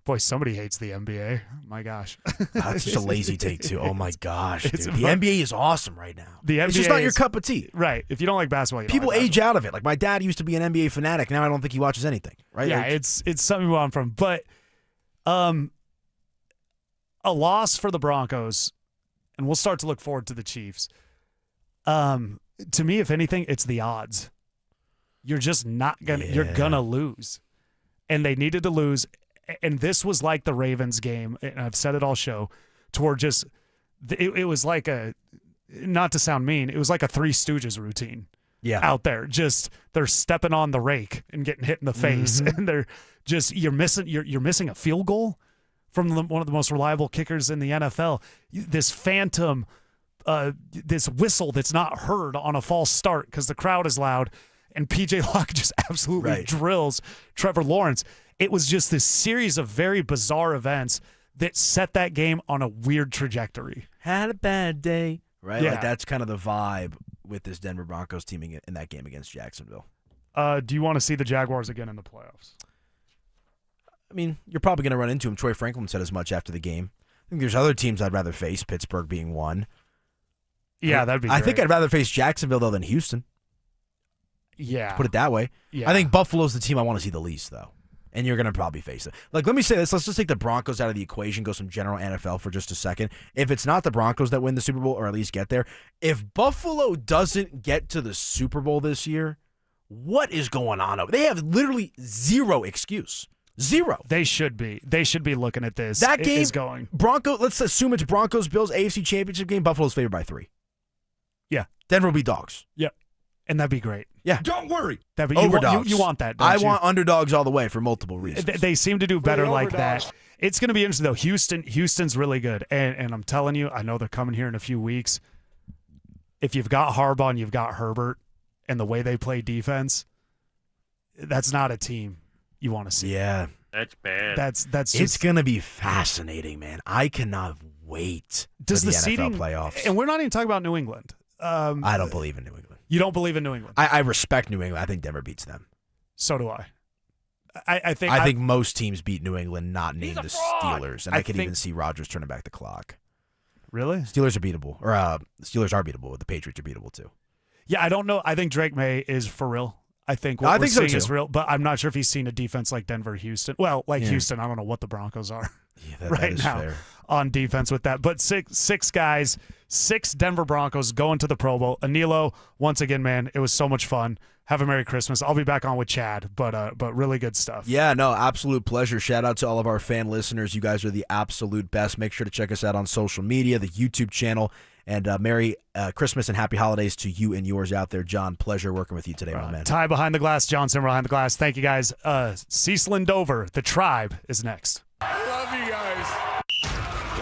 boy, somebody hates the NBA. My gosh, that's just a lazy take too. Oh my gosh, dude. The NBA is awesome right now. It's just not your cup of tea, right? If you don't like basketball, people age out of it. Like my dad used to be an NBA fanatic. Now I don't think he watches anything. Right? Yeah, like, it's something where I'm from. But a loss for the Broncos, and we'll start to look forward to the Chiefs. To me, if anything, it's the odds. You're just not gonna. Yeah. You're gonna lose, and they needed to lose. And this was like the Ravens game, and I've said it all show, toward just it was like a, not to sound mean, it was like a Three Stooges routine. Yeah, out there, just they're stepping on the rake and getting hit in the face, and they're just you're missing a field goal from one of the most reliable kickers in the NFL. This phantom, this whistle that's not heard on a false start because the crowd is loud, and PJ Locke just absolutely drills Trevor Lawrence. It was just this series of very bizarre events that set that game on a weird trajectory. Had a bad day, right? Yeah. Like that's kind of the vibe with this Denver Broncos team in that game against Jacksonville. Do you want to see the Jaguars again in the playoffs? I mean, you're probably going to run into him. Troy Franklin said as much after the game. I think there's other teams I'd rather face, Pittsburgh being one. Yeah, that'd be great. I think I'd rather face Jacksonville, though, than Houston. Yeah. Put it that way. Yeah. I think Buffalo's the team I want to see the least, though. And you're going to probably face it. Like, let me say this. Let's just take the Broncos out of the equation, go some general NFL for just a second. If it's not the Broncos that win the Super Bowl, or at least get there, if Buffalo doesn't get to the Super Bowl this year, what is going on over? They have literally zero excuse. Zero. They should be. They should be looking at this. That game is going. Let's assume it's Broncos-Bills AFC Championship game. Buffalo's favored by 3. Yeah. Denver will be dogs. Yep. And that'd be great. Yeah. Don't worry. That'd be, Overdogs. You want that, don't I you? want underdogs all the way for multiple reasons. They seem to do better like that. It's going to be interesting, though. Houston's really good. And I'm telling you, I know they're coming here in a few weeks. If you've got Harbaugh and you've got Herbert and the way they play defense, that's not a team you want to see. Yeah. That's bad. That's just, it's going to be fascinating, man. I cannot wait for the NFL seeding, playoffs. And we're not even talking about New England. I don't believe in New England. You don't believe in New England? I respect New England. I think Denver beats them. So do I. I think most teams beat New England, not named the Steelers. And I can even see Rodgers turning back the clock. Really? Steelers are beatable. Or Steelers are beatable, but the Patriots are beatable too. Yeah, I don't know. I think Drake May is for real. I think what we're seeing is real, but I'm not sure if he's seen a defense like Denver, Houston. Well, Houston, I don't know what the Broncos are that is now fair. On defense with that. But six guys, 6 Denver Broncos going to the Pro Bowl. Anilo, once again, man, it was so much fun. Have a Merry Christmas. I'll be back on with Chad, but really good stuff. Yeah, no, absolute pleasure. Shout out to all of our fan listeners. You guys are the absolute best. Make sure to check us out on social media, the YouTube channel. And Merry Christmas and Happy Holidays to you and yours out there, John. Pleasure working with you today, my man. Ty behind the glass, Johnson behind the glass. Thank you, guys. Cecil and Dover, the Tribe, is next. I love you guys.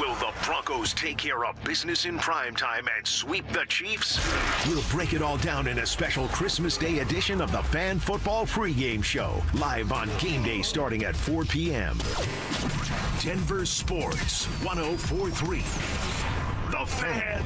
Will the Broncos take care of business in primetime and sweep the Chiefs? We'll break it all down in a special Christmas Day edition of the Fan Football Pregame Show, live on game day starting at 4 p.m. Denver Sports 104.3. The Fan.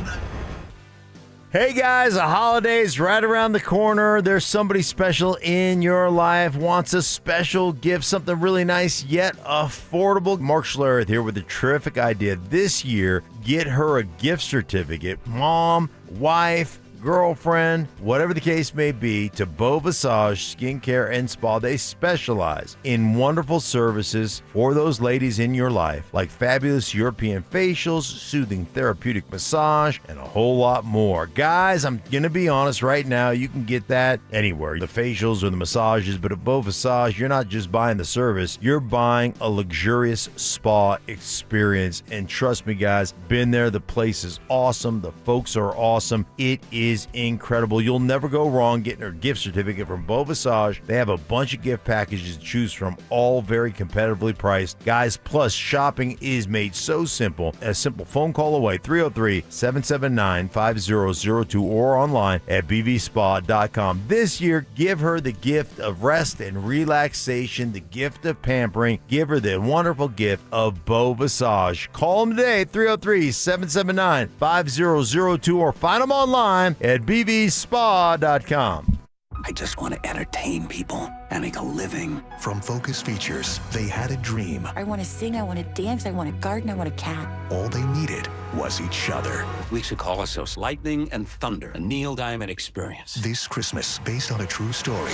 Hey guys, a holiday's right around the corner. There's somebody special in your life, wants a special gift, something really nice yet affordable. Mark Schlereth here with a terrific idea. This year, get her a gift certificate, mom, wife, girlfriend, whatever the case may be, to Visage Skincare and Spa. They specialize in wonderful services for those ladies in your life, like fabulous European facials, soothing therapeutic massage, and a whole lot more. Guys, I'm going to be honest right now, you can get that anywhere, the facials or the massages, but at Visage, you're not just buying the service, you're buying a luxurious spa experience. And trust me, guys, been there. The place is awesome. The folks are awesome. It is incredible. You'll never go wrong getting her gift certificate from Visage. They have a bunch of gift packages to choose from, all very competitively priced. Guys, plus shopping is made so simple. A simple phone call away, 303-779-5002, or online at bvspa.com. This year, give her the gift of rest and relaxation, the gift of pampering. Give her the wonderful gift of Visage. Call them today, 303-779-5002, or find them online at bvspa.com. I just want to entertain people and make a living. From Focus Features, they had a dream. I want to sing, I want to dance, I want to garden, I want a cat. All they needed was each other. We should call ourselves Lightning and Thunder, a Neil Diamond experience. This Christmas, based on a true story.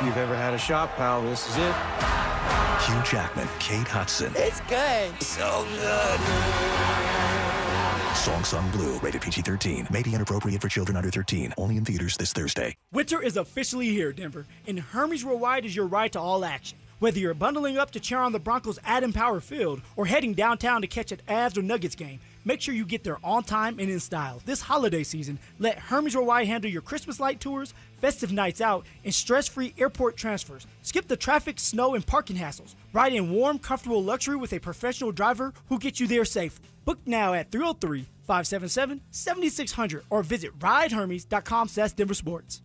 You've ever had a shot, pal, this is it. Hugh Jackman, Kate Hudson. It's good. So good. Song Sung Blue, rated PG-13. May be inappropriate for children under 13. Only in theaters this Thursday. Winter is officially here, Denver, and Hermes Row Wide is your ride to all action. Whether you're bundling up to cheer on the Broncos at Empower Field or heading downtown to catch an Avs or Nuggets game, make sure you get there on time and in style. This holiday season, let Hermes Row Wide handle your Christmas light tours, festive nights out, and stress-free airport transfers. Skip the traffic, snow, and parking hassles. Ride in warm, comfortable luxury with a professional driver who gets you there safely. Book now at 303-577-7600 or visit ridehermes.com/DenverSports.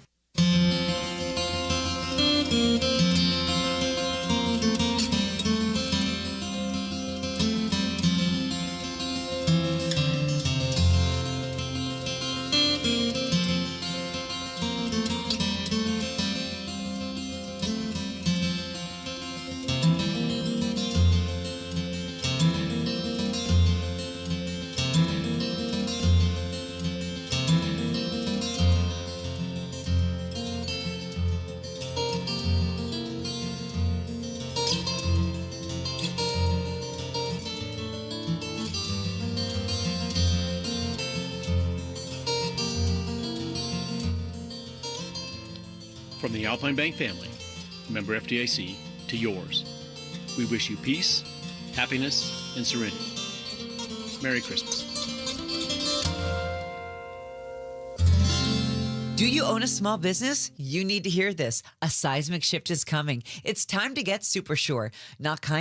From the Alpine Bank family, member FDIC, to yours, we wish you peace, happiness, and serenity. Merry Christmas. Do you own a small business? You need to hear this. A seismic shift is coming. It's time to get super sure. Not kind